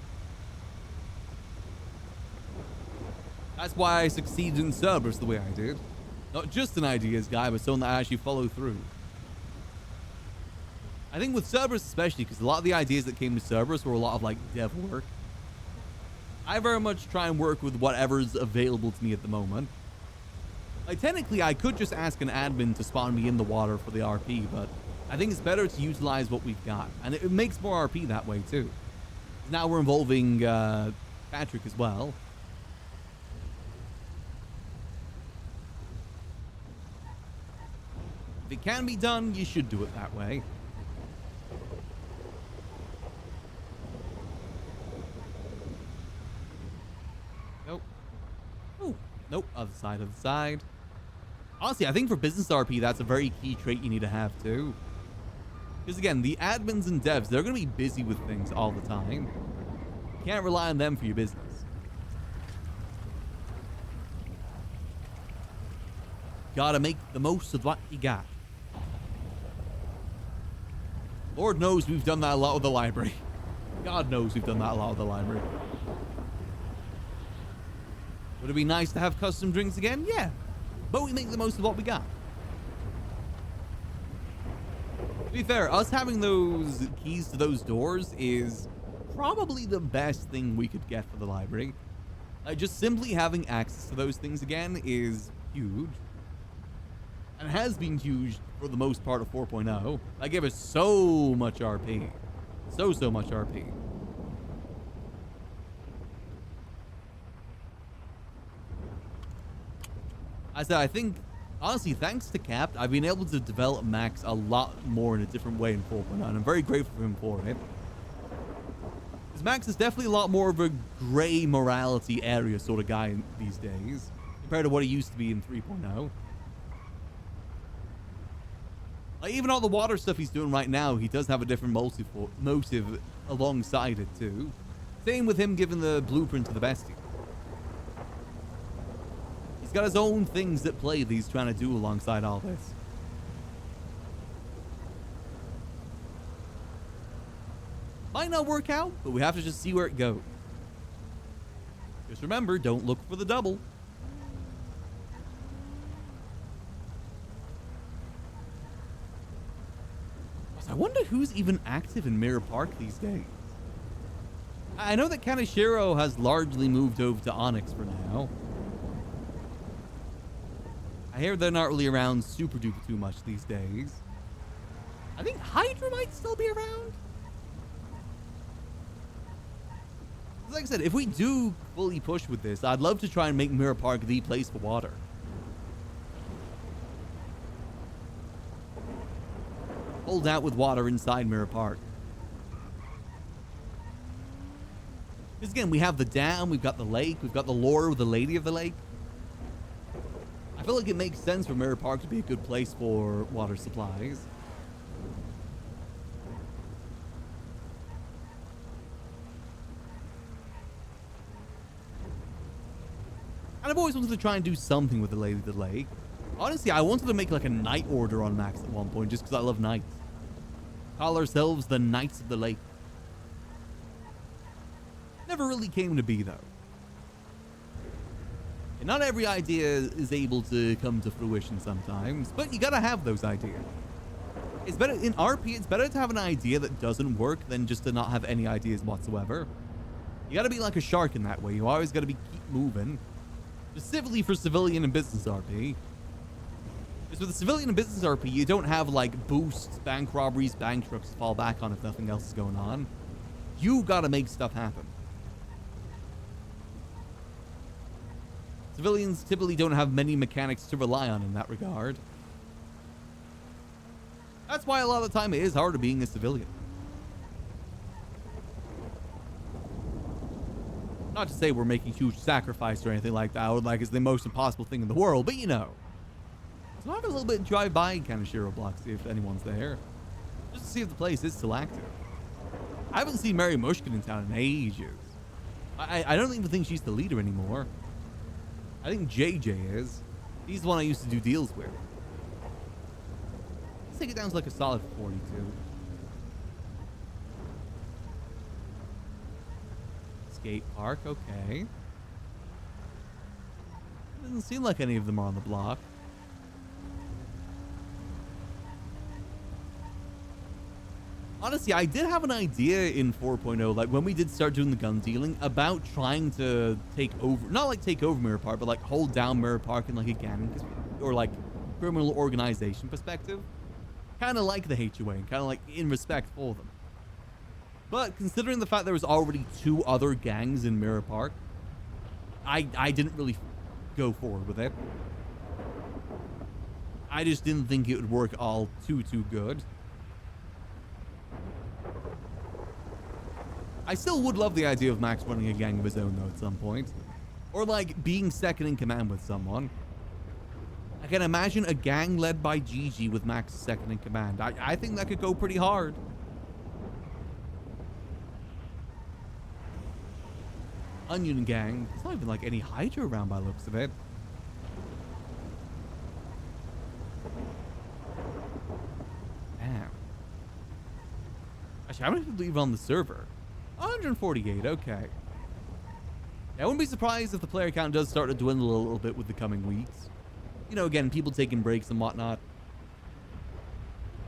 That's why I succeeded in Cerberus the way I did. Not just an ideas guy, but someone that I actually follow through. I think with Cerberus especially, because a lot of the ideas that came to Cerberus were a lot of like dev work. I very much try and work with whatever's available to me at the moment. Like, technically, I could just ask an admin to spawn me in the water for the RP, but I think it's better to utilize what we've got. And it makes more RP that way, too. Now we're involving Patrick as well. If it can be done, you should do it that way. Nope. Oh, nope. Other side, other side. Honestly, I think for business RP, that's a very key trait you need to have too. Because again, the admins and devs, they're going to be busy with things all the time. You can't rely on them for your business. Gotta make the most of what you got. Lord knows we've done that a lot with the library. God knows we've done that a lot with the library. Would it be nice to have custom drinks again? Yeah. But we make the most of what we got. To be fair, us having those keys to those doors is probably the best thing we could get for the library. Just simply having access to those things again is huge. And has been huge for the most part of 4.0. That gave us so much RP. So much RP. I said, I think, honestly, thanks to Cap, I've been able to develop Max a lot more in a different way in 4.0, and I'm very grateful for him for it. Because Max is definitely a lot more of a gray morality area sort of guy these days, compared to what he used to be in 3.0. Like, even all the water stuff he's doing right now, he does have a different motive alongside it, too. Same with him giving the blueprint to the bestie. He's got his own things at play that he's trying to do alongside all this. Might not work out, but we have to just see where it goes. Just remember, don't look for the double. I wonder who's even active in Mirror Park these days. I know that Kaneshiro has largely moved over to Onyx for now. I hear they're not really around super duper too much these days. I think Hydra might still be around. Like I said, if we do fully push with this, I'd love to try and make Mirror Park the place for water. Hold out with water inside Mirror Park. Because again, we have the dam, we've got the lake, we've got the lore of the Lady of the Lake. I feel like it makes sense for Mirror Park to be a good place for water supplies. And I've always wanted to try and do something with the Lady of the Lake. Honestly, I wanted to make like a night order on Max at one point, just because I love knights. Call ourselves the Knights of the Lake. Never really came to be, though. And not every idea is able to come to fruition sometimes, but you gotta have those ideas. It's better in RP, it's better to have an idea that doesn't work than just to not have any ideas whatsoever. You gotta be like a shark in that way. You always gotta keep moving. Specifically for civilian and business RP. Because with the civilian and business RP, you don't have like boosts, bank robberies, bank trucks to fall back on if nothing else is going on. You gotta make stuff happen. Civilians typically don't have many mechanics to rely on in that regard. That's why a lot of the time it is harder being a civilian. Not to say we're making huge sacrifice or anything like that, or like it's the most impossible thing in the world, but you know. So I have a little bit drive-by kind of Shiro block, see if anyone's there. Just to see if the place is still active. I haven't seen Mary Mushkin in town in ages. I don't even think she's the leader anymore. I think JJ is. He's the one I used to do deals with. Let's take it down to like a solid 42. Skate park, okay. Doesn't seem like any of them are on the block. Honestly, I did have an idea in 4.0, like when we did start doing the gun dealing, about trying to take over, not like take over Mirror Park, but like hold down Mirror Park in like a gang or like criminal organization perspective. Kind of like the HOA, and kind of like in respect for them. But considering the fact there was already 2 other gangs in Mirror Park, I didn't really go forward with it. I just didn't think it would work all too good. I still would love the idea of Max running a gang of his own, though, at some point. Or, like, being second in command with someone. I can imagine a gang led by Gigi with Max second in command. I think that could go pretty hard. Onion gang. There's not even, like, any Hydra around by the looks of it. Damn. Actually, how many people even on the server? 148, okay. Yeah, I wouldn't be surprised if the player count does start to dwindle a little bit with the coming weeks. You know, again, people taking breaks and whatnot.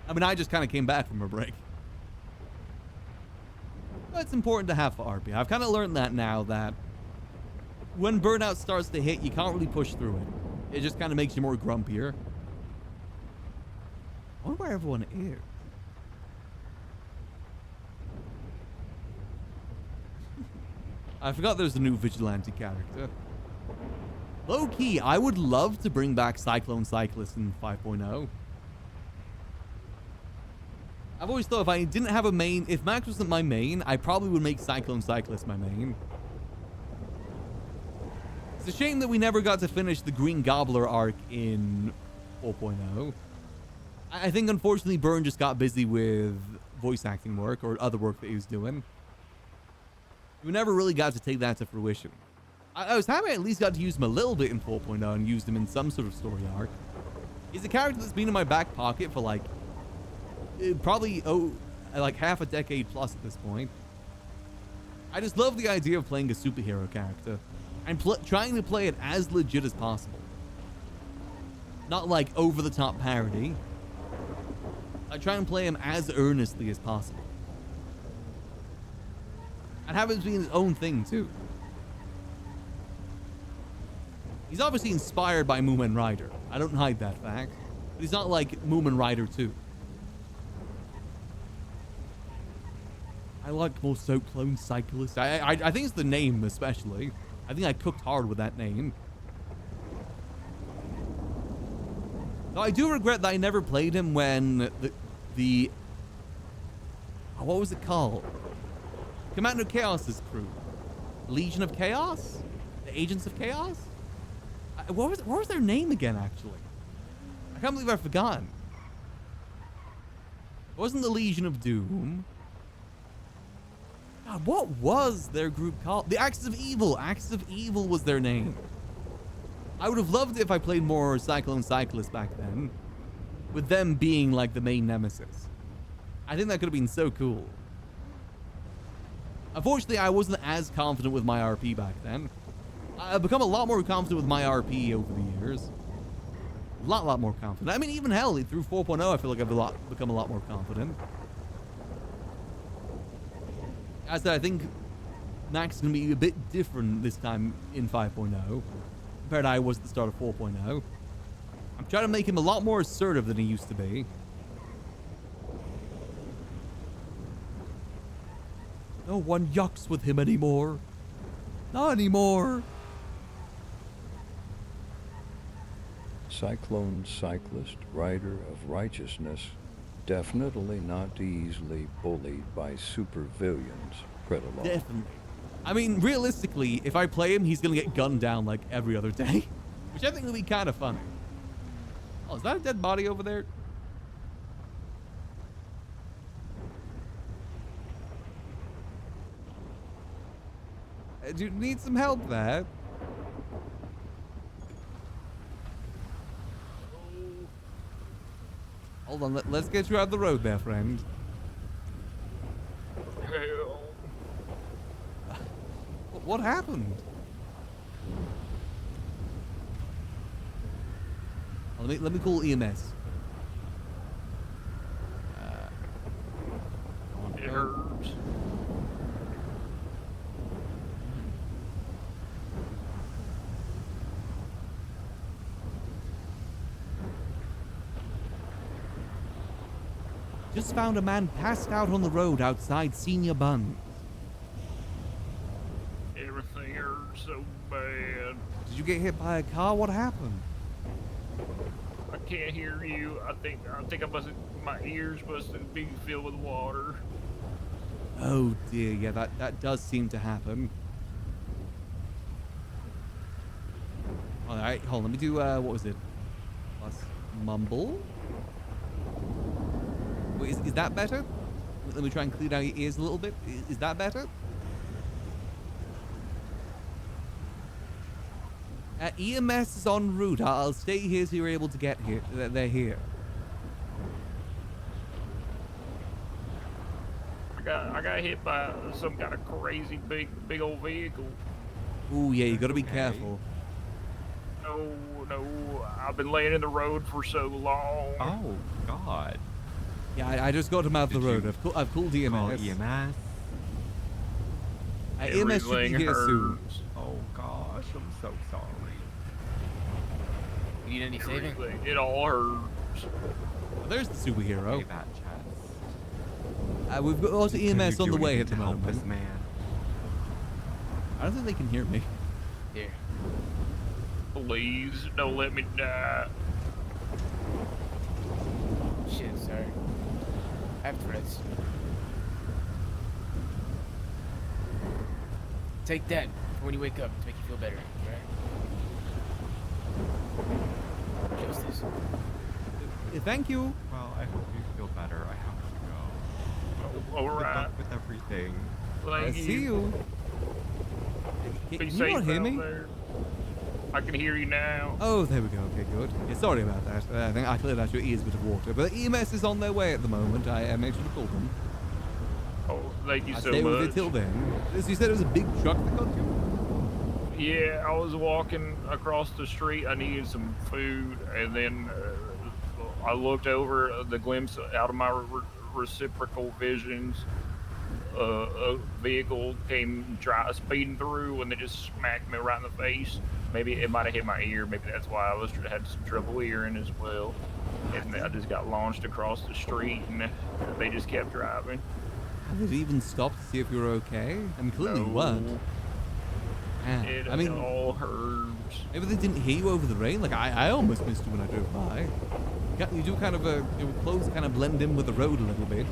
I mean, I just kind of came back from a break. But it's important to have for RP. I've kind of learned that now, that when burnout starts to hit, you can't really push through it. It just kind of makes you more grumpier. I wonder where everyone is. I forgot there's a new vigilante character. Low key, I would love to bring back Cyclone Cyclist in 5.0. I've always thought if I didn't have a main, if Max wasn't my main, I probably would make Cyclone Cyclist my main. It's a shame that we never got to finish the Green Gobbler arc in 4.0. I think unfortunately Byrne just got busy with voice acting work or other work that he was doing. We never really got to take that to fruition. I was happy I at least got to use him a little bit in 4.0 and used him in some sort of story arc. He's a character that's been in my back pocket for like probably like half a decade plus at this point. I just love the idea of playing a superhero character and trying to play it as legit as possible. Not like over the top parody. I try and play him as earnestly as possible. And have him be his own thing too. He's obviously inspired by Moomin Rider. I don't hide that fact. But he's not like Moomin Rider 2. I like more soap clone cyclist. I think it's the name especially. I think I cooked hard with that name. Though I do regret that I never played him when the what was it called? Commander Chaos's crew. Legion of Chaos? The Agents of Chaos? What was their name again, actually? I can't believe I've forgotten. It wasn't the Legion of Doom. God, what was their group called? The Axis of Evil. Axis of Evil was their name. I would have loved it if I played more Cyclone Cyclist back then, with them being like the main nemesis. I think that could have been so cool. Unfortunately, I wasn't as confident with my RP back then. I've become a lot more confident with my RP over the years. A lot more confident. I mean, even hell, through 4.0, I feel like I've become a lot more confident. As I said, I think Max is going to be a bit different this time in 5.0 compared to I was at the start of 4.0. I'm trying to make him a lot more assertive than he used to be. No one yucks with him anymore. Not anymore. Cyclone cyclist, rider of righteousness, definitely not easily bullied by supervillains. Predalon. Definitely. I mean, realistically, if I play him, he's gonna get gunned down like every other day, which I think will be kind of funny. Oh, is that a dead body over there? Do you need some help there? Hold on, let's get you out of the road there, friend. What happened? Oh, let me call EMS. It hurts. Just found a man passed out on the road outside Senior Bun. Everything hurts so bad. Did you get hit by a car? What happened? I can't hear you. I think my ears must be filled with water. Oh dear, yeah, that does seem to happen. All right, hold on, let me do, what was it? Plus mumble? Wait, is that better? Let me try and clear down your ears a little bit. Is that better? EMS is en route. I'll stay here so you're able to get here. They're here. I got hit by some kind of crazy big old vehicle. Ooh, yeah, you gotta be careful. No, I've been laying in the road for so long. Oh, God. Yeah, I just got him out of the road. I've called EMS. Call EMS? EMS should be here soon. Oh, gosh, I'm so sorry. You need any saving? It all hurts. Well, there's the superhero. Hey, that chest. We've got also EMS on the way at the help moment. this man? I don't think they can hear me. Here. Please, don't let me die. Shit, sorry. I have threats. Take that for when you wake up to make you feel better, right? Justice. Thank you. Well, I hope you feel better. I have to go. All Good right. luck with everything. Thank See you. Be Can you safe not hear out me? there. I can hear you now. Oh, there we go. Okay, good. Yeah, sorry about that. I think I cleared out your ears with water. But the EMS is on their way at the moment. I made sure to call them. Oh, thank you I'll so stay with much. you till then. As you said, it was a big truck that got you? Yeah, I was walking across the street. I needed some food, and then I looked over the glimpse out of my reciprocal visions. A vehicle came speeding through, and they just smacked me right in the face. Maybe it might have hit my ear. Maybe that's why I had some trouble hearing as well. And I just got launched across the street, and they just kept driving. Have they even stopped to see if you were okay? I mean, clearly you weren't. Yeah. It I mean, all hurts. maybe they didn't hear you over the rain. Like I almost missed you when I drove by. You do kind of your clothes kind of blend in with the road a little bit.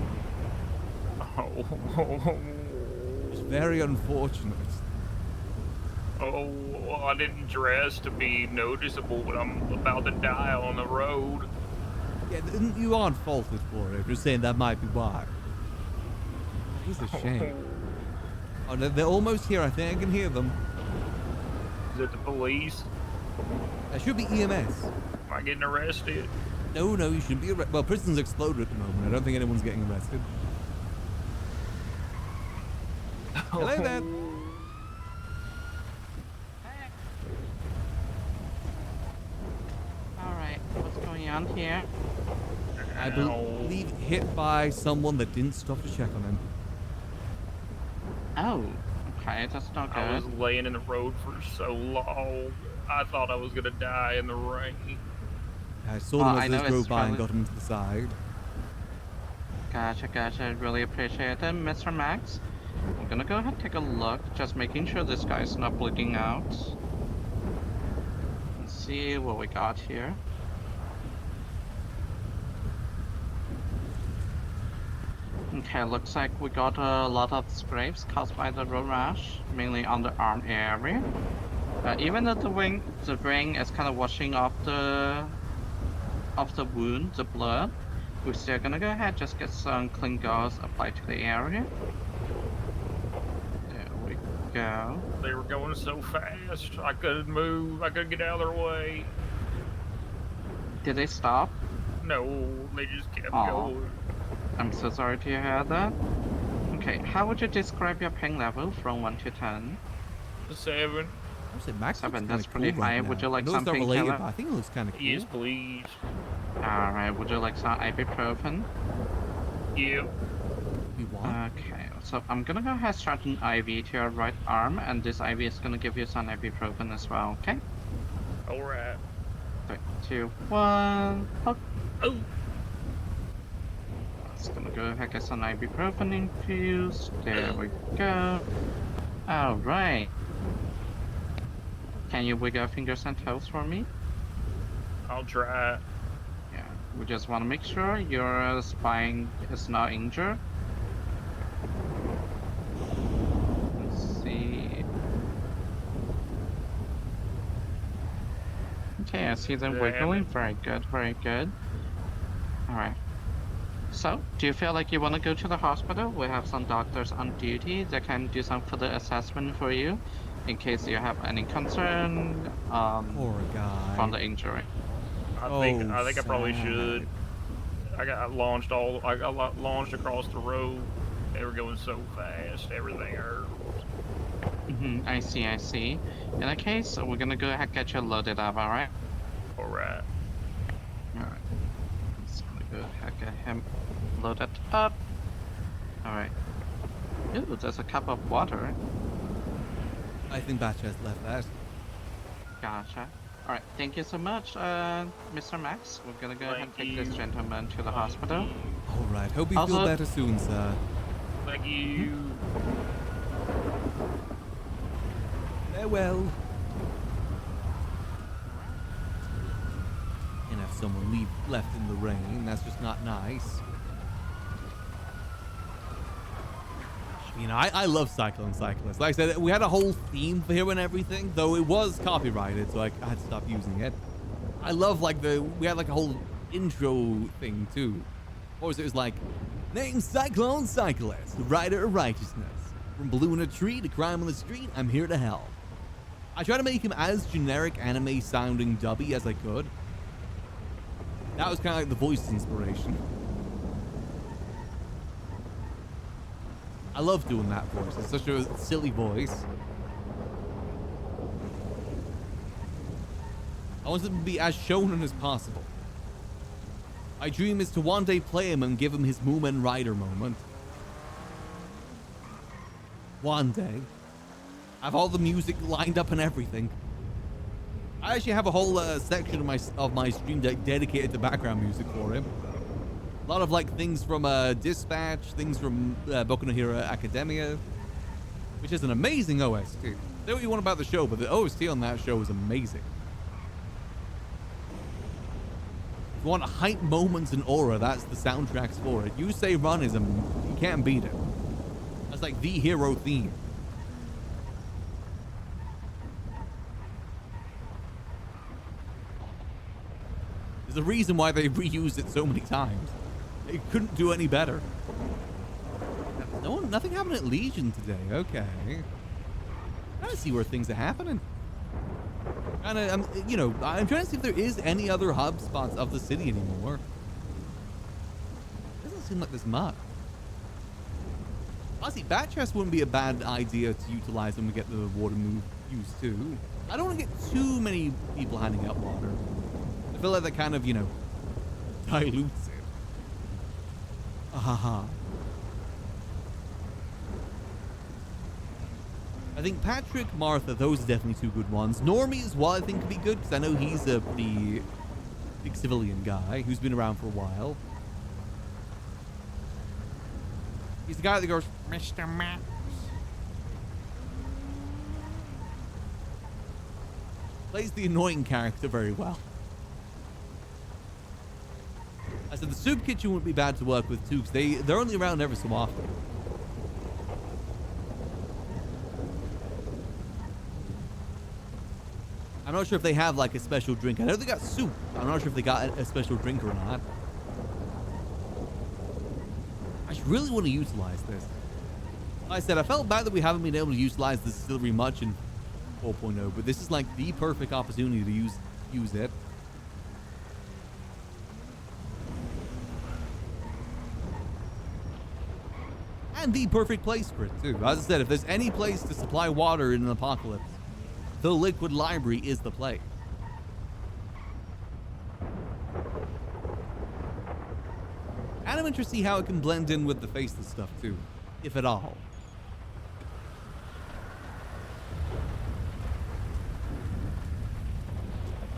Oh. It's very unfortunate. Oh, well, I didn't dress to be noticeable, but I'm about to die on the road. Yeah, you aren't faulted for it. Just saying that might be why. It's a shame. Oh, they're almost here. I think I can hear them. Is it the police? That should be EMS. Am I getting arrested? No, you shouldn't be arrested. Well, prison's exploded at the moment. I don't think anyone's getting arrested. Hello there. Alright, what's going on here? I believe hit by someone that didn't stop to check on him. Oh, okay, that's not good. I was laying in the road for so long. I thought I was gonna die in the rain. I saw them as they drove by and got him to the side. Gotcha. Really appreciate it, Mr. Max. I'm gonna go ahead and take a look, just making sure this guy's not bleeding out. Let's see what we got here. Okay, looks like we got a lot of scrapes caused by the road rash, mainly on the arm area. Even though the rain is kind of washing off the wound, the blood, we're still gonna go ahead just get some clean gauze applied to the area. There we go. They were going so fast, I couldn't move. I couldn't get out of their way. Did they stop? No, they just kept Aw. going. I'm so sorry to hear that. Okay, how would you describe your pain level from 1 to 10? 7. I said Max 7, looks that's kinda pretty cool high. right Would now. you like I know some it's not related, painkiller? but I think it looks kind of cool. Yes, please. Alright, would you like some ibuprofen? Yeah. You want? Okay, so I'm gonna go ahead and start an IV to your right arm, and this IV is gonna give you some ibuprofen as well, okay? Alright. 3, 2, 1. Oh. Oh. Just gonna go ahead and get some ibuprofen infused. There we go. Alright. Can you wiggle your fingers and toes for me? I'll try. Yeah, we just want to make sure your spine is not injured. Let's see. Okay, I see them wiggling. Very good, very good. Alright. So, do you feel like you want to go to the hospital? We have some doctors on duty that can do some further assessment for you in case you have any concern Poor guy. from the injury. I think I probably should. I got launched across the road. They were going so fast, everything hurt. I see. In that case, we're gonna go ahead and get you loaded up, alright? Alright. Alright. Just gonna go ahead and get him loaded up. Alright. Ooh, there's a cup of water. I think Batch has left that. Gotcha. Alright, thank you so much, Mr. Max. We're gonna go ahead and take this gentleman to the hospital. Alright, hope you feel better soon, sir. Thank you. Farewell. And have someone left in the rain, that's just not nice. You know, I love Cyclone Cyclist. Like I said, we had a whole theme for him and everything, though it was copyrighted, so I had to stop using it. I love, like, we had, like, a whole intro thing, too. What was it? It was like, named Cyclone Cyclist, rider of righteousness. From blue in a tree to crime on the street, I'm here to help. I tried to make him as generic anime-sounding dubby as I could. That was kind of like the voice inspiration. I love doing that voice. It's such a silly voice. I want it to be as shonen as possible. My dream is to one day play him and give him his Moomin Rider moment. One day. I have all the music lined up and everything. I actually have a whole section of my stream deck dedicated to background music for him. A lot of like things from Dispatch, things from Boku no Hero Academia, which is an amazing OST. Say what you want about the show, but the OST on that show is amazing. If you want hype moments and aura, that's the soundtracks for it. You Say Run is you can't beat it. That's like the hero theme. There's a reason why they reused it so many times. They couldn't do any better. Nothing happened at Legion today. Okay. Trying to see where things are happening. I'm trying to see if there is any other hub spots of the city anymore. Doesn't seem like there's much. Honestly, bat chests wouldn't be a bad idea to utilize when we get the water move used too. I don't want to get too many people handing out water. I feel like that kind of, dilutes it. Ahaha. I think Patrick, Martha, those are definitely two good ones. Normie as well, I think, could be good, because I know he's a pretty big civilian guy who's been around for a while. He's the guy that goes, Mr. Max. Plays the annoying character very well. I said the soup kitchen wouldn't be bad to work with too, because they're only around ever so often. I'm not sure if they have like a special drink. I know they got soup. I'm not sure if they got a special drink or not. I really want to utilize this. Like I said, I felt bad that we haven't been able to utilize the distillery much in 4.0, but this is like the perfect opportunity to use it. And the perfect place for it too. As I said, if there's any place to supply water in an apocalypse, the Liquid Library is the play. And I'm interested to see how it can blend in with the faceless stuff too, if at all.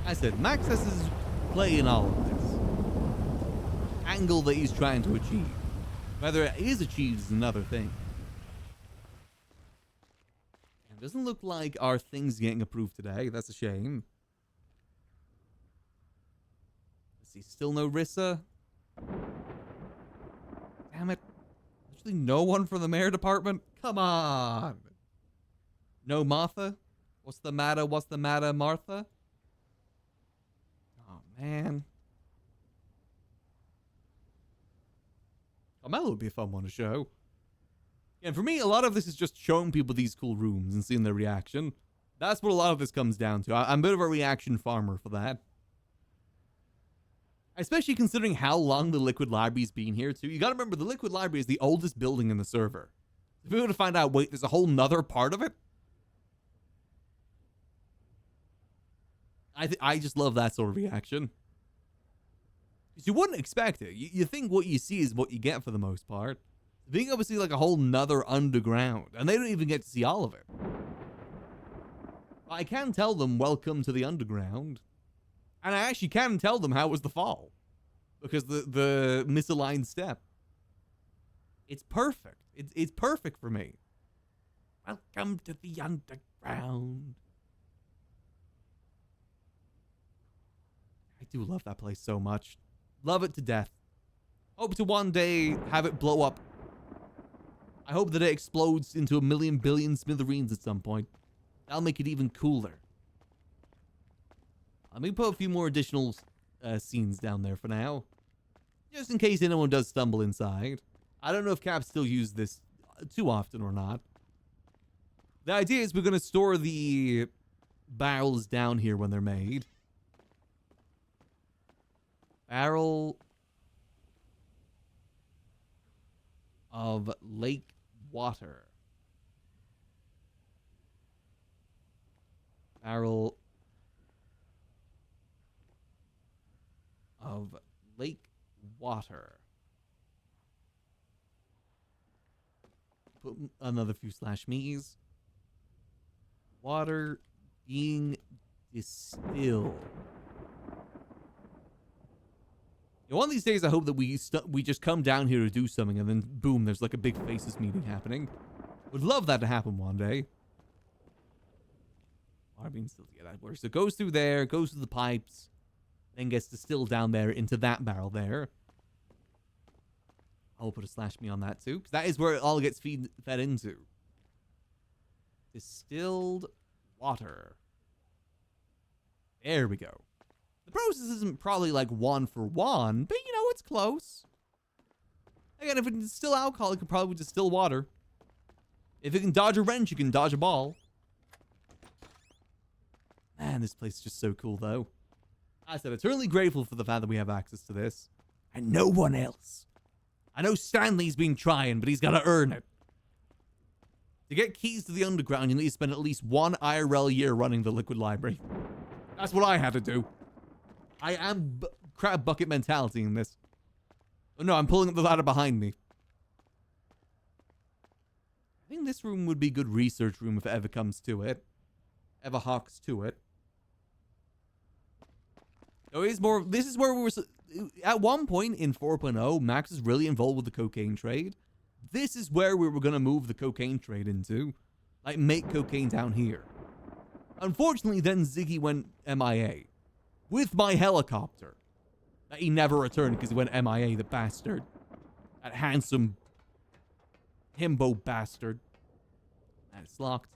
I said, Max has his play in all of this. Angle that he's trying to achieve. Whether it is achieved is another thing. Doesn't look like our thing's getting approved today. That's a shame. Let's see. Still no Rissa. Damn it. Actually, no one from the mayor department? Come on. No Martha? What's the matter? What's the matter, Martha? Oh, man. Carmelo would be a fun one to show. And for me, a lot of this is just showing people these cool rooms and seeing their reaction. That's what a lot of this comes down to. I'm a bit of a reaction farmer for that. Especially considering how long the Liquid Library's been here, too. You gotta remember, the Liquid Library is the oldest building in the server. If we were to find out, wait, there's a whole nother part of it? I just love that sort of reaction. Because you wouldn't expect it. You think what you see is what you get for the most part. Being able to see like a whole nother underground, and they don't even get to see all of it. I can tell them welcome to the underground, and I actually can tell them how was the fall, because the misaligned step. It's perfect. It's perfect for me. Welcome to the underground. I do love that place so much. Love it to death. Hope to one day have it blow up. I hope that it explodes into 1,000,000 billion smithereens at some point. That'll make it even cooler. Let me put a few more additional scenes down there for now. Just in case anyone does stumble inside. I don't know if Caps still use this too often or not. The idea is we're going to store the barrels down here when they're made. Barrel of lake water. Barrel of lake water. Put another few slash me's. Water being Distill. One of these days, I hope that we just come down here to do something, and then boom, there's like a big faces meeting happening. Would love that to happen one day. I mean, still, yeah, that works. So it goes through there, goes through the pipes, then gets distilled down there into that barrel there. I'll put a slash me on that too, because that is where it all gets fed into. Distilled water. There we go. The process isn't probably like 1 for 1, but you know, it's close. Again, if it can distill alcohol, it can probably distill water. If it can dodge a wrench, you can dodge a ball. Man, this place is just so cool, though. I said, eternally grateful for the fact that we have access to this. And no one else. I know Stanley's been trying, but he's got to earn it. To get keys to the underground, you need to spend at least 1 IRL year running the liquid library. That's what I had to do. I am crab bucket mentality in this. Oh no, I'm pulling up the ladder behind me. I think this room would be a good research room if it ever comes to it. Ever hawks to it. So this is where we were, at one point in 4.0, Max is really involved with the cocaine trade. This is where we were going to move the cocaine trade into. Like, make cocaine down here. Unfortunately, then Ziggy went MIA. With my helicopter. That he never returned because he went MIA, the bastard. That handsome himbo bastard. And it's locked.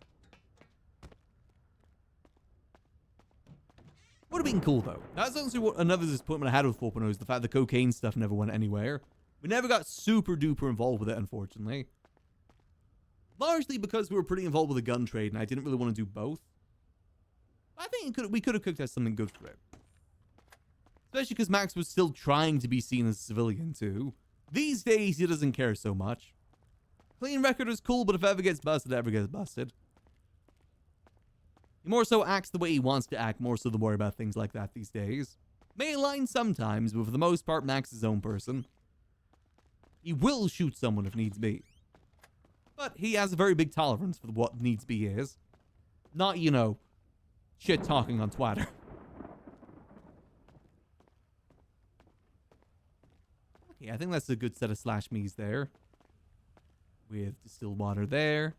Would have been cool, though. That's honestly what another disappointment I had with 4.0 is the fact the cocaine stuff never went anywhere. We never got super duper involved with it, unfortunately. Largely because we were pretty involved with the gun trade, and I didn't really want to do both. I think we could have cooked out something good for it. Especially because Max was still trying to be seen as a civilian, too. These days, he doesn't care so much. Clean record is cool, but if ever gets busted, ever gets busted. He more so acts the way he wants to act, more so than worry about things like that these days. Mainline sometimes, but for the most part, Max is his own person. He will shoot someone if needs be. But he has a very big tolerance for what needs be is. Not, you know, shit talking on Twitter. Okay, I think that's a good set of slash me's there. With distilled water there.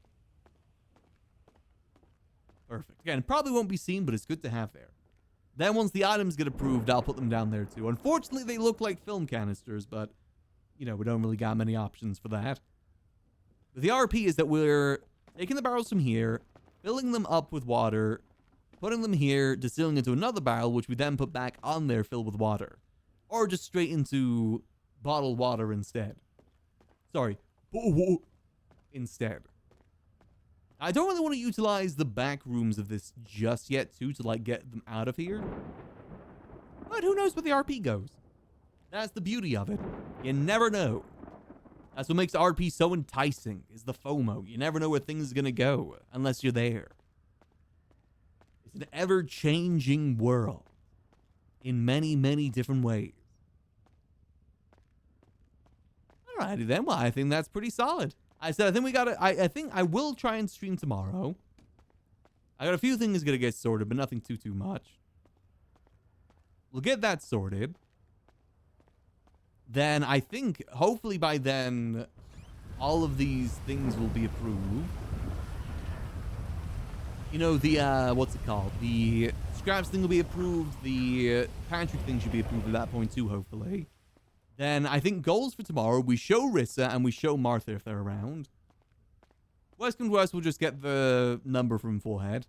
Perfect. Again, probably won't be seen, but it's good to have there. Then once the items get approved, I'll put them down there too. Unfortunately, they look like film canisters, but, you know, we don't really got many options for that. But the RP is that we're taking the barrels from here, filling them up with water, putting them here, distilling into another barrel, which we then put back on there filled with water. Or just straight into bottled water instead. Sorry. Instead. I don't really want to utilize the back rooms of this just yet, too, to, like, get them out of here. But who knows where the RP goes? That's the beauty of it. You never know. That's what makes RP so enticing, is the FOMO. You never know where things are going to go, unless you're there. It's an ever-changing world. In many, many different ways. Alrighty then, well, I think that's pretty solid. I said, I think we got it. I think I will try and stream tomorrow. I got a few things gonna get sorted, but nothing too much. We'll get that sorted. Then I think, hopefully by then, all of these things will be approved. You know, the, what's it called? The scraps thing will be approved. The pantry thing should be approved at that point too, hopefully. Then I think goals for tomorrow, we show Rissa and we show Martha if they're around. Worst comes to worst, we'll just get the number from Forehead.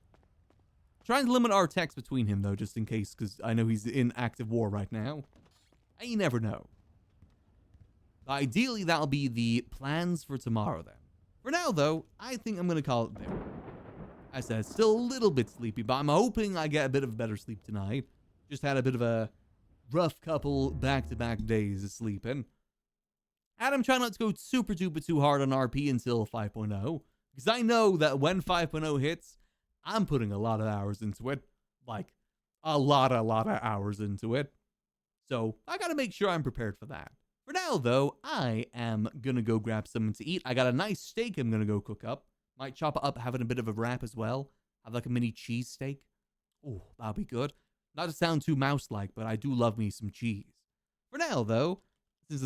Trying to limit our text between him, though, just in case, because I know he's in active war right now. And you never know. But ideally, that'll be the plans for tomorrow, then. For now, though, I think I'm going to call it there. As I said, still a little bit sleepy, but I'm hoping I get a bit of better sleep tonight. Just had a bit of a rough couple back-to-back days of sleeping. And I'm trying not to go super duper too hard on RP until 5.0. Because I know that when 5.0 hits, I'm putting a lot of hours into it. Like, a lot of hours into it. So, I gotta make sure I'm prepared for that. For now, though, I am gonna go grab something to eat. I got a nice steak I'm gonna go cook up. Might chop it up, having a bit of a wrap as well. Have like a mini cheese steak. Oh, that'll be good. Not to sound too mouse-like, but I do love me some cheese. For now, though, since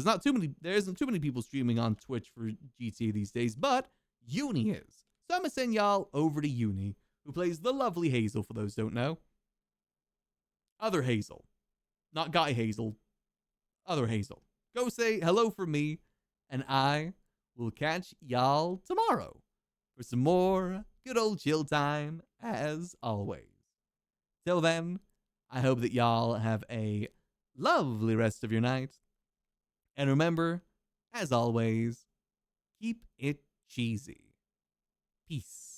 there isn't too many people streaming on Twitch for GTA these days, but Uni is. So I'm gonna send y'all over to Uni, who plays the lovely Hazel, for those who don't know. Other Hazel. Not Guy Hazel. Other Hazel. Go say hello from me, and I will catch y'all tomorrow for some more good old chill time, as always. Till then, I hope that y'all have a lovely rest of your night. And remember, as always, keep it cheesy. Peace.